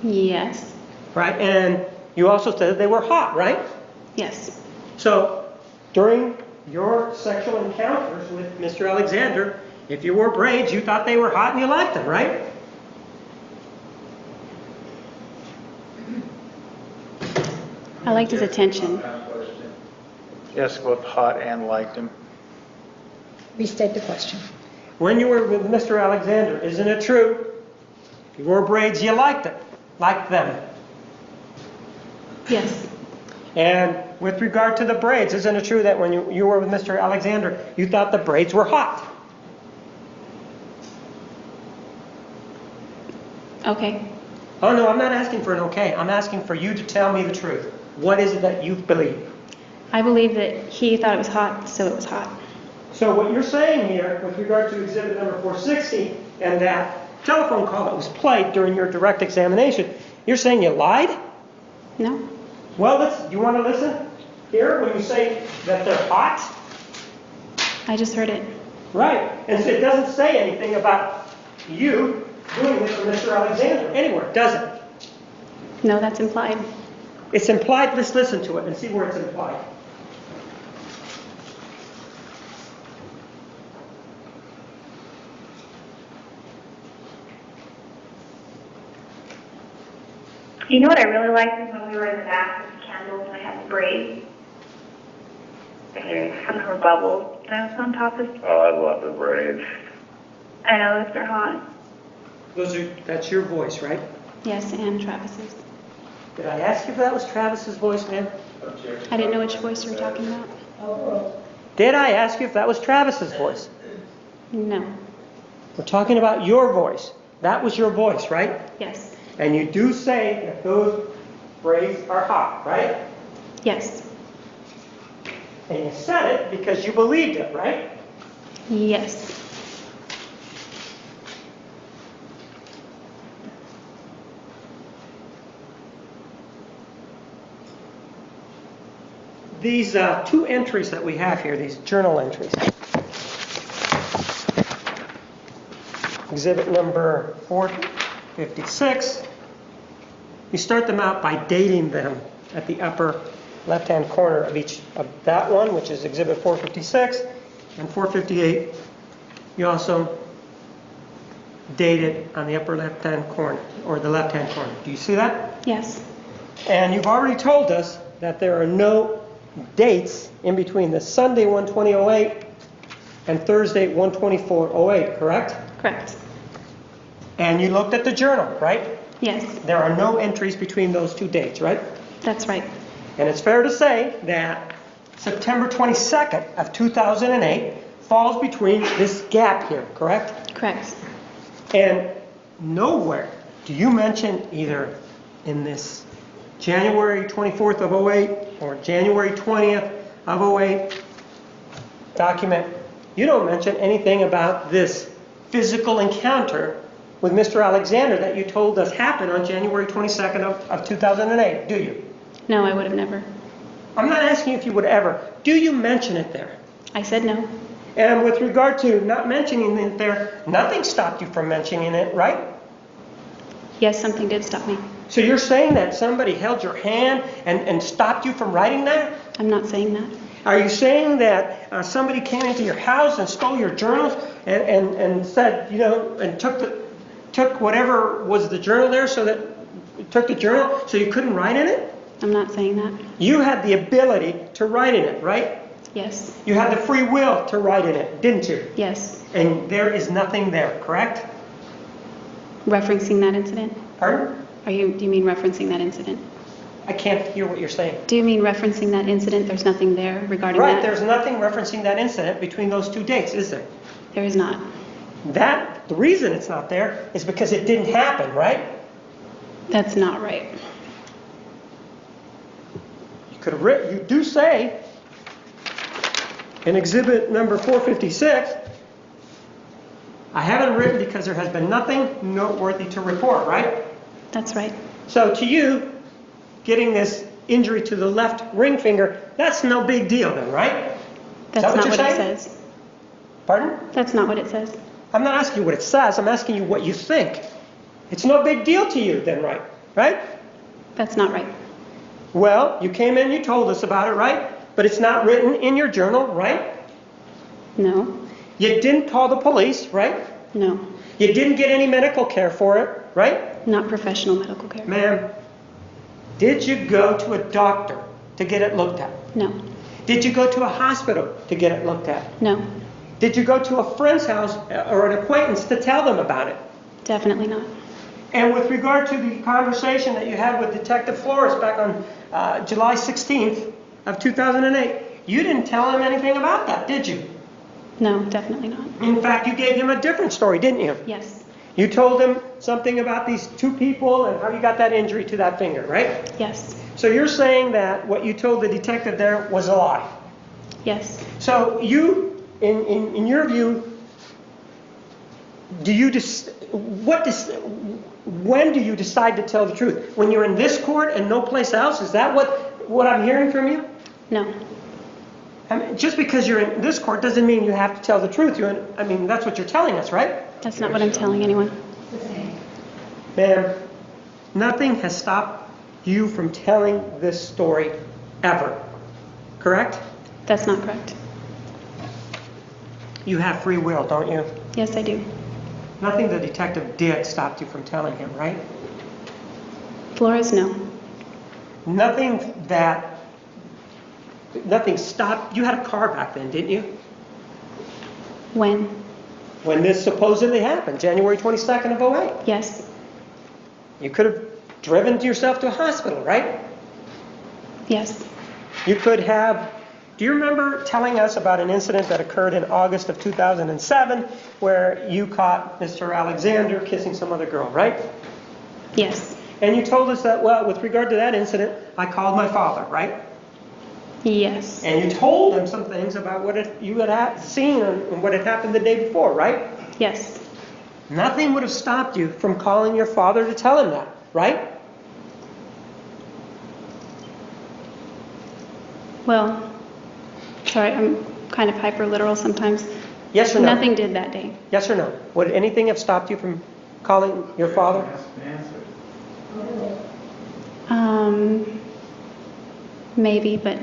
Yes. Right? And you also said that they were hot, right? Yes. So during your sexual encounters with Mr. Alexander, if you wore braids, you thought they were hot and you liked them, right? I liked his attention. Yes, both hot and liked him. Restate the question. When you were with Mr. Alexander, isn't it true? If you wore braids, you liked them. Yes. And with regard to the braids, isn't it true that when you were with Mr. Alexander, you thought the braids were hot? Okay. Oh no, I'm not asking for an okay. I'm asking for you to tell me the truth. What is it that you believe? I believe that he thought it was hot, so it was hot. So what you're saying here with regard to exhibit number 460 and that telephone call that was played during your direct examination, you're saying you lied? No. Well, you want to listen here when you say that they're hot? I just heard it. Right. And it doesn't say anything about you doing this for Mr. Alexander anywhere, does it? No, that's implied. It's implied. Let's listen to it and see where it's implied. You know what I really liked is when we were in the bath with the candles and I had the braids. Some of her bubbles. And I was on top of. Oh, I love the braids. I know, those are hot. That's your voice, right? Yes, and Travis's. Did I ask you if that was Travis's voice, ma'am? I didn't know which voice you were talking about. Did I ask you if that was Travis's voice? No. We're talking about your voice. That was your voice, right? Yes. And you do say that those braids are hot, right? Yes. And you said it because you believed it, right? Yes. These two entries that we have here, these journal entries. Exhibit number 456. You start them out by dating them at the upper left-hand corner of each of that one, which is exhibit 456, and 458. You also date it on the upper left-hand corner, or the left-hand corner. Do you see that? Yes. And you've already told us that there are no dates in between the Sunday 12008 and Thursday 12408, correct? Correct. And you looked at the journal, right? Yes. There are no entries between those two dates, right? That's right. And it's fair to say that September 22nd of 2008 falls between this gap here, correct? Correct. And nowhere do you mention either in this January 24th of 08 or January 20th of 08 document, you don't mention anything about this physical encounter with Mr. Alexander that you told us happened on January 22nd of 2008, do you? No, I would have never. I'm not asking if you would ever. Do you mention it there? I said no. And with regard to not mentioning it there, nothing stopped you from mentioning it, right? Yes, something did stop me. So you're saying that somebody held your hand and stopped you from writing that? I'm not saying that. Are you saying that somebody came into your house and stole your journals and said, you know, and took whatever was the journal there, so that took the journal so you couldn't write in it? I'm not saying that. You had the ability to write in it, right? Yes. You had the free will to write in it, didn't you? Yes. And there is nothing there, correct? Referencing that incident? Pardon? Do you mean referencing that incident? I can't hear what you're saying. Do you mean referencing that incident? There's nothing there regarding that? Right, there's nothing referencing that incident between those two dates, is there? There is not. The reason it's not there is because it didn't happen, right? That's not right. You do say in exhibit number 456, I haven't written because there has been nothing noteworthy to report, right? That's right. So to you, getting this injury to the left ring finger, that's no big deal then, right? That's not what it says. Pardon? That's not what it says. I'm not asking you what it says, I'm asking you what you think. It's no big deal to you then, right? Right? That's not right. Well, you came in, you told us about it, right? But it's not written in your journal, right? No. You didn't call the police, right? No. You didn't get any medical care for it, right? Not professional medical care. Ma'am, did you go to a doctor to get it looked at? No. Did you go to a hospital to get it looked at? No. Did you go to a friend's house or an acquaintance to tell them about it? Definitely not. And with regard to the conversation that you had with Detective Flores back on July 16th of 2008, you didn't tell him anything about that, did you? No, definitely not. In fact, you gave him a different story, didn't you? Yes. You told him something about these two people and how you got that injury to that finger, right? Yes. So you're saying that what you told the detective there was a lie? Yes. So you, in your view, when do you decide to tell the truth? When you're in this court and no place else? Is that what I'm hearing from you? No. I mean, just because you're in this court doesn't mean you have to tell the truth. That's what you're telling us, right? That's not what I'm telling anyone. Ma'am, nothing has stopped you from telling this story ever, correct? That's not correct. You have free will, don't you? Yes, I do. Nothing the detective did stopped you from telling him, right? Flores, no. Nothing stopped. You had a car back then, didn't you? When? When this supposedly happened, January 22nd of 08. Yes. You could have driven yourself to a hospital, right? Yes. You could have. Do you remember telling us about an incident that occurred in August of 2007 where you caught Mr. Alexander kissing some other girl, right? Yes. And you told us that, well, with regard to that incident, I called my father, right? Yes. And you told him some things about what you had seen and what had happened the day before, right? Yes. Nothing would have stopped you from calling your father to tell him that, right? Well, sorry, I'm kind of hyper-literal sometimes. Yes or no? Nothing did that day. Yes or no? Would anything have stopped you from calling your father? Maybe, but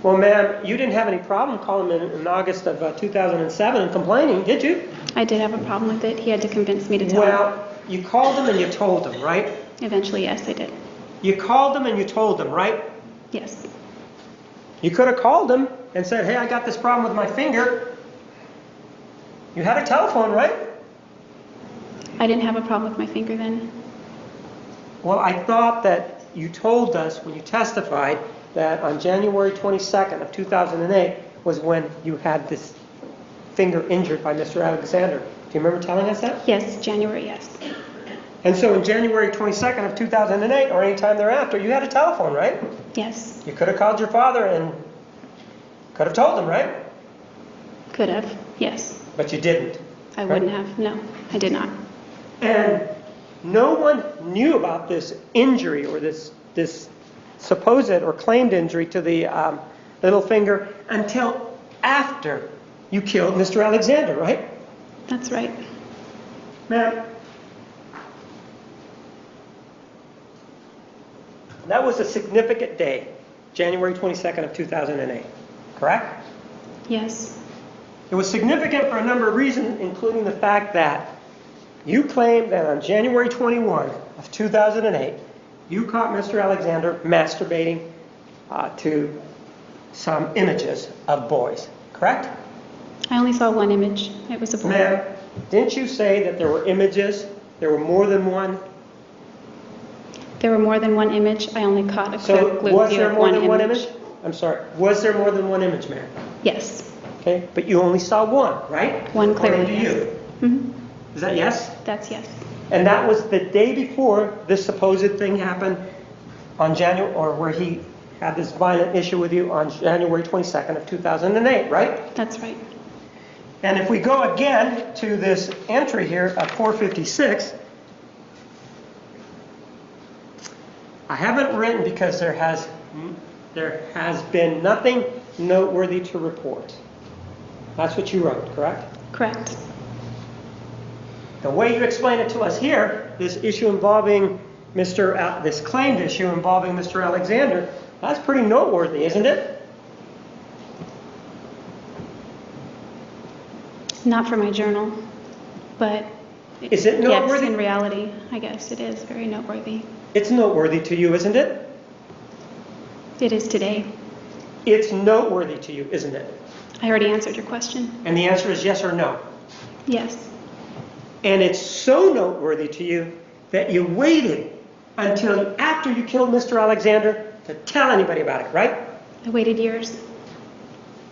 Well, ma'am, you didn't have any problem calling him in August of 2007 and complaining, did you? I did have a problem with it. He had to convince me to tell him. Well, you called him and you told him, right? Eventually, yes, I did. You called him and you told him, right? Yes. You could have called him and said, hey, I got this problem with my finger. You had a telephone, right? I didn't have a problem with my finger then. Well, I thought that you told us when you testified that on January 22nd of 2008 was when you had this finger injured by Mr. Alexander. Do you remember telling us that? Yes, January, yes. And so in January 22nd of 2008 or any time thereafter, you had a telephone, right? Yes. You could have called your father and could have told him, right? Could have, yes. But you didn't. I wouldn't have. No, I did not. And no one knew about this injury or this supposed or claimed injury to the little finger until after you killed Mr. Alexander, right? That's right. Ma'am, that was a significant day January 22nd of 2008, correct? Yes. It was significant for a number of reasons, including the fact that you claimed that on January 21 of 2008, you caught Mr. Alexander masturbating to some images of boys, correct? I only saw one image. It was a boy. Ma'am, didn't you say that there were images? There were more than one? There were more than one image. I only caught a So quick was view there of more one than image. one image? I'm sorry. Was there more than one image, ma'am? Yes. Okay, but you only saw one, right? One clearly. According to Yes. you. Mhm. Is that yes? That's yes. And that was the day before this supposed thing happened on January, or where he had this violent issue with you on January 22nd of 2008, right? That's right. And if we go again to this entry here of 456, I haven't written because there has been nothing noteworthy to report. That's what you wrote, correct? Correct. The way you explain it to us here, this issue involving this claimed issue involving Mr. Alexander, that's pretty noteworthy, isn't it? Not for my journal, but Is it noteworthy? Yes, in reality, I guess it is very noteworthy. It's noteworthy to you, isn't it? It is today. It's noteworthy to you, isn't it? I already answered your question. And the answer is yes or no. Yes. And it's so noteworthy to you that you waited until after you killed Mr. Alexander to tell anybody about it, right? I waited years.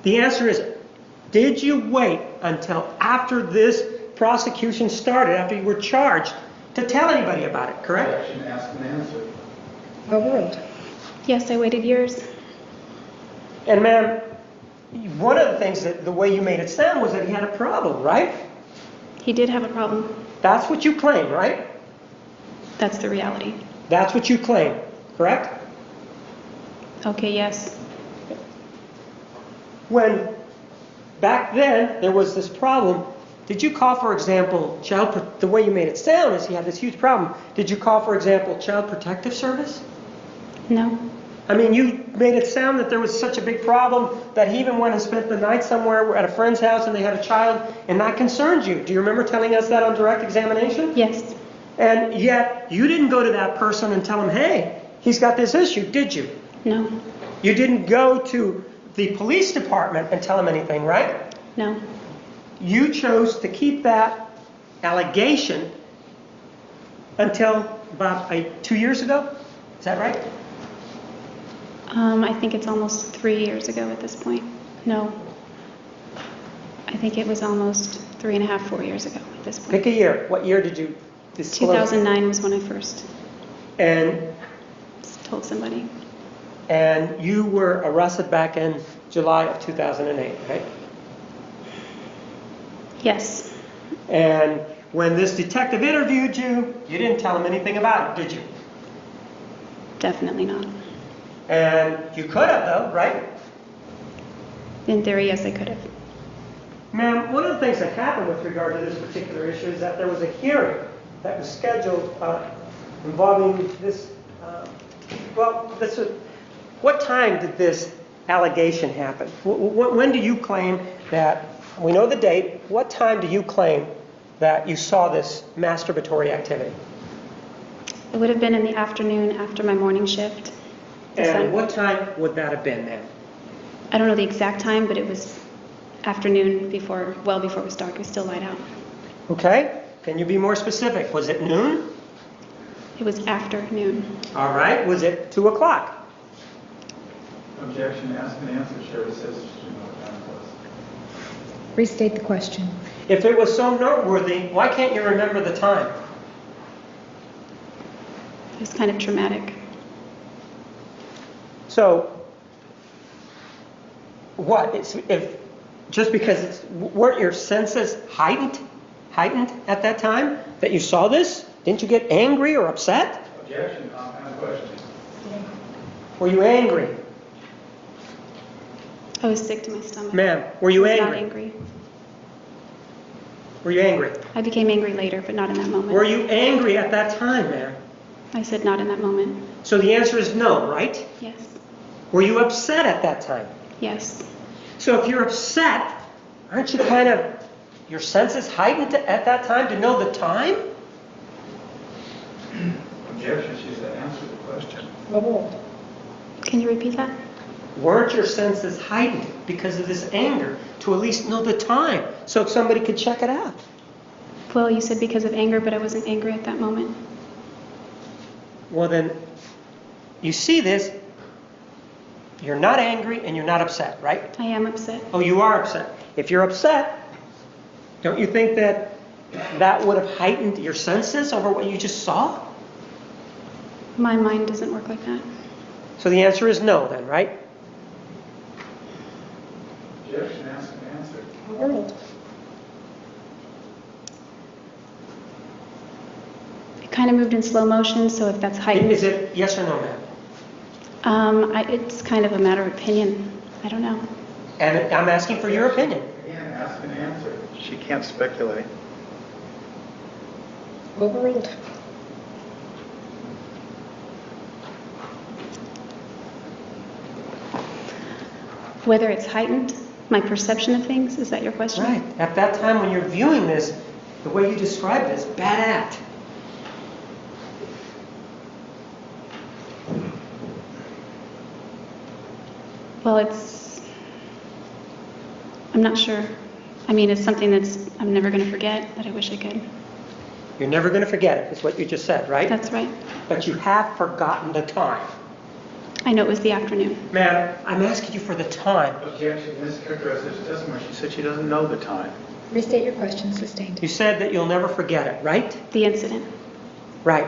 The answer is, did you wait until after this prosecution started, after you were charged, to tell anybody about it, correct? Objection, ask and answer. Overruled. Yes, I waited years. And ma'am, one of the things that the way you made it sound was that he had a problem, right? He did have a problem. That's what you claim, right? That's the reality. That's what you claim, correct? Okay, yes. When back then there was this problem, did you call, for example, the way you made it sound is he had this huge problem. Did you call, for example, Child Protective Service? No. I mean, you made it sound that there was such a big problem that he even went and spent the night somewhere at a friend's house and they had a child, and that concerned you. Do you remember telling us that on direct examination? Yes. And yet, you didn't go to that person and tell him, hey, he's got this issue, did you? No. You didn't go to the police department and tell him anything, right? No. You chose to keep that allegation until about 2 years ago? Is that right? I think it's almost 3 years ago at this point. No. I think it was almost 3.5, 4 years ago at this point. Pick a year. What year did you disclose? 2009 was when I first And told somebody. And you were arrested back in July of 2008, right? Yes. And when this detective interviewed you, you didn't tell him anything about it, did you? Definitely not. And you could have, though, right? In theory, yes, I could have. Ma'am, one of the things that happened with regard to this particular issue is that there was a hearing that was scheduled involving this, what time did this allegation happen? When do you claim that, we know the date, what time do you claim that you saw this masturbatory activity? It would have been in the afternoon after my morning shift. And what time would that have been, ma'am? I don't know the exact time, but it was afternoon well before it was dark. It was still light out. Okay. Can you be more specific? Was it noon? It was afternoon. All right. Was it 2 o'clock? Objection, ask and answer. Sherry says she didn't know what time it was. Restate the question. If it was so noteworthy, why can't you remember the time? It was kind of traumatic. So, what? Just because weren't your senses heightened at that time that you saw this? Didn't you get angry or upset? Objection, compound question. Were you angry? I was sick to my stomach. Ma'am, were you I was angry? not angry. Were you angry? I became angry later, but not in that moment. Were you angry at that time, ma'am? I said not in that moment. So the answer is no, right? Yes. Were you upset at that time? Yes. So if you're upset, aren't you kind of, your senses heightened at that time to know the time? Objection, she said answer the question. Overruled. Can you repeat that? Weren't your senses heightened because of this anger to at least know the time so somebody could check it out? Well, you said because of anger, but I wasn't angry at that moment. Well then, you see this, you're not angry and you're not upset, right? I am upset. Oh, you are upset. If you're upset, don't you think that that would have heightened your senses over what you just saw? My mind doesn't work like that. So the answer is no then, right? Objection, ask and answer. Overruled. It kind of moved in slow motion, so if that's heightened... Is it yes or no, ma'am? It's kind of a matter of opinion. I don't know. And I'm asking for your opinion. Again, ask and answer. She can't speculate. Overruled. Whether it's heightened, my perception of things, is that your question? Right. At that time when you're viewing this, the way you described it is bad act. Well, I'm not sure. I mean, it's something I'm never going to forget, that I wish I could. You're never going to forget it, is what you just said, right? That's right. But you have forgotten the time. I know it was the afternoon. Ma'am, I'm asking you for the time. Objection, mischaracterized her testimony. She said she doesn't know the time. Restate your question. Sustained. You said that you'll never forget it, right? The incident. Right.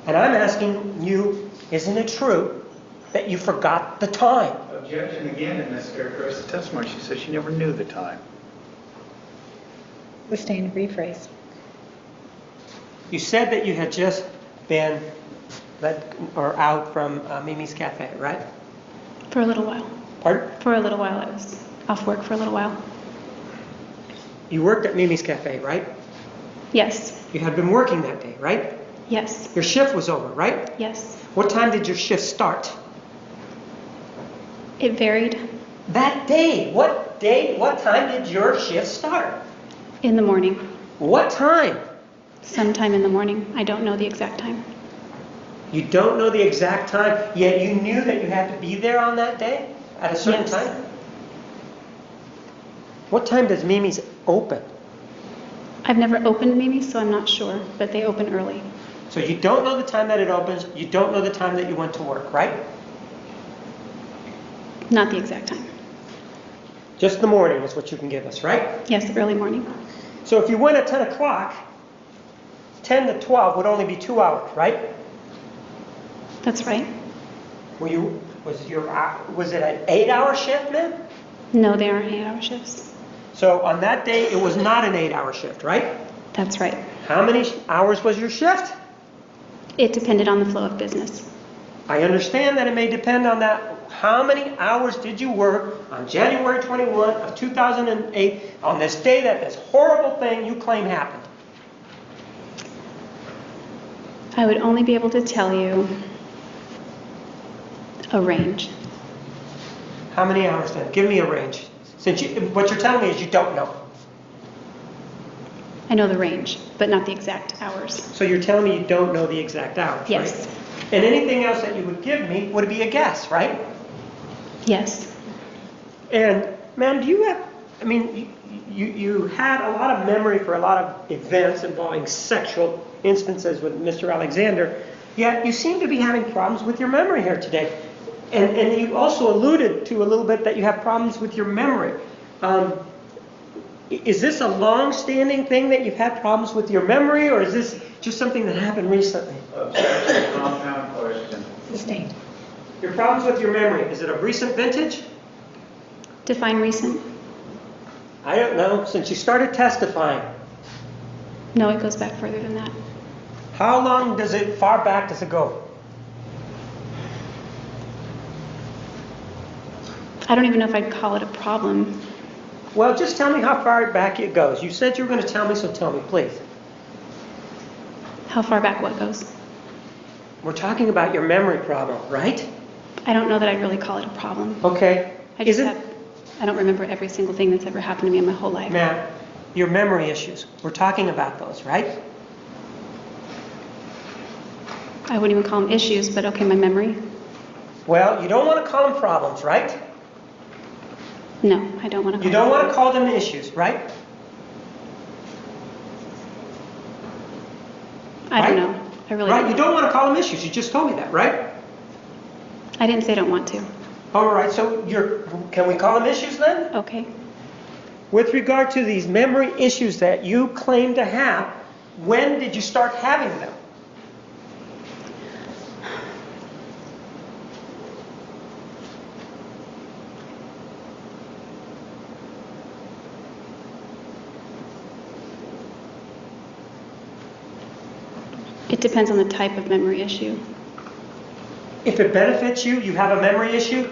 And I'm asking you, isn't it true that you forgot the time? Objection again, and mischaracterized the testimony. She said she never knew the time. Sustained. Rephrase. You said that you had just been out from Mimi's Cafe, right? For a little while. Pardon? For a little while. I was off work for a little while. You worked at Mimi's Cafe, right? Yes. You had been working that day, right? Yes. Your shift was over, right? Yes. What time did your shift start? It varied. That day, what time did your shift start? In the morning. What time? Sometime in the morning. I don't know the exact time. You don't know the exact time, yet you knew that you had to be there on that day at a certain Yes. time? What time does Mimi's open? I've never opened Mimi's, so I'm not sure, but they open early. So you don't know the time that it opens, you don't know the time that you went to work, right? Not the exact time. Just the morning is what you can give us, right? Yes, early morning. So if you went at 10 o'clock, 10 to 12 would only be 2 hours, right? That's right. Was it an 8-hour shift, ma'am? No, they aren't 8-hour shifts. So on that day, it was not an 8-hour shift, right? That's right. How many hours was your shift? It depended on the flow of business. I understand that it may depend on that. How many hours did you work on January 21 of 2008 on this day that this horrible thing you claim happened? I would only be able to tell you a range. How many hours then? Give me a range. Since what you're telling me is you don't know. I know the range, but not the exact hours. So you're telling me you don't know the exact hours, Yes. right? And anything else that you would give me would be a guess, right? Yes. And ma'am, do you have, you had a lot of memory for a lot of events involving sexual instances with Mr. Alexander, yet you seem to be having problems with your memory here today. And you also alluded to a little bit that you have problems with your memory. Is this a long-standing thing that you've had problems with your memory, or is this just something that happened recently? Objection, compound question. Sustained. Your problems with your memory, is it of recent vintage? Define recent. I don't know, since you started testifying. No, it goes back further than that. How long far back does it go? I don't even know if I'd call it a problem. Well, just tell me how far back it goes. You said you were going to tell me, so tell me, please. How far back what goes? We're talking about your memory problem, right? I don't know that I'd really call it a problem. Okay. I don't remember every single thing that's ever happened to me in my whole life. Ma'am, your memory issues, we're talking about those, right? I wouldn't even call them issues, but okay, my memory? Well, you don't want to call them problems, right? No, I don't want to call You don't want to call them issues, right? I don't know. I really Right, don't. you don't want to call them issues. You just told me that, right? I didn't say I don't want to. All right, so can we call them issues then? Okay. With regard to these memory issues that you claim to have, when did you start having them? It depends on the type of memory issue. If it benefits you, you have a memory issue?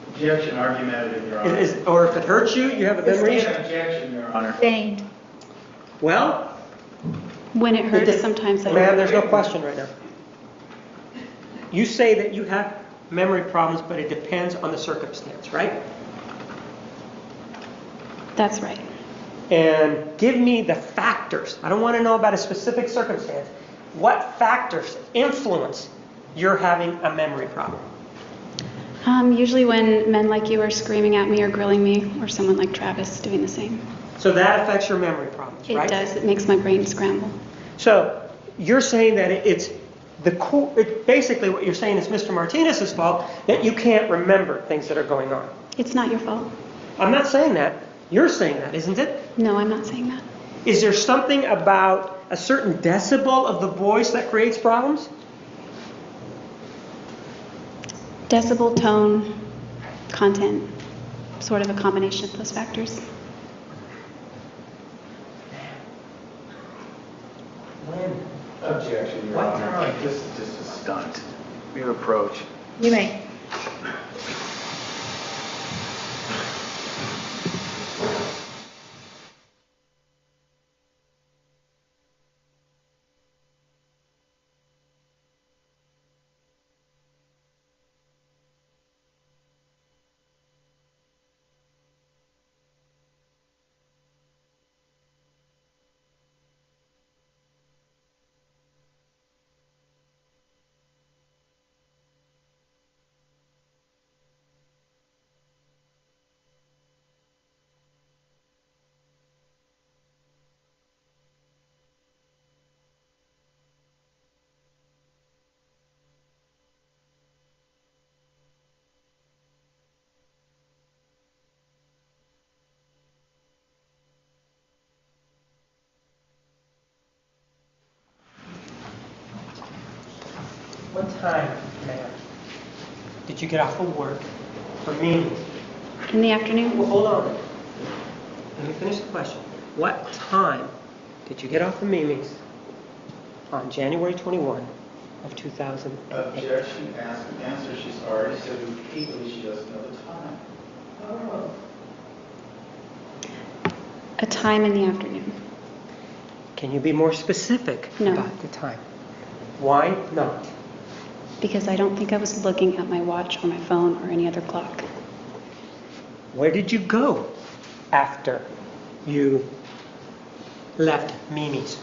Objection, argumentative, Your Honor. Or if it hurts you, you have a memory issue? Objection, Your Honor. Sustained. Well, When it hurts, sometimes I... ma'am, there's no question right now. You say that you have memory problems, but it depends on the circumstance, right? That's right. And give me the factors. I don't want to know about a specific circumstance. What factors influence your having a memory problem? Usually when men like you are screaming at me or grilling me, or someone like Travis doing the same. So that affects your memory problems, right? It does. It makes my brain scramble. So you're saying that it's basically what you're saying is Mr. Martinez's fault that you can't remember things that are going on. It's not your fault. I'm not saying that. You're saying that, isn't it? No, I'm not saying that. Is there something about a certain decibel of the voice that creates problems? Decibel, tone, content, sort of a combination of those factors. Objection, Your Honor. This is just a stunt. Mere approach. You may. What time, ma'am, did you get off of work for meeting? In the afternoon? Well, hold on. Let me finish the question. What time did you get off of Mimi's on January 21 of 2008? Objection, ask and answer. She's already said repeatedly she doesn't know the time. A time in the afternoon. Can you be more specific No. about the time? Why not? Because I don't think I was looking at my watch or my phone or any other clock. Where did you go after you left Mimi's?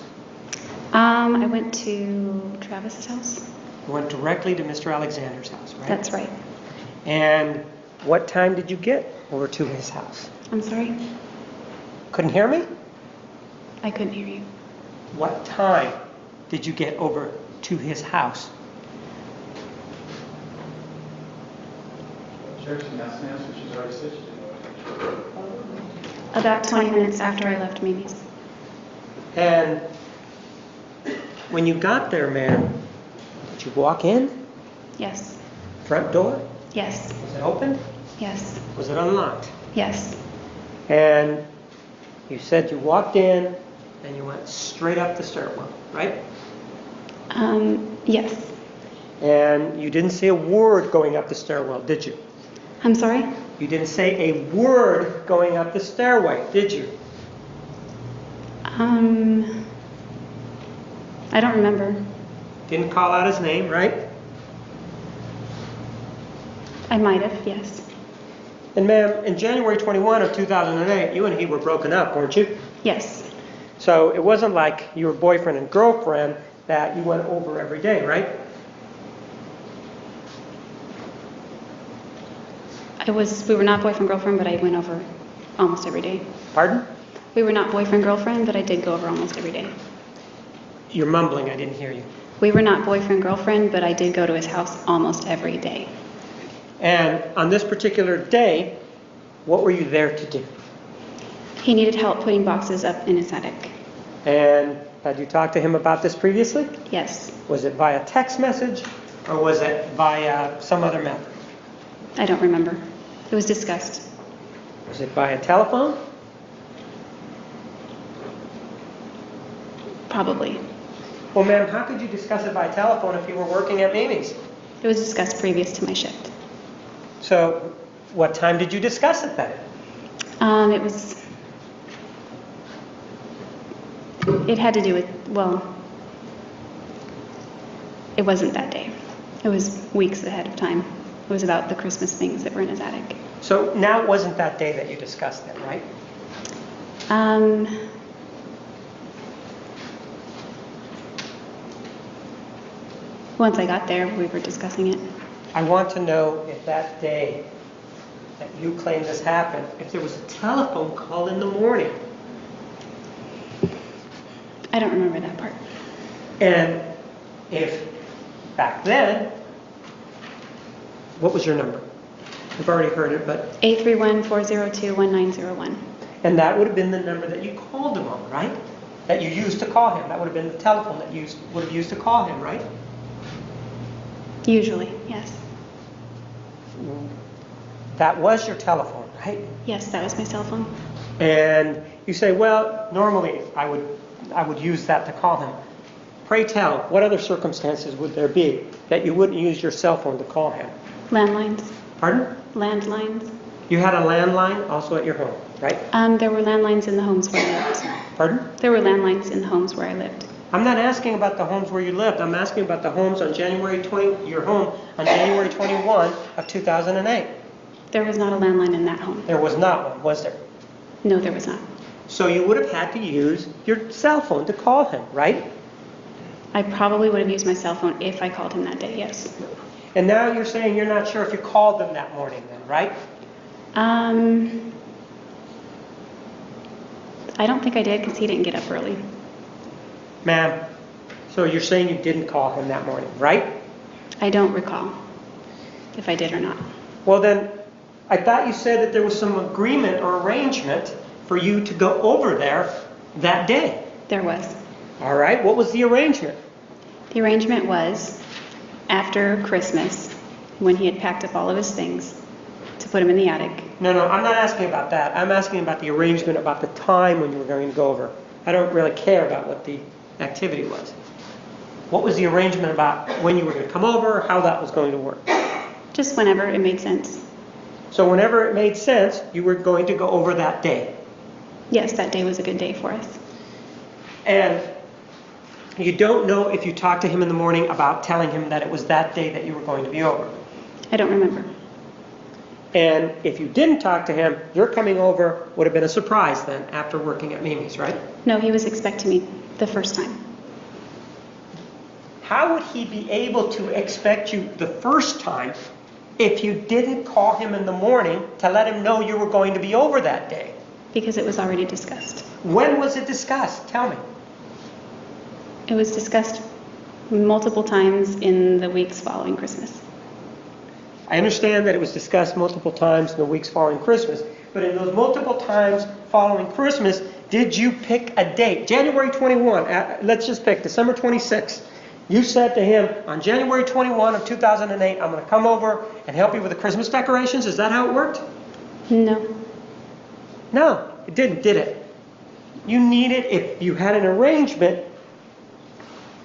I went to Travis's house. You went directly to Mr. Alexander's house, right? That's right. And what time did you get over to his house? I'm sorry? Couldn't hear me? I couldn't hear you. What time did you get over to his house? Objection, ask and answer. She's already said she didn't know the time. About 20 minutes after I left Mimi's. And when you got there, ma'am, did you walk in? Yes. Front door? Yes. Was it open? Yes. Was it unlocked? Yes. And you said you walked in and you went straight up the stairwell, right? Yes. And you didn't say a word going up the stairwell, did you? I'm sorry? You didn't say a word going up the stairway, did you? I don't remember. Didn't call out his name, right? I might have, yes. And ma'am, in January 21 of 2008, you and he were broken up, weren't you? Yes. So it wasn't like you were boyfriend and girlfriend that you went over every day, right? We were not boyfriend-girlfriend, but I went over almost every day. Pardon? We were not boyfriend-girlfriend, but I did go over almost every day. You're mumbling, I didn't hear you. We were not boyfriend-girlfriend, but I did go to his house almost every day. And on this particular day, what were you there to do? He needed help putting boxes up in his attic. And had you talked to him about this previously? Yes. Was it via text message or was it via some other method? I don't remember. It was discussed. Was it via telephone? Probably. Well, ma'am, how could you discuss it by telephone if you were working at Mimi's? It was discussed previous to my shift. So, what time did you discuss it then? It had to do with, well, it wasn't that day. It was weeks ahead of time. It was about the Christmas things that were in his attic. So now it wasn't that day that you discussed it, right? Once I got there, we were discussing it. I want to know if that day that you claim this happened, if there was a telephone call in the morning. I don't remember that part. And if back then, what was your number? I've already heard it, but... 831-402-1901. And that would have been the number that you called him on, right? That you used to call him. That would have been the telephone that you would have used to call him, right? Usually, yes. That was your telephone, right? Yes, that was my cell phone. And you say, well, normally I would use that to call him. Pray tell, what other circumstances would there be that you wouldn't use your cell phone to call him? Landlines. Pardon? Landlines. You had a landline also at your home, right? There were landlines in the homes where I lived. Pardon? There were landlines in the homes where I lived. I'm not asking about the homes where you lived. I'm asking about the homes on your home on January 21 of 2008. There was not a landline in that home. There was not one, was there? No, there was not. So you would have had to use your cell phone to call him, right? I probably would have used my cell phone if I called him that day, yes. And now you're saying you're not sure if you called them that morning then, right? I don't think I did because he didn't get up early. Ma'am, so you're saying you didn't call him that morning, right? I don't recall if I did or not. Well then, I thought you said that there was some agreement or arrangement for you to go over there that day. There was. All right, what was the arrangement? The arrangement was after Christmas, when he had packed up all of his things, to put them in the attic. No, I'm not asking about that. I'm asking about the arrangement, about the time when you were going to go over. I don't really care about what the activity was. What was the arrangement about when you were going to come over, how that was going to work? Just whenever it made sense. So whenever it made sense, you were going to go over that day. Yes, that day was a good day for us. And you don't know if you talked to him in the morning about telling him that it was that day that you were going to be over. I don't remember. And if you didn't talk to him, your coming over would have been a surprise then after working at Mimi's, right? No, he was expecting me the first time. How would he be able to expect you the first time if you didn't call him in the morning to let him know you were going to be over that day? Because it was already discussed. When was it discussed? Tell me. It was discussed multiple times in the weeks following Christmas. I understand that it was discussed multiple times in the weeks following Christmas, but in those multiple times following Christmas, did you pick a date? January 21, let's just pick December 26th. You said to him, on January 21 of 2008, I'm going to come over and help you with the Christmas decorations. Is that how it worked? No. No, it didn't, did it? You needed, if you had an arrangement,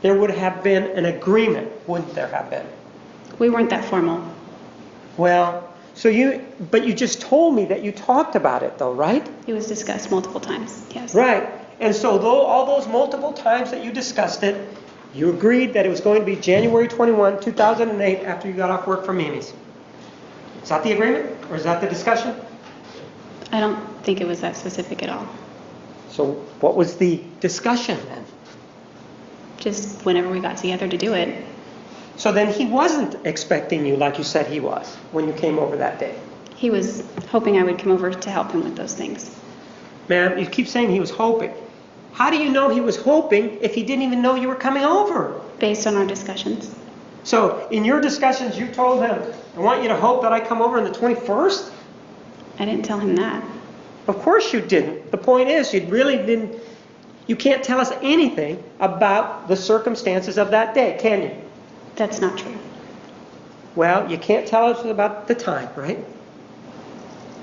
there would have been an agreement, wouldn't there have been? We weren't that formal. Well, but you just told me that you talked about it though, right? It was discussed multiple times, yes. Right. And so though all those multiple times that you discussed it, you agreed that it was going to be January 21, 2008 after you got off work from Mimi's. Is that the agreement, or is that the discussion? I don't think it was that specific at all. So what was the discussion then? Just whenever we got together to do it. So then he wasn't expecting you like you said he was when you came over that day. He was hoping I would come over to help him with those things. Ma'am, you keep saying he was hoping. How do you know he was hoping if he didn't even know you were coming over? Based on our discussions. So in your discussions, you told him, I want you to hope that I come over on the 21st? I didn't tell him that. Of course you didn't. The point is, you really didn't, you can't tell us anything about the circumstances of that day, can you? That's not true. Well, you can't tell us about the time, right?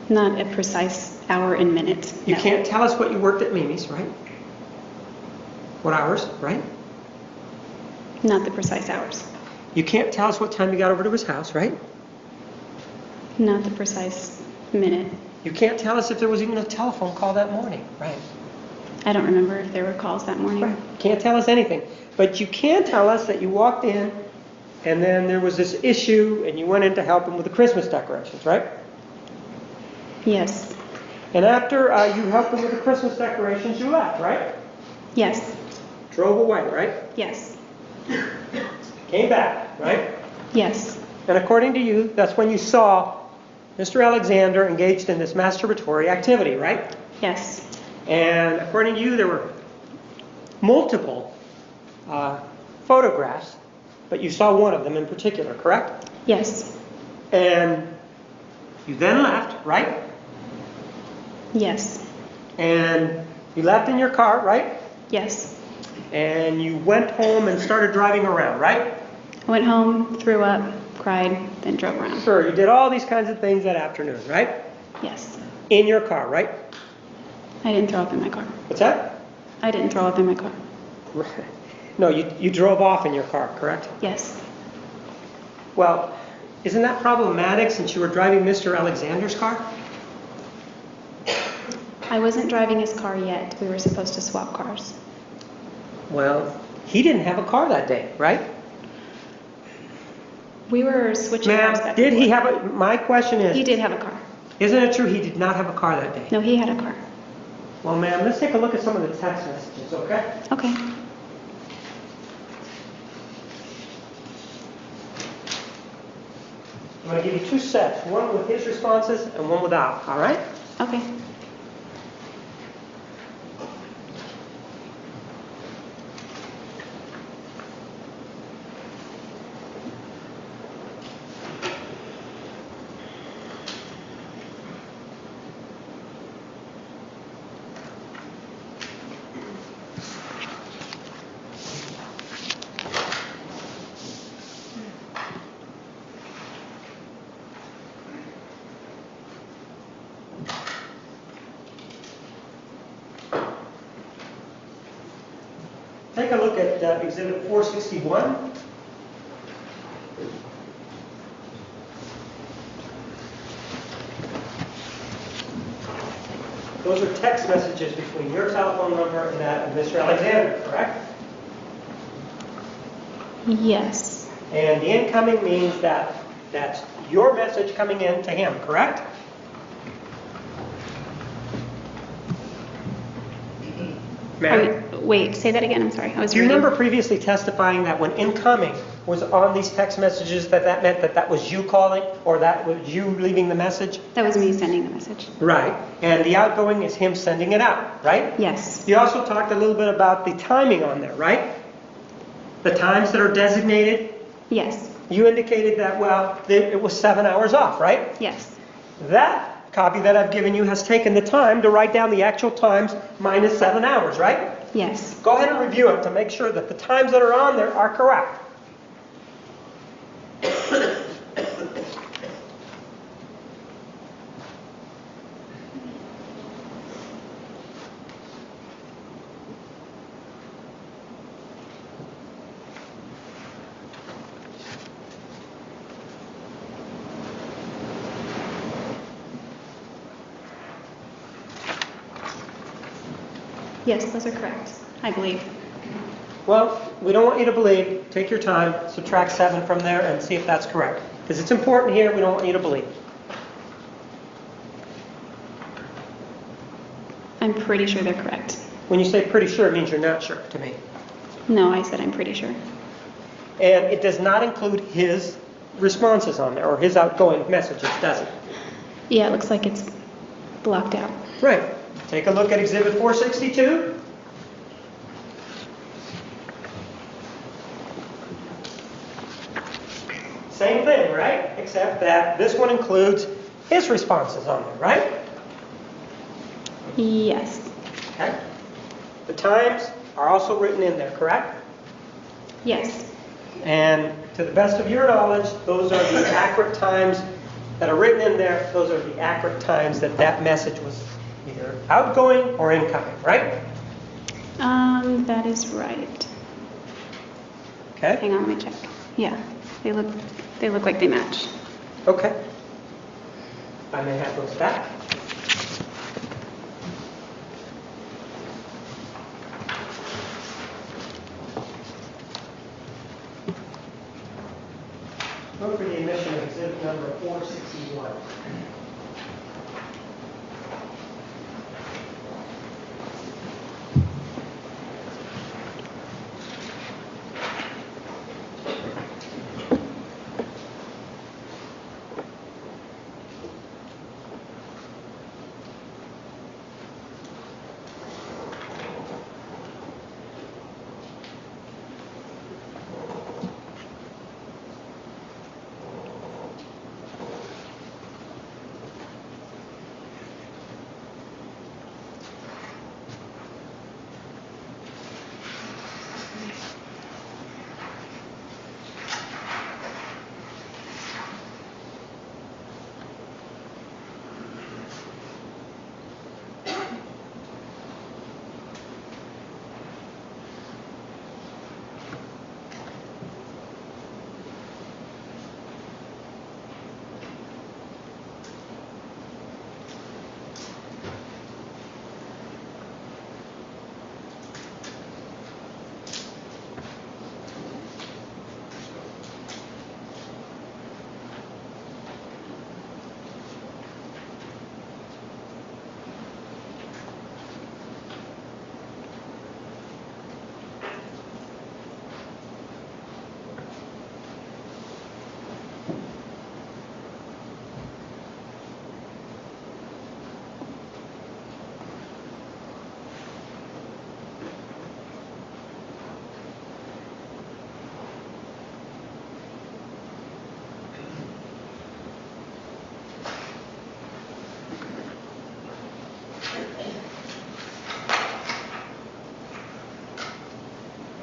Not a precise hour and minute. You no. can't tell us what you worked at Mimi's, right? What hours, right? Not the precise hours. You can't tell us what time you got over to his house, right? Not the precise minute. You can't tell us if there was even a telephone call that morning, right? I don't remember if there were calls that morning. Right. Can't tell us anything. But you can tell us that you walked in and then there was this issue and you went in to help him with the Christmas decorations, right? Yes. And after you helped him with the Christmas decorations, you left, right? Yes. Drove away, right? Yes. Came back, right? Yes. And according to you, that's when you saw Mr. Alexander engaged in this masturbatory activity, right? Yes. And according to you, there were multiple photographs, but you saw one of them in particular, correct? Yes. And you then left, right? Yes. And you left in your car, right? Yes. And you went home and started driving around, right? I went home, threw up, cried, then drove around. Sure, you did all these kinds of things that afternoon, right? Yes. In your car, right? I didn't throw up in my car. What's that? I didn't throw up in my car. No, you drove off in your car, correct? Yes. Well, isn't that problematic since you were driving Mr. Alexander's car? I wasn't driving his car yet. We were supposed to swap cars. Well, he didn't have a car that day, right? We were switching cars Ma'am, back did and he forth. have a, my question is, He did have a car. isn't it true he did not have a car that day? No, he had a car. Well, ma'am, let's take a look at some of the text messages, okay? Okay. I'm going to give you two sets, one with his responses and one without, all right? Okay. Take a look at Exhibit 461. Those are text messages between your telephone number and that of Mr. Alexander, correct? Yes. And the incoming means that that's your message coming in to him, correct? Ma'am? Wait, say that again. I'm sorry. I was Do you reading. remember previously testifying that when incoming was on these text messages that meant that was you calling or that was you leaving the message? That was me sending the message. Right. And the outgoing is him sending it out, right? Yes. You also talked a little bit about the timing on there, right? The times that are designated. Yes. You indicated that, well, it was 7 hours off, right? Yes. That copy that I've given you has taken the time to write down the actual times minus 7 hours, right? Yes. Go ahead and review it to make sure that the times that are on there are correct. Yes, those are correct. I believe. Well, we don't want you to believe. Take your time, subtract 7 from there and see if that's correct. Because it's important here, we don't want you to believe. pretty sure they're correct. When you say pretty sure, it means you're not sure to me. No, I said I'm pretty sure. And it does not include his responses on there, or his outgoing messages, does it? Yeah, it looks like it's blocked out. Right. Take a look at Exhibit 462. Same thing, right? Except that this one includes his responses on there, right? Yes. Okay. The times are also written in there, correct? Yes. And to the best of your knowledge, those are the accurate times that are written in there. Those are the accurate times that that message was either outgoing or incoming, right? That is right. Okay. Hang on, let me check. Yeah, they look like they match. Okay. I may have those back. Look for the emission of exhibit number 461.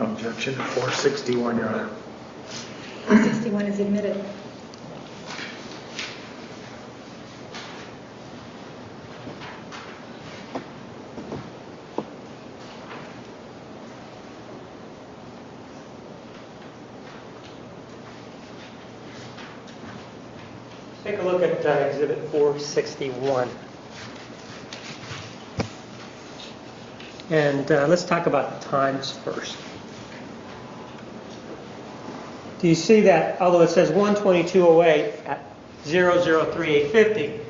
Objection to 461, Your Honor. 461 is admitted. Take a look at Exhibit 461. And let's talk about the times first. Do you see that, although it says 1:22:08 at 003850,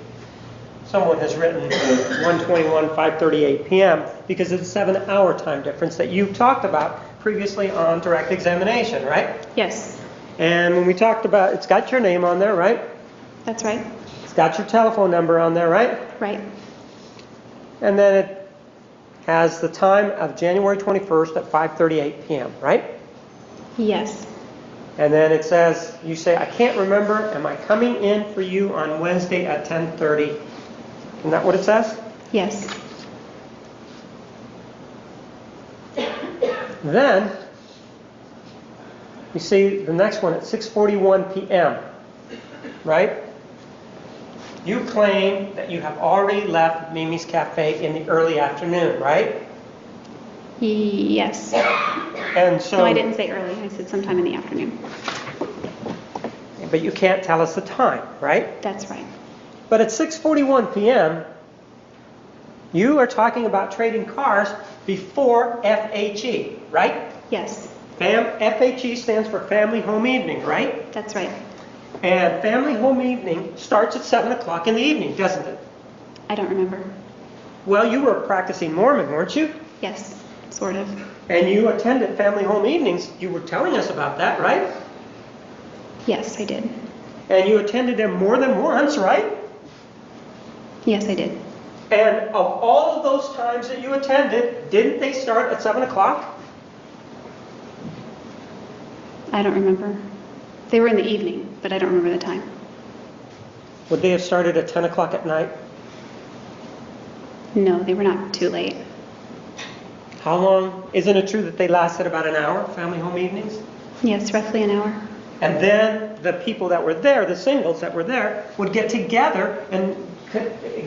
someone has written 1:21:538 p.m. because of the 7-hour time difference that you talked about previously on direct examination, right? Yes, And when we talked about, it's got your name on there, right? that's right. It's got your telephone number on there, right? Right. And then it has the time of January 21st at 5:38 p.m., right? Yes. And then it says, you say, I can't remember, am I coming in for you on Wednesday at 10:30? Isn't that what it says? Yes. Then, you see the next one at 6:41 p.m., right? You claim that you have already left Mimi's Cafe in the early afternoon, right? Yes. And so, No, I didn't say early. I said sometime in the afternoon. but you can't tell us the time, right? That's right. But at 6:41 p.m., you are talking about trading cars before FHE, right? Yes. FHE stands for Family Home Evening, right? That's right. And Family Home Evening starts at 7 o'clock in the evening, doesn't it? I don't remember. Well, you were a practicing Mormon, weren't you? Yes, sort of. And you attended family home evenings. You were telling us about that, right? Yes, I did. And you attended them more than once, right? Yes, I did. And of all of those times that you attended, didn't they start at 7 o'clock? I don't remember. They were in the evening, but I don't remember the time. Would they have started at 10 o'clock at night? No, they were not too late. How long? Isn't it true that they lasted about an hour, family home evenings? Yes, roughly an hour. And then the people that were there, the singles that were there, would get together and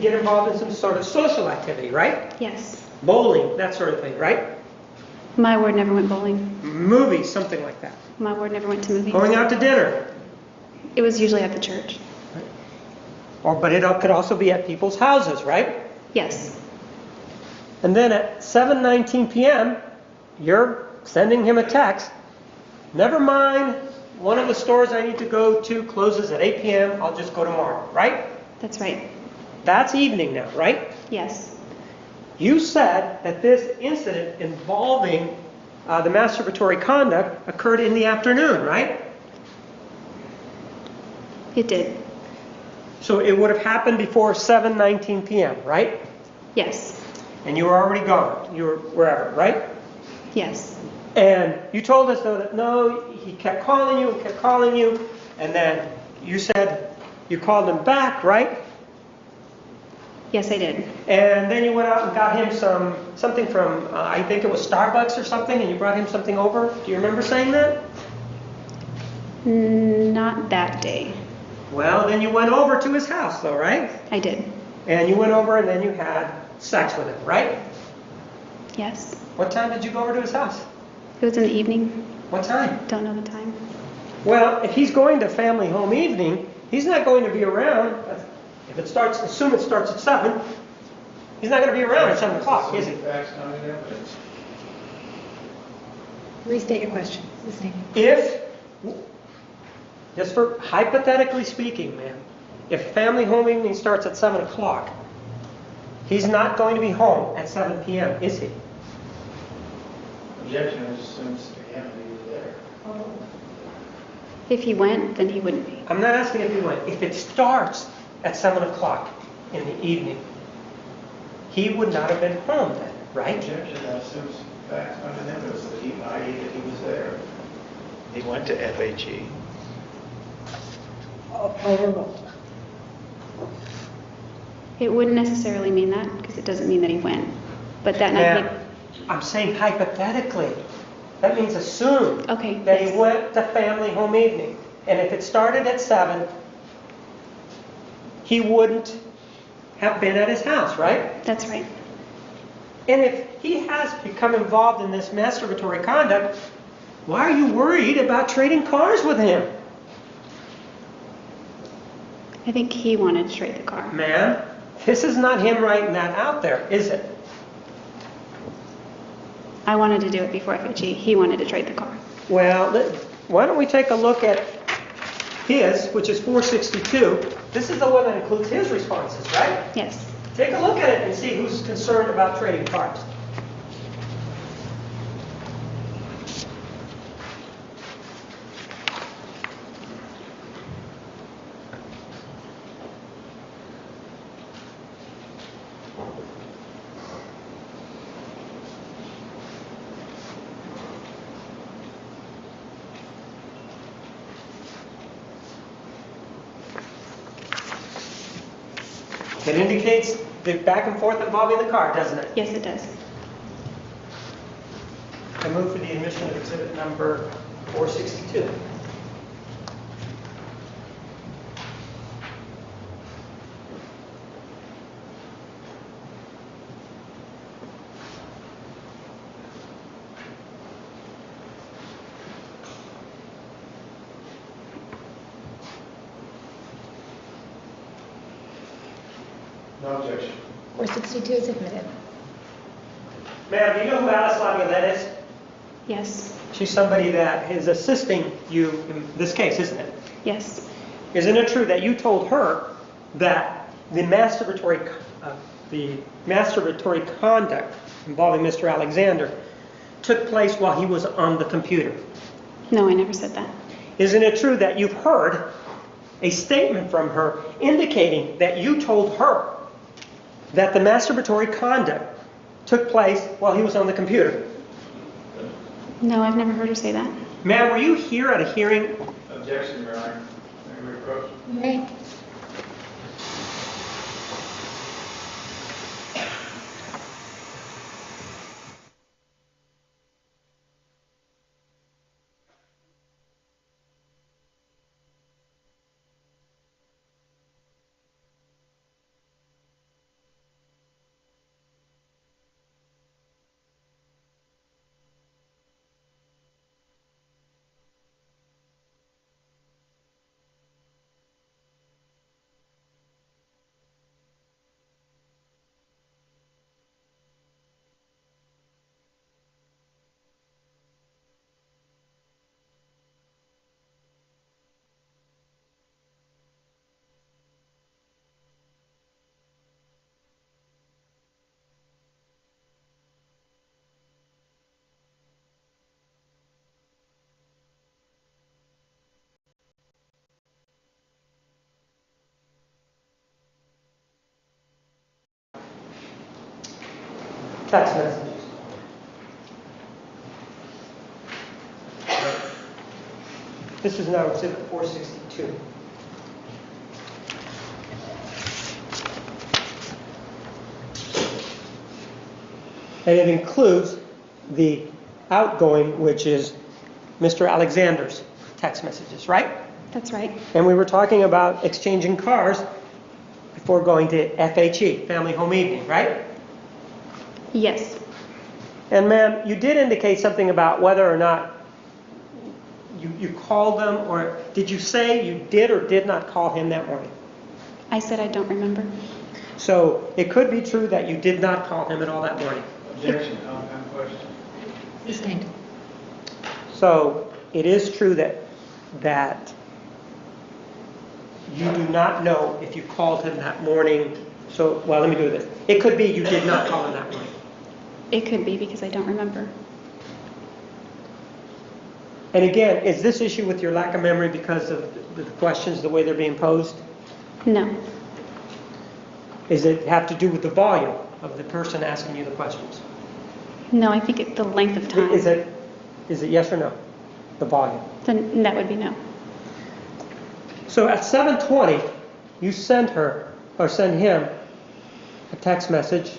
get involved in some sort of social activity, right? Yes. Bowling, that sort of thing, right? My ward never went bowling. Movies, something like that. My ward never went to movies. Going out to dinner. It was usually at the church. But it could also be at people's houses, right? Yes. And then at 7:19 p.m., you're sending him a text. Never mind, one of the stores I need to go to closes at 8 p.m. I'll just go tomorrow, right? That's right. That's evening now, right? Yes. You said that this incident involving the masturbatory conduct occurred in the afternoon, right? It did. So it would have happened before 7:19 p.m., right? Yes. And you were already gone. You were wherever, right? Yes. And you told us, though, that no, he kept calling you and kept calling you. And then you said you called him back, right? Yes, I did. And then you went out and got him something from, I think it was Starbucks or something, and you brought him something over. Do you remember saying that? Not that day. Well, then you went over to his house, though, right? I did. And you went over and then you had sex with him, right? Yes. What time did you go over to his house? It was in the evening. What time? Don't know the time. Well, if he's going to family home evening, he's not going to be around. If it starts, assume it starts at 7. He's not going to be around at 7 o'clock, is he? Restate your question. If, just for hypothetically speaking, ma'am, if family home evening starts at 7 o'clock, he's not going to be home at 7 p.m., is he? Objection assumes he had to be there. If he went, then he wouldn't be. I'm not asking if he went. If it starts at 7 o'clock in the evening, he would not have been home then, right? Objection assumes facts under them, that he was there. He went to FHE. Overruled. It wouldn't necessarily mean that, because it doesn't mean that he went. But that night Now, I'm saying hypothetically. That means assume Okay, that yes. he went to family home evening. And if it started at 7, he wouldn't have been at his house, right? That's right. And if he has become involved in this masturbatory conduct, why are you worried about trading cars with him? I think he wanted to trade the car. Man, this is not him writing that out there, is it? I wanted to do it before FHE. He wanted to trade the car. Well, why don't we take a look at his, which is 462. This is the one that includes his responses, right? Yes. Take a look at it and see who's concerned about trading cars. It indicates the back and forth involving the car, doesn't it? Yes, it does. I move for the admission of exhibit number 462. No objection. 462 is admitted. Ma'am, do you know who Alice Laviolette is? Yes. She's somebody that is assisting you in this case, isn't it? Yes. Isn't it true that you told her that the masturbatory the masturbatory conduct involving Mr. Alexander took place while he was on the computer? No, I never said that. Isn't it true that you've heard a statement from her indicating that you told her that the masturbatory conduct took place while he was on the computer? No, I've never heard her say that. Ma'am, were you here at a hearing? Objection, Your Honor. May we approach? Okay. Text messages. This is now exhibit 462. And it includes the outgoing, which is Mr. Alexander's text messages, right? That's right. And we were talking about exchanging cars before going to FHE, Family Home Evening, right? Yes. And ma'am, you did indicate something about whether or not you called them, or did you say you did or did not call him that morning? I said I don't remember. So it could be true that you did not call him at all that morning. Objection, compound question. Sustained. So it is true that you do not know if you called him that morning. So, well, let me do this. It could be you did not call him that morning. It could be because I don't remember. And again, is this issue with your lack of memory because of the questions, the way they're being posed? No. Does it have to do with the volume of the person asking you the questions? No, I think the length of time. Is it yes or no? The volume. Then that would be no. So at 7:20, you send her or send him a text message.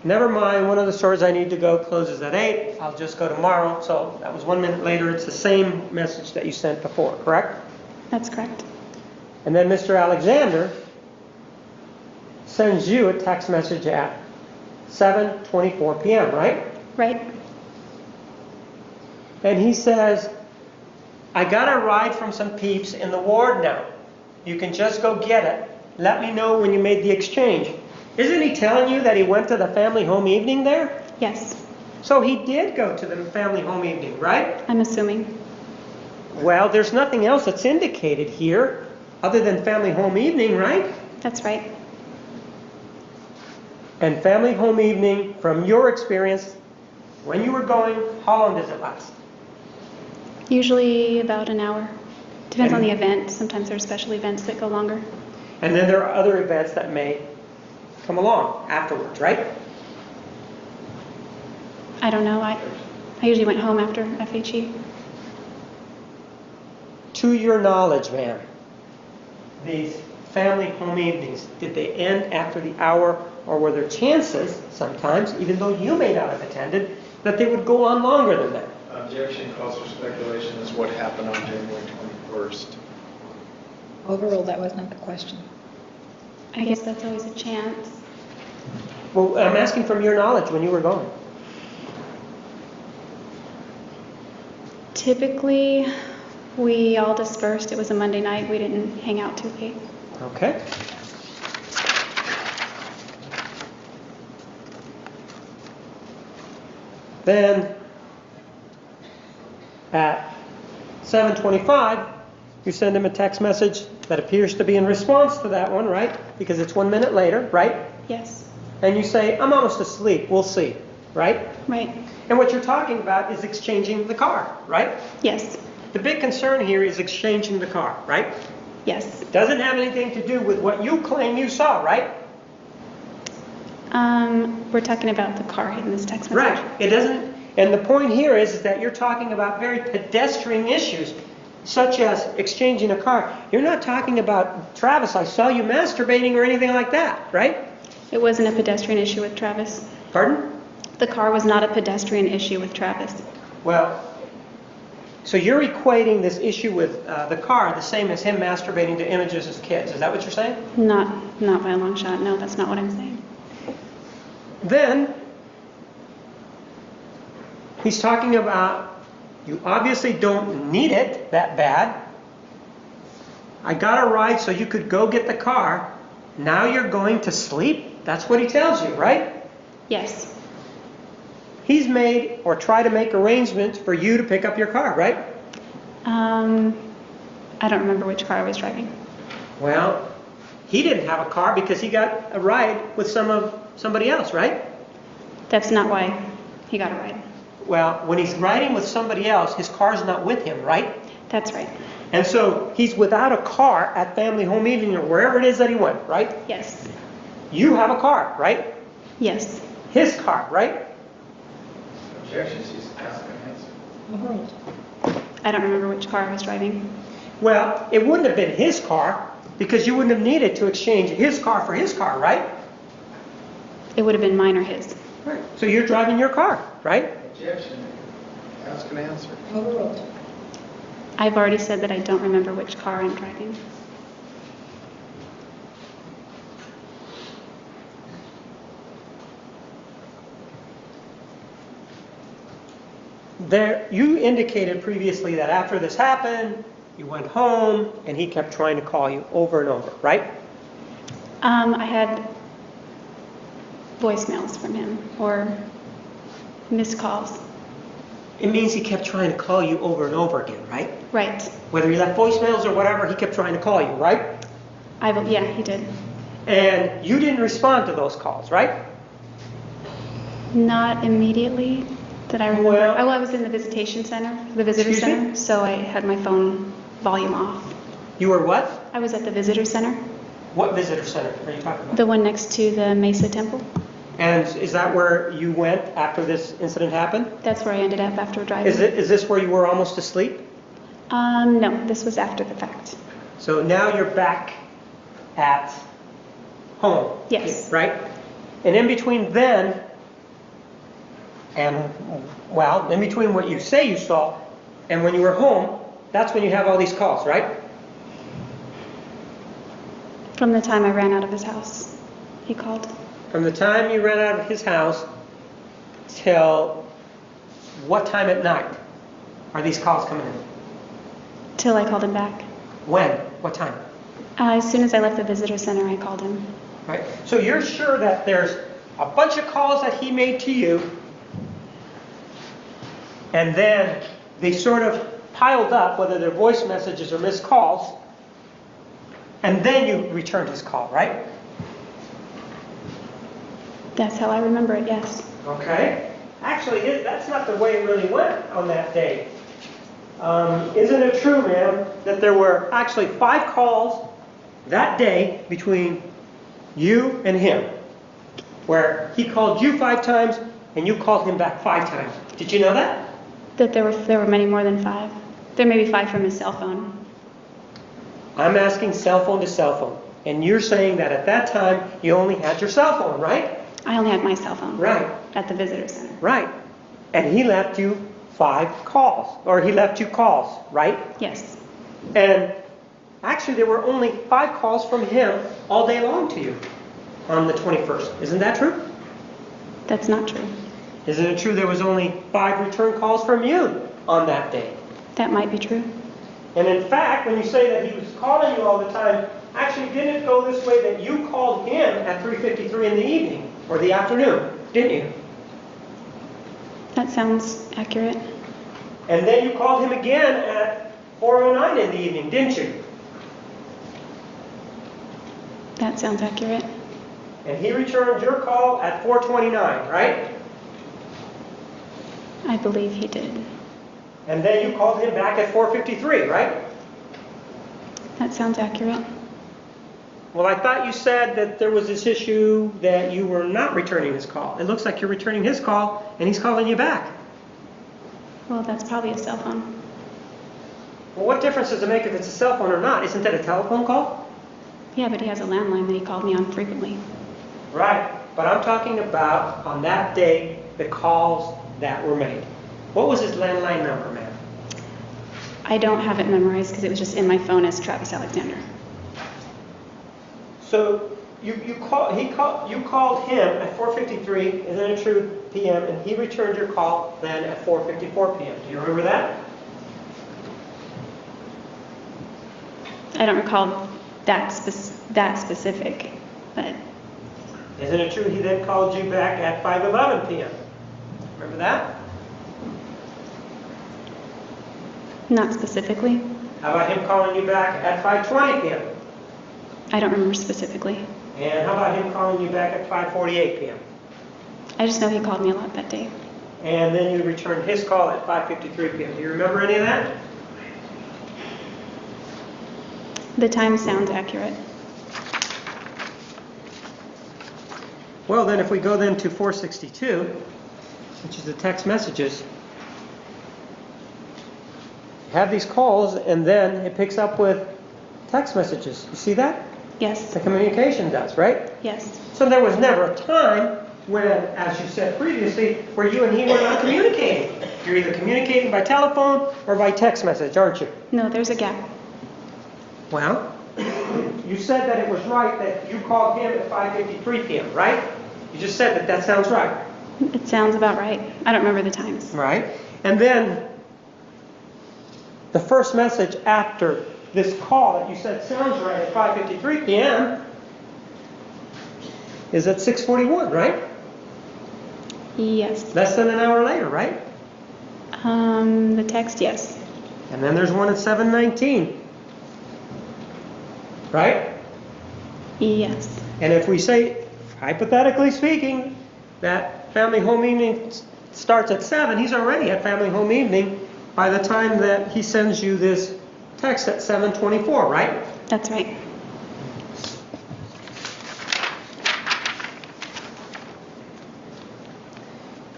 Never mind, one of the stores I need to go closes at 8. I'll just go tomorrow. So that was 1 minute later. It's the same message that you sent before, correct? That's correct. And then Mr. Alexander sends you a text message at 7:24 p.m., right? Right. And he says, I got a ride from some peeps in the ward now. You can just go get it. Let me know when you made the exchange. Isn't he telling you that he went to the family home evening there? Yes. So he did go to the family home evening, right? I'm assuming. Well, there's nothing else that's indicated here other than family home evening, right? That's right. And family home evening, from your experience, when you were going, how long does it last? Usually about an hour. Depends on the event. Sometimes there are special events that go longer. And then there are other events that may come along afterwards, right? I don't know. I usually went home after FHE. To your knowledge, ma'am, these family home evenings, did they end after the hour, or were there chances, sometimes, even though you may not have attended, that they would go on longer than that? Objection calls for speculation as what happened on January 21st. Overruled, that was not the question. I guess that's always a chance. Well, I'm asking from your knowledge when you were going. Typically, we all dispersed. It was a Monday night. We didn't hang out too late. Okay. Then, at 7:25, you send him a text message that appears to be in response to that one, right? Because it's 1 minute later, right? Yes. and you say, I'm almost asleep, we'll see, right? Right. And what you're talking about is exchanging the car, right? Yes. The big concern here is exchanging the car, right? Yes. It doesn't have anything to do with what you claim you saw, right? We're talking about the car in this text message. Right. It doesn't, and the point here is that you're talking about very pedestrian issues, such as exchanging a car. You're not talking about, Travis, I saw you masturbating or anything like that, right? It wasn't a pedestrian issue with Travis. Pardon? The car was not a pedestrian issue with Travis. Well, so you're equating this issue with the car the same as him masturbating to images as kids. Is that what you're saying? Not by a long shot. No, that's not what I'm saying. Then, he's talking about, you obviously don't need it that bad. I got a ride so you could go get the car. Now you're going to sleep? That's what he tells you, right? Yes. He's made or tried to make arrangements for you to pick up your car, right? I don't remember which car I was driving. Well, he didn't have a car because he got a ride with somebody else, right? That's not why he got a ride. Well, when he's riding with somebody else, his car's not with him, right? That's right. And so he's without a car at family home evening or wherever it is that he went, right? Yes. You have a car, right? Yes. His car, right? Objection, she's asking an answer. I don't remember which car I was driving. Well, it wouldn't have been his car because you wouldn't have needed to exchange his car for his car, right? It would have been mine or his. Right. So you're driving your car, right? Objection, ask an answer. Overruled. I've already said that I don't remember which car I'm driving. You indicated previously that after this happened, you went home and he kept trying to call you over and over, right? I had voicemails from him or missed calls. It means he kept trying to call you over and over again, right? Right. Whether he left voicemails or whatever, he kept trying to call you, right? Yeah, he did. And you didn't respond to those calls, right? Not immediately that I remember. Well- I was in the visitation center, the visitor Excuse me? center, so I had my phone volume off. You were what? I was at the visitor center, What visitor center are you talking about? the one next to the Mesa Temple. And is that where you went after this incident happened? That's where I ended up after driving. Is this where you were almost asleep? No, this was after the fact. So now you're back at home. Yes. Right? And in between then and, well, in between what you say you saw and when you were home, that's when you have all these calls, right? From the time I ran out of his house, he called. From the time you ran out of his house till what time at night are these calls coming in? Till I called him back. When? What time? As soon as I left the visitor center, I called him. Right? So you're sure that there's a bunch of calls that he made to you, and then they sort of piled up, whether they're voice messages or missed calls, and then you returned his call, right? That's how I remember it, yes. Okay. Actually, that's not the way it really went on that day. Isn't it true, ma'am, that there were actually 5 calls that day between you and him, where he called you 5 times and you called him back 5 times? Did you know that? That there were many more than 5. There may be 5 from his cell phone. I'm asking cell phone to cell phone. And you're saying that at that time you only had your cell phone, right? I only had my cell phone. Right. At the visitor center. Right. And he left you 5 calls, or he left you calls, right? Yes. And actually there were only 5 calls from him all day long to you on the 21st. Isn't that true? That's not true. Isn't it true there was only 5 return calls from you on that day? That might be true. And in fact, when you say that he was calling you all the time, actually didn't it go this way that you called him at 3:53 in the evening or the afternoon, didn't you? That sounds accurate. And then you called him again at 4:09 in the evening, didn't you? That sounds accurate. And he returned your call at 4:29, right? I believe he did. And then you called him back at 4:53, right? That sounds accurate. Well, I thought you said that there was this issue that you were not returning his call. It looks like you're returning his call, and he's calling you back. Well, that's probably a cell phone. Well, what difference does it make if it's a cell phone or not? Isn't that a telephone call? Yeah, but he has a landline that he called me on frequently. Right, but I'm talking about on that day, the calls that were made. What was his landline number, ma'am? I don't have it memorized because it was just in my phone as Travis Alexander. So you called him at 4:53, isn't it true, p.m., and he returned your call then at 4:54 p.m. Do you remember that? I don't recall that specific, but Isn't it true he then called you back at 5:11 p.m.? Remember that? not specifically. How about him calling you back at 5:20 p.m.? I don't remember specifically. And how about him calling you back at 5:48 p.m.? I just know he called me a lot that day. And then you returned his call at 5:53 p.m. Do you remember any of that? The time sounds accurate. Well, then if we go then to 462, which is the text messages, you have these calls and then it picks up with text messages. You see that? Yes. The communication does, right? Yes. So there was never a time when, as you said previously, where you and he were not communicating. You're either communicating by telephone or by text message, aren't you? No, there's a gap. Well, you said that it was right that you called him at 5:53 p.m., right? You just said that that sounds right. It sounds about right. I don't remember the times. Right. And then the first message after this call that you said sounds right at 5:53 p.m. is at 6:41, right? Yes. Less than an hour later, right? The text, yes. And then there's one at 7:19. Right? Yes. And if we say, hypothetically speaking, that family home evening starts at 7, he's already at family home evening by the time that he sends you this text at 7:24, right? That's right.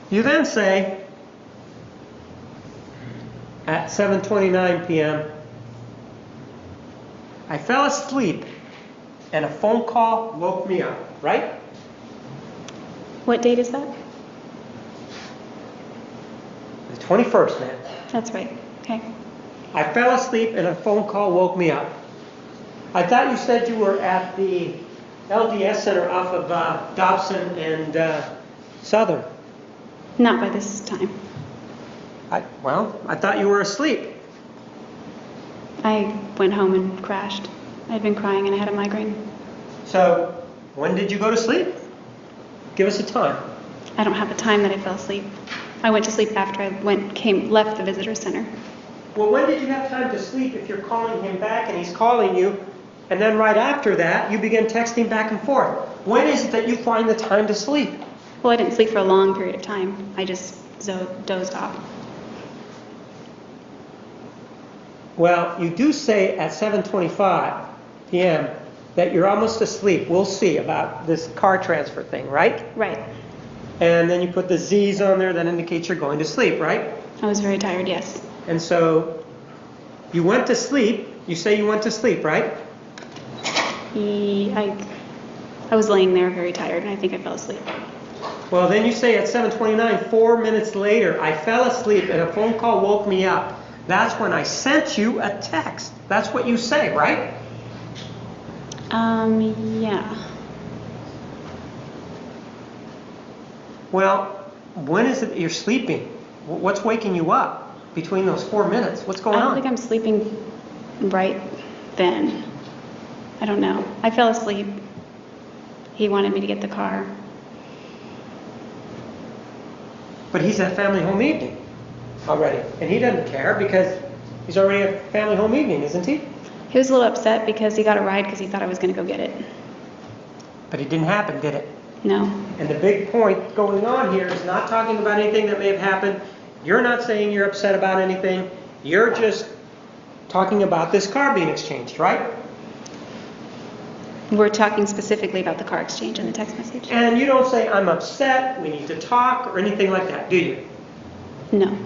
You then say, at 7:29 p.m., I fell asleep and a phone call woke me up, right? What date is that? The 21st, man. That's right. Okay. I fell asleep and a phone call woke me up. I thought you said you were at the LDS Center off of Dobson and Southern. Not by this time. I thought you were asleep. I went home and crashed. I'd been crying and I had a migraine. So, when did you go to sleep? Give us a time. I don't have a time that I fell asleep. I went to sleep after I left the visitor center. Well, when did you have time to sleep if you're calling him back and he's calling you, and then right after that, you begin texting back and forth? When is it that you find the time to sleep? Well, I didn't sleep for a long period of time. I just dozed off. Well, you do say at 7:25 p.m. that you're almost asleep. We'll see about this car transfer thing, right? Right. And then you put the Z's on there that indicates you're going to sleep, right? I was very tired, yes. And so you went to sleep. You say you went to sleep, right? I was laying there very tired and I think I fell asleep. Well, then you say at 7:29, 4 minutes later, I fell asleep and a phone call woke me up. That's when I sent you a text. That's what you say, right? Yeah. Well, when is it that you're sleeping? What's waking you up between those 4 minutes? What's going I don't on? think I'm sleeping right then. I don't know. I fell asleep. He wanted me to get the car. But he's at family home evening already. And he doesn't care because he's already at family home evening, isn't he? He was a little upset because he got a ride because he thought I was going to go get it. But it didn't happen, did it? No. And the big point going on here is not talking about anything that may have happened. You're not saying you're upset about anything. You're just talking about this car being exchanged, right? We're talking specifically about the car exchange in the text message. And you don't say, I'm upset, we need to talk, or anything like that, do you? No.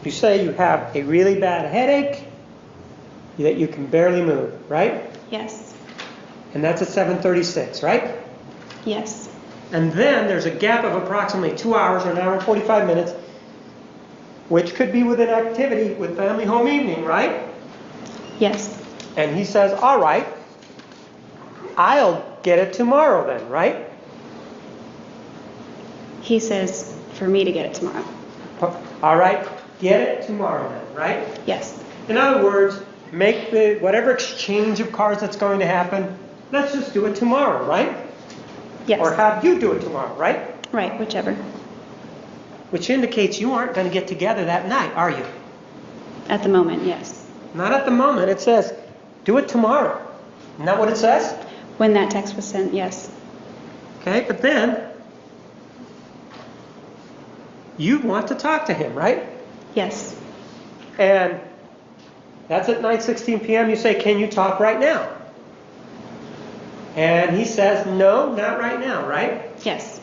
You say you have a really bad headache, that you can barely move, right? Yes. And that's at 7:36, right? Yes. And then there's a gap of approximately 2 hours or an hour and 45 minutes, which could be with an activity with family home evening, right? Yes. And he says, all right, I'll get it tomorrow then, right? He says for me to get it tomorrow. All right, get it tomorrow then, right? Yes. In other words, make the whatever exchange of cars that's going to happen, let's just do it tomorrow, right? Yes. Or have you do it tomorrow, right? Right, whichever. Which indicates you aren't going to get together that night, are you? At the moment, yes. Not at the moment. It says, do it tomorrow. Isn't that what it says? When that text was sent, yes. Okay, but then you want to talk to him, right? Yes. And that's at 9:16 p.m. You say, can you talk right now? And he says, no, not right now, right? Yes.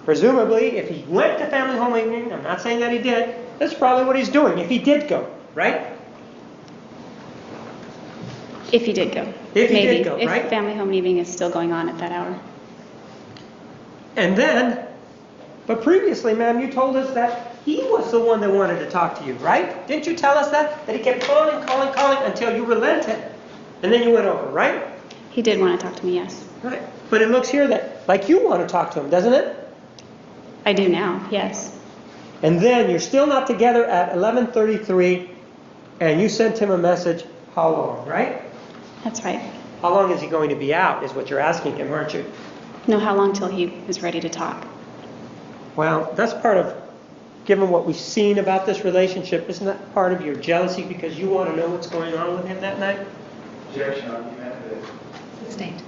Presumably, if he went to family home evening, I'm not saying that he did, that's probably what he's doing, if he did go, right? If he did go. If he Maybe. did go, right? If family home evening is still going on at that hour. And then, but previously, ma'am, you told us that he was the one that wanted to talk to you, right? Didn't you tell us that? That he kept calling until you relented. And then you went over, right? He did want to talk to me, yes. Right. But it looks here that, like you want to talk to him, doesn't it? I do now, yes. And then you're still not together at 11:33, and you sent him a message, how long, right? That's right. How long is he going to be out, is what you're asking him, aren't you? No, how long till he is ready to talk? Well, that's part of, given what we've seen about this relationship, isn't that part of your jealousy because you want to know what's going on with him that night? Objection, argumentative. Sustained.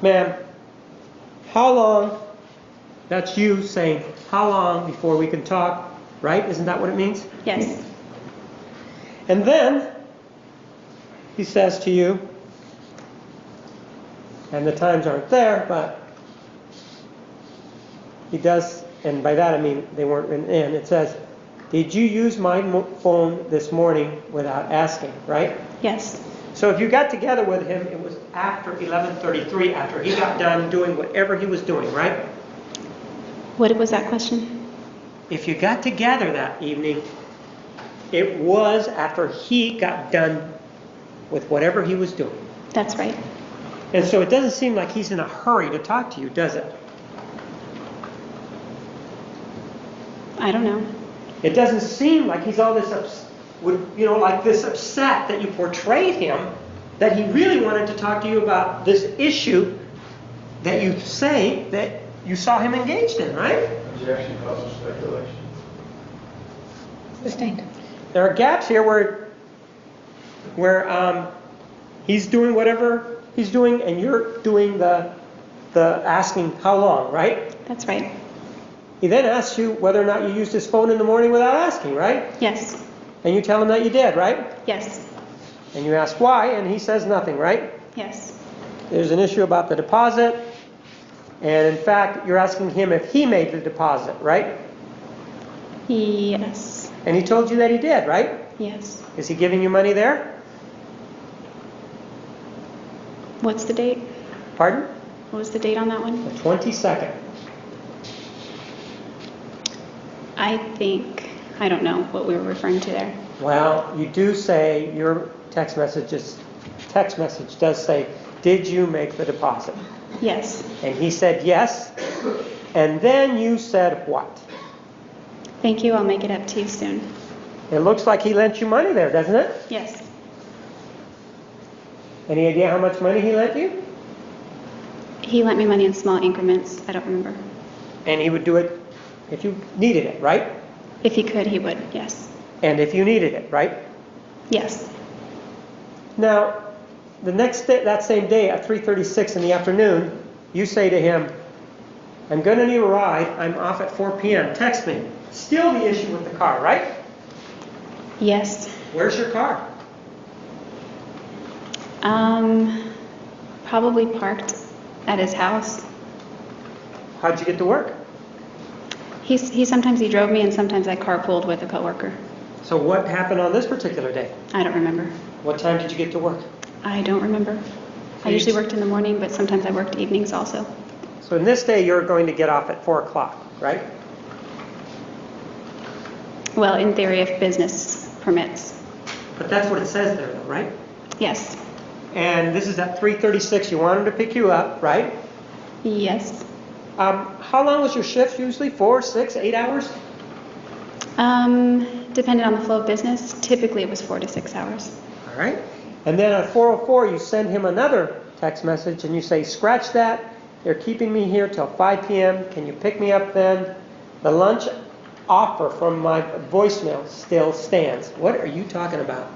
Ma'am, how long, that's you saying, how long before we can talk, right? Isn't that what it means? Yes. And then he says to you, and the times aren't there, but he does, and by that I mean they weren't written in. It says, did you use my phone this morning without asking, right? Yes. So if you got together with him, it was after 11:33, after he got done doing whatever he was doing, right? What was that question? If you got together that evening, it was after he got done with whatever he was doing. That's right. And so it doesn't seem like he's in a hurry to talk to you, does it? I don't know. It doesn't seem like he's all this, like this upset that you portrayed him, that he really wanted to talk to you about this issue that you say that you saw him engaged in, right? Objection causes speculation. Sustained. There are gaps here where he's doing whatever he's doing, and you're doing the asking how long, right? That's right. He then asks you whether or not you used his phone in the morning without asking, right? Yes. And you tell him that you did, right? Yes. And you ask why, and he says nothing, right? Yes. There's an issue about the deposit, and in fact, you're asking him if he made the deposit, right? Yes. And he told you that he did, right? Yes. Is he giving you money there? What's the date? Pardon? What was the date on that one? The 22nd. I don't know what we were referring to there. Well, you do say, your text message does say, did you make the deposit? Yes. And he said yes. And then you said what? Thank you. I'll make it up to you soon. It looks like he lent you money there, doesn't it? Yes. Any idea how much money he lent you? He lent me money in small increments. I don't remember. And he would do it if you needed it, right? If he could, he would. Yes. And if you needed it, right? Yes. Now, the next day, that same day at 3:36 in the afternoon, You say to him, I'm going to need a ride. I'm off at 4 p.m. Text me. Still the issue with the car, right? Yes. Where's your car? Probably parked at his house. How'd you get to work? He sometimes he drove me and sometimes I carpooled with a coworker. So what happened on this particular day? I don't remember. What time did you get to work? I don't remember. I usually worked in the morning, but sometimes I worked evenings also. So in this day, you're going to get off at 4 o'clock, right? Well, in theory, if business permits. But that's what it says there, though, right? Yes. And this is at 3:36. You want him to pick you up, right? Yes. How long was your shift usually? 4, 6, 8 hours? Depending on the flow of business, typically it was 4 to 6 hours. All right. And then at 4:04, you send him another text message and you say, scratch that. They're keeping me here till 5 p.m. Can you pick me up then? The lunch offer from my voicemail still stands. What are you talking about?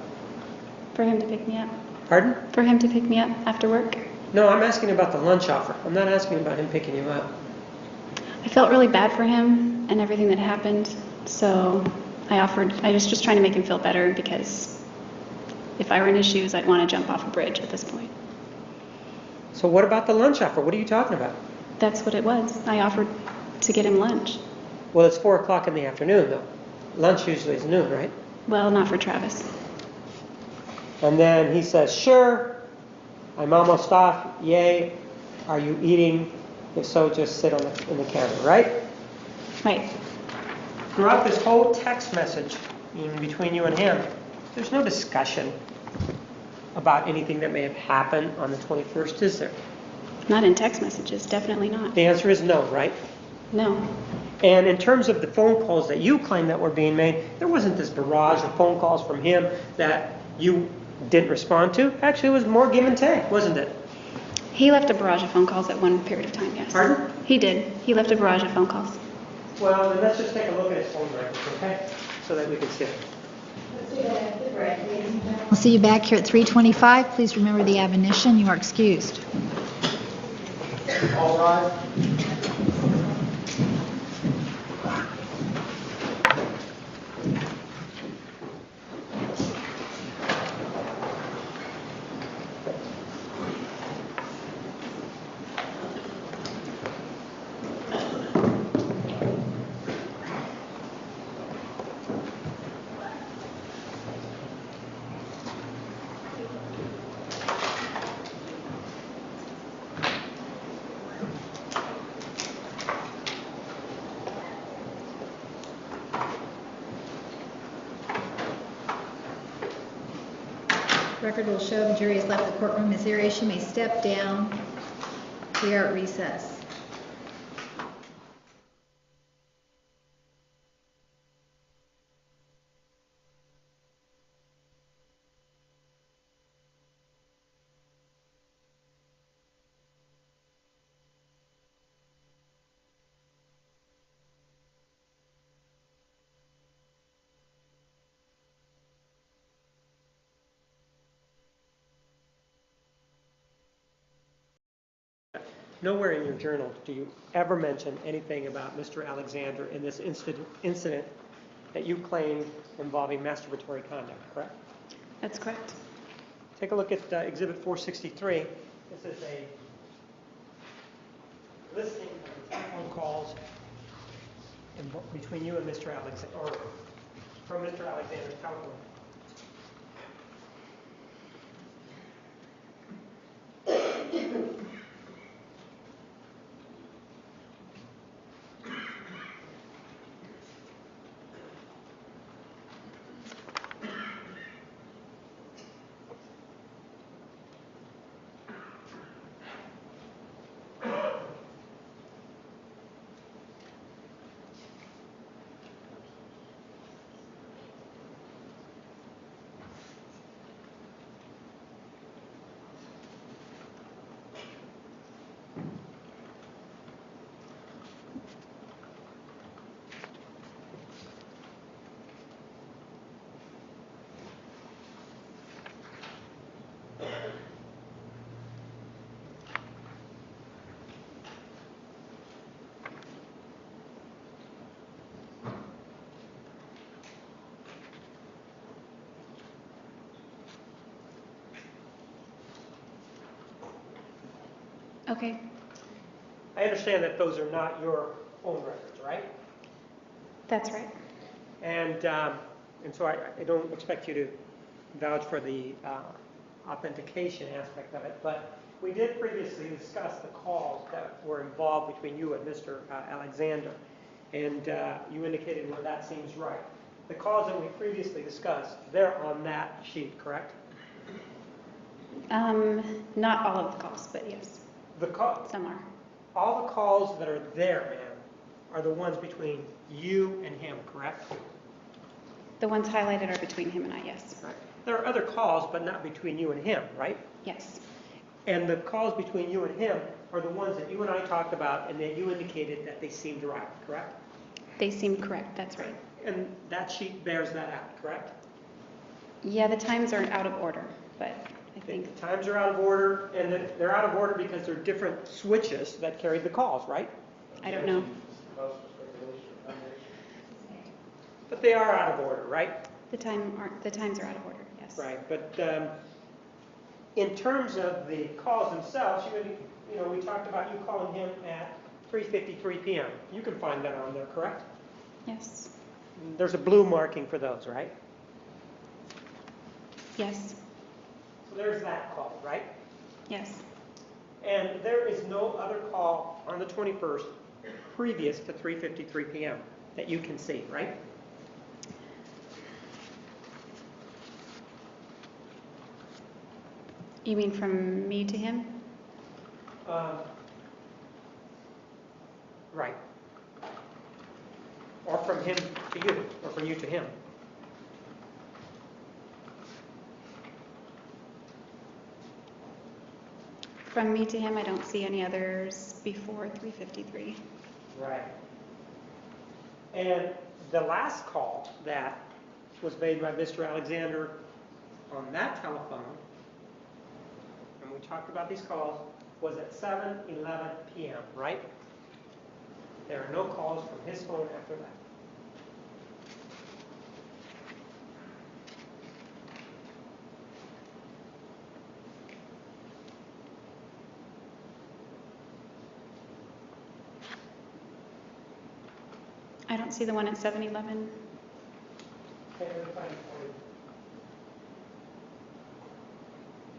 For him to pick me up. Pardon? For him to pick me up after work. No, I'm asking about the lunch offer. I'm not asking about him picking you up. I felt really bad for him and everything that happened, so I was just trying to make him feel better because if I were in his shoes, I'd want to jump off a bridge at this point. So what about the lunch offer? What are you talking about? That's what it was. I offered to get him lunch. Well, it's 4 o'clock in the afternoon, though. Lunch usually is noon, right? Well, not for Travis. And then he says, sure, I'm almost off, yay. Are you eating? If so, just sit in the counter, right? Right. Throughout this whole text message in between you and him, there's no discussion about anything that may have happened on the 21st, is there? Not in text messages, definitely not. The answer is no, right? No. And in terms of the phone calls that you claim that were being made, there wasn't this barrage of phone calls from him that you didn't respond to. Actually, it was more give and take, wasn't it? He left a barrage of phone calls at one period of time, yes. Pardon? He did. He left a barrage of phone calls. Well, then let's just take a look at his phone records, okay? So that we can see it. I'll see you back here at 3:25. Please remember the admonition. You are excused. All rise. Record will show the jury has left the courtroom. Ms. Arias, you may step down. We are at recess. Nowhere in your journal do you ever mention anything about Mr. Alexander in this incident that you claim involving masturbatory conduct, correct? That's correct. Take a look at Exhibit 463. This is a listing of the telephone calls between you and Mr. Alexander, or from Mr. Alexander's telephone. Okay, I understand that those are not your own records, right? that's right. And so I don't expect you to vouch for the authentication aspect of it, but we did previously discuss the calls that were involved between you and Mr. Alexander, and you indicated where that seems right. The calls that we previously discussed, they're on that sheet, correct? Not all of the calls, but yes, some are. All the calls that are there, ma'am, are the ones between you and him, correct? The ones highlighted are between him and I, yes. Right. There are other calls, but not between you and him, right? Yes. And the calls between you and him are the ones that you and I talked about, and that you indicated that they seemed right, correct? They seem correct, that's right. And that sheet bears that out, correct? Yeah, the times are out of order, but I The think, times are out of order, and they're out of order because they're different switches that carry the calls, right? I don't know. But they are out of order, right? The times are out of order, yes. Right, but in terms of the calls themselves, we talked about you calling him at 3:53 p.m. You can find that on there, correct? Yes. There's a blue marking for those, right? Yes. So there's that call, right? Yes. And there is no other call on the 21st previous to 3:53 p.m. that you can see, right? You mean from me to him? Right. Or from him to you, or from you to him. From me to him, I don't see any others before 3:53. Right. And the last call that was made by Mr. Alexander on that telephone, and we talked about these calls, was at 7:11 p.m., right? There are no calls from his phone after that. I don't see the one at 7-Eleven. Okay, let me find it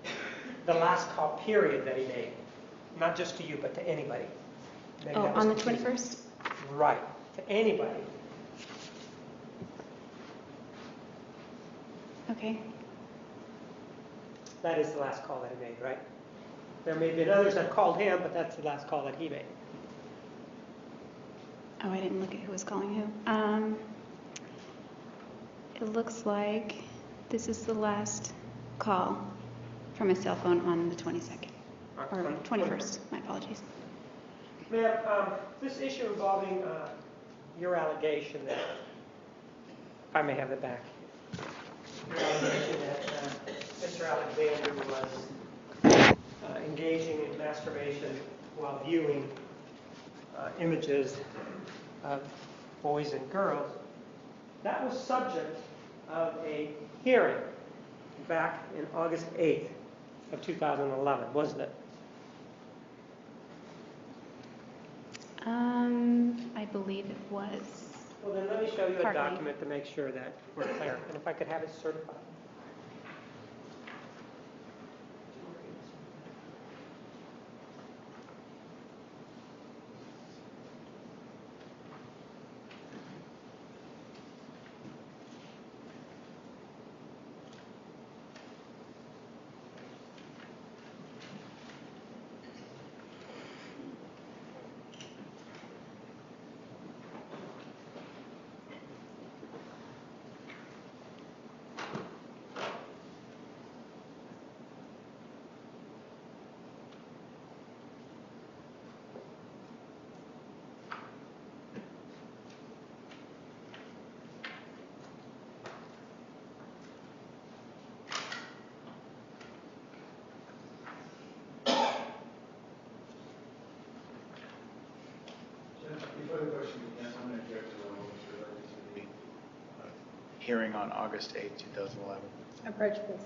for you. The last call period that he made, not just to you, but to anybody. Maybe Oh, that was on the confusing. 21st? Right, to anybody. Okay. That is the last call that he made, right? There may have been others that called him, but that's the last call that he made. Oh, I didn't look at who was calling who. It looks like this is the last call from a cell phone on the 22nd. Or 21st, my apologies. Ma'am, this issue involving your allegation that, if I may have it back, your allegation that Mr. Alexander was engaging in masturbation while viewing images of boys and girls, that was subject of a hearing back in August 8th of 2011, wasn't it? I believe it was. Well, then let me show you a Partly. document to make sure that we're clear. And if I could have it certified. Before the question begins, I'm going to object to the rules related to the hearing on August 8, 2011. Approach, please.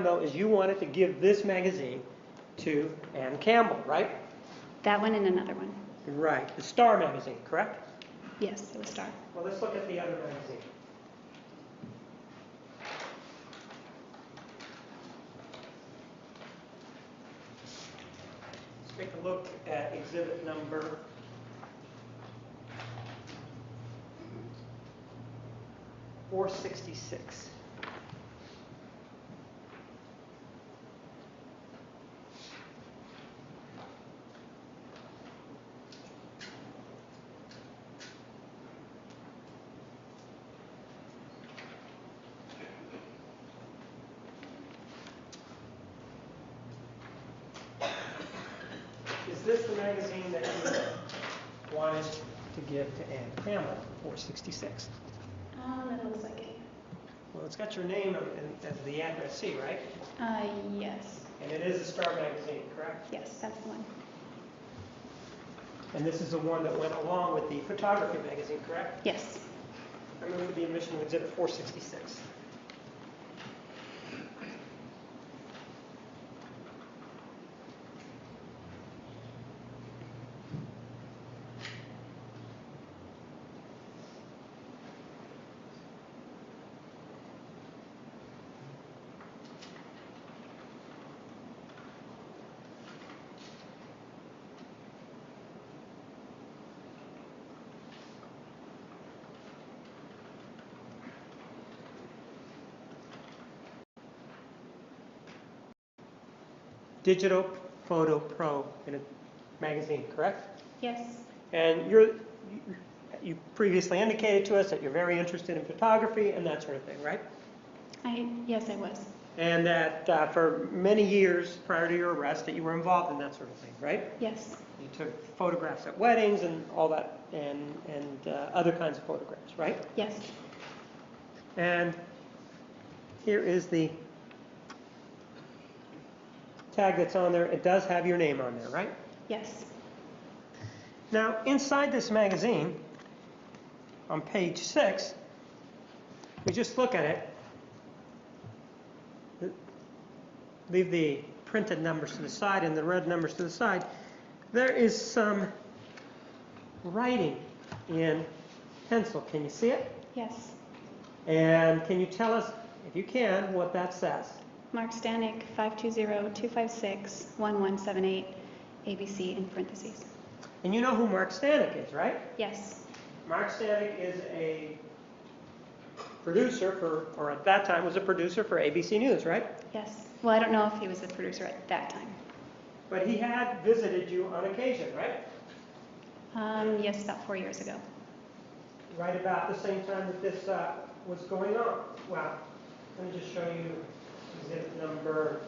though, is you wanted to give this magazine to Ann Campbell, right? That one and another one. Right. The Star magazine, correct? Yes, it was Star. Well, let's look at the other magazine. Let's take a look at exhibit number 466. Is this the magazine that you wanted to give to Ann Campbell, 466? That looks like it. Well, it's got your name as the addressee, right? Yes. And it is a Star magazine, correct? Yes, that's the one. And this is the one that went along with the photography magazine, correct? Yes. I move the admission of exhibit 466. Digital Photo Pro in a magazine, correct? Yes. And you previously indicated to us that you're very interested in photography and that sort of thing, right? Yes, I was. And that for many years prior to your arrest that you were involved in that sort of thing, right? Yes. You took photographs at weddings and all that, and other kinds of photographs, right? Yes. And here is the tag that's on there. It does have your name on there, right? Yes. Now, inside this magazine, on page 6, we just look at it, leave the printed numbers to the side and the red numbers to the side, there is some writing in pencil. Can you see it? Yes. And can you tell us, if you can, what that says? Mark Stanek, 520-256-1178, ABC in parentheses. And you know who Mark Stanek is, right? Yes. Mark Stanek is a producer for, or at that time was a producer for ABC News, right? Yes. Well, I don't know if he was a producer at that time. But he had visited you on occasion, right? Yes, about 4 years ago. Right about the same time that this was going on. Well, let me just show you exhibit number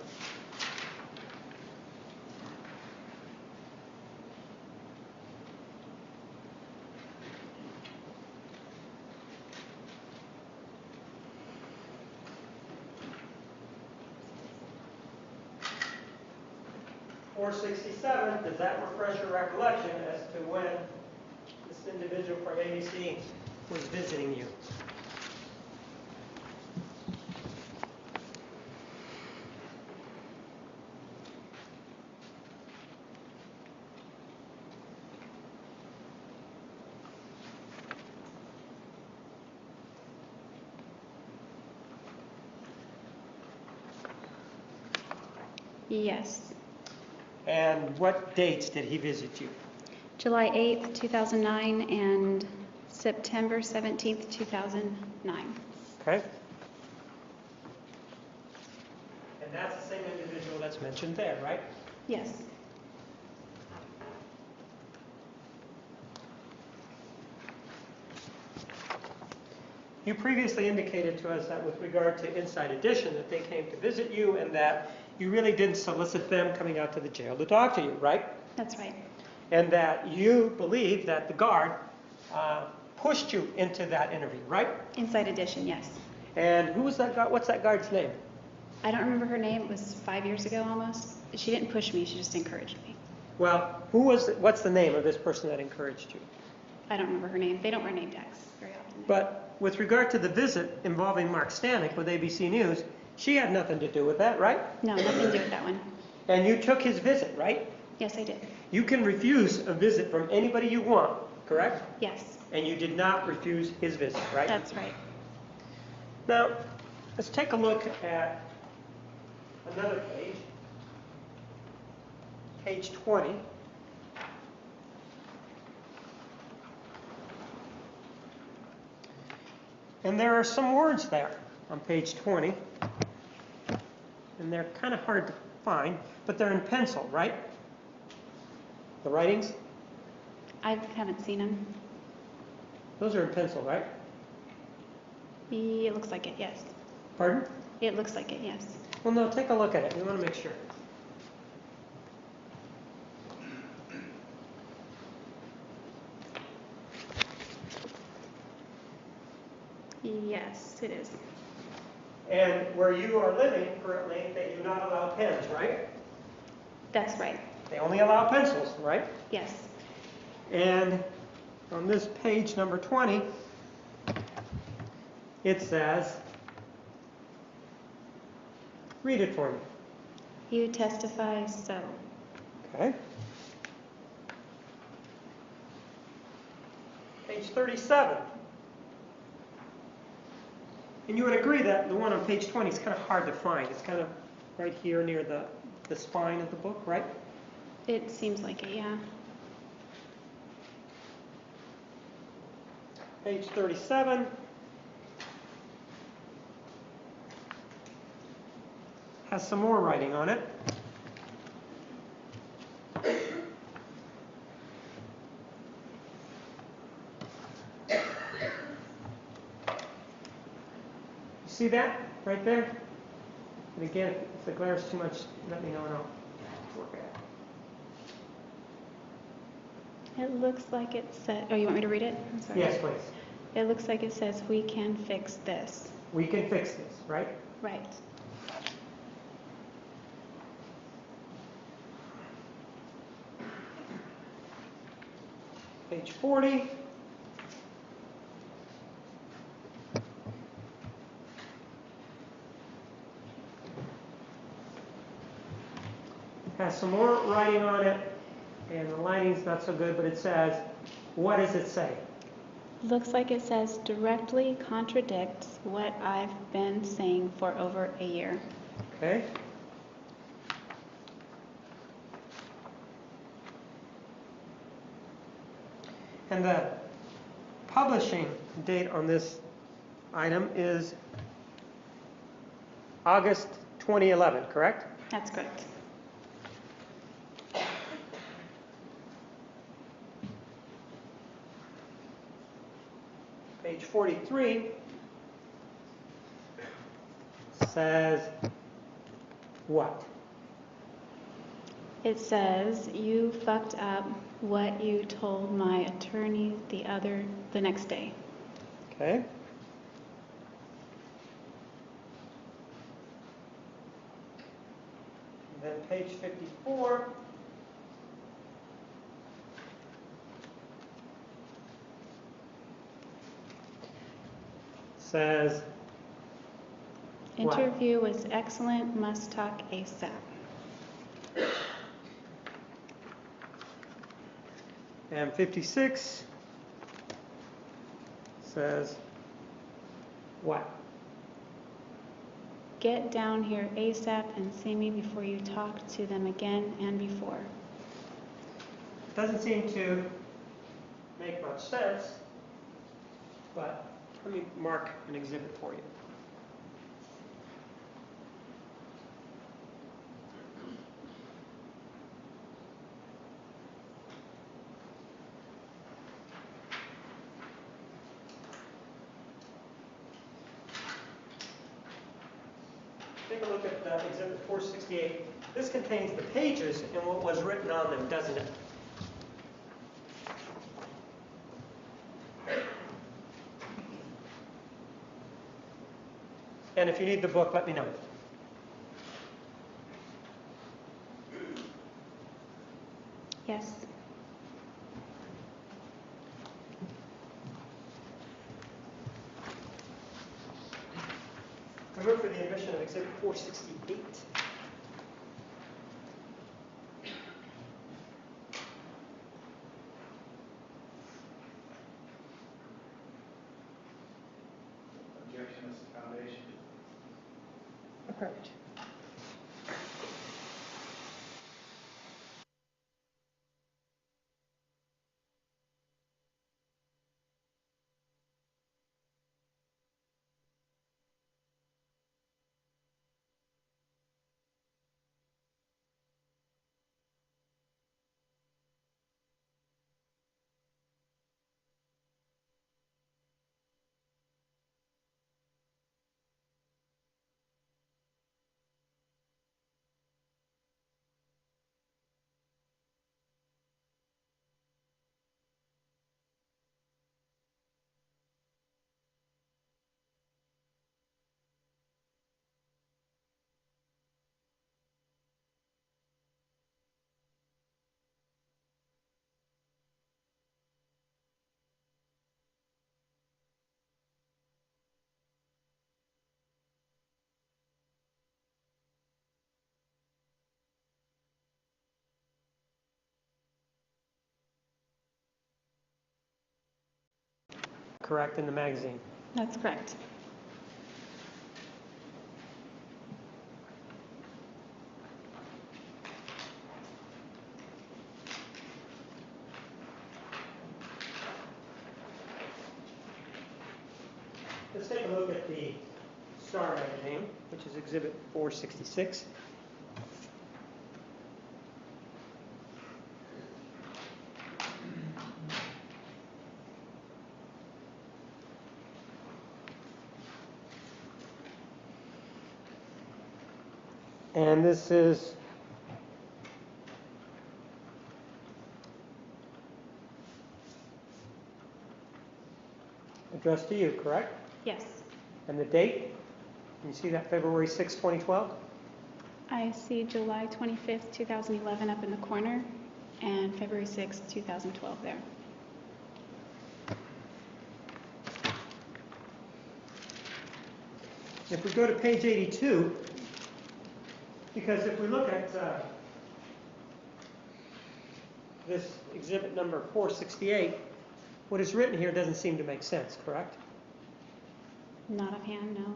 467. Does that refresh your recollection as to when this individual from ABC was visiting you? Yes. And what dates did he visit you? July 8th, 2009 and September 17th, 2009. Okay. And that's the same individual that's mentioned there, right? Yes. You previously indicated to us that with regard to Inside Edition that they came to visit you and that you really didn't solicit them coming out to the jail to talk to you, right? That's right. And that you believe that the guard pushed you into that interview, right? Inside Edition, yes. And who was that guard? What's that guard's name? I don't remember her name. It was 5 years ago almost. She didn't push me. She just encouraged me. Well, what's the name of this person that encouraged you? I don't remember her name. They don't wear name tags very often. But with regard to the visit involving Mark Stanek with ABC News, She had nothing to do with that, right? No, nothing to do with that one. And you took his visit, right? Yes, I did. You can refuse a visit from anybody you want, correct? Yes, And you did not refuse his visit, right? that's right. Now, let's take a look at another page, page 20. And there are some words there on page 20. And they're kind of hard to find, but they're in pencil, right? The writings? I haven't seen him. Those are in pencil, right? It looks like it, yes. Pardon? It looks like it, yes. Well, no, take a look at it. We want to make sure. Yes, it is. And where you are living currently, they do not allow pens, right? That's right. They only allow pencils, right? Yes. And on this page number 20, it says, read it for me. You testify so. Okay. Page 37. And you would agree that the one on page 20 is kind of hard to find. It's kind of right here near the spine of the book, right? It seems like it, yeah. Page 37. Has some more writing on it. See that right there? And again, if the glare is too much, let me know and I'll work it out. It looks like it says, oh, you want me to read it? I'm sorry. Yes, please. It looks like it says, we can fix this. We can fix this, right? Right. Page 40. Has some more writing on it, and the lighting's not so good, but it says, what does it say? Looks like it says directly contradicts what I've been saying for over a year. Okay. And the publishing date on this item is August 2011, correct? That's correct. Page 43 says what? It says, you fucked up what you told my attorney the next day. Okay. And then page 54 says what? Interview was excellent, must talk ASAP. And 56 says what? Get down here ASAP and see me before you talk to them again and before. Doesn't seem to make much sense, but let me mark an exhibit for you. Take a look at Exhibit 468. This contains the pages and what was written on them, doesn't it? And if you need the book, let me know. Yes. I move for the admission of the Exhibit 468. Objection as to foundation. Approved. Correct in the magazine. That's correct. Let's take a look at the Star magazine, which is Exhibit 466. And this is addressed to you, correct? Yes. And the date? Can you see that February 6, 2012? I see July 25th, 2011 up in the corner and February 6th, 2012 there. If we go to page 82, because if we look at this exhibit number 468, what is written here doesn't seem to make sense, correct? Not offhand, no.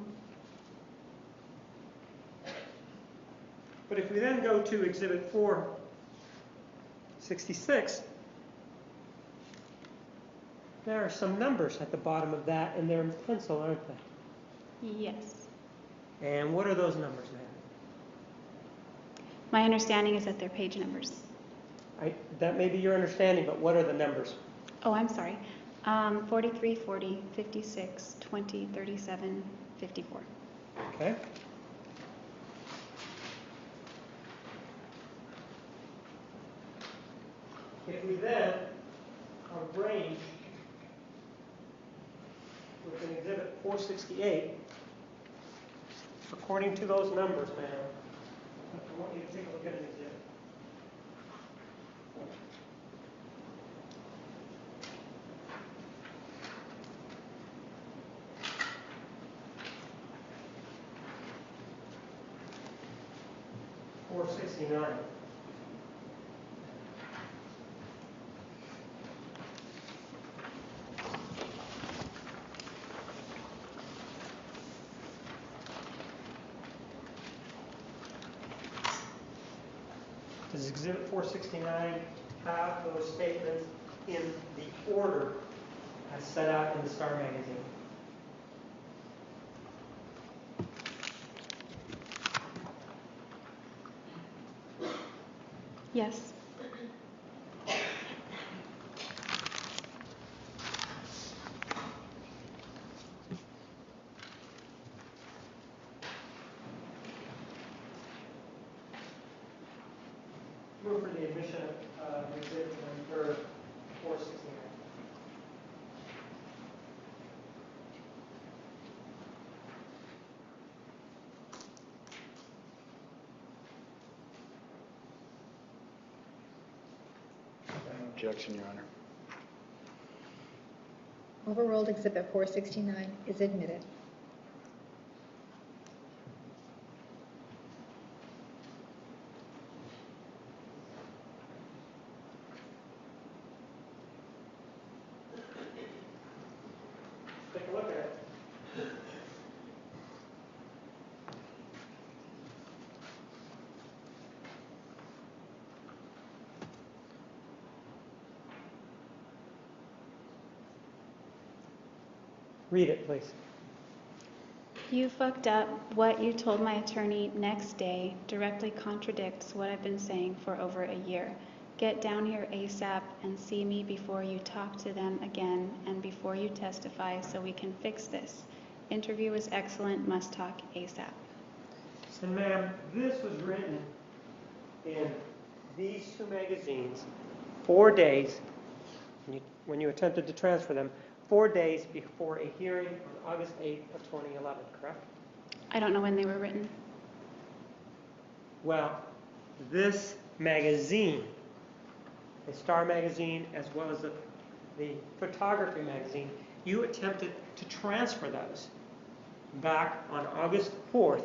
But if we then go to exhibit 466, there are some numbers at the bottom of that, and they're in pencil, aren't they? Yes. And what are those numbers, ma'am? My understanding is that they're page numbers. That may be your understanding, but what are the numbers? Oh, I'm sorry. 43, 40, 56, 20, 37, 54. Okay. If we then arrange with an exhibit 468, according to those numbers, ma'am, I want you to take a look at an exhibit. $469. Does Exhibit 469 have those statements in the order as set out in the Star magazine? Yes. Move for the admission of exhibit number 469. Objection, Your Honor. Overruled Exhibit 469 is admitted. Read it, please. You fucked up. What you told my attorney next day directly contradicts what I've been saying for over a year. Get down here ASAP and see me before you talk to them again and before you testify so we can fix this. Interview was excellent. Must talk ASAP. And ma'am, this was written in these two magazines 4 days, when you attempted to transfer them, 4 days before a hearing on August 8th of 2011, correct? I don't know when they were written. Well, this magazine, the Star magazine, as well as the photography magazine, you attempted to transfer those back on August 4th,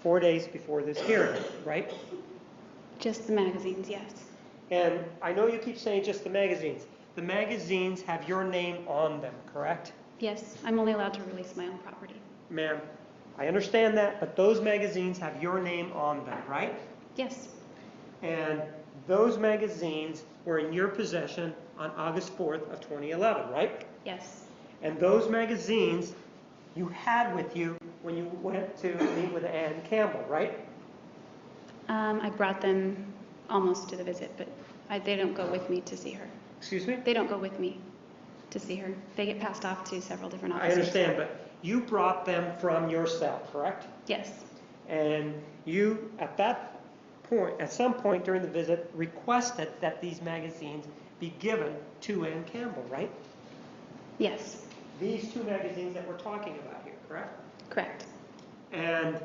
4 days before this hearing, right? Just the magazines, yes. And I know you keep saying just the magazines. The magazines have your name on them, correct? Yes, I'm only allowed to release my own property. Ma'am, I understand that, but those magazines have your name on them, right? Yes. And those magazines were in your possession on August 4th of 2011, right? Yes. And those magazines you had with you when you went to meet with Ann Campbell, right? I brought them almost to the visit, but they don't go with me to see her. Excuse me? They don't go with me to see her. They get passed off to several different I officers. understand, but you brought them from your cell, correct? Yes. And you, at that point, at some point during the visit, requested that these magazines be given to Ann Campbell, right? Yes. These two magazines that we're talking about here, correct? Correct. And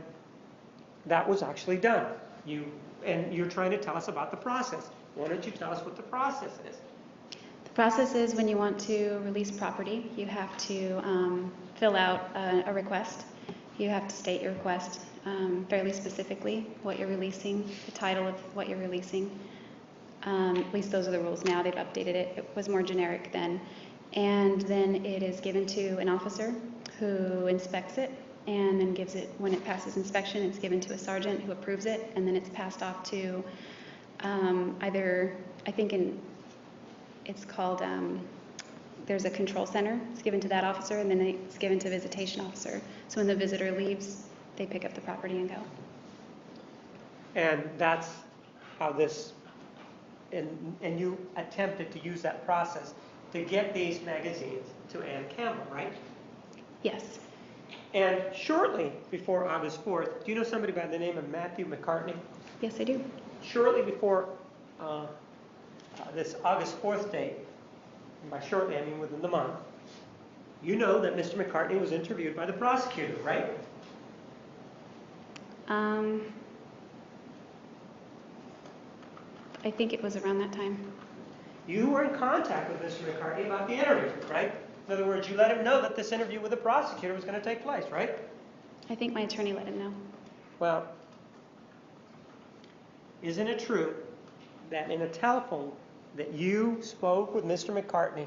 that was actually done. And you're trying to tell us about the process. Why don't you tell us what the process is? The process is when you want to release property, you have to fill out a request. You have to state your request fairly specifically, what you're releasing, the title of what you're releasing. At least those are the rules now. They've updated it. It was more generic then. And then it is given to an officer who inspects it and then gives it, when it passes inspection, it's given to a sergeant who approves it, and then it's passed off to either, I think it's called, there's a control center. It's given to that officer, and then it's given to a visitation officer. So when the visitor leaves, they pick up the property and go. And that's how this, and you attempted to use that process to get these magazines to Ann Campbell, right? Yes. And shortly before August 4th, do you know somebody by the name of Matthew McCartney? Yes, I do. Shortly before this August 4th date, and by shortly I mean within the month, you know that Mr. McCartney was interviewed by the prosecutor, right? I think it was around that time. You were in contact with Mr. McCartney about the interview, right? In other words, you let him know that this interview with the prosecutor was going to take place, right? I think my attorney let him know. Well, isn't it true that in a telephone that you spoke with Mr. McCartney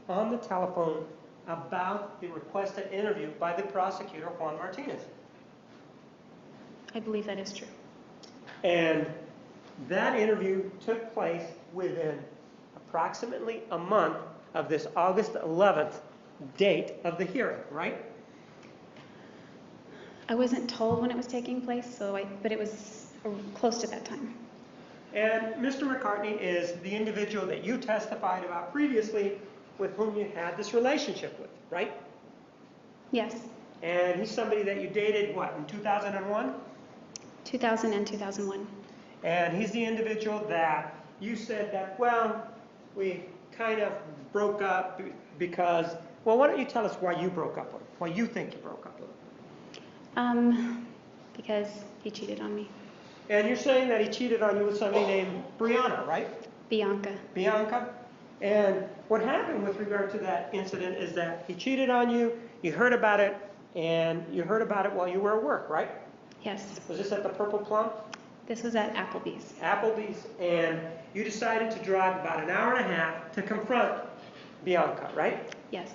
on the telephone about the requested interview by the prosecutor, Juan Martinez? I believe that is true. And that interview took place within approximately a month of this August 11th date of the hearing, right? I wasn't told when it was taking place, but it was close to that time. And Mr. McCartney is the individual that you testified about previously with whom you had this relationship with, right? Yes. And he's somebody that you dated, what, in 2001? 2000 and 2001. And he's the individual that you said that, well, we kind of broke up because, well, why don't you tell us why you broke up with him? Why you think you broke up with him? Because he cheated on me. And you're saying that he cheated on you with somebody named Brianna, right? Bianca. Bianca. And what happened with regard to that incident is that he cheated on you, you heard about it, and you heard about it while you were at work, right? Yes. Was this at the Purple Plum? This was at Applebee's. Applebee's. And you decided to drive about an hour and a half to confront Bianca, right? Yes.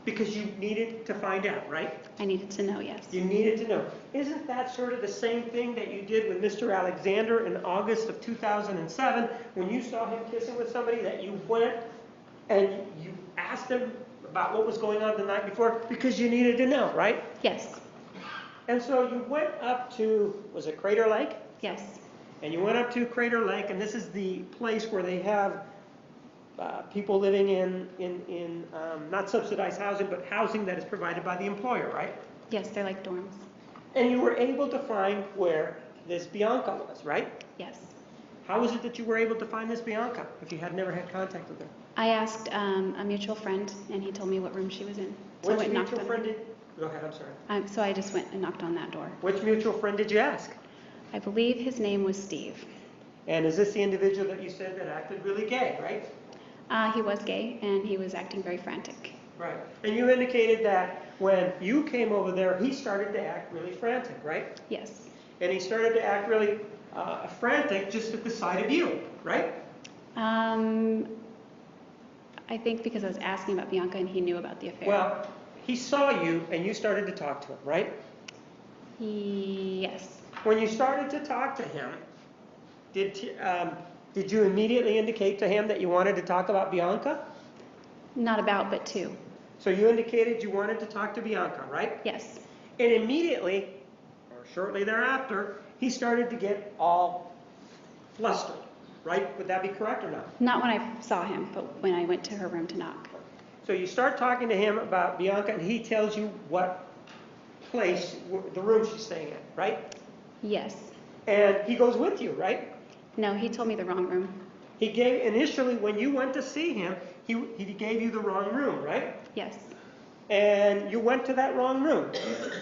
Because you needed to find out, right? I needed to know, yes. You needed to know. Isn't that sort of the same thing that you did with Mr. Alexander in August of 2007 when you saw him kissing with somebody, that you went and you asked him about what was going on the night before because you needed to know, right? Yes. And so you went up to, was it Crater Lake? Yes. And you went up to Crater Lake, and this is the place where they have people living in not subsidized housing, but housing that is provided by the employer, right? Yes, they're like dorms. And you were able to find where this Bianca was, right? Yes. How was it that you were able to find this Bianca if you had never had contact with her? I asked a mutual friend, and he told me what room she was in. So I Which went and knocked mutual on friend her. did? Go ahead, I'm sorry. So I just went and knocked on that door. Which mutual friend did you ask? I believe his name was Steve. And is this the individual that you said that acted really gay, right? He was gay, and he was acting very frantic. Right. And you indicated that when you came over there, he started to act really frantic, right? Yes. And he started to act really frantic just at the sight of you, right? I think because I was asking about Bianca, and he knew about the affair. Well, he saw you, and you started to talk to him, right? Yes. When you started to talk to him, did you immediately indicate to him that you wanted to talk about Bianca? Not about, but to. So you indicated you wanted to talk to Bianca, right? Yes. And immediately, or shortly thereafter, he started to get all flustered, right? Would that be correct or not? Not when I saw him, but when I went to her room to knock. So you start talking to him about Bianca, and he tells you what place, the room she's staying in, right? Yes. And he goes with you, right? No, he told me the wrong room. He gave, initially when you went to see him, he gave you the wrong room, right? Yes. And you went to that wrong room.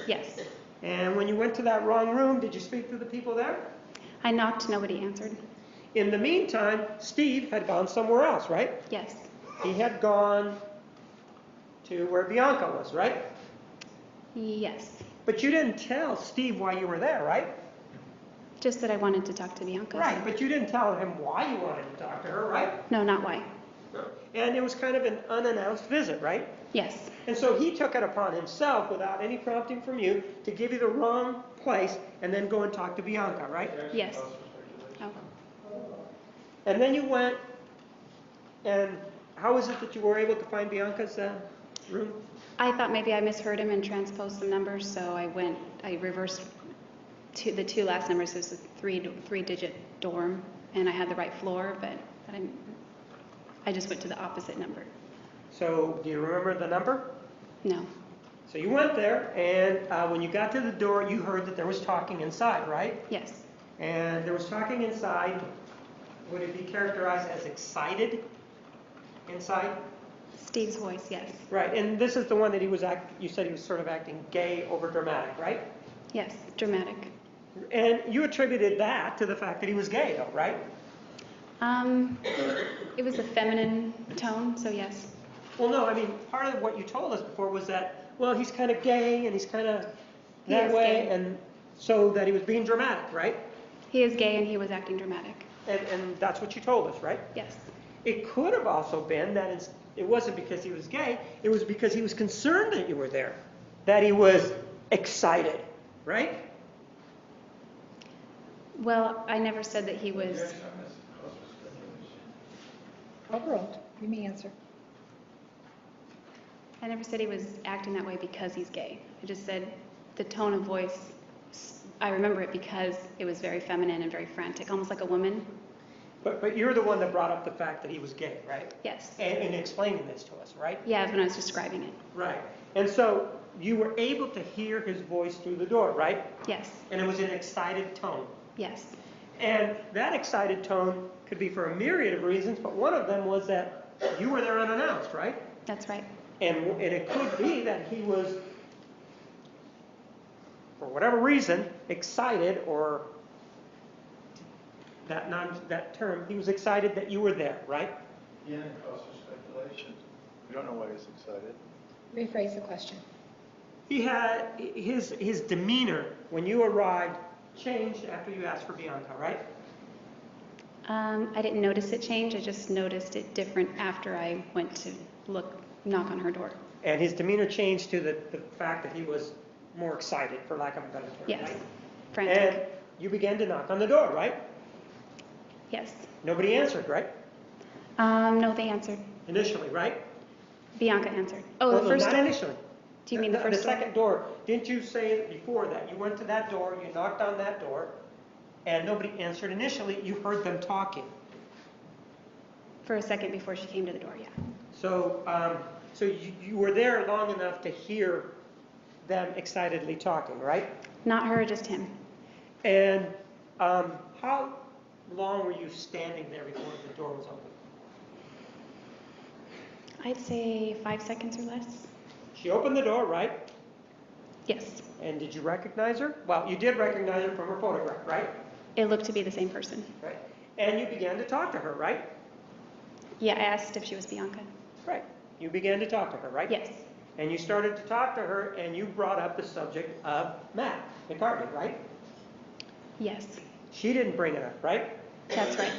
Yes. And when you went to that wrong room, did you speak to the people there? I knocked, nobody answered. In the meantime, Steve had gone somewhere else, right? Yes. He had gone to where Bianca was, right? Yes. But you didn't tell Steve why you were there, right? Just that I wanted to talk to Bianca. Right, but you didn't tell him why you wanted to talk to her, right? No, not why. No. And it was kind of an unannounced visit, right? Yes. And so he took it upon himself, without any prompting from you, to give you the wrong place and then go and talk to Bianca, right? Yes. Oh. And then you went, and how is it that you were able to find Bianca's room? I thought maybe I misheard him and transposed some numbers, so I reversed the two last numbers. It was a three-digit dorm, and I had the right floor, but I just went to the opposite number. So do you remember the number? No. So you went there, and when you got to the door, you heard that there was talking inside, right? Yes. And there was talking inside. Would it be characterized as excited inside? Steve's voice, yes. Right, and this is the one that you said he was sort of acting gay over dramatic, right? Yes, dramatic. And you attributed that to the fact that he was gay, though, right? It was a feminine tone, so yes. Well, no, I mean, part of what you told us before was that, well, he's kind of gay and he's kind of that way, and so that he was being dramatic, right? He is gay and he was acting dramatic. And that's what you told us, right? Yes. It could have also been that it wasn't because he was gay, it was because he was concerned that you were there, that he was excited, right? Well, I never said that he was. Overruled. You may answer. I never said he was acting that way because he's gay. I just said the tone of voice, I remember it because it was very feminine and very frantic, almost like a woman. But you're the one that brought up the fact that he was gay, right? Yes. And explaining this to us, right? Yeah, when I was describing it. Right. And so you were able to hear his voice through the door, right? Yes. And it was an excited tone. Yes. And that excited tone could be for a myriad of reasons, but one of them was that you were there unannounced, right? That's right. And it could be that he was, for whatever reason, excited, or that term, he was excited that you were there, right? Yeah, it calls for speculation. We don't know why he's excited. Rephrase the question. He had his demeanor when you arrived changed after you asked for Bianca, right? I didn't notice it change. I just noticed it different after I went to knock on her door. And his demeanor changed to the fact that he was more excited, for lack of a better term, Yes. right? Frantic. And you began to knock on the door, right? Yes. Nobody answered, right? No, they answered. Initially, right? Bianca answered. Oh, No, the first not door? initially. Do you mean the first door? The second door. Didn't you say before that you went to that door, you knocked on that door, and nobody answered initially? You heard them talking. For a second before she came to the door, yeah. So, so you were there long enough to hear them excitedly talking, right? Not her, just him. And how long were you standing there before the door was open? I'd say 5 seconds or less. She opened the door, right? Yes. And did you recognize her? Well, you did recognize her from her photograph, right? It looked to be the same person. Right. And you began to talk to her, right? Yeah, I asked if she was Bianca. Right. You began to talk to her, right? Yes. And you started to talk to her, and you brought up the subject of Matt McCartney, right? Yes. She didn't bring it up, right? That's right.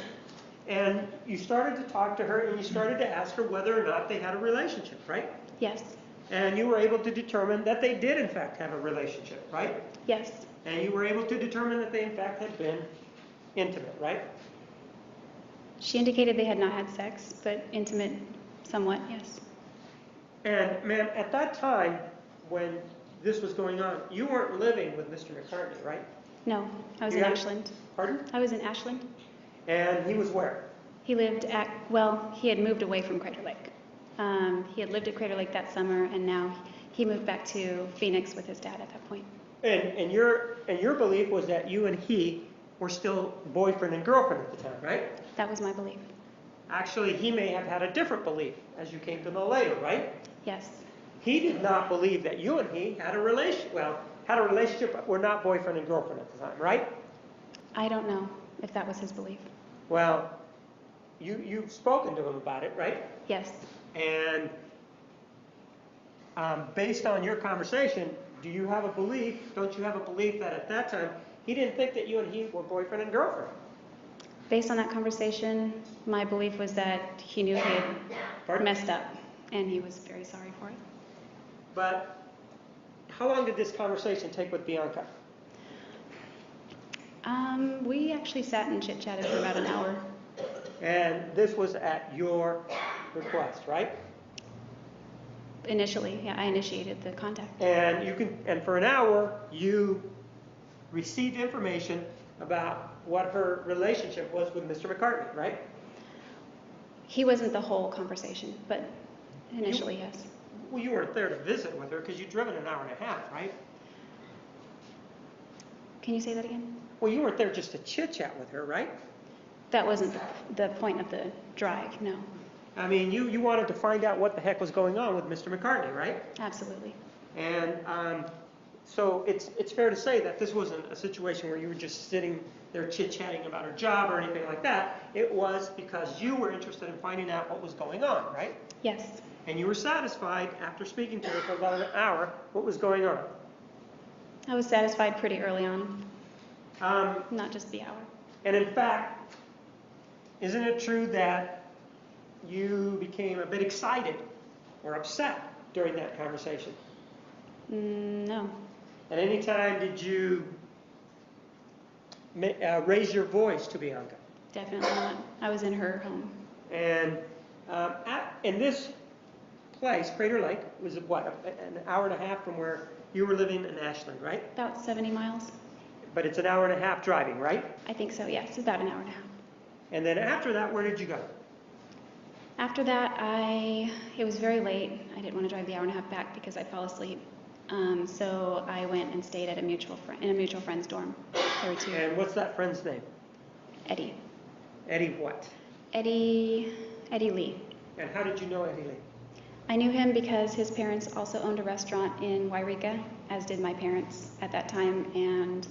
And you started to talk to her, and you started to ask her whether or not they had a relationship, right? Yes. And you were able to determine that they did, in fact, have a relationship, right? Yes. And you were able to determine that they, in fact, had been intimate, right? She indicated they had not had sex, but intimate somewhat, yes. And, ma'am, at that time, when this was going on, you weren't living with Mr. McCartney, right? No, I was You in had- Ashland. Pardon? I was in Ashland. And he was where? He lived at, well, he had moved away from Crater Lake. He had lived at Crater Lake that summer, and now he moved back to Phoenix with his dad at that point. And your belief was that you and he were still boyfriend and girlfriend at the time, right? That was my belief. Actually, he may have had a different belief, as you came to know later, right? Yes. He did not believe that you and he had a relationship, but were not boyfriend and girlfriend at the time, right? I don't know if that was his belief. Well, you've spoken to him about it, right? Yes. And based on your conversation, don't you have a belief that at that time he didn't think that you and he were boyfriend and girlfriend? Based on that conversation, my belief was that he knew he had Pardon? messed up, and he was very sorry for it. But how long did this conversation take with Bianca? We actually sat and chit-chatted for about an hour. And this was at your request, right? Initially, yeah, I initiated the contact. And for an hour, you received information about what her relationship was with Mr. McCartney, right? He wasn't the whole conversation, but initially, yes. Well, you weren't there to visit with her because you'd driven an hour and a half, right? Can you say that again? Well, you weren't there just to chit-chat with her, right? That wasn't the point of the drive, no. I mean, you wanted to find out what the heck was going on with Mr. McCartney, right? Absolutely. And so it's fair to say that this wasn't a situation where you were just sitting there chit-chatting about her job or anything like that. It was because you were interested in finding out what was going on, right? Yes. And you were satisfied after speaking to her for about an hour what was going on. I was satisfied pretty early on, not just the hour. And in fact, isn't it true that you became a bit excited or upset during that conversation? No. At any time did you raise your voice to Bianca? Definitely not. I was in her home. And in this place, Crater Lake, was what, an hour and a half from where you were living in Ashland, right? About 70 miles. But it's an hour and a half driving, right? I think so, yes. About an hour and a half. And then after that, where did you go? After that, it was very late. I didn't want to drive the hour and a half back because I'd fall asleep. So I went and stayed at in a mutual friend's dorm. There were two. And what's that friend's name? Eddie. Eddie what? Eddie Lee. And how did you know Eddie Lee? I knew him because his parents also owned a restaurant in Wairika, as did my parents at that time. And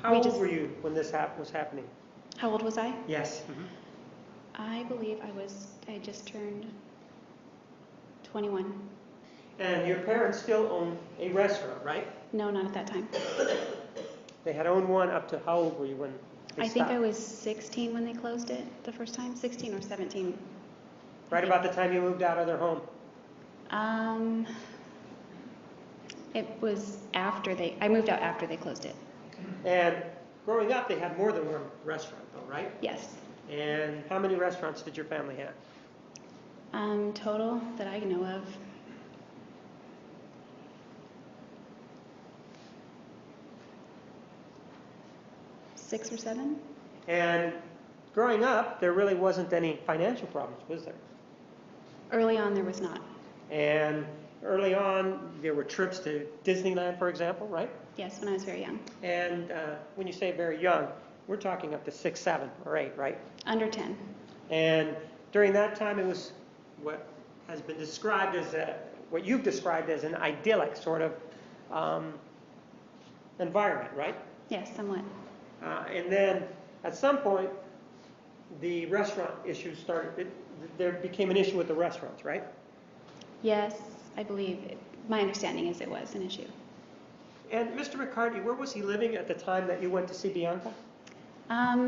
how old were you when this was happening? How old was I? Yes. I believe I just turned 21. And your parents still own a restaurant, right? No, not at that time. They had owned one up to how old were you when they I think stopped? I was 16 when they closed it the first time, 16 or 17. Right about the time you moved out of their home? It was I moved out after they closed it. And growing up, they had more than one restaurant, though, right? Yes. And how many restaurants did your family have? Total that I know of, 6 or 7. And growing up, there really wasn't any financial problems, was there? Early on, there was not. And early on, there were trips to Disneyland, for example, right? Yes, when I was very young. And when you say very young, we're talking up to 6, 7, or 8, right? Under 10. And during that time, it was what has been described as what you've described as an idyllic sort of environment, right? Yes, somewhat. And then at some point, the restaurant issue started. There became an issue with the restaurants, right? Yes, I believe. My understanding is it was an issue. And Mr. McCartney, where was he living at the time that you went to see Bianca?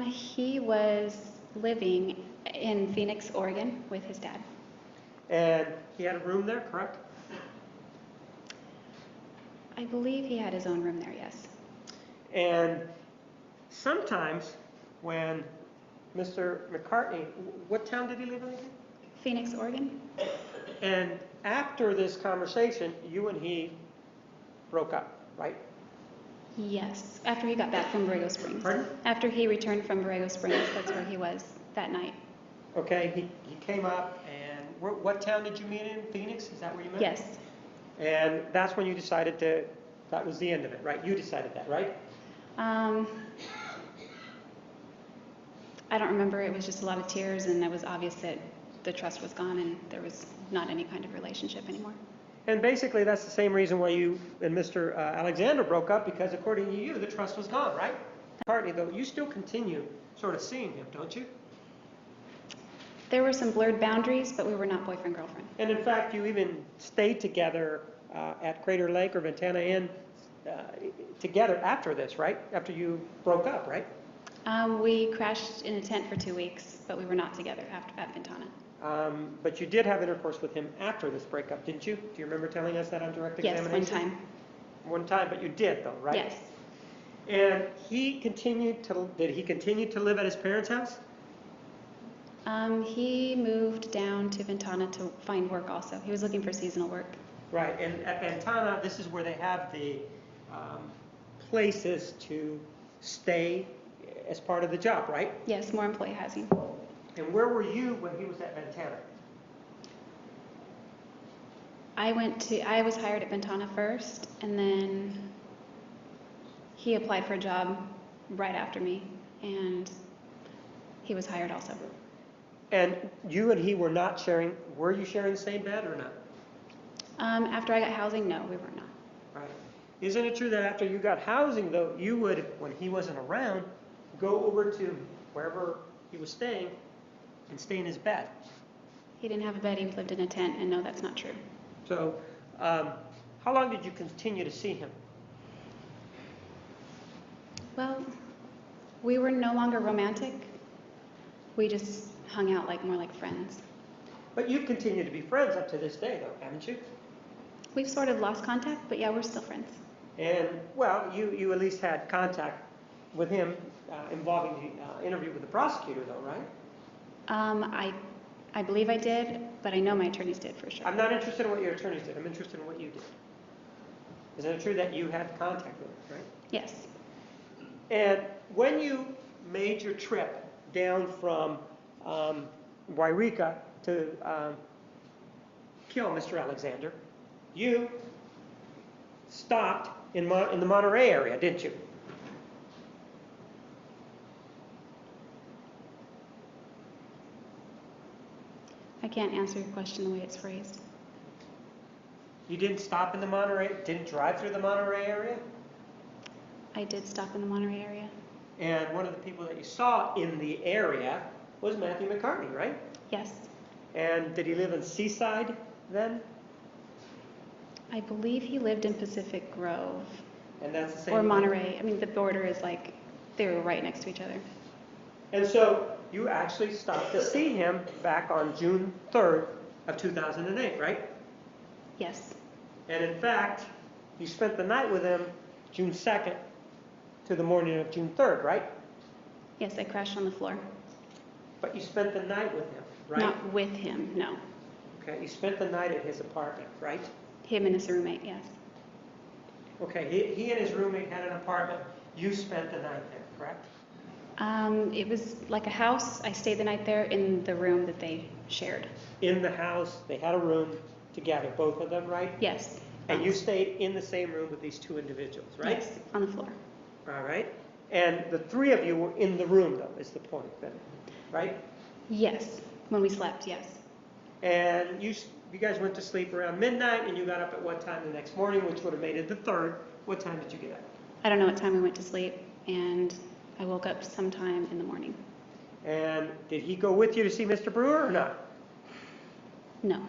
He was living in Phoenix, Oregon with his dad. And he had a room there, correct? I believe he had his own room there, yes. And sometimes when Mr. McCartney, what town did he live in again? Phoenix, Oregon? And after this conversation, you and he broke up, right? Yes, after he got back from Borrego Springs. Pardon? After he returned from Borrego Springs, that's where he was that night. Okay, he came up, and what town did you meet in? Phoenix? Is that where you met? Yes. And that's when you decided that was the end of it, right? You decided that, right? I don't remember. It was just a lot of tears, and it was obvious that the trust was gone and there was not any kind of relationship anymore. And basically, that's the same reason why you and Mr. Alexander broke up, because according to you, the trust was gone, right? McCartney, though, you still continue sort of seeing him, don't you? There were some blurred boundaries, but we were not boyfriend-girlfriend. And in fact, you even stayed together at Crater Lake or Ventana Inn together after this, right? After you broke up, right? We crashed in a tent for 2 weeks, but we were not together at Ventana. But you did have intercourse with him after this breakup, didn't you? Do you remember telling us that on direct examination? Yes, one time. One time, but you did, though, right? Yes. And did he continue to live at his parents' house? He moved down to Ventana to find work also. He was looking for seasonal work. Right, and at Ventana, this is where they have the places to stay as part of the job, right? Yes, more employee housing. And where were you when he was at Ventana? I was hired at Ventana first, and then he applied for a job right after me, and he was hired also. And you and he were you sharing the same bed or not? After I got housing, no, we were not. Right. Isn't it true that after you got housing, though, you would, when he wasn't around, go over to wherever he was staying and stay in his bed? He didn't have a bed, he lived in a tent, and no, that's not true. So, how long did you continue to see him? Well, we were no longer romantic. We just hung out more like friends. But you've continued to be friends up to this day, though, haven't you? We've sort of lost contact, but yeah, we're still friends. And, well, you at least had contact with him involving the interview with the prosecutor, though, right? I believe I did, but I know my attorneys did for sure. I'm not interested in what your attorneys did. I'm interested in what you did. Isn't it true that you had contact with him, right? Yes. And when you made your trip down from Wairika to kill Mr. Alexander, you stopped in the Monterey area, didn't you? I can't answer your question the way it's phrased. You didn't stop in the Monterey, didn't drive through the Monterey area? I did stop in the Monterey area. And one of the people that you saw in the area was Matthew McCartney, right? Yes. And did he live in Seaside then? I believe he lived in Pacific Grove. And that's the same? Or Monterey. I mean, the border is they were right next to each other. And so you actually stopped to see him back on June 3rd of 2008, right? Yes. And in fact, you spent the night with him June 2nd to the morning of June 3rd, right? Yes, I crashed on the floor. But you spent the night with him, right? Not with him, no. Okay, you spent the night at his apartment, right? Him and his roommate, yes. Okay, he and his roommate had an apartment. You spent the night there, correct? It was like a house. I stayed the night there in the room that they shared. In the house, they had a room together, both of them, right? Yes. And you stayed in the same room with these two individuals, right? Yes, on the floor. All right. And the three of you were in the room, though, is the point then, right? Yes, when we slept, yes. And you guys went to sleep around midnight, and you got up at what time the next morning, which would have made it the 3rd. What time did you get up? I don't know what time we went to sleep, and I woke up sometime in the morning. And did he go with you to see Mr. Brewer or not? No.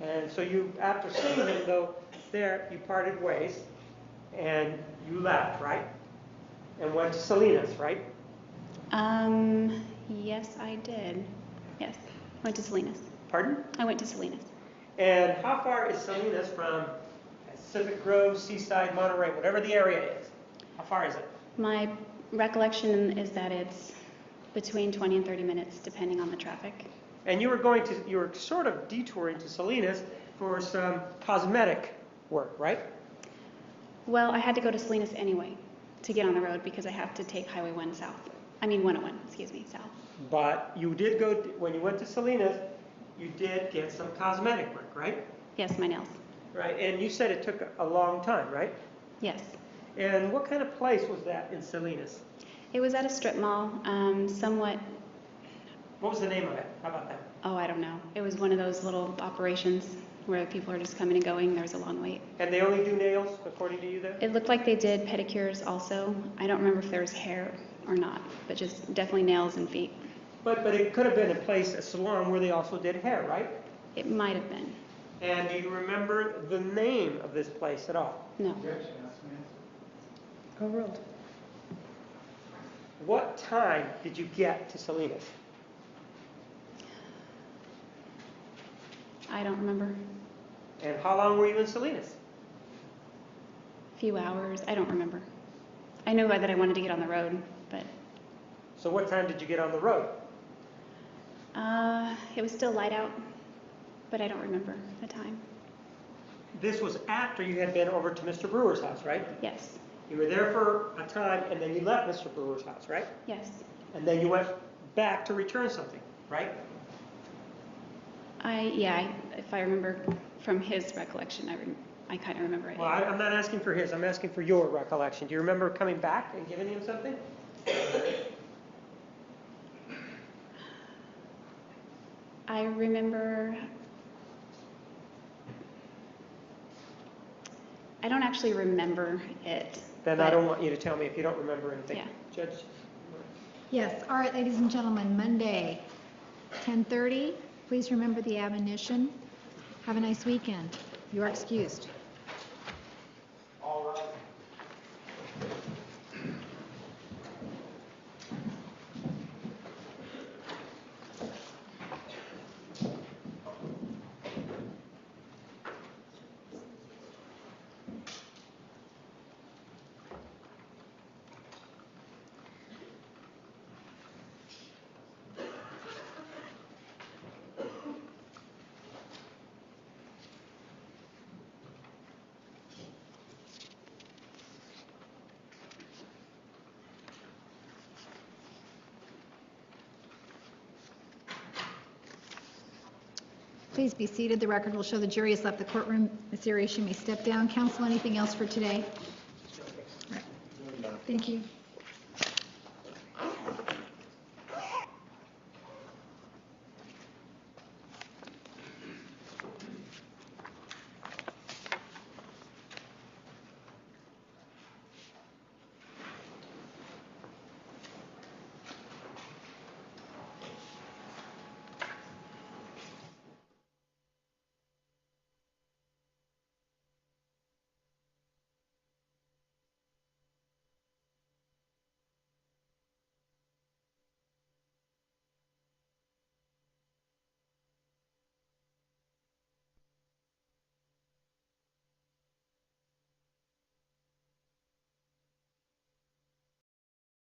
And so you, after seeing him, though, there, you parted ways, and you left, right? And went to Salinas, right? Yes, I did. Yes, went to Salinas. Pardon? I went to Salinas. And how far is Salinas from Pacific Grove, Seaside, Monterey, whatever the area is? How far is it? My recollection is that it's between 20 and 30 minutes, depending on the traffic. And you were sort of detouring to Salinas for some cosmetic work, right? Well, I had to go to Salinas anyway to get on the road because I have to take Highway 1 south. I mean 101, excuse me, south. But you did go, when you went to Salinas, you did get some cosmetic work, right? Yes, my nails. Right, and you said it took a long time, right? Yes. And what kind of place was that in Salinas? It was at a strip mall, somewhat. What was the name of it? How about that? Oh, I don't know. It was one of those little operations where people are just coming and going. There was a long wait. And they only do nails, according to you there? It looked like they did pedicures also. I don't remember if there was hair or not, but just definitely nails and feet. But it could have been a salon where they also did hair, right? It might have been. And do you remember the name of this place at all? No. Overruled. What time did you get to Salinas? I don't remember. And how long were you in Salinas? A few hours. I don't remember. I knew that I wanted to get on the road, but... So what time did you get on the road? It was still light out, but I don't remember the time. This was after you had been over to Mr. Brewer's house, right? Yes. You were there for a time, and then you left Mr. Brewer's house, right? Yes. And then you went back to return something, right? If I remember from his recollection, I kind of remember it. Well, I'm not asking for his. I'm asking for your recollection. Do you remember coming back and giving him something? I remember... I don't actually remember it. Then I don't want you to tell me if you don't remember anything. Yeah. Judge? Yes, all right, ladies and gentlemen, Monday, 10:30. Please remember the admonition. Have a nice weekend. You are excused. All right. Please be seated. The record will show the jury has left the courtroom. Ms. Arias, you may step down. Counsel, anything else for today? All right. Thank you.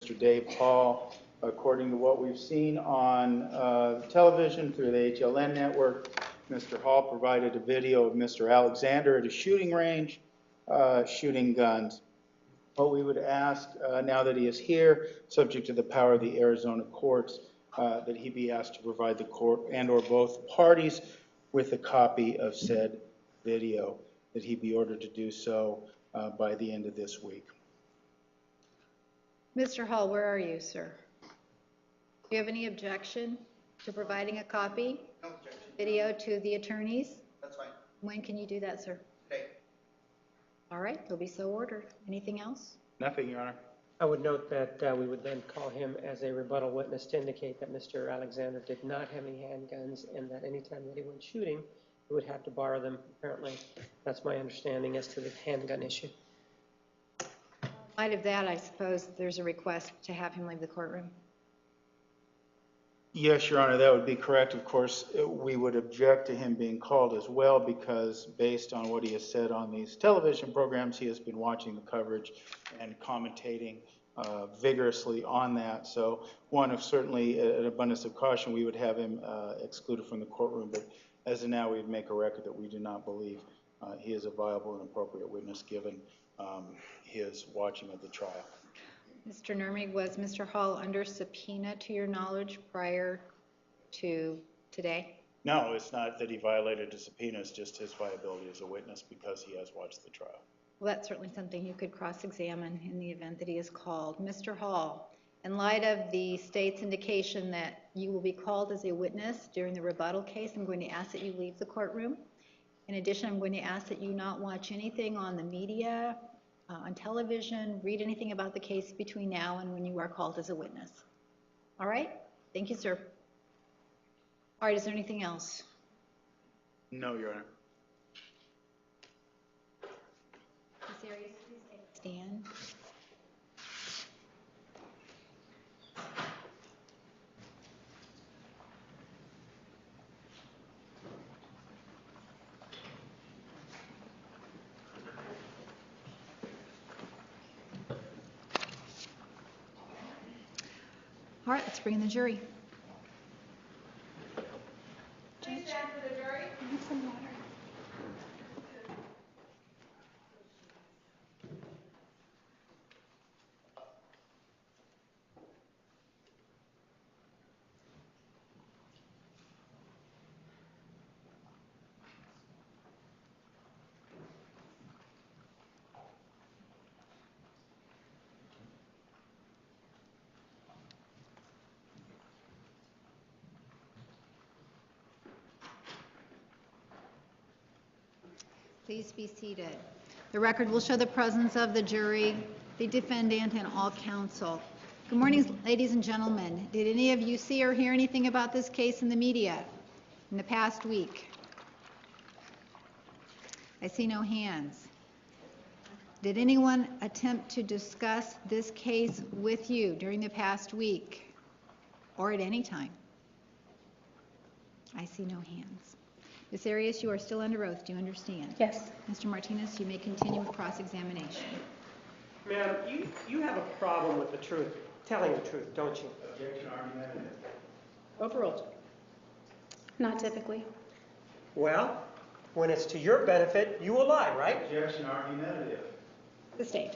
Mr. Dave Paul, according to what we've seen on television through the HLN network, Mr. Hall provided a video of Mr. Alexander at a shooting range shooting guns. What we would ask, now that he is here, subject to the power of the Arizona courts, that he be asked to provide the court and/or both parties with a copy of said video, that he be ordered to do so by the end of this week. Mr. Hall, where are you, sir? Do you have any objection to providing a copy? No objection. Video to the attorneys? That's fine. When can you do that, sir? Today. All right, it'll be so ordered. Anything else? Nothing, Your Honor. I would note that we would then call him as a rebuttal witness to indicate that Mr. Alexander did not have any handguns and that any time that he went shooting, he would have to borrow them. Apparently, that's my understanding as to the handgun issue. In light of that, I suppose there's a request to have him leave the courtroom. Yes, Your Honor, that would be correct. Of course, we would object to him being called as well because based on what he has said on these television programs, he has been watching the coverage and commentating vigorously on that. So one of certainly an abundance of caution, we would have him excluded from the courtroom. But as of now, we would make a record that we do not believe he is a viable and appropriate witness given his watching of the trial. Mr. Nurmi, was Mr. Hall under subpoena to your knowledge prior to today? No, it's not that he violated a subpoena, it's just his viability as a witness because he has watched the trial. Well, that's certainly something you could cross-examine in the event that he is called. Mr. Hall, in light of the state's indication that you will be called as a witness during the rebuttal case, I'm going to ask that you leave the courtroom. In addition, I'm going to ask that you not watch anything on the media, on television, read anything about the case between now and when you are called as a witness. All right? Thank you, sir. All right, is there anything else? No, Your Honor. Ms. Arias, please take a stand. All right, let's bring in the jury. Please stand for the jury. I need some water. Please be seated. The record will show the presence of the jury, the defendant, and all counsel. Good morning, ladies and gentlemen. Did any of you see or hear anything about this case in the media in the past week? I see no hands. Did anyone attempt to discuss this case with you during the past week or at any time? I see no hands. Ms. Arias, you are still under oath. Do you understand? Yes. Mr. Martinez, you may continue with cross-examination. Ma'am, you have a problem with the truth, telling the truth, don't you? Objection argumentative. Overruled. Not typically. Well, when it's to your benefit, you will lie, right? Objection argumentative. The state.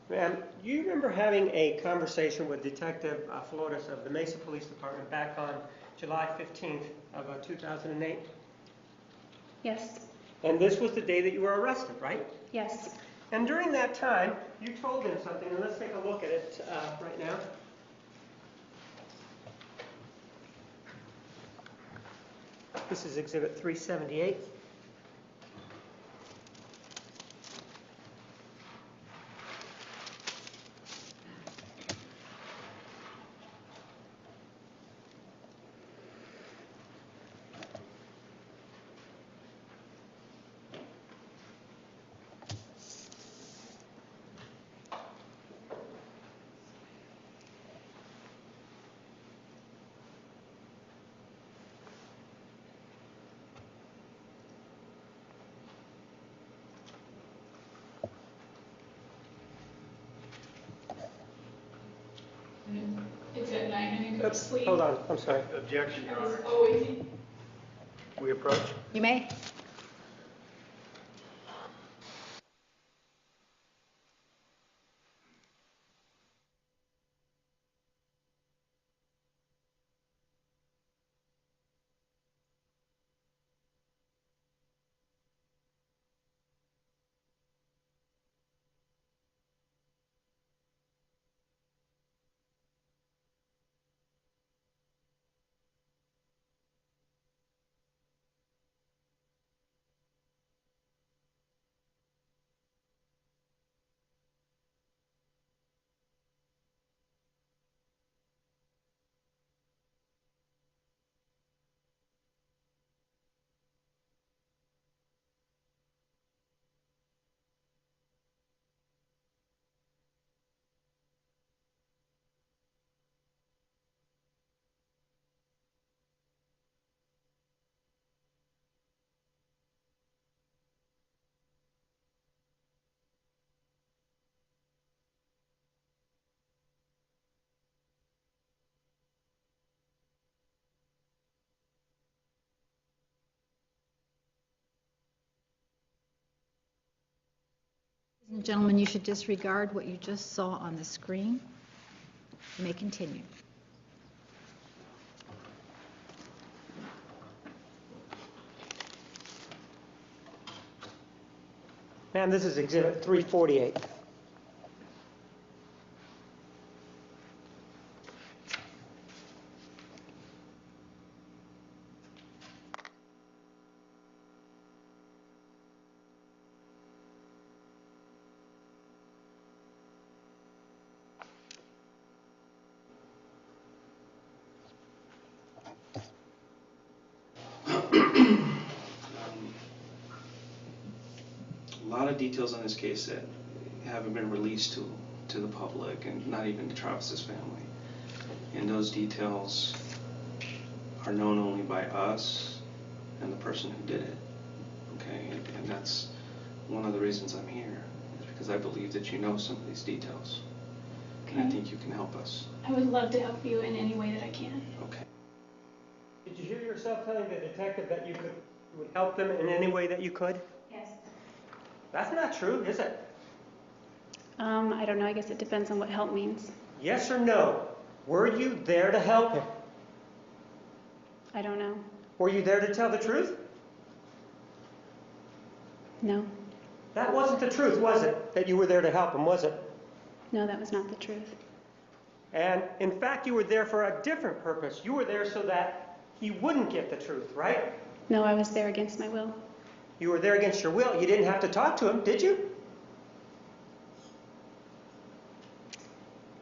Ma'am, do you remember having a conversation with Detective Flores of the Mesa Police Department back on July 15th of 2008? Yes. And this was the day that you were arrested, right? Yes. And during that time, you told him something, and let's take a look at it right now. This is Exhibit 378. It's at night and I go to sleep. Hold on, I'm sorry. Objection, Your Honor. Always. we approach? You may. Ladies and gentlemen, you should disregard what you just saw on the screen. You may continue. Ma'am, this is Exhibit 348. A lot of details on this case that haven't been released to the public and not even to Travis's family. And those details are known only by us and the person who did it. Okay, and that's one of the reasons I'm here, is because I believe that you know some of these details. Okay. And I think you can help us. I would love to help you in any way that I can. Okay. Did you hear yourself telling the detective that you would help them in any way that you could? Yes. That's not true, is it? I don't know. I guess it depends on what help means. Yes or no? Were you there to help him? I don't know. Were you there to tell the truth? No. That wasn't the truth, was it? That you were there to help him, was it? No, that was not the truth. And in fact, you were there for a different purpose. You were there so that he wouldn't get the truth, right? No, I was there against my will. You were there against your will. You didn't have to talk to him, did you?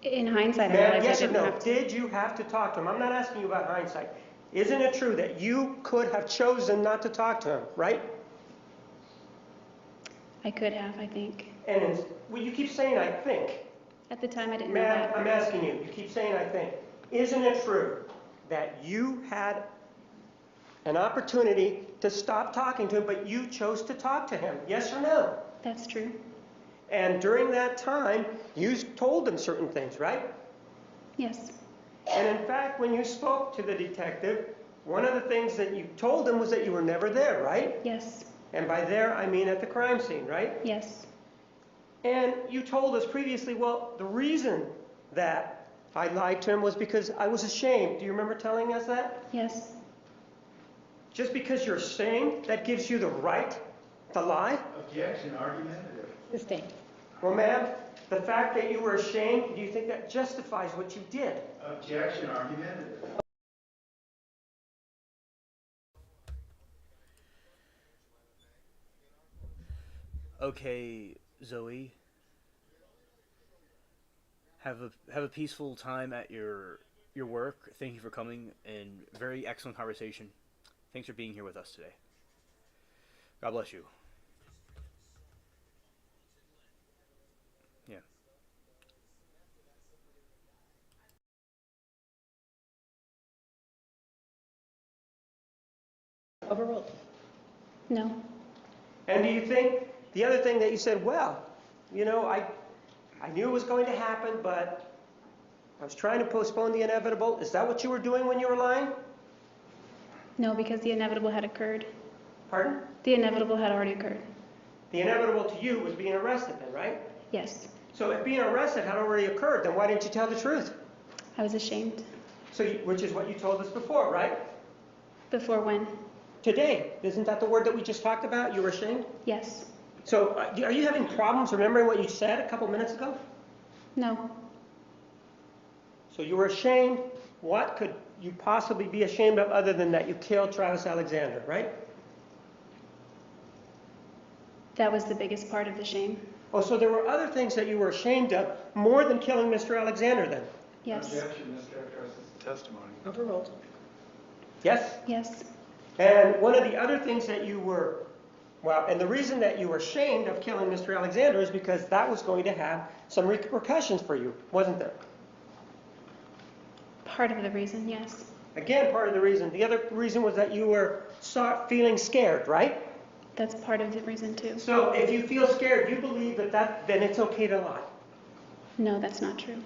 In hindsight, I Ma'am, realized yes I or didn't no? have to. Did you have to talk to him? I'm not asking you about hindsight. Isn't it true that you could have chosen not to talk to him, right? I could have, I think. And well, you keep saying I think. At the time, I didn't know Ma'am, that. I'm asking you. You keep saying I think. Isn't it true that you had an opportunity to stop talking to him, but you chose to talk to him? Yes or no? That's true. And during that time, you told him certain things, right? Yes. And in fact, when you spoke to the detective, one of the things that you told him was that you were never there, right? Yes. And by there, I mean at the crime scene, right? Yes. And you told us previously, well, the reason that I lied to him was because I was ashamed. Do you remember telling us that? Yes. Just because you're ashamed, that gives you the right to lie? Objection, argumentative. Sustained. Well, ma'am, the fact that you were ashamed, do you think that justifies what you did? Objection, argumentative. Okay, Zoe. Have a peaceful time at your work. Thank you for coming, and very excellent conversation. Thanks for being here with us today. God bless you. Yeah. Overruled. No. And do you think, the other thing that you said, well, you know, I knew it was going to happen, but I was trying to postpone the inevitable. Is that what you were doing when you were lying? No, because the inevitable had occurred. Pardon? The inevitable had already occurred. The inevitable to you was being arrested then, right? Yes. So if being arrested had already occurred, then why didn't you tell the truth? I was ashamed. So, which is what you told us before, right? Before when? Today. Isn't that the word that we just talked about? You were ashamed? Yes. So are you having problems remembering what you said a couple minutes ago? No. So you were ashamed. What could you possibly be ashamed of other than that you killed Travis Alexander, right? That was the biggest part of the shame. Oh, so there were other things that you were ashamed of more than killing Mr. Alexander then? Yes. Objection, mischaracterizes the testimony. Overruled. Yes? Yes. And one of the other things that you were, well, and the reason that you were ashamed of killing Mr. Alexander is because that was going to have some repercussions for you, wasn't there? Part of the reason, yes. Again, part of the reason. The other reason was that you were feeling scared, right? That's part of the reason too. So if you feel scared, you believe then it's okay to lie. No, that's not true.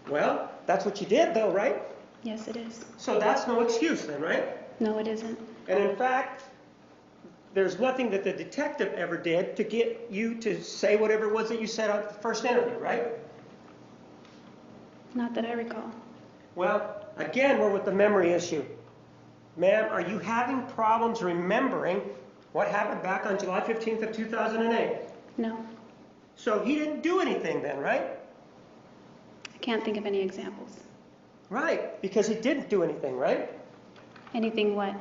Well, that's what you did though, right? Yes, it is. So that's no excuse then, right? No, it isn't. And in fact, there's nothing that the detective ever did to get you to say whatever it was that you said at the first interview, right? Not that I recall. Well, again, we're with the memory issue. Ma'am, are you having problems remembering what happened back on July 15th of 2008? No. So he didn't do anything then, right? I can't think of any examples. Right, because he didn't do anything, right? Anything what?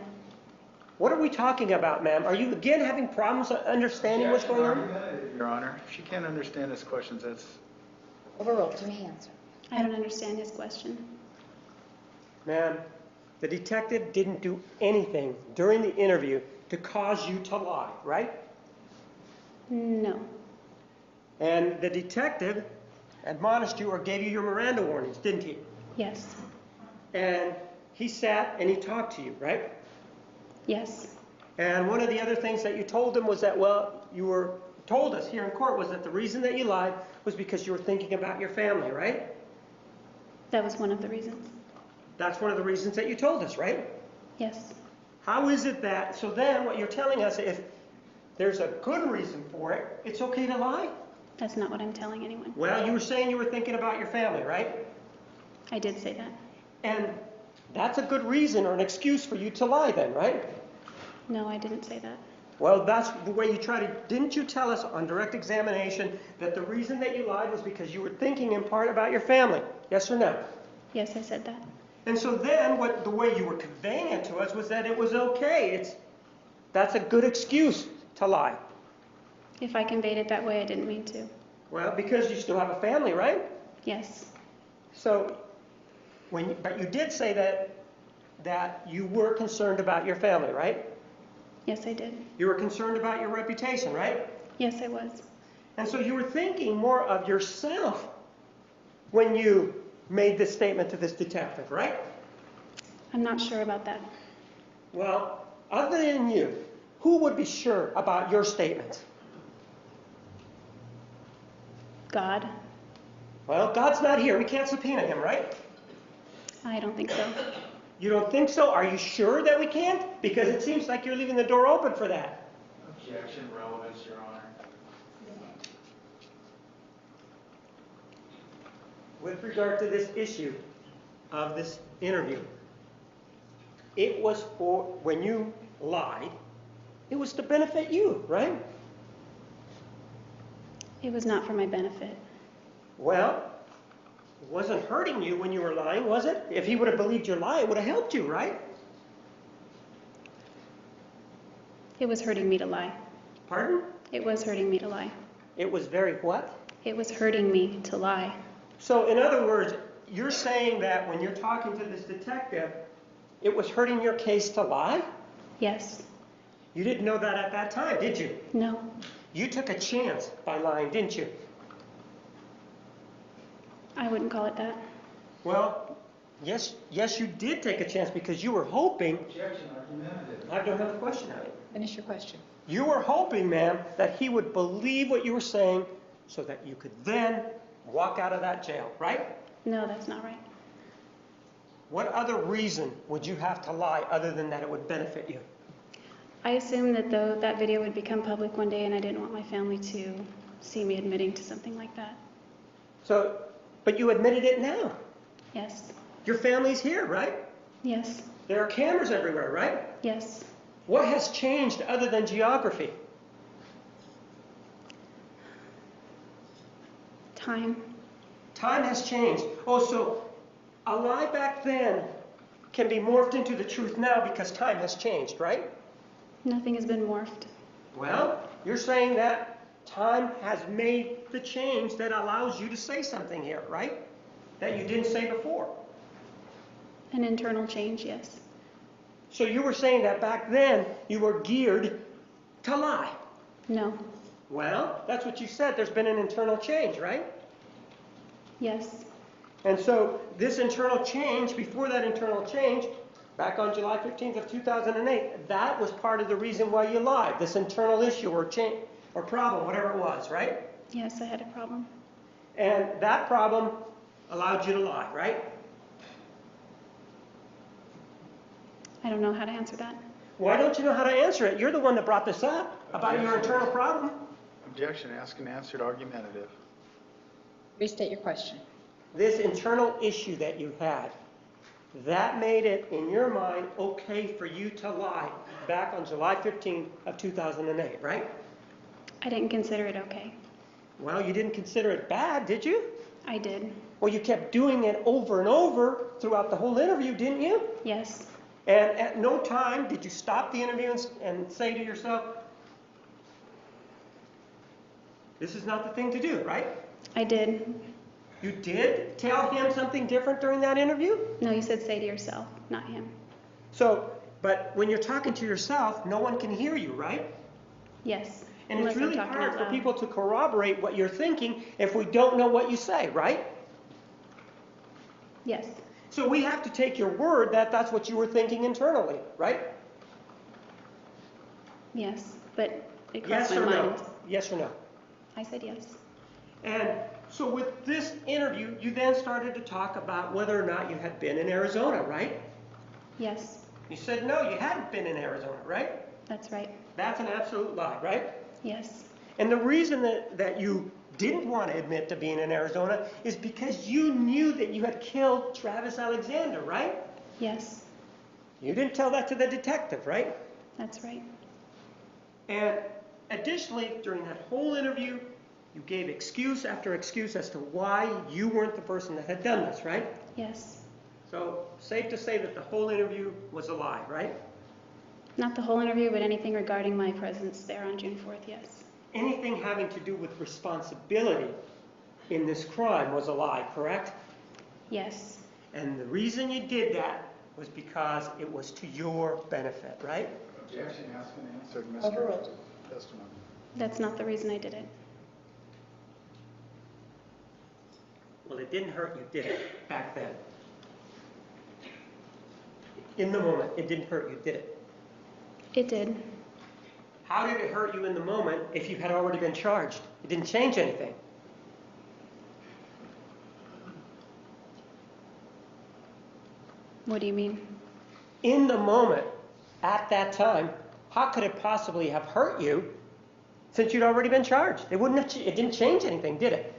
What are we talking about, ma'am? Are you again having problems understanding what's going on? Your Honor, if she can't understand his questions, that's... Overruled. Let me answer. I don't understand his question. Ma'am, the detective didn't do anything during the interview to cause you to lie, right? No. And the detective admonished you or gave you your Miranda warnings, didn't he? Yes. And he sat and he talked to you, right? Yes. And one of the other things that you told him was that, well, you were told us here in court was that the reason that you lied was because you were thinking about your family, right? That was one of the reasons. That's one of the reasons that you told us, right? Yes. How is it that, so then what you're telling us, if there's a good reason for it, it's okay to lie? That's not what I'm telling anyone. Well, you were saying you were thinking about your family, right? I did say that. And that's a good reason or an excuse for you to lie then, right? No, I didn't say that. Well, that's the way you try to, didn't you tell us on direct examination that the reason that you lied was because you were thinking in part about your family? Yes or no? Yes, I said that. And so then the way you were conveying it to us was that it was okay. That's a good excuse to lie. If I conveyed it that way, I didn't mean to. Well, because you still have a family, right? Yes. So, but you did say that you were concerned about your family, right? Yes, I did. You were concerned about your reputation, right? Yes, I was. And so you were thinking more of yourself when you made this statement to this detective, right? I'm not sure about that. Well, other than you, who would be sure about your statement? God? Well, God's not here. We can't subpoena him, right? I don't think so. You don't think so? Are you sure that we can't? Because it seems like you're leaving the door open for that. Objection, relevance, Your Honor. With regard to this issue of this interview, it was for, when you lied, it was to benefit you, right? It was not for my benefit. Well, it wasn't hurting you when you were lying, was it? If he would have believed your lie, it would have helped you, right? It was hurting me to lie. Pardon? It was hurting me to lie. It was very what? It was hurting me to lie. So, in other words, you're saying that when you're talking to this detective, it was hurting your case to lie? Yes. You didn't know that at that time, did you? No. You took a chance by lying, didn't you? I wouldn't call it that. Well, yes, you did take a chance because you were hoping. Objection, argumentative. I don't have a question on it. Finish your question. You were hoping, ma'am, that he would believe what you were saying so that you could then walk out of that jail, right? No, that's not right. What other reason would you have to lie other than that it would benefit you? I assumed that though that video would become public one day and I didn't want my family to see me admitting to something like that. So, but you admitted it now. Yes. Your family's here, right? Yes. There are cameras everywhere, right? Yes. What has changed other than geography? Time. Time has changed. Oh, so a lie back then can be morphed into the truth now because time has changed, right? Nothing has been morphed. Well, you're saying that time has made the change that allows you to say something here, right? That you didn't say before. An internal change, yes. So you were saying that back then you were geared to lie. No. Well, that's what you said. There's been an internal change, right? Yes. And so this internal change, before that internal change, back on July 15th of 2008, that was part of the reason why you lied. This internal issue or change or problem, whatever it was, right? Yes, I had a problem. And that problem allowed you to lie, right? I don't know how to answer that. Why don't you know how to answer it? You're the one that brought this up about your internal problem. Objection, asked and answered, argumentative. Restate your question. This internal issue that you had, that made it, in your mind, okay for you to lie back on July 15th of 2008, right? I didn't consider it okay. Well, you didn't consider it bad, did you? I did. Well, you kept doing it over and over throughout the whole interview, didn't you? Yes. And at no time did you stop the interview and say to yourself, this is not the thing to do, right? I did. You did tell him something different during that interview? No, you said say to yourself, not him. So, but when you're talking to yourself, no one can hear you, right? Yes. And Unless it's really I'm talking hard out for loud. people to corroborate what you're thinking if we don't know what you say, right? Yes. So we have to take your word that that's what you were thinking internally, right? Yes, but it Yes crossed or my no? mind. Yes or no? I said yes. And so with this interview, you then started to talk about whether or not you had been in Arizona, right? Yes, You said no, you hadn't been in Arizona, right? that's right. That's an absolute lie, right? Yes. And the reason that you didn't want to admit to being in Arizona is because you knew that you had killed Travis Alexander, right? Yes, You didn't tell that to the detective, right? that's right. And additionally, during that whole interview, you gave excuse after excuse as to why you weren't the person that had done this, right? Yes. So safe to say that the whole interview was a lie, right? Not the whole interview, but anything regarding my presence there on June 4th, yes. Anything having to do with responsibility in this crime was a lie, correct? Yes. And the reason you did that was because it was to your benefit, right? Objection, asked and answered, Mr. Overruled. Testimony. That's not the reason I did it. Well, it didn't hurt you, did it, back then? In the moment, it didn't hurt you, did it? It did. How did it hurt you in the moment if you had already been charged? It didn't change anything. What do you mean? In the moment, at that time, how could it possibly have hurt you since you'd already been charged? It wouldn't have. It didn't change anything, did it?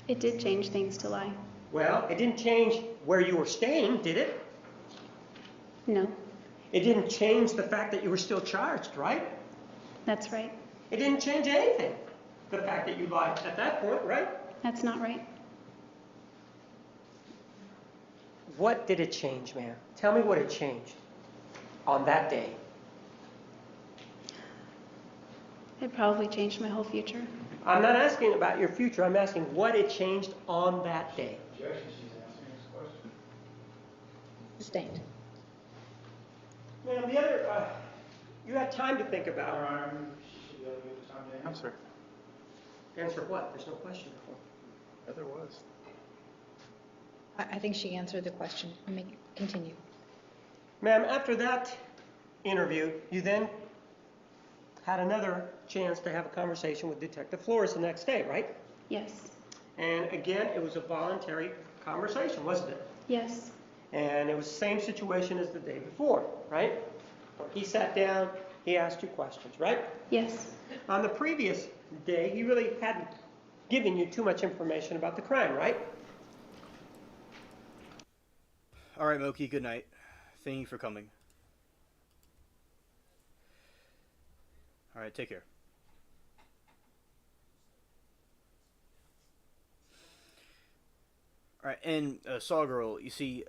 It did change things to lie. Well, it didn't change where you were staying, did it? No, It didn't change the fact that you were still charged, right? that's right. It didn't change anything, the fact that you lied at that point, right? That's not right. What did it change, ma'am? Tell me what it changed on that day. It probably changed my whole future. I'm not asking about your future. I'm asking what it changed on that day. Objection, she's answering his question. Sustained. Ma'am, the other, you had time to think Your about. Honor, she should be able to give the time to answer. Answer what? There's no question before. Yeah, there was. I think she answered the question. Let me continue. Ma'am, after that interview, you then had another chance to have a conversation with Detective Flores the next day, right? Yes. And again, it was a voluntary conversation, wasn't it? Yes. And it was the same situation as the day before, right? He sat down, he asked you questions, right? Yes. On the previous day, he really hadn't given you too much information about the crime, right? All right, Moki, good night. Thank you for coming. All right, take care. All right, and Saw Girl, you see,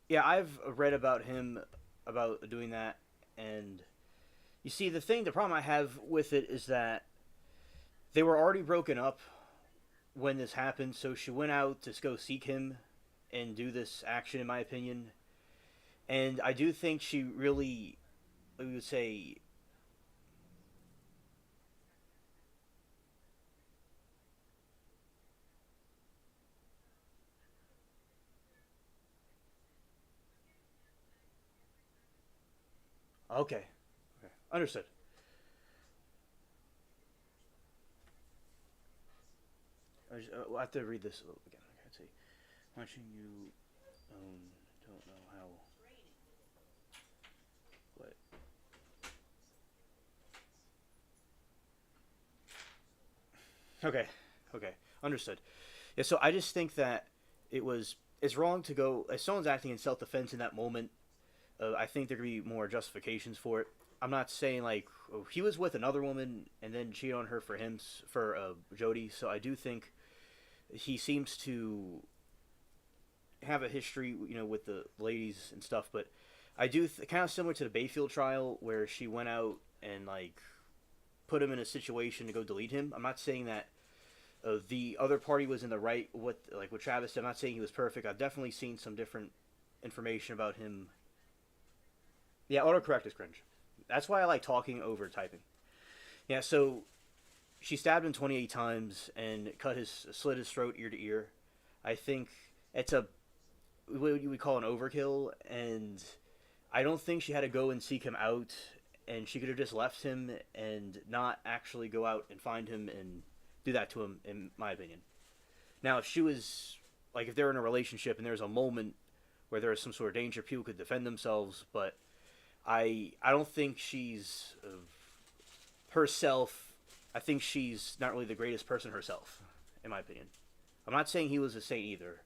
yeah, I've read about him, about doing that, and you see, the problem I have with it is that they were already broken up when this happened, so she went out to go seek him and do this action, in my opinion. And I do think she really, we would say, okay, understood. I'll have to read this again. Okay, let's see. Watching you don't know how. What? Okay, understood. Yeah, so I just think that it's wrong to go, if someone's acting in self-defense in that moment, I think there could be more justifications for it. I'm not saying like, oh, he was with another woman and then cheated on her for Jodi, so I do think he seems to have a history, with the ladies and stuff, but I do kind of similar to the Bayfield trial where she went out and like put him in a situation to go delete him. I'm not saying that the other party was in the right with Travis. I'm not saying he was perfect. I've definitely seen some different information about him. Yeah, autocorrect is cringe. That's why I like talking over typing. Yeah, so she stabbed him 28 times and slit his throat ear to ear. I think it's what you would call an overkill, and I don't think she had to go and seek him out, and she could have just left him and not actually go out and find him and do that to him, in my opinion. Now, if she was, like, if they're in a relationship and there's a moment where there's some sort of danger, people could defend themselves, but I don't think she's herself. I think she's not really the greatest person herself, in my opinion. I'm not saying he was a saint either,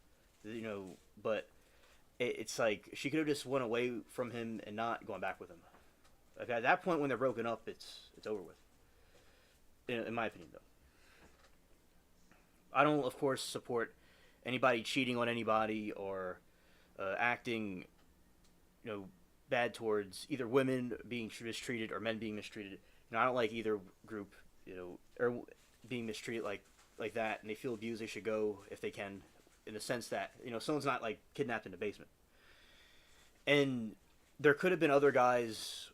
but it's like she could have just went away from him and not gone back with him. Like at that point when they're broken up, it's over with. In my opinion, though. I don't, of course, support anybody cheating on anybody or acting, bad towards either women being mistreated or men being mistreated. I don't like either group, or being mistreated like that, and they feel abused. They should go if they can, in the sense that someone's not like kidnapped in the basement. And there could have been other guys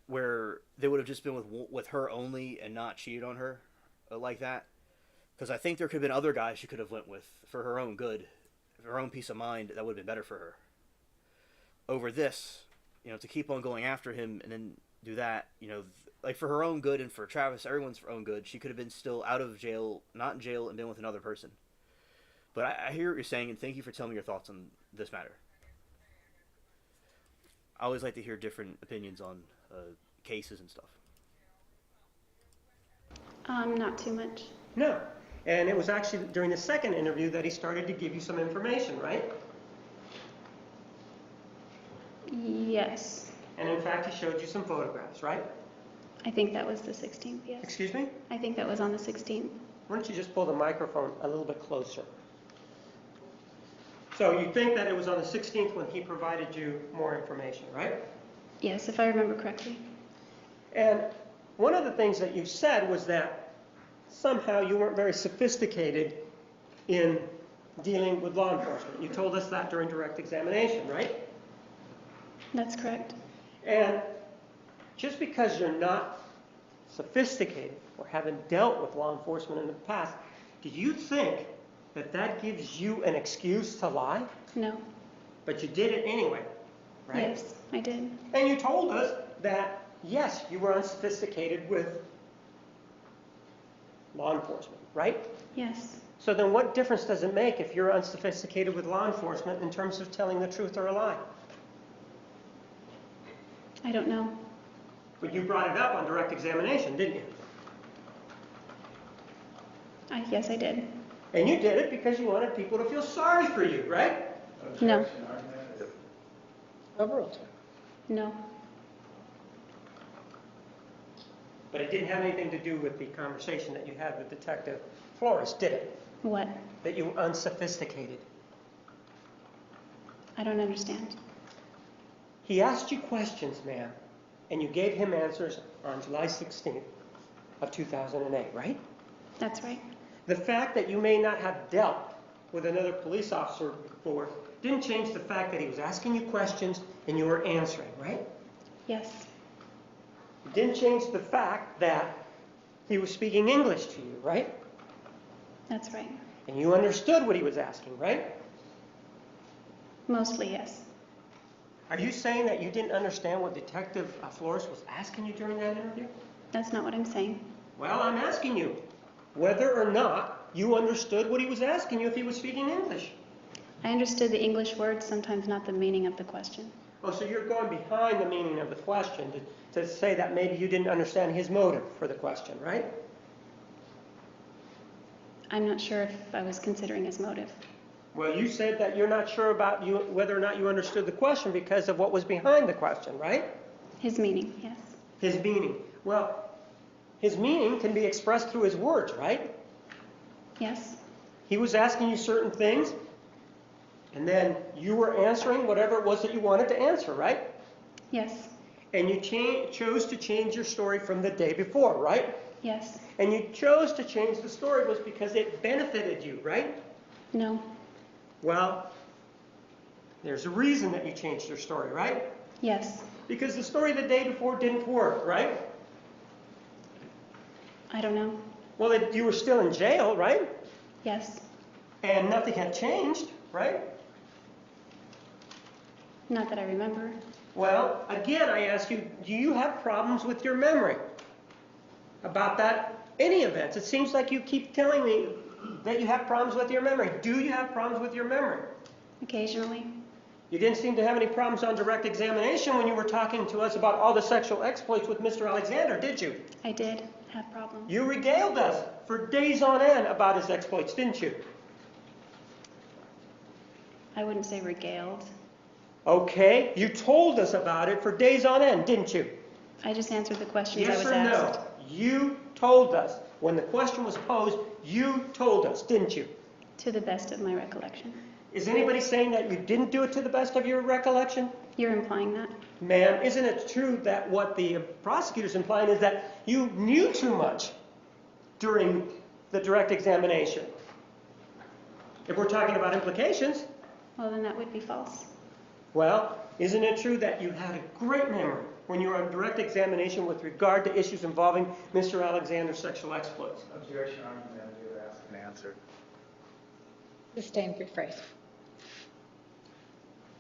where they would have just been with her only and not cheated on her like that. Because I think there could have been other guys she could have went with for her own good, for her own peace of mind. That would have been better for her. Over this, to keep on going after him and then do that, like for her own good and for Travis, everyone's own good, she could have been still out of jail, not in jail, and been with another person. But I hear what you're saying, and thank you for telling me your thoughts on this matter. I always like to hear different opinions on cases and stuff. Not too much. No. And it was actually during the second interview that he started to give you some information, right? Yes. And in fact, he showed you some photographs, right? I think that was the 16th, yes. Excuse me? I think that was on the 16th. Why don't you just pull the microphone a little bit closer? So you think that it was on the 16th when he provided you more information, right? Yes, if I remember correctly. And one of the things that you said was that somehow you weren't very sophisticated in dealing with law enforcement. You told us that during direct examination, right? That's correct. And just because you're not sophisticated or haven't dealt with law enforcement in the past, do you think that that gives you an excuse to lie? No. But you did it anyway, right? Yes, I did. And you told us that, yes, you were unsophisticated with law enforcement, right? Yes. So then what difference does it make if you're unsophisticated with law enforcement in terms of telling the truth or a lie? I don't know. But you brought it up on direct examination, didn't you? Yes, I did. And you did it because you wanted people to feel sorry for you, right? No. Overruled. No. But it didn't have anything to do with the conversation that you had with Detective Flores, did it? What? That you were unsophisticated. I don't understand. He asked you questions, ma'am, and you gave him answers on July 16th of 2008, right? That's right. The fact that you may not have dealt with another police officer before didn't change the fact that he was asking you questions and you were answering, right? Yes. It didn't change the fact that he was speaking English to you, right? That's right. And you understood what he was asking, right? Mostly, yes. Are you saying that you didn't understand what Detective Flores was asking you during that interview? That's not what I'm saying. Well, I'm asking you whether or not you understood what he was asking you if he was speaking English. I understood the English words, sometimes not the meaning of the question. Oh, so you're going behind the meaning of the question to say that maybe you didn't understand his motive for the question, right? I'm not sure if I was considering his motive. Well, you said that you're not sure about whether or not you understood the question because of what was behind the question, right? His meaning, yes. His meaning. Well, his meaning can be expressed through his words, right? Yes. He was asking you certain things, and then you were answering whatever it was that you wanted to answer, right? Yes. And you chose to change your story from the day before, right? Yes. And you chose to change the story was because it benefited you, right? No. Well, there's a reason that you changed your story, right? Yes. Because the story the day before didn't work, right? I don't know. Well, you were still in jail, right? Yes. And nothing had changed, right? Not that I remember. Well, again, I ask you, do you have problems with your memory about any events? It seems like you keep telling me that you have problems with your memory. Do you have problems with your memory? Occasionally. You didn't seem to have any problems on direct examination when you were talking to us about all the sexual exploits with Mr. Alexander, did you? I did have problems. You regaled us for days on end about his exploits, didn't you? I wouldn't say regaled. Okay, you told us about it for days on end, didn't you? I just answered the questions I Yes was or asked. no? You told us. When the question was posed, you told us, didn't you? To the best of my recollection. Is anybody saying that you didn't do it to the best of your recollection? You're implying that? Ma'am, isn't it true that what the prosecutor's implying is that you knew too much during the direct examination? If we're talking about implications. Well, then that would be false. Well, isn't it true that you had a great memory when you were on direct examination with regard to issues involving Mr. Alexander's sexual exploits? Objection, argument, you asked and answered. Sustained, rephrase.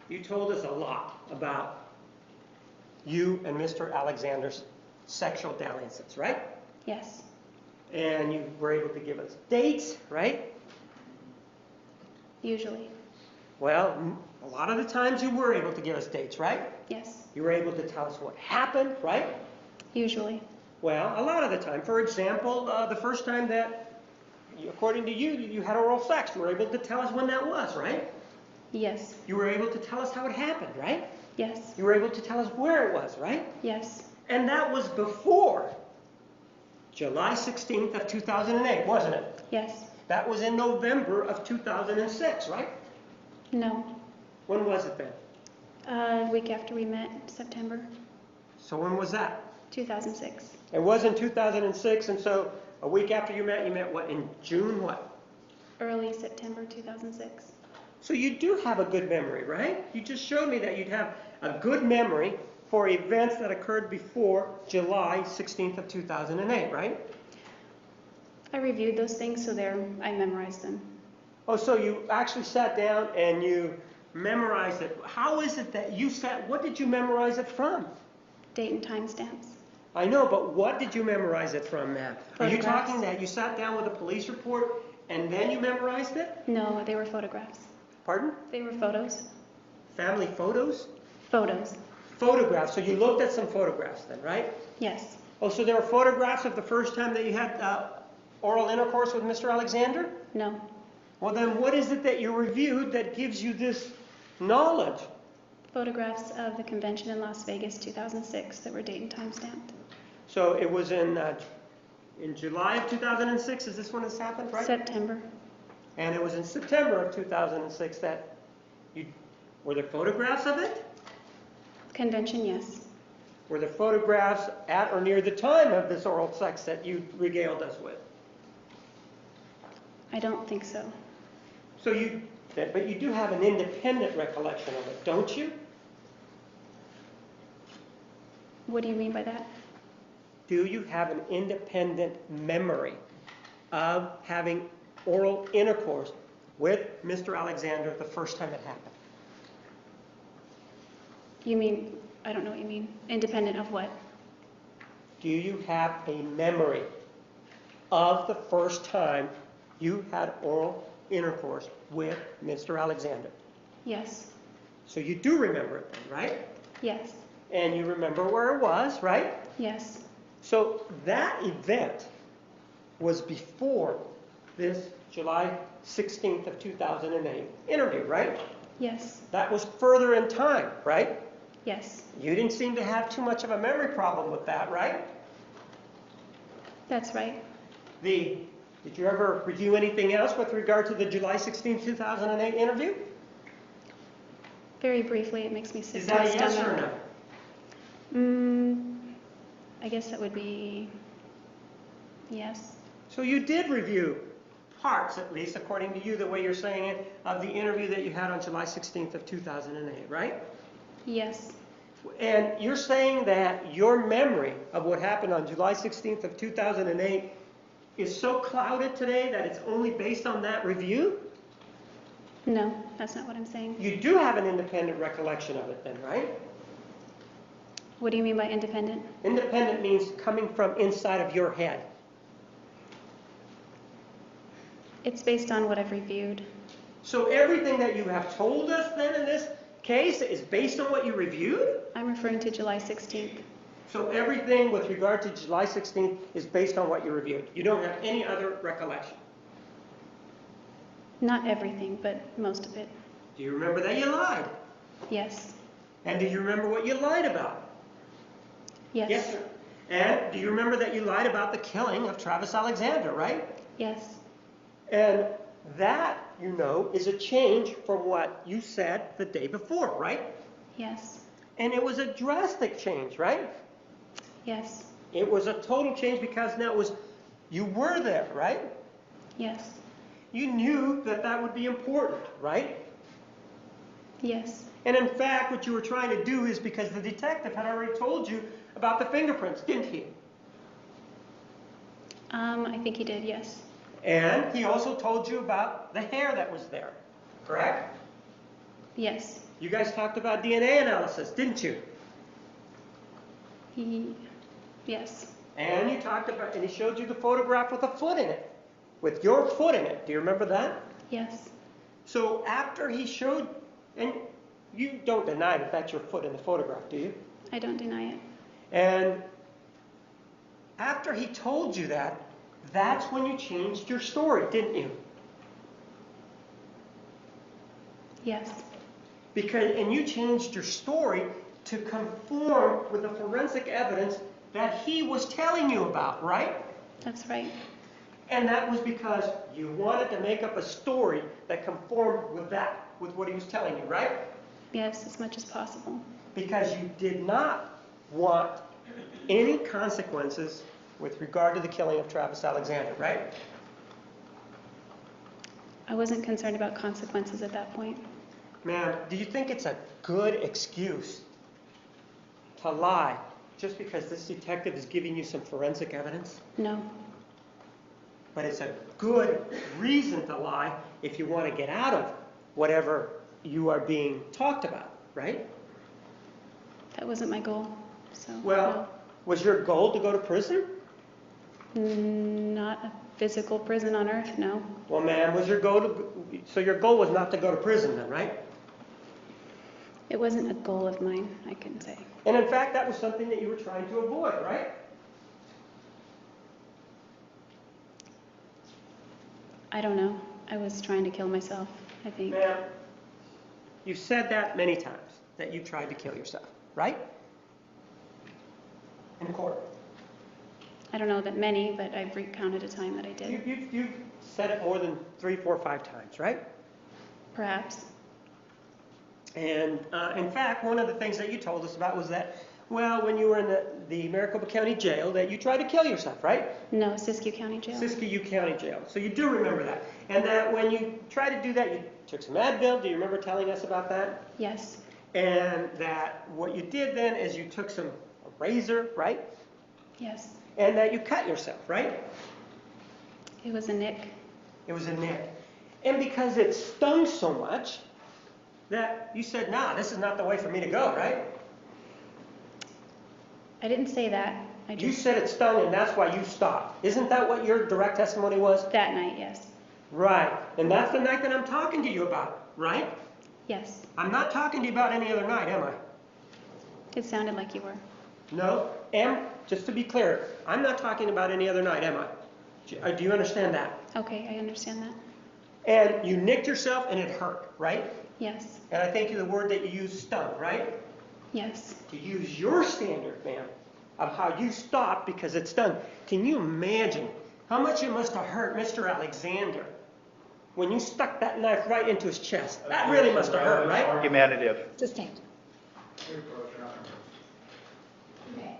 You told us a lot about you and Mr. Alexander's sexual dalliances, right? Yes. And you were able to give us dates, right? Usually. Well, a lot of the times you were able to give us dates, right? Yes. You were able to tell us what happened, right? Usually. Well, a lot of the time. For example, the first time that, according to you, you had oral sex, you were able to tell us when that was, right? Yes. You were able to tell us how it happened, right? Yes. You were able to tell us where it was, right? Yes. And that was before July 16th of 2008, wasn't it? Yes. That was in November of 2006, right? No. When was it then? A week after we met, September So when was that? 2006. It was in 2006, and so a week after you met what, in June what? Early September 2006. So you do have a good memory, right? You just showed me that you'd have a good memory for events that occurred before July 16th of 2008, right? I reviewed those things, so I memorized them. Oh, so you actually sat down and you memorized it. How is it that what did you memorize it from? Date and time stamps. I know, but what did you memorize it from, ma'am? Are you Photographs. talking that you sat down with a police report and then you memorized it? No, they were photographs. Pardon? They were photos. Family photos? Photos. Photographs. So you looked at some photographs then, right? Yes. Oh, so there were photographs of the first time that you had oral intercourse with Mr. Alexander? No. Well, then what is it that you reviewed that gives you this knowledge? Photographs of the convention in Las Vegas 2006 that were date and time stamped. So it was in July of 2006, is this when this happened, right? September. And it was in September of 2006 that were there photographs of it? Convention, yes. Were there photographs at or near the time of this oral sex that you regaled us with? I don't think so. But you do have an independent recollection of it, don't you? What do you mean by that? Do you have an independent memory of having oral intercourse with Mr. Alexander the first time it happened? You mean, I don't know what you mean. Independent of what? Do you have a memory of the first time you had oral intercourse with Mr. Alexander? Yes. So you do remember it then, right? Yes. And you remember where it was, right? Yes. So that event was before this July 16th of 2008 interview, right? Yes. That was further in time, right? Yes. You didn't seem to have too much of a memory problem with that, right? That's right. Did you ever review anything else with regard to the July 16th, 2008 interview? Very briefly, it makes me sick Is to my that a yes or stomach. no? I guess that would be yes. So you did review parts, at least according to you, the way you're saying it, of the interview that you had on July 16th of 2008, right? Yes. And you're saying that your memory of what happened on July 16th of 2008 is so clouded today that it's only based on that review? No, that's not what I'm saying. You do have an independent recollection of it then, right? What do you mean by independent? Independent means coming from inside of your head. It's based on what I've reviewed. So everything that you have told us then in this case is based on what you reviewed? I'm referring to July 16th. So everything with regard to July 16th is based on what you reviewed. You don't have any other recollection. Not everything, but most of it. Do you remember that you lied? Yes. And do you remember what you lied about? Yes. Yes, sir. And do you remember that you lied about the killing of Travis Alexander, right? Yes. And that, you know, is a change from what you said the day before, right? Yes. And it was a drastic change, right? Yes. It was a total change because now you were there, right? Yes. You knew that that would be important, right? Yes. And in fact, what you were trying to do is because the detective had already told you about the fingerprints, didn't he? I think he did, yes. And he also told you about the hair that was there, correct? Yes. You guys talked about DNA analysis, didn't you? Yes. And you talked about, and he showed you the photograph with a foot in it, with your foot in it. Do you remember that? Yes. So after he showed, and you don't deny that that's your foot in the photograph, do you? I don't deny it. And after he told you that, that's when you changed your story, didn't you? Yes. And you changed your story to conform with the forensic evidence that he was telling you about, right? That's right. And that was because you wanted to make up a story that conformed with what he was telling you, right? Yes, as much as possible. Because you did not want any consequences with regard to the killing of Travis Alexander, right? I wasn't concerned about consequences at that point. Ma'am, do you think it's a good excuse to lie just because this detective is giving you some forensic evidence? No. But it's a good reason to lie if you want to get out of whatever you are being talked about, right? That wasn't my goal. So. Well, was your goal to go to prison? Not physical prison on earth, no. Well, ma'am, was your goal so your goal was not to go to prison then, right? It wasn't a goal of mine, I can say. And in fact, that was something that you were trying to avoid, right? I don't know. I was trying to kill myself, I think. Ma'am, you've said that many times, that you tried to kill yourself, right? In court. I don't know that many, but I've recounted a time that I did. You've said it more than 3, 4, 5 times, right? Perhaps. And in fact, one of the things that you told us about was that, well, when you were in the Maricopa County Jail, that you tried to kill yourself, right? No, Siskiyou County Jail. Siskiyou County Jail. So you do remember that. And that when you tried to do that, you took some Advil. Do you remember telling us about that? Yes. And that what you did then is you took a razor, right? Yes. And that you cut yourself, right? It was a nick. It was a nick. And because it stung so much, that you said, nah, this is not the way for me to go, right? I didn't say that. You said it stung and that's why you stopped. Isn't that what your direct testimony was? That night, yes. Right. And that's the night that I'm talking to you about, right? Yes. I'm not talking to you about any other night, am I? It sounded like you were. No. Just to be clear, I'm not talking about any other night, am I? Do you understand that? Okay, I understand that. And you nicked yourself and it hurt, right? Yes. And I think the word that you used, stung, right? Yes. To use your standard, ma'am, of how you stopped because it stung. Can you imagine how much it must have hurt Mr. Alexander when you stuck that knife right into his chest? That really must have hurt, right? Argumentative. Sustained. Okay.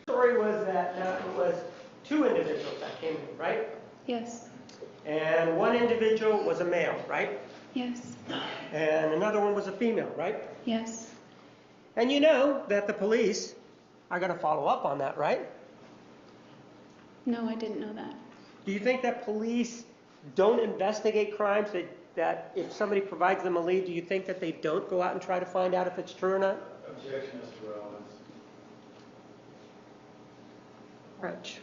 The story was that it was 2 individuals that came in, right? Yes. And one individual was a male, right? Yes. And another one was a female, right? Yes. And you know that the police are going to follow up on that, right? No, I didn't know that. Do you think that police don't investigate crimes, that if somebody provides them a lead, do you think that they don't go out and try to find out if it's true or not? Objection, Mr. Rollins. Approach.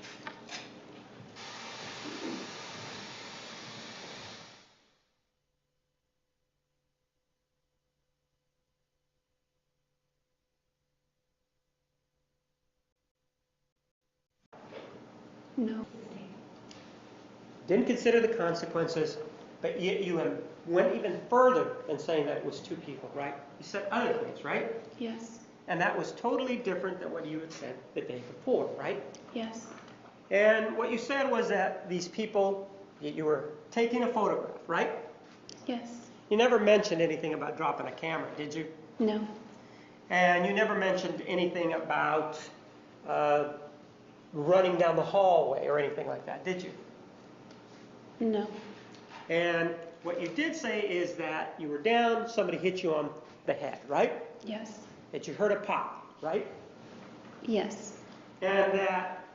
No. Didn't consider the consequences, but yet you went even further than saying that it was 2 people, right? You said other things, right? Yes. And that was totally different than what you had said the day before, right? Yes. And what you said was that these people, you were taking a photograph, right? Yes. You never mentioned anything about dropping a camera, did you? No. And you never mentioned anything about running down the hallway or anything like that, did you? No. And what you did say is that you were down, somebody hit you on the head, right? Yes. That you heard a pop, right? Yes. And that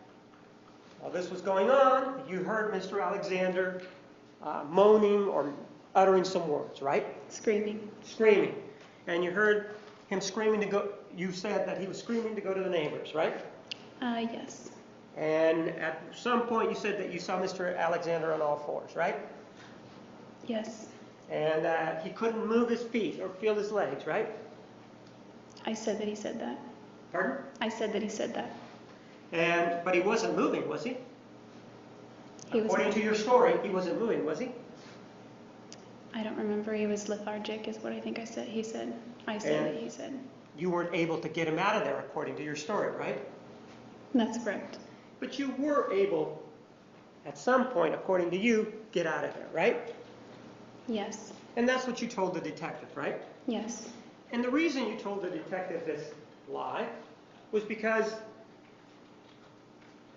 while this was going on, you heard Mr. Alexander moaning or uttering some words, right? Screaming. Screaming. And you heard him screaming to go, you said that he was screaming to go to the neighbors, right? Yes. And at some point you said that you saw Mr. Alexander on all 4s, right? Yes. And he couldn't move his feet or feel his legs, right? I said that he said that. Pardon? I said that he said that. But he wasn't moving, was he? According to your story, he wasn't moving, was he? I don't remember. He was lethargic is what I think I said. He said. I said that he said. You weren't able to get him out of there according to your story, right? That's correct. But you were able, at some point, according to you, get out of there, right? Yes. And that's what you told the detective, right? Yes. And the reason you told the detective this lie was because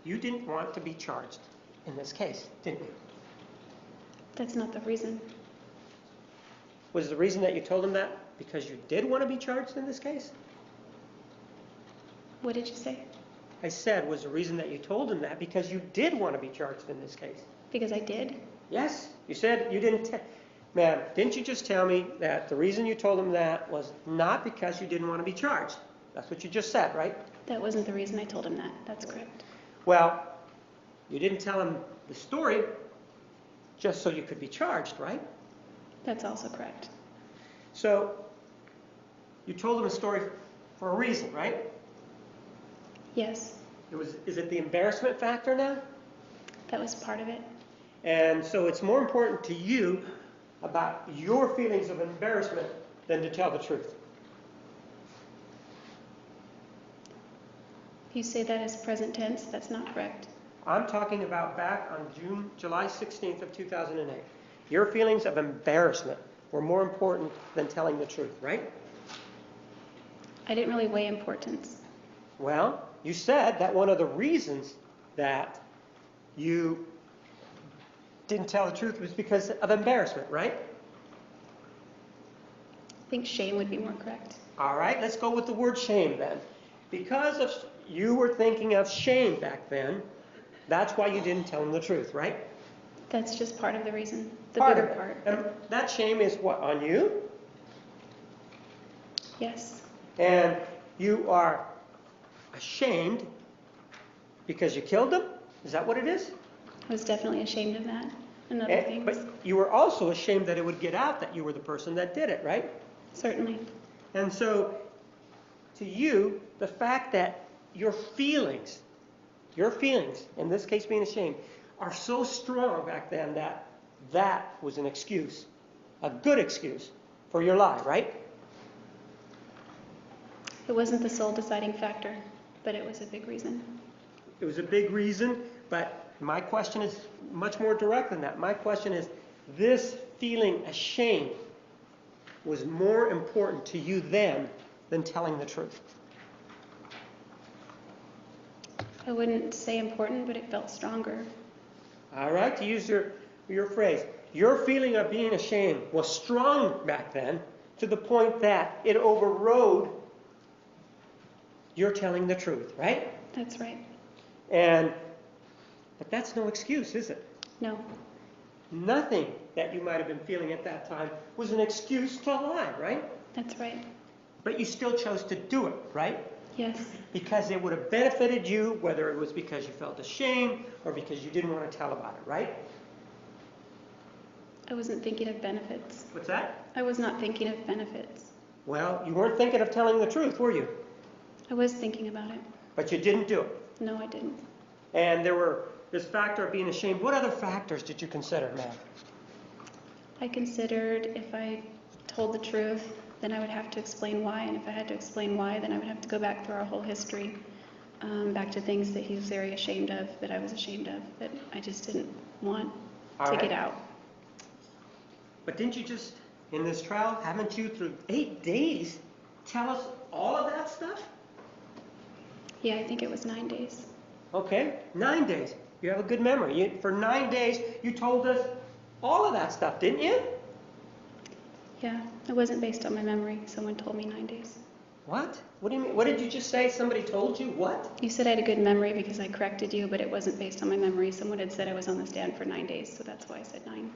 you didn't want to be charged in this case, didn't you? That's not the reason. Was the reason that you told him that because you did want to be charged in this case? What did you say? I said was the reason that you told him that because you did want to be charged in this case. Because I did. Yes, you said you didn't. Ma'am, didn't you just tell me that the reason you told him that was not because you didn't want to be charged? That's what you just said, right? That wasn't the reason I told him that. That's correct. Well, you didn't tell him the story just so you could be charged, right? That's also correct. So you told him a story for a reason, right? Yes, Is it the embarrassment factor now? that was part of it. And so it's more important to you about your feelings of embarrassment than to tell the truth. If you say that as present tense, that's not correct. I'm talking about back on July 16th of 2008. Your feelings of embarrassment were more important than telling the truth, right? I didn't really weigh importance. Well, you said that one of the reasons that you didn't tell the truth was because of embarrassment, right? I think shame would be more correct. All right, let's go with the word shame then. Because of you were thinking of shame back then, that's why you didn't tell him the truth, right? That's just part of the reason. The Part bigger of it. part. And that shame is what, on you? Yes. And you are ashamed because you killed him? Is that what it is? I was definitely ashamed of that and other things. But you were also ashamed that it would get out that you were the person that did it, right? Certainly. And so, to you, the fact that your feelings, in this case being ashamed, are so strong back then that that was an excuse, a good excuse for your lie, right? It wasn't the sole deciding factor, but it was a big reason. It was a big reason, but my question is much more direct than that. My question is, this feeling ashamed was more important to you then than telling the truth. I wouldn't say important, but it felt stronger. All right, to use your phrase, your feeling of being ashamed was strong back then to the point that it overrode your telling the truth, right? That's right. But that's no excuse, is it? No. Nothing that you might have been feeling at that time was an excuse to lie, right? That's right. But you still chose to do it, right? Yes. Because it would have benefited you, whether it was because you felt ashamed or because you didn't want to tell about it, right? I wasn't thinking of benefits. What's that? I was not thinking of benefits. Well, you weren't thinking of telling the truth, were you? I was thinking about it. But you didn't do it. No, I didn't. And there were this factor of being ashamed. What other factors did you consider, ma'am? I considered if I told the truth, then I would have to explain why. And if I had to explain why, then I would have to go back through our whole history, back to things that he was very ashamed of, that I was ashamed of, that I just didn't want to get out. But didn't you just, in this trial, haven't you through 8 days tell us all of that stuff? Yeah, I think it was 9 days. Okay, 9 days. You have a good memory. For 9 days, you told us all of that stuff, didn't you? Yeah, it wasn't based on my memory. Someone told me 9 days. What? What do you mean? What did you just say? Somebody told you? What? You said I had a good memory because I corrected you, but it wasn't based on my memory. Someone had said I was on the stand for 9 days, so that's why I said 9.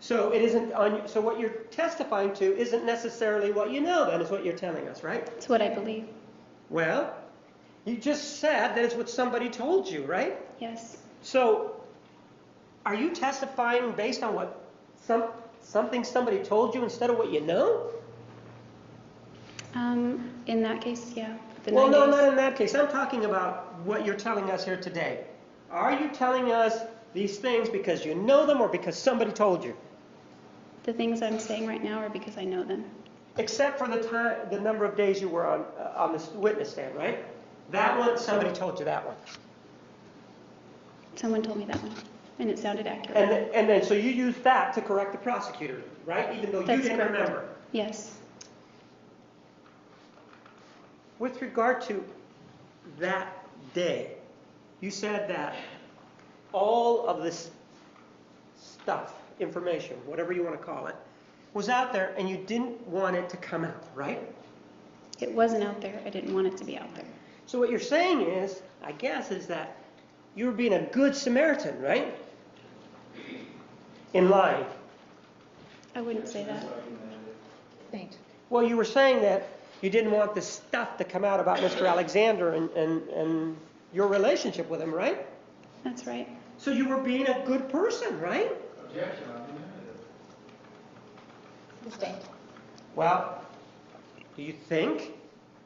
So it isn't on. So what you're testifying to isn't necessarily what you know. Then is what you're telling us, right? It's what I believe. Well, you just said that it's what somebody told you, right? Yes. So, are you testifying based on what something somebody told you instead of what you know? In that case, yeah. Well, no, not in that case. I'm talking about what you're telling us here today. Are you telling us these things because you know them or because somebody told you? The things I'm saying right now are because I know them. Except for the number of days you were on the witness stand, right? That one, somebody told you that one. Someone told me that one, and it sounded accurate. And then, so you used that to correct the prosecutor, right? Even though you didn't remember. Yes. With regard to that day, you said that all of this stuff, information, whatever you want to call it, was out there and you didn't want it to come out, right? It wasn't out there. I didn't want it to be out there. So what you're saying is, I guess, is that you were being a good Samaritan, right? In lying. I wouldn't say that. Thanks. Well, you were saying that you didn't want this stuff to come out about Mr. Alexander and your relationship with him, right? That's right. So you were being a good person, right? Objection. Sustained. Well, do you think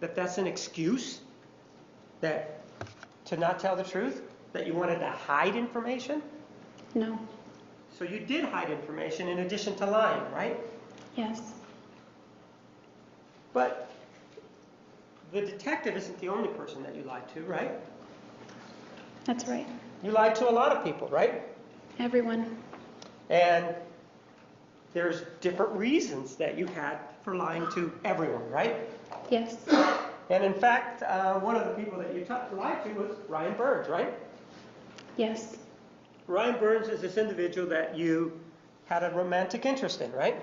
that that's an excuse that to not tell the truth? That you wanted to hide information? No. So you did hide information in addition to lying, right? Yes. But the detective isn't the only person that you lied to, right? That's right. You lied to a lot of people, right? Everyone. And there's different reasons that you had for lying to everyone, right? Yes. And in fact, one of the people that you lied to was Ryan Burns, right? Yes. Ryan Burns is this individual that you had a romantic interest in, right?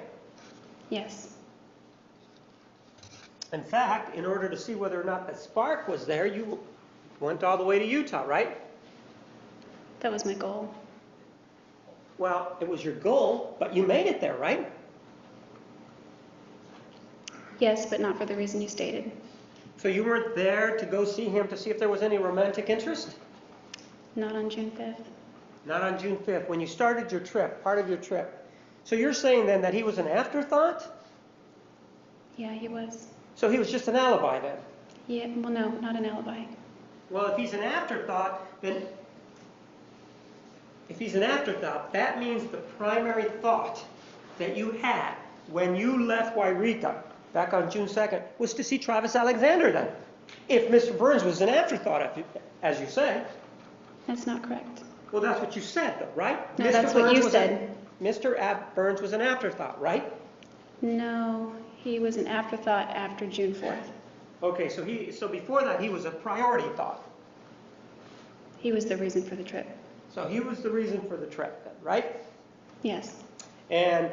Yes. In fact, in order to see whether or not the spark was there, you went all the way to Utah, right? That was my goal. Well, it was your goal, but you made it there, right? Yes, but not for the reason you stated. So you weren't there to go see him to see if there was any romantic interest? Not on June 5th. Not on June 5th, when you started your trip, part of your trip. So you're saying then that he was an afterthought? Yeah, he was. So he was just an alibi then? Yeah, well, no, not an alibi. Well, if he's an afterthought, then that means the primary thought that you had when you left Wairika back on June 2nd was to see Travis Alexander then. If Mr. Burns was an afterthought, as you say. That's not correct. Well, that's what you said, though, right? No, that's what you said. Mr. Burns was an afterthought, right? No, he was an afterthought after June 4th. Okay, so before that, he was a priority thought. He was the reason for the trip. So he was the reason for the trip, then, right? Yes. And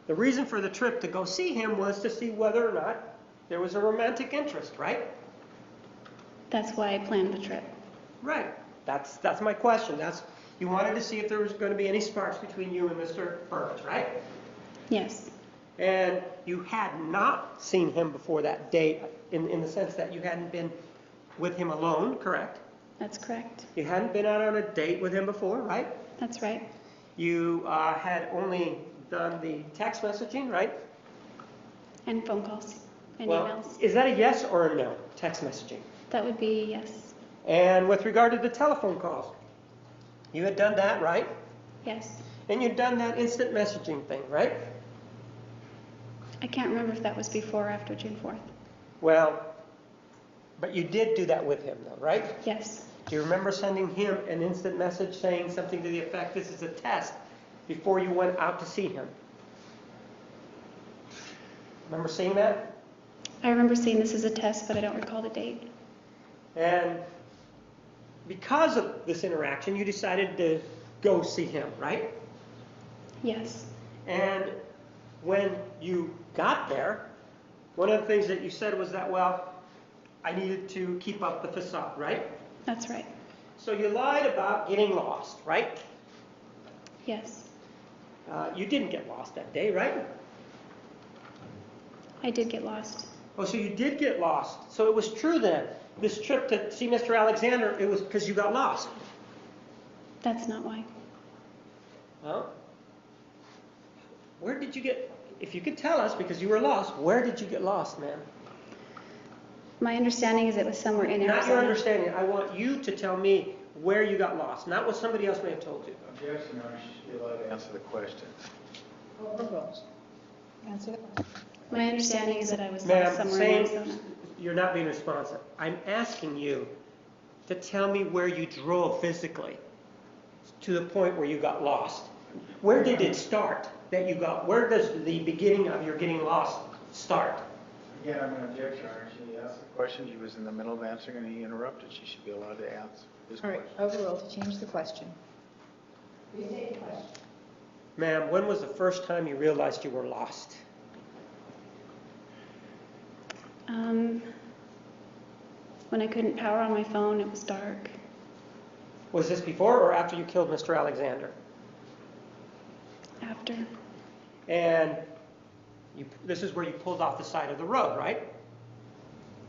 the reason for the trip to go see him was to see whether or not there was a romantic interest, right? That's why I planned the trip. Right. That's my question. You wanted to see if there was going to be any sparks between you and Mr. Burns, right? Yes. And you had not seen him before that date in the sense that you hadn't been with him alone, correct? That's correct. You hadn't been out on a date with him before, right? That's right. You had only done the text messaging, right? And phone calls and Well, emails. is that a yes or a no, text messaging? That would be yes. And with regard to the telephone calls, you had done that, right? Yes. And you'd done that instant messaging thing, right? I can't remember if that was before or after June 4th. Well, but you did do that with him, though, right? Yes. Do you remember sending him an instant message saying something to the effect, this is a test, before you went out to see him? Remember seeing that? I remember seeing this as a test, but I don't recall the date. And because of this interaction, you decided to go see him, right? Yes. And when you got there, one of the things that you said was that, well, I needed to keep up the facade, right? That's right. So you lied about getting lost, right? Yes. You didn't get lost that day, right? I did get lost. Oh, so you did get lost. So it was true then. This trip to see Mr. Alexander, it was because you got lost. That's not why. Well, where did you get, if you could tell us, because you were lost, where did you get lost, ma'am? My understanding is it was somewhere in Not Arizona. your understanding. I want you to tell me where you got lost, not what somebody else may have told you. Objection, Your Honor, she should be allowed to answer the question. Answer the question. My understanding is that I was Ma'am, lost somewhere in Arizona. you're not being responsive. I'm asking you to tell me where you drove physically to the point where you got lost. Where did it start that you got, where does the beginning of your getting lost start? Again, I'm going to object, Your Honor. She asked the question. She was in the middle of answering and he interrupted. She should be allowed to answer his All question. right, overrule to change the question. Ma'am, when was the first time you realized you were lost? When I couldn't power on my phone, it was dark. Was this before or after you killed Mr. Alexander? After. And this is where you pulled off the side of the road, right?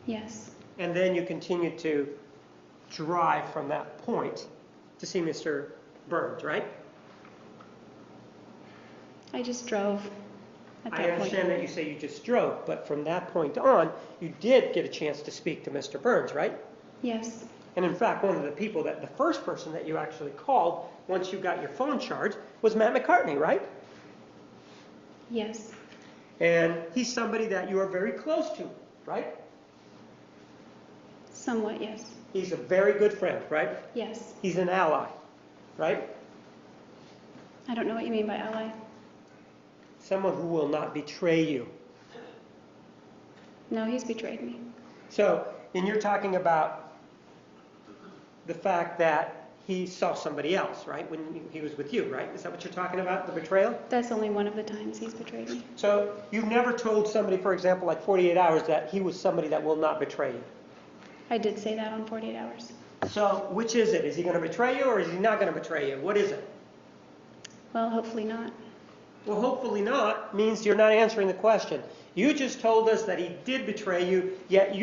Yes. And then you continued to drive from that point to see Mr. Burns, right? I just drove at that I understand that you say you just drove, but from that point on, you did get a chance to speak to Mr. Burns, right? Yes. And in fact, one of the first person that you actually called once you got your phone charged was Matt McCartney, right? Yes. And he's somebody that you are very close to, right? Somewhat, yes. He's a very good friend, right? Yes. He's an ally, right? I don't know what you mean by ally. Someone who will not betray you. No, he's betrayed me. So, and you're talking about the fact that he saw somebody else, right? When he was with you, right? Is that what you're talking about, the betrayal? That's only one of the times he's betrayed me. So you've never told somebody, for example, like 48 hours that he was somebody that will not betray you? I did say that on 48 hours. So which is it? Is he going to betray you or is he not going to betray you? What is it? Well, hopefully not. Well, hopefully not means you're not answering the question. You just told us that he did betray you, yet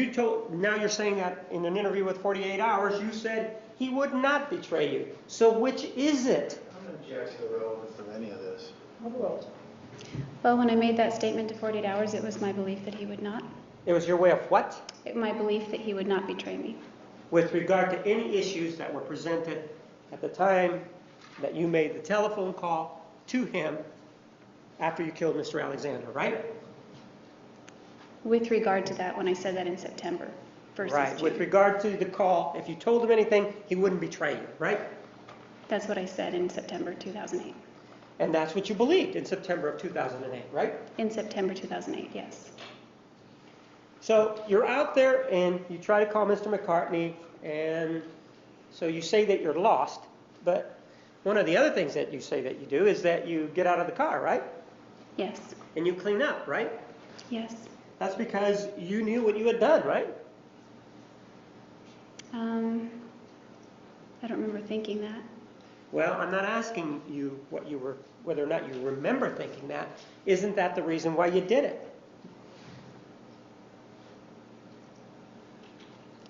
now you're saying that in an interview with 48 hours, you said he would not betray you. So which is it? I'm going to object to the relevance of any of this. Overruled. Well, when I made that statement to 48 hours, it was my belief that he would not. It was your way of what? My belief that he would not betray me. With regard to any issues that were presented at the time that you made the telephone call to him after you killed Mr. Alexander, right? With regard to that, when I said that in September versus Right. June. With regard to the call, if you told him anything, he wouldn't betray you, right? That's what I said in September 2008. And that's what you believed in September of 2008, right? In September 2008, yes. So you're out there and you try to call Mr. McCartney, and so you say that you're lost, but one of the other things that you say that you do is that you get out of the car, right? Yes. And you clean up, right? Yes. That's because you knew what you had done, right? I don't remember thinking that. Well, I'm not asking you whether or not you remember thinking that. Isn't that the reason why you did it?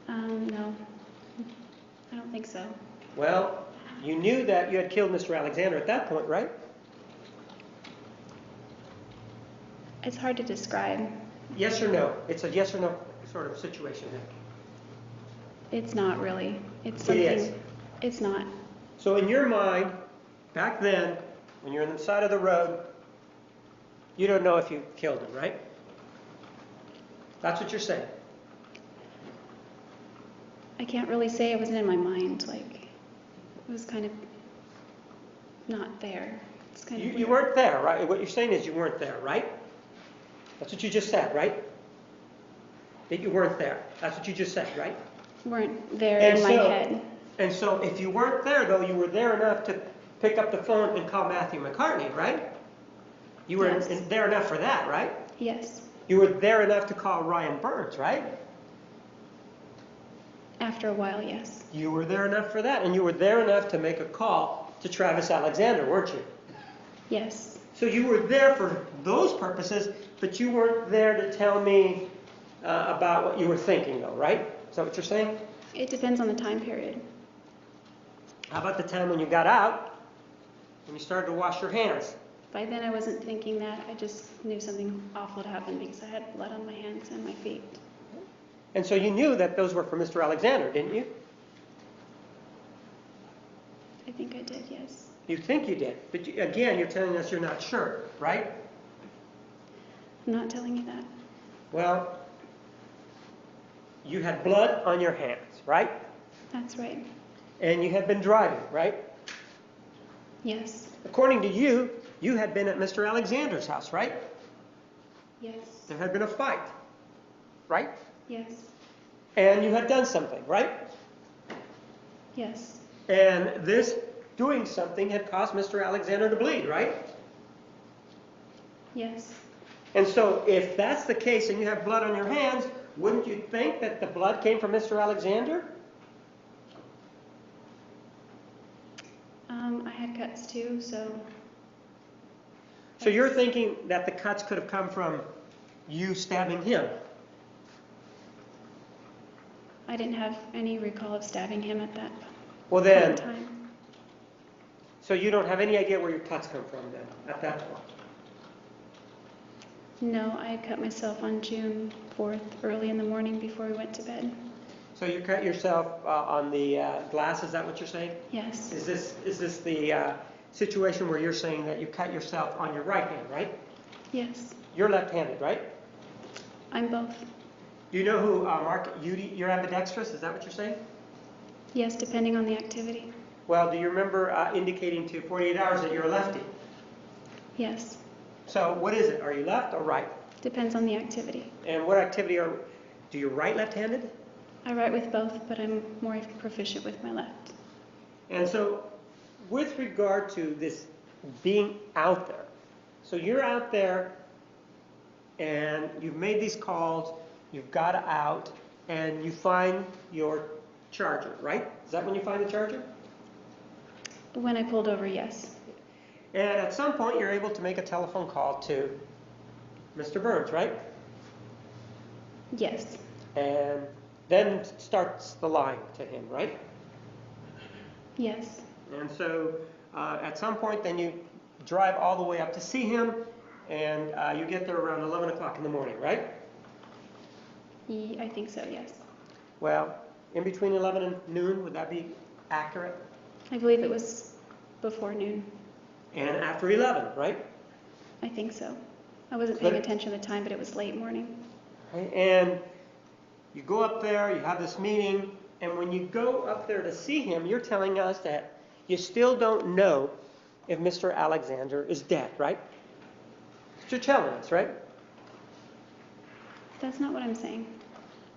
No. I don't think so. Well, you knew that you had killed Mr. Alexander at that point, right? It's hard to describe. Yes or no? It's a yes or no sort of situation here. It's not really. It's something. It is. It's not. So in your mind, back then, when you're on the side of the road, you don't know if you killed him, right? That's what you're saying. I can't really say it wasn't in my mind. Like, it was kind of not there. It's kind of You weren't there, right? What you're saying is you weren't there, right? That's what you just said, right? That you weren't there. That's what you just said, right? Weren't there in my head. And so if you weren't there, though, you were there enough to pick up the phone and call Matthew McCartney, right? You were Yes. there enough for that, right? Yes. You were there enough to call Ryan Burns, right? After a while, yes. You were there enough for that, and you were there enough to make a call to Travis Alexander, weren't you? Yes. So you were there for those purposes, but you weren't there to tell me about what you were thinking, though, right? Is that what you're saying? It depends on the time period. How about the time when you got out, when you started to wash your hands? By then, I wasn't thinking that. I just knew something awful had happened because I had blood on my hands and my feet. And so you knew that those were for Mr. Alexander, didn't you? I think I did, yes. You think you did, but again, you're telling us you're not sure, right? I'm not telling you that. Well, you had blood on your hands, right? That's right. And you had been driving, right? Yes. According to you, you had been at Mr. Alexander's house, right? Yes. There had been a fight, right? Yes. And you had done something, right? Yes. And this doing something had caused Mr. Alexander to bleed, right? Yes. And so if that's the case and you have blood on your hands, wouldn't you think that the blood came from Mr. Alexander? I had cuts too, so So you're thinking that the cuts could have come from you stabbing him? I didn't have any recall of stabbing him at that Well point in then, time. so you don't have any idea where your cuts come from then, at that point? No, I had cut myself on June 4th, early in the morning before we went to bed. So you cut yourself on the glass, is that what you're saying? Yes. Is this the situation where you're saying that you cut yourself on your right hand, right? Yes. You're left-handed, right? I'm both. Do you know who you're ambidextrous, is that what you're saying? Yes, depending on the activity. Well, do you remember indicating to 48 Hours that you're a lefty? Yes. So what is it? Are you left or right? Depends on the activity. And what activity do you write left-handed? I write with both, but I'm more proficient with my left. And so with regard to this being out there, so you're out there and you've made these calls, you've got out, and you find your charger, right? Is that when you find the charger? When I pulled over, yes. And at some point you're able to make a telephone call to Mr. Burns, right? Yes. And then starts the lying to him, right? Yes. And so at some point then you drive all the way up to see him, and you get there around 11 o'clock in the morning, right? I think so, yes. Well, in between 11 and noon, would that be accurate? I believe it was before noon. And after 11, right? I think so. I wasn't paying attention at the time, but it was late morning. Okay. And you go up there, you have this meeting, and when you go up there to see him, you're telling us that you still don't know if Mr. Alexander is dead, right? That's what you're telling us, right? That's not what I'm saying.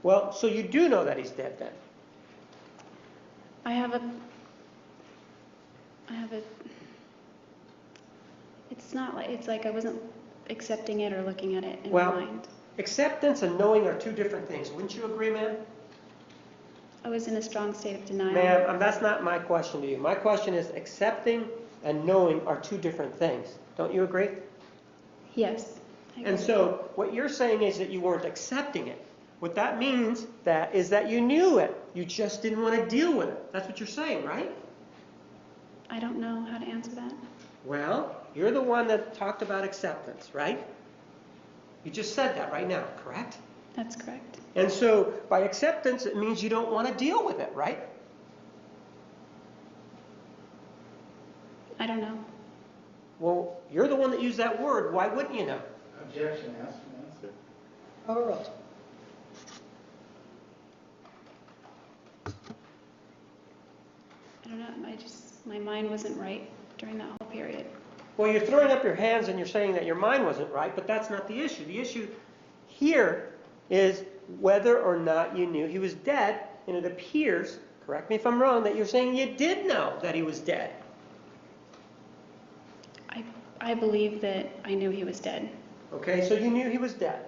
Well, so you do know that he's dead then? I have a, it's like I wasn't accepting it or looking at it in my mind. Acceptance and knowing are two different things. Wouldn't you agree, ma'am? I was in a strong state of denial. Ma'am, that's not my question to you. My question is accepting and knowing are two different things. Don't you agree? Yes. And so what you're saying is that you weren't accepting it. What that means is that you knew it. You just didn't want to deal with it. That's what you're saying, right? I don't know how to answer that. Well, you're the one that talked about acceptance, right? You just said that right now, correct? That's correct. And so by acceptance, it means you don't want to deal with it, right? I don't know. Well, you're the one that used that word. Why wouldn't you know? Objection, asked and answered. Overruled. I don't know. My mind wasn't right during that whole period. Well, you're throwing up your hands and you're saying that your mind wasn't right, but that's not the issue. The issue here is whether or not you knew he was dead, and it appears, correct me if I'm wrong, that you're saying you did know that he was dead. I believe that I knew he was dead. Okay, so you knew he was dead.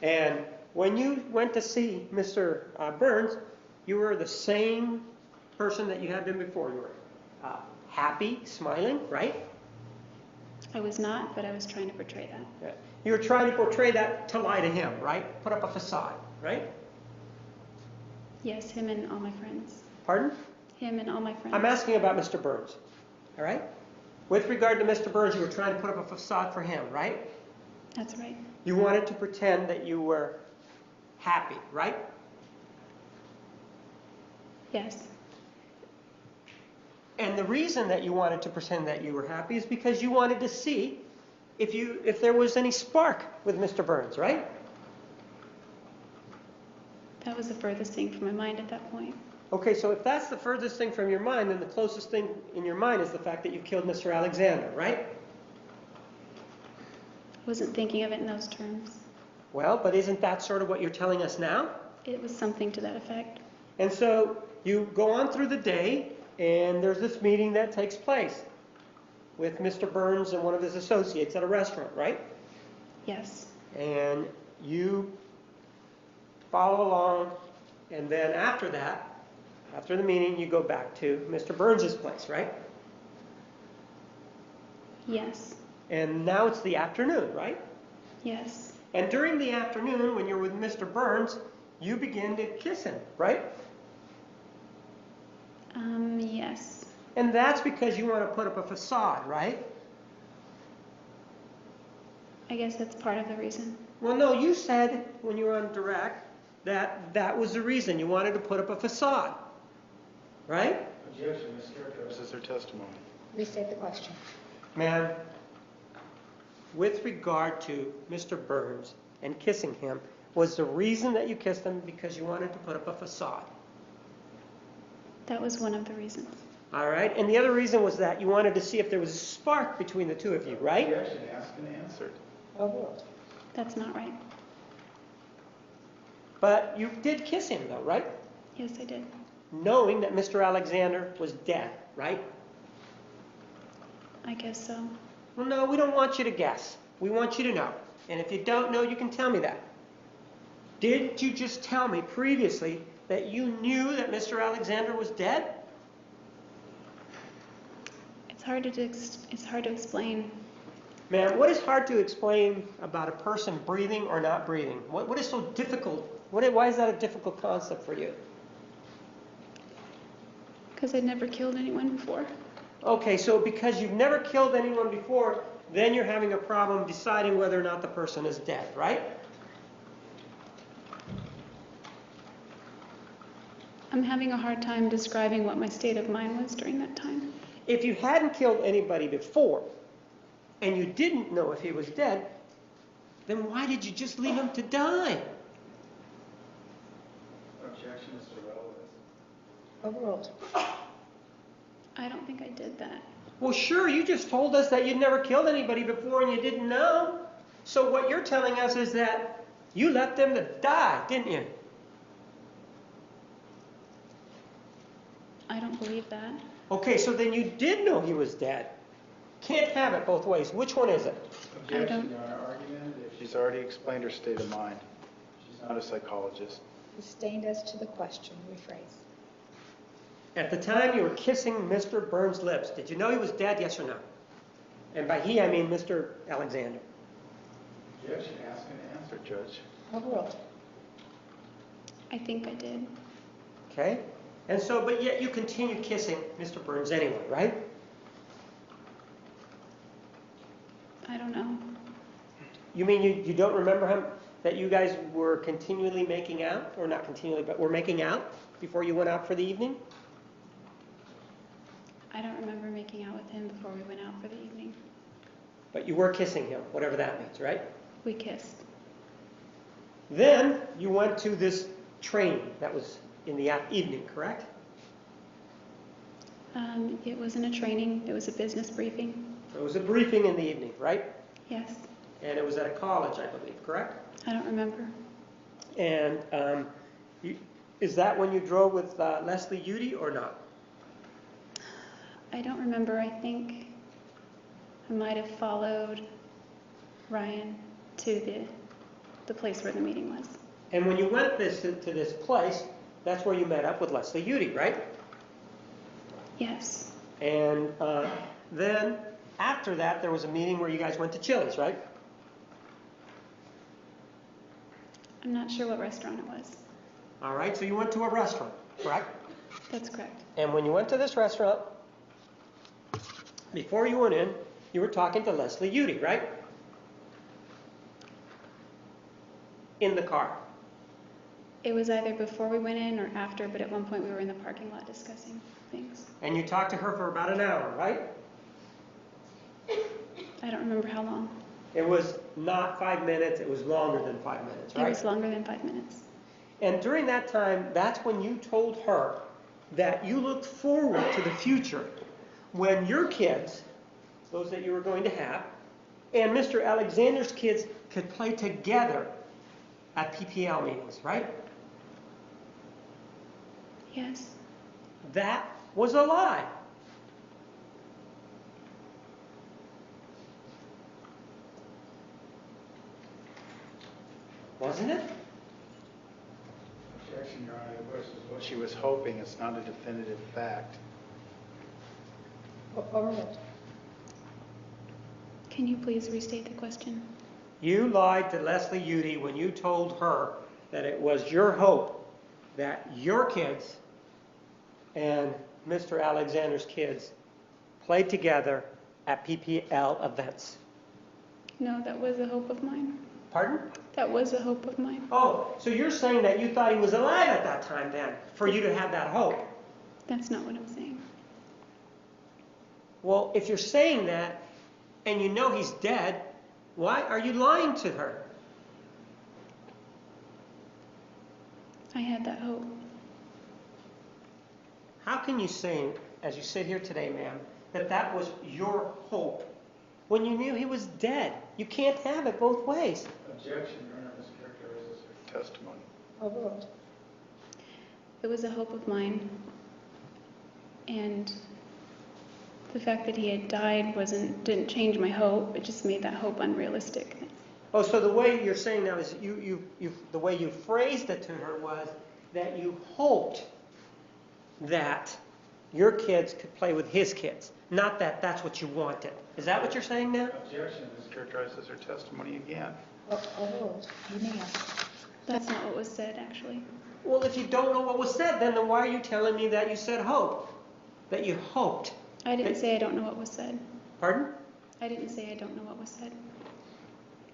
And when you went to see Mr. Burns, you were the same person that you had been before. You were happy, smiling, right? I was not, but I was trying to portray that. Yeah. You were trying to portray that to lie to him, right? Put up a facade, right? Yes, him and all my friends. Pardon? Him and all my friends. I'm asking about Mr. Burns, all right? With regard to Mr. Burns, you were trying to put up a facade for him, right? That's right. You wanted to pretend that you were happy, right? Yes. And the reason that you wanted to pretend that you were happy is because you wanted to see if there was any spark with Mr. Burns, right? That was the furthest thing from my mind at that point. Okay, so if that's the furthest thing from your mind, then the closest thing in your mind is the fact that you killed Mr. Alexander, right? I wasn't thinking of it in those terms. Well, but isn't that sort of what you're telling us now? It was something to that effect. And so you go on through the day, and there's this meeting that takes place with Mr. Burns and one of his associates at a restaurant, right? Yes. And you follow along, and then after that, after the meeting, you go back to Mr. Burns' place, right? Yes. And now it's the afternoon, right? Yes. And during the afternoon, when you're with Mr. Burns, you begin to kiss him, right? Yes. And that's because you want to put up a facade, right? I guess that's part of the reason. Well, no, you said when you were on direct that that was the reason you wanted to put up a facade, right? Objection, Ms. characterizes her testimony. Restate the question. Ma'am, with regard to Mr. Burns and kissing him, was the reason that you kissed him because you wanted to put up a facade? That was one of the reasons. All right, and the other reason was that you wanted to see if there was a spark between the two of you, right? Objection, asked and answered. Overruled. That's not right. But you did kiss him though, right? Yes, I did. Knowing that Mr. Alexander was dead, right? I guess so. Well, no, we don't want you to guess. We want you to know. And if you don't know, you can tell me that. Didn't you just tell me previously that you knew that Mr. Alexander was dead? It's hard to explain. Ma'am, what is hard to explain about a person breathing or not breathing? What is so difficult? Why is that a difficult concept for you? Because I'd never killed anyone before. Okay, so because you've never killed anyone before, then you're having a problem deciding whether or not the person is dead, right? I'm having a hard time describing what my state of mind was during that time. If you hadn't killed anybody before, and you didn't know if he was dead, then why did you just leave him to die? Objection, Mr. Relevant. Overruled. I don't think I did that. Well, sure, you just told us that you'd never killed anybody before and you didn't know. So what you're telling us is that you left them to die, didn't you? I don't believe that. Okay, so then you did know he was dead. Can't have it both ways. Which one is it? Objection, Your Honor. Argument if she's already explained her state of mind. She's not a psychologist. Sustained as to the question. Rephrase. At the time you were kissing Mr. Burns' lips, did you know he was dead, yes or no? And by he, I mean Mr. Alexander. Objection, asked and answered, Judge. Overruled. I think I did. Okay? And so, but yet you continue kissing Mr. Burns anyway, right? I don't know. You mean you don't remember him, that you guys were continually making out? Or not continually, but were making out before you went out for the evening? I don't remember making out with him before we went out for the evening. But you were kissing him, whatever that means, right? We kissed. Then you went to this training that was in the evening, correct? It wasn't a training. It was a business briefing. It was a briefing in the evening, right? Yes. And it was at a college, I believe, correct? I don't remember. And is that when you drove with Leslie Jodi or not? I don't remember. I think I might have followed Ryan to the place where the meeting was. And when you went to this place, that's where you met up with Leslie Jodi, right? Yes. And then after that, there was a meeting where you guys went to Chili's, right? I'm not sure what restaurant it was. All right, so you went to a restaurant, correct? That's correct. And when you went to this restaurant, before you went in, you were talking to Leslie Jodi, right? In the car. It was either before we went in or after, but at one point we were in the parking lot discussing things. And you talked to her for about an hour, right? I don't remember how long. It was not 5 minutes, it was longer than 5 minutes, right? It was longer than 5 minutes. And during that time, that's when you told her that you looked forward to the future when your kids, those that you were going to have, and Mr. Alexander's kids could play together at PPL meetings, right? Yes. That was a lie. Wasn't it? Your Honor, the question is what she was hoping. It's not a definitive fact. Overruled. Can you please restate the question? You lied to Leslie Jodi when you told her that it was your hope that your kids and Mr. Alexander's kids played together at PPL events. No, that was a hope of mine. Pardon? That was a hope of mine. Oh, so you're saying that you thought he was alive at that time then, for you to have that hope? That's not what I'm saying. Well, if you're saying that, and you know he's dead, why are you lying to her? I had that hope. How can you say, as you sit here today, ma'am, that that was your hope when you knew he was dead? You can't have it both ways. Objection, Your Honor, mischaracterizes her testimony. Overruled. It was a hope of mine, and the fact that he had died didn't change my hope. It just made that hope unrealistic. Oh, so the way you're saying now is the way you phrased it to her was that you hoped that your kids could play with his kids, not that that's what you wanted. Is that what you're saying now? Objection, mischaracterizes her testimony again. Overruled. You may answer. That's not what was said, actually. Well, if you don't know what was said, then why are you telling me that you said hope? That you hoped? I didn't say I don't know what was said. Pardon? I didn't say I don't know what was said.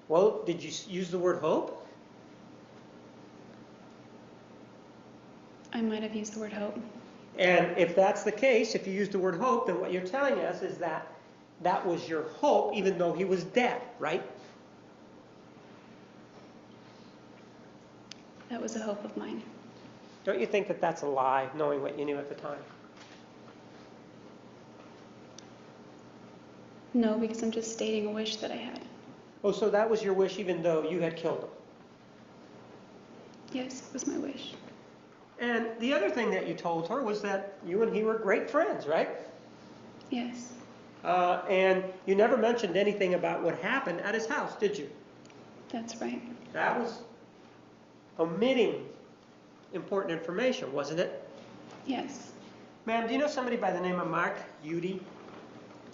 Well, did you use the word hope? I might have used the word hope. And if that's the case, if you used the word hope, then what you're telling us is that that was your hope even though he was dead, right? That was a hope of mine. Don't you think that that's a lie, knowing what you knew at the time? No, because I'm just stating a wish that I had. Oh, so that was your wish even though you had killed him? Yes, it was my wish. And the other thing that you told her was that you and he were great friends, right? Yes. And you never mentioned anything about what happened at his house, did you? That's right. That was omitting important information, wasn't it? Yes. Ma'am, do you know somebody by the name of Mark Jodi?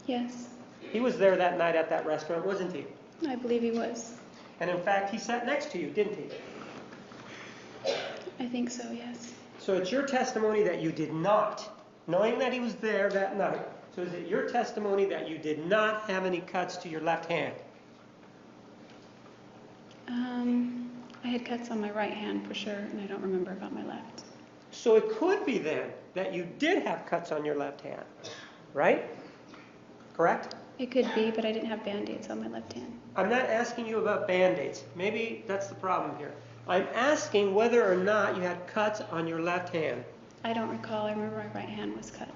Yes. He was there that night at that restaurant, wasn't he? I believe he was. And in fact, he sat next to you, didn't he? I think so, yes. So it's your testimony that you did not, knowing that he was there that night, so is it your testimony that you did not have any cuts to your left hand? I had cuts on my right hand for sure, and I don't remember about my left. So it could be then that you did have cuts on your left hand, right? Correct? It could be, but I didn't have Band-Aids on my left hand. I'm not asking you about Band-Aids. Maybe that's the problem here. I'm asking whether or not you had cuts on your left hand. I don't recall. I remember my right hand was cut.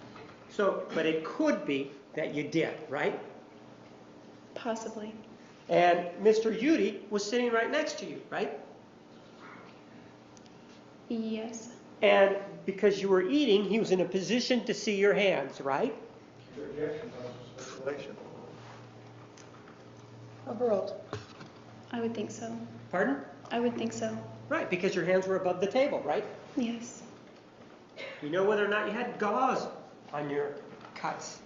So, but it could be that you did, right? Possibly. And Mr. Jodi was sitting right next to you, right? Yes. And because you were eating, he was in a position to see your hands, right? Objection, speculation. Overruled. I would think so. Pardon? I would think so. Right, because your hands were above the table, right? Yes. You know whether or not you had gauze on your cuts.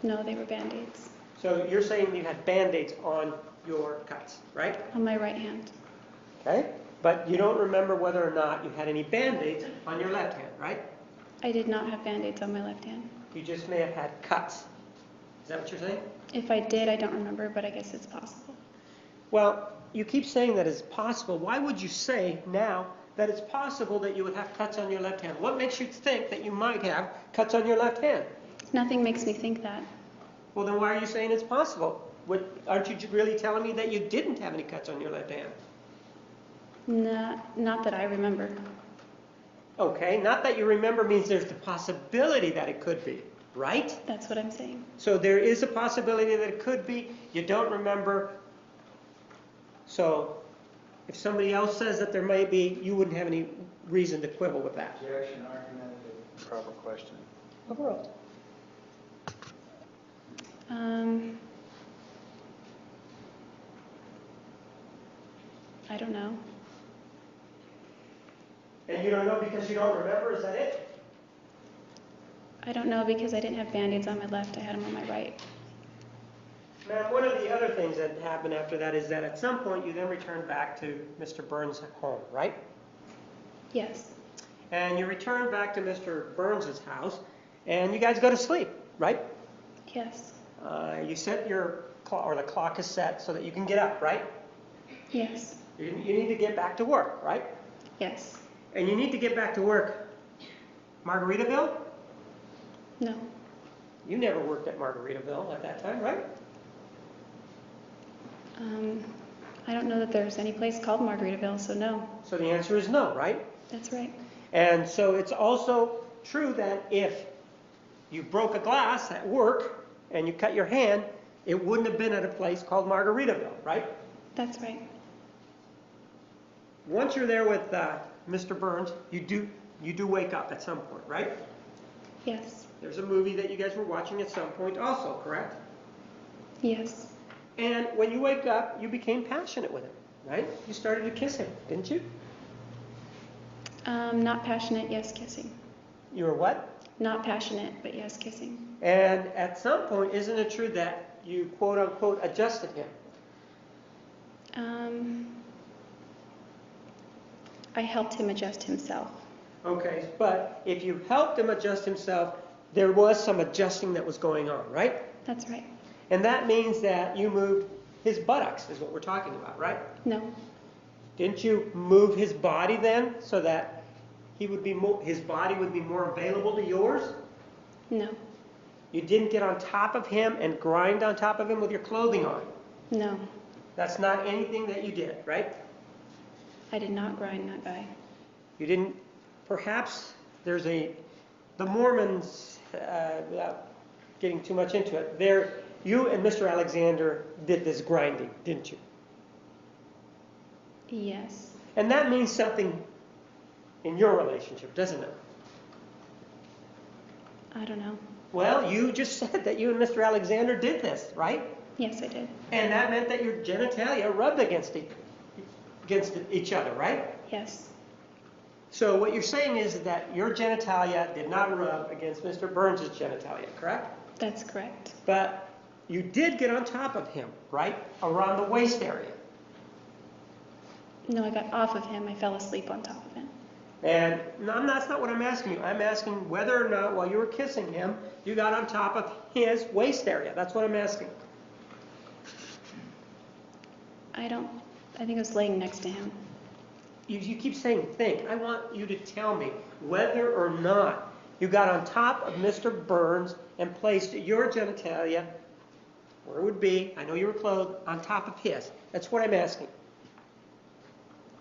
No, they were Band-Aids. So you're saying you had Band-Aids on your cuts, right? On my right hand. Okay. But you don't remember whether or not you had any Band-Aids on your left hand, right? I did not have Band-Aids on my left hand. You just may have had cuts. Is that what you're saying? If I did, I don't remember, but I guess it's possible. Well, you keep saying that it's possible. Why would you say now that it's possible that you would have cuts on your left hand? What makes you think that you might have cuts on your left hand? Nothing makes me think that. Well, then why are you saying it's possible? Aren't you really telling me that you didn't have any cuts on your left hand? Not that I remember. Okay, not that you remember means there's the possibility that it could be, right? That's what I'm saying. So there is a possibility that it could be. You don't remember. So if somebody else says that there may be, you wouldn't have any reason to quibble with that. Objection, argumentative. Proper question. Overruled. I don't know. And you don't know because you don't remember, is that it? I don't know because I didn't have Band-Aids on my left, I had them on my right. Ma'am, one of the other things that happened after that is that at some point you then returned back to Mr. Burns' home, right? Yes, And you returned back to Mr. Burns' house, and you guys go to sleep, right? yes, You set your clock, or the clock is set so that you can get up, right? yes, You need to get back to work, right? yes, And you need to get back to work. Margaritaville? no, You never worked at Margaritaville at that time, right? I don't know that there's any place called Margaritaville, so no, So the answer is no, right? that's right. And so it's also true that if you broke a glass at work and you cut your hand, it wouldn't have been at a place called Margaritaville, right? That's right. Once you're there with Mr. Burns, you do wake up at some point, right? Yes, There's a movie that you guys were watching at some point also, correct? yes, And when you wake up, you became passionate with him, right? You started to kiss him, didn't you? not passionate, yes, kissing. You were what? Not passionate, but yes, kissing. And at some point, isn't it true that you quote unquote adjusted him? I helped him adjust himself. Okay, but if you helped him adjust himself, there was some adjusting that was going on, right? That's right. And that means that you moved his buttocks, is what we're talking about, right? No, Didn't you move his body then so that his body would be more available to yours? no, You didn't get on top of him and grind on top of him with your clothing on. no. That's not anything that you did, right? I did not grind that guy. You didn't, perhaps the Mormons, without getting too much into it, you and Mr. Alexander did this grinding, didn't you? Yes, And that means something in your relationship, doesn't it? I don't know. Well, you just said that you and Mr. Alexander did this, right? Yes, I did. And that meant that your genitalia rubbed against each other, right? Yes, So what you're saying is that your genitalia did not rub against Mr. Burns' genitalia, correct? that's correct. But you did get on top of him, right? Around the waist area. No, I got off of him. I fell asleep on top of him. And no, that's not what I'm asking you. I'm asking whether or not while you were kissing him, you got on top of his waist area. That's what I'm asking. I think I was laying next to him. You keep saying think. I want you to tell me whether or not you got on top of Mr. Burns and placed your genitalia, where it would be, I know you were clothed, on top of his. That's what I'm asking.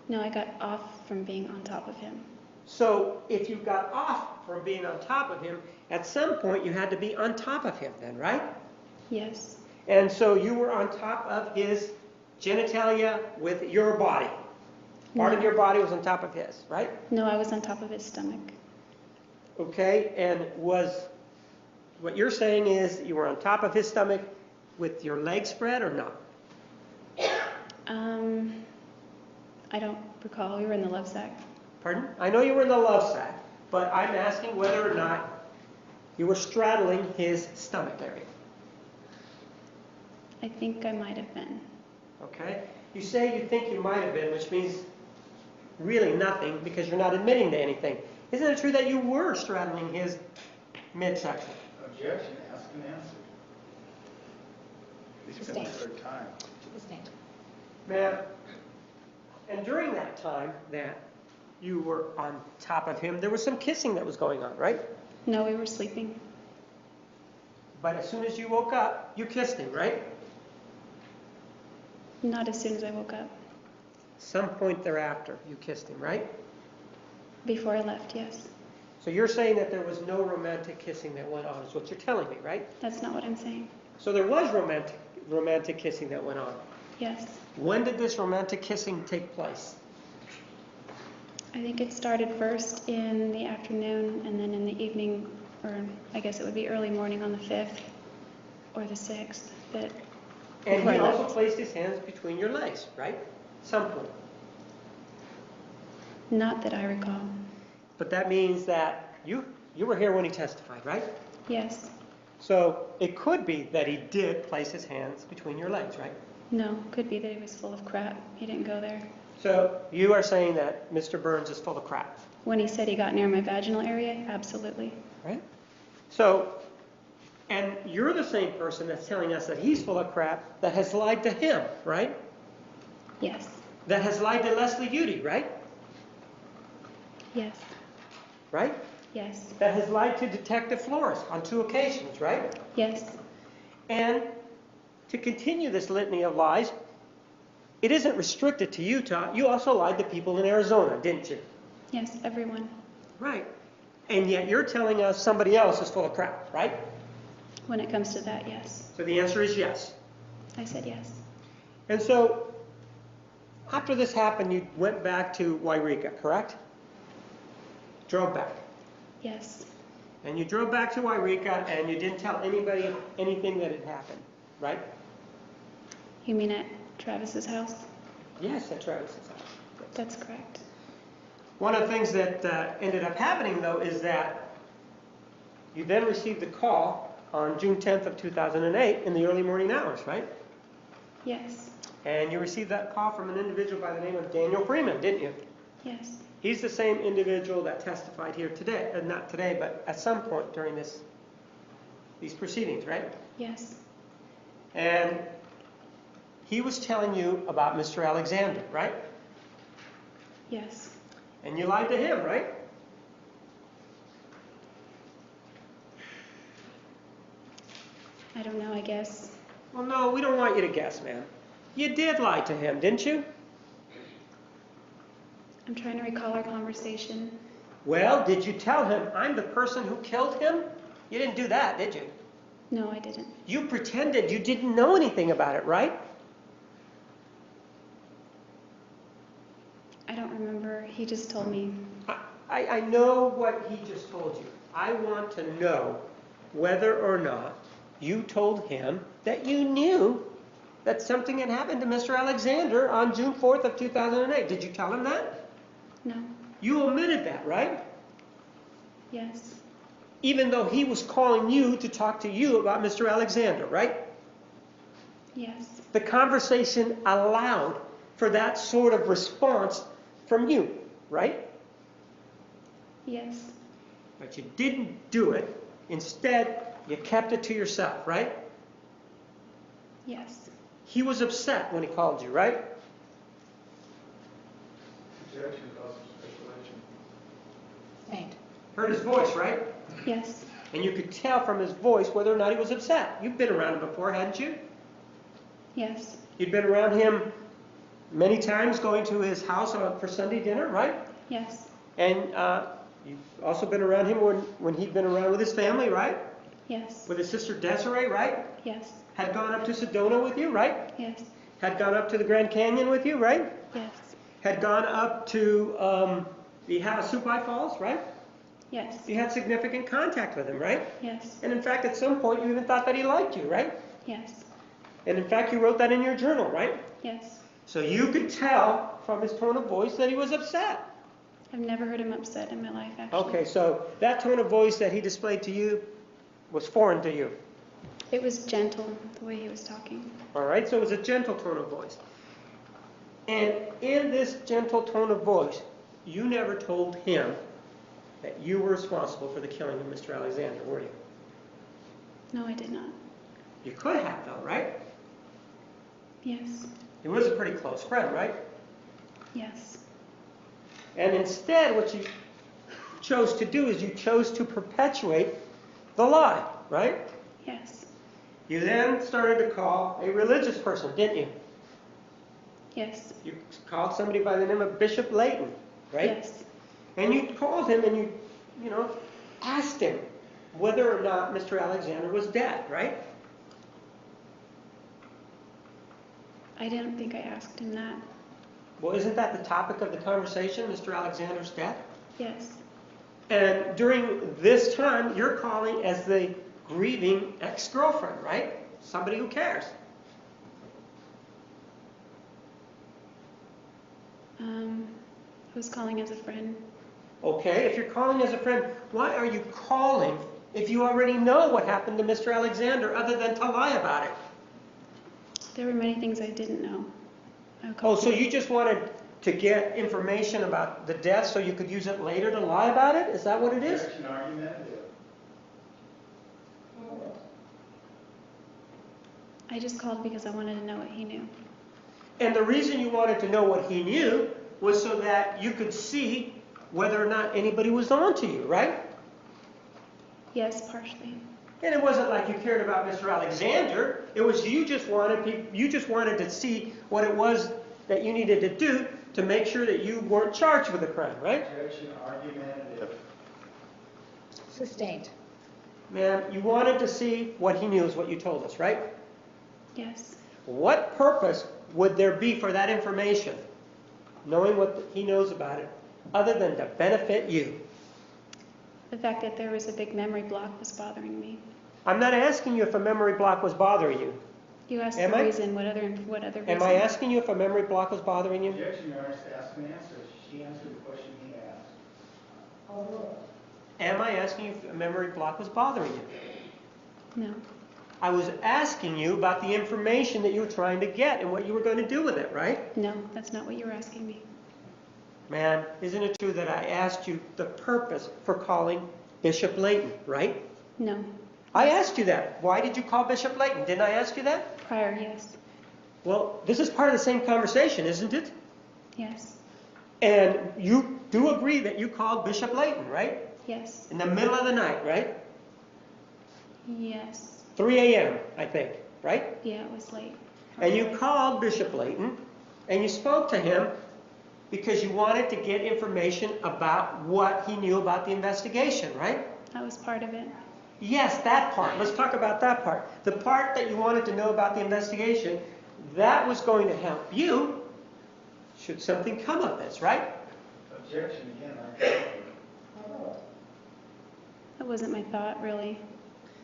No, I got off from being on top of him. So if you got off from being on top of him, at some point you had to be on top of him then, right? Yes, And so you were on top of his genitalia with your body. Part of your body was on top of his, right? no, I was on top of his stomach. Okay, and what you're saying is you were on top of his stomach with your legs spread or not? I don't recall. We were in the love sack. Pardon? I know you were in the love sack, but I'm asking whether or not you were straddling his stomach area. I think I might have been. Okay? You say you think you might have been, which means really nothing because you're not admitting to anything. Isn't it true that you were straddling his midsection? Objection, ask and answer. This has been the third time. Ma'am, and during that time that you were on top of him, there was some kissing that was going on, right? No, we were sleeping. But as soon as you woke up, you kissed him, right? Not as soon as I woke up. Some point thereafter, you kissed him, right? Before I left, yes. So you're saying that there was no romantic kissing that went on, is what you're telling me, right? That's not what I'm saying. So there was romantic kissing that went on. Yes. When did this romantic kissing take place? I think it started first in the afternoon and then in the evening, or I guess it would be early morning on the 5th or the 6th. But And before he I also left. placed his hands between your legs, right? Some point. Not that I recall. But that means that you were here when he testified, right? Yes. So it could be that he did place his hands between your legs, right? No, could be that he was full of crap. He didn't go there. So you are saying that Mr. Burns is full of crap, When he said he got near my vaginal area, absolutely. right? So, and you're the same person that's telling us that he's full of crap that has lied to him, right? Yes. That has lied to Leslie Jodi, right? Yes. Right? Yes. That has lied to Detective Flores on 2 occasions, right? Yes. And to continue this litany of lies, it isn't restricted to Utah. You also lied to people in Arizona, didn't you? Yes, everyone. Right. And yet you're telling us somebody else is full of crap, right? When it comes to that, yes. So the answer is yes. I said yes. And so after this happened, you went back to Wairika, correct? Drove back. Yes. And you drove back to Wairika and you didn't tell anybody anything that had happened, right? You mean at Travis's house? Yes, at Travis's house. That's correct. One of the things that ended up happening, though, is that you then received a call on June 10th of 2008 in the early morning hours, right? Yes. And you received that call from an individual by the name of Daniel Freeman, didn't you? Yes. He's the same individual that testified here today, not today, but at some point during these proceedings, right? Yes. And he was telling you about Mr. Alexander, right? Yes. And you lied to him, right? I don't know, I guess. Well, no, we don't want you to guess, man. You did lie to him, didn't you? I'm trying to recall our conversation. Well, did you tell him I'm the person who killed him? You didn't do that, did you? No, I didn't. You pretended you didn't know anything about it, right? I don't remember. He just told me. I know what he just told you. I want to know whether or not you told him that you knew that something had happened to Mr. Alexander on June 4th of 2008. Did you tell him that? No. You omitted that, right? Yes. Even though he was calling you to talk to you about Mr. Alexander, right? Yes. The conversation allowed for that sort of response from you, right? Yes. But you didn't do it. Instead, you kept it to yourself, right? Yes. He was upset when he called you, right? Objection, cause of speculation. Saint. Heard his voice, right? Yes. And you could tell from his voice whether or not he was upset. You've been around him before, hadn't you? Yes. You'd been around him many times going to his house for Sunday dinner, right? Yes. And you've also been around him when he'd been around with his family, right? Yes. With his sister Desiree, right? Yes. Had gone up to Sedona with you, right? Yes. Had gone up to the Grand Canyon with you, right? Yes. Had gone up to the Havasupai Falls, right? Yes. You had significant contact with him, right? Yes. And in fact, at some point, you even thought that he liked you, right? Yes. And in fact, you wrote that in your journal, right? Yes. So you could tell from his tone of voice that he was upset. I've never heard him upset in my life, actually. Okay, so that tone of voice that he displayed to you was foreign to you. It was gentle, the way he was talking. All right, so it was a gentle tone of voice. And in this gentle tone of voice, you never told him that you were responsible for the killing of Mr. Alexander, were you? No, I did not. You could have, though, right? Yes. He was a pretty close friend, right? Yes. And instead, what you chose to do is you chose to perpetuate the lie, right? Yes. You then started to call a religious person, didn't you? Yes. You called somebody by the name of Bishop Layton, right? Yes. And you called him and you asked him whether or not Mr. Alexander was dead, right? I didn't think I asked him that. Well, isn't that the topic of the conversation, Mr. Alexander's death? Yes. And during this time, you're calling as the grieving ex-girlfriend, right? Somebody who cares. I was calling as a friend. Okay, if you're calling as a friend, why are you calling if you already know what happened to Mr. Alexander other than to lie about it? There were many things I didn't know. Oh, so you just wanted to get information about the death so you could use it later to lie about it? Is that what it is? Objection argumentative. I just called because I wanted to know what he knew. And the reason you wanted to know what he knew was so that you could see whether or not anybody was on to you, right? Yes, partially. And it wasn't like you cared about Mr. Alexander. It was you just wanted to see what it was that you needed to do to make sure that you weren't charged with a crime, right? Objection argumentative. Sustained. Ma'am, you wanted to see what he knew is what you told us, right? Yes. What purpose would there be for that information, knowing what he knows about it, other than to benefit you? The fact that there was a big memory block was bothering me. I'm not asking you if a memory block was bothering you. You asked Am the I? reason. What other reason? Am I asking you if a memory block was bothering you? Objection, Your Honor, ask and answer. She answered the question he asked. Am I asking you if a memory block was bothering you? No. I was asking you about the information that you were trying to get and what you were going to do with it, right? No, that's not what you were asking me. Ma'am, isn't it true that I asked you the purpose for calling Bishop Layton, right? No. I asked you that. Why did you call Bishop Layton? Didn't I ask you that? Prior, yes. Well, this is part of the same conversation, isn't it? Yes. And you do agree that you called Bishop Layton, right? Yes. In the middle of the night, right? Yes. 3 a.m., I think, right? Yeah, it was late. And you called Bishop Layton and you spoke to him because you wanted to get information about what he knew about the investigation, right? That was part of it. Yes, that part. Let's talk about that part. The part that you wanted to know about the investigation, that was going to help you should something come of this, right? Objection again. That wasn't my thought, really.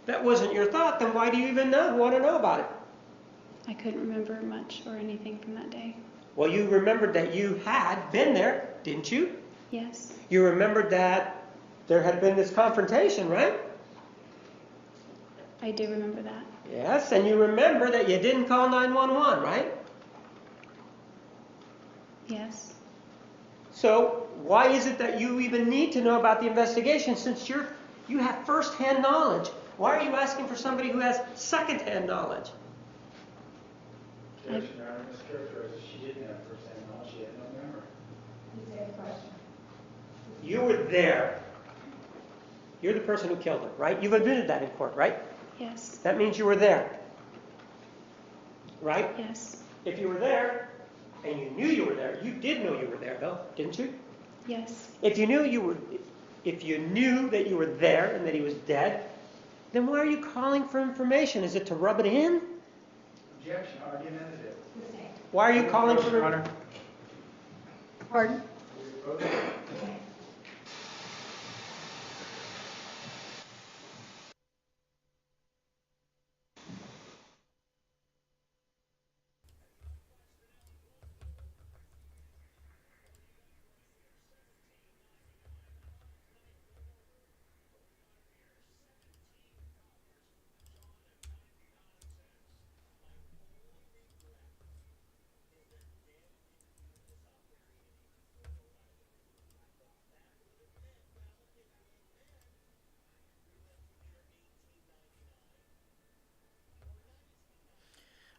That wasn't your thought, then why do you even want to know about it? I couldn't remember much or anything from that day. Well, you remembered that you had been there, didn't you? Yes. You remembered that there had been this confrontation, right? I do remember that. Yes, and you remember that you didn't call 911, right? Yes. So why is it that you even need to know about the investigation since you have first-hand knowledge? Why are you asking for somebody who has second-hand knowledge? Objection, Your Honor, mischaracterized. She didn't have first-hand knowledge. She had no memory. You were there. You're the person who killed her, right? You've admitted that in court, right? Yes. That means you were there, right? Yes. If you were there, and you knew you were there, you did know you were there, though, didn't you? Yes. If you knew that you were there and that he was dead, then why are you calling for information? Is it to rub it in? Objection, argumentative. Why are you calling for Your Honor. Pardon?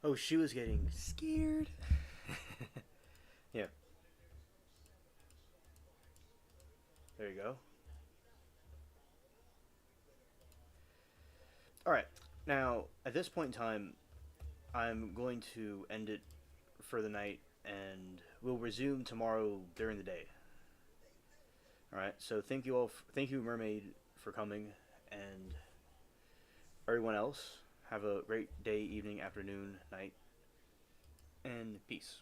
Oh, she was getting scared. Yeah. There you go. Alright, now, at this point in time, I'm going to end it for the night, and we'll resume tomorrow during the day. Alright, so thank you all, thank you Mermaid for coming, and everyone else, have a great day, evening, afternoon, night, and peace.